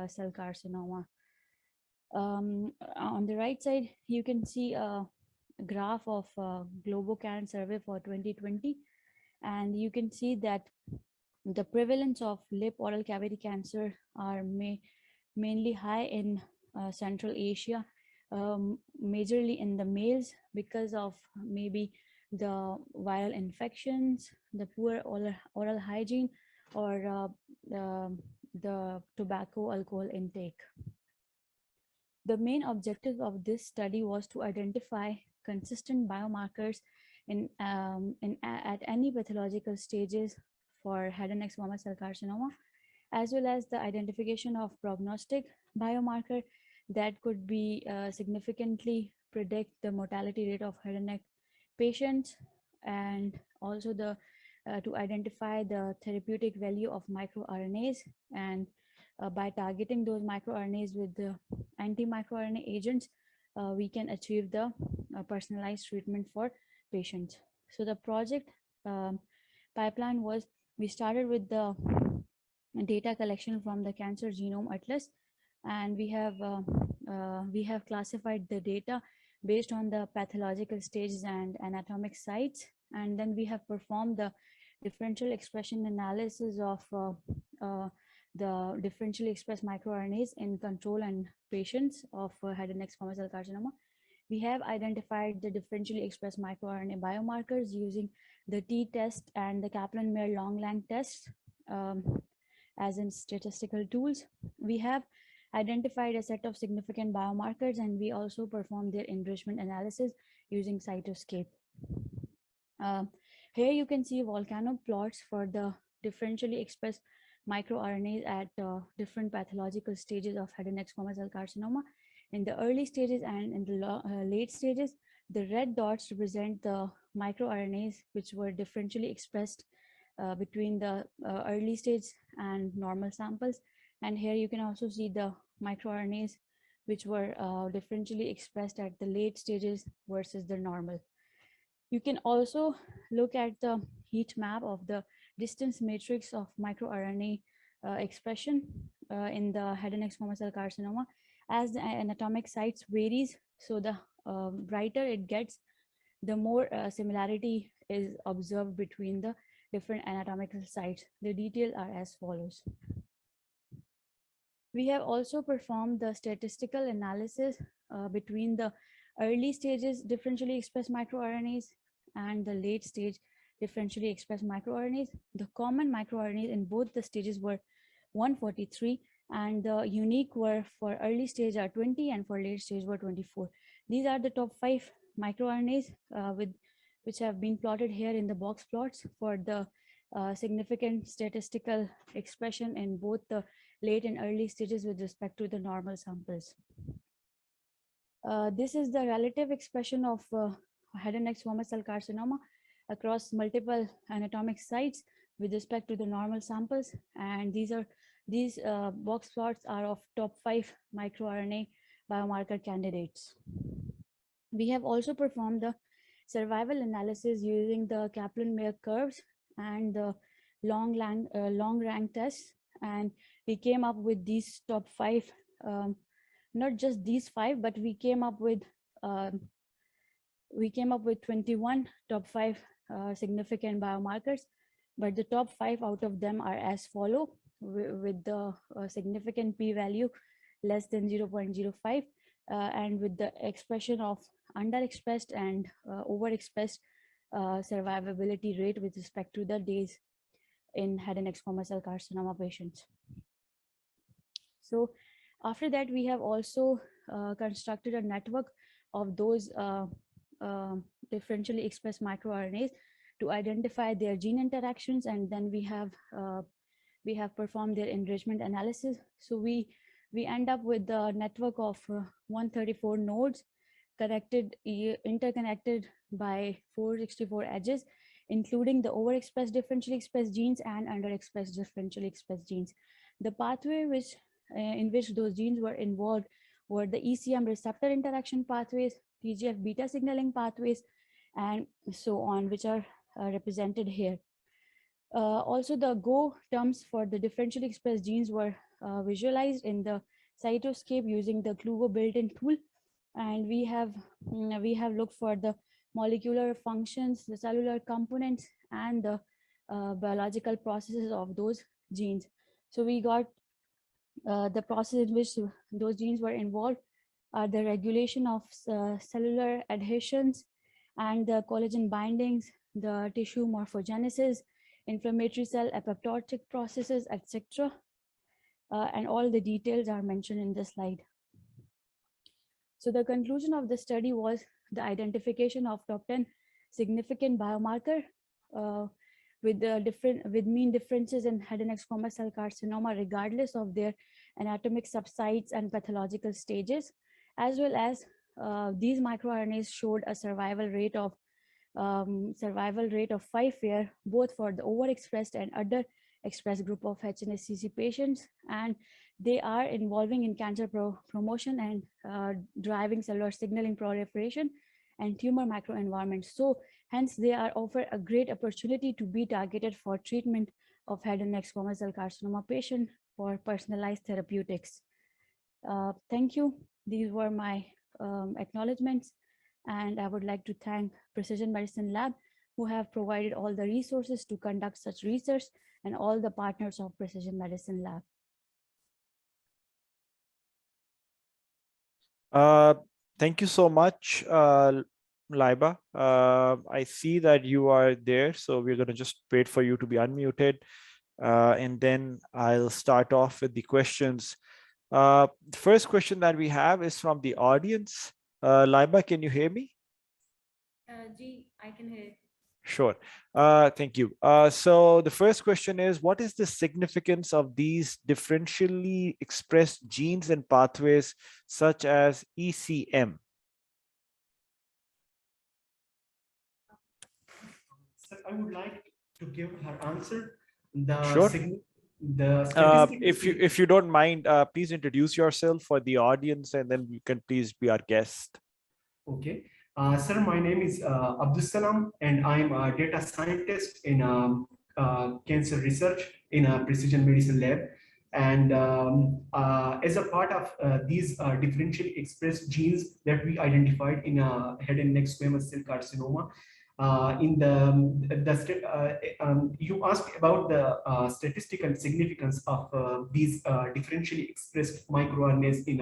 cell carcinoma. On the right side, you can see a graph of Globocan survey for 2020, and you can see that the prevalence of lip oral cavity cancer are mainly high in Central Asia, majorly in the males because of maybe the viral infections, the poor oral hygiene, or the tobacco alcohol intake. The main objective of this study was to identify consistent biomarkers at any pathological stages for head and neck squamous cell carcinoma, as well as the identification of prognostic biomarker that could be significantly predict the mortality rate of head and neck patients, and also to identify the therapeutic value of microRNAs, and by targeting those microRNAs with the anti-microRNA agents, we can achieve the personalized treatment for patients. So the project pipeline was, we started with the data collection from the Cancer Genome Atlas, and we have classified the data based on the pathological stages and anatomic sites, and then we have performed the differential expression analysis of the differentially expressed microRNAs in control and patients of head and neck squamous cell carcinoma. We have identified the differentially expressed microRNA biomarkers using the t-test and the Kaplan-Meier long-lang tests as in statistical tools. We have identified a set of significant biomarkers, and we also performed their enrichment analysis using Cytoscape. Here you can see volcano plots for the differentially expressed microRNAs at different pathological stages of head and neck squamous cell carcinoma. In the early stages and in the late stages, the red dots represent the microRNAs which were differentially expressed between the early stage and normal samples. And here you can also see the microRNAs which were differentially expressed at the late stages versus the normal. You can also look at the heat map of the distance matrix of microRNA expression in the head and neck squamous cell carcinoma. As the anatomic sites varies, so the brighter it gets, the more similarity is observed between the different anatomical sites. The details are as follows. We have also performed the statistical analysis between the early stages differentially expressed microRNAs and the late stage differentially expressed microRNAs. The common microRNAs in both the stages were 143, and the unique were for early stage are 20 and for late stage were 24. These are the top 5 microRNAs which have been plotted here in the box plots for the significant statistical expression in both the late and early stages with respect to the normal samples. This is the relative expression of head and neck squamous cell carcinoma across multiple anatomic sites with respect to the normal samples, and these box plots are of top 5 microRNA biomarker candidates. We have also performed the survival analysis using the Kaplan-Meier curves and the long rank tests, and we came up with these top 5, not just these 5, but we came up with 21 top 5 significant biomarkers, but the top 5 out of them are as follow, with the significant p-value less than 0.05, and with the expression of underexpressed and overexpressed survivability rate with respect to the days in head and neck squamous cell carcinoma patients. So after that, we have also constructed a network of those differentially expressed microRNAs to identify their gene interactions, and then we have performed their enrichment analysis. So we we end up with a network of 134 nodes interconnected by 464 edges, including the overexpressed differentially expressed genes and underexpressed differentially expressed genes. The pathway in which those genes were involved were the ECM receptor interaction pathways, TGF beta signaling pathways, and so on, which are represented here. Also, the Go terms for the differentially expressed genes were visualized in the cytoscape using the Clugo built-in tool, and we have looked for the molecular functions, the cellular components, and the biological processes of those genes. So we got the process in which those genes were involved are the regulation of cellular adhesions and the collagen bindings, the tissue morphogenesis, inflammatory cell apoptotic processes, etc. And all the details are mentioned in the slide. So the conclusion of the study was the identification of top 10 significant biomarker with mean differences in head and neck squamous cell carcinoma, regardless of their anatomic subsites and pathological stages, as well as these microRNAs showed a survival rate of 5 years, both for the overexpressed and underexpressed group of HNSCC patients, and they are involving in cancer promotion and driving cellular signaling proliferation and tumor microenvironment. So hence they are offer a great opportunity to be targeted for treatment of head and neck squamous cell carcinoma patient for personalized therapeutics. Thank you. These were my acknowledgements, and I would like to thank Precision Medicine Lab, who have provided all the resources to conduct such research, and all the partners of Precision Medicine Lab. Thank you so much, Laiba. I see that you are there, so we're going to just wait for you to be unmuted, and then I'll start off with the questions. The first question that we have is from the audience. Laiba, can you hear me? I can hear. Sure. Thank you. So the first question is, what is the significance of these differentially expressed genes and pathways such as ECM? Sir, I would like to give her answer. Sure. Statistics if you don't mind, please introduce yourself for the audience, and then you can please be our guest. Okay. Sir, my name is Abdul Salam, and I'm a data scientist in cancer research in a precision medicine lab. And as a part of these differentially expressed genes that we identified in head and neck squamous cell carcinoma, you asked about the statistical significance of these differentially expressed microRNAs in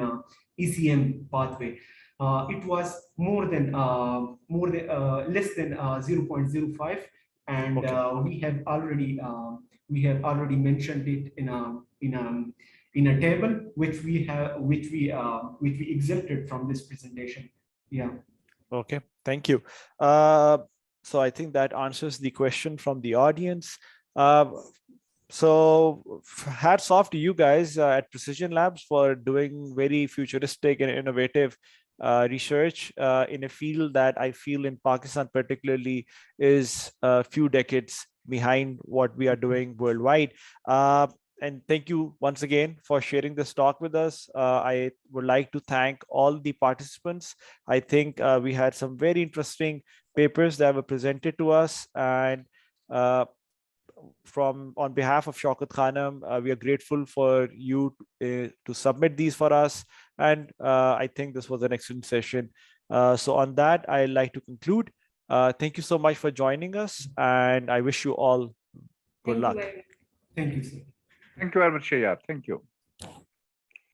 ECM pathway. It was less than 0.05, and okay. we have already mentioned it in a table which we exempted from this presentation. Yeah. Okay, thank you. So I think that answers the question from the audience. So hats off to you guys at Precision Labs for doing very futuristic and innovative research in a field that I feel in Pakistan particularly is a few decades behind what we are doing worldwide. And thank you once again for sharing this talk with us. I would like to thank all the participants. I think we had some very interesting papers that were presented to us, and on behalf of Shaukat Khanum, we are grateful for you to submit these for us. And I think this was an excellent session. So on that, I'd like to conclude. Thank you so much for joining us, and I wish you all good luck. Thank you, sir. Thank you very much, Shayar. Thank you.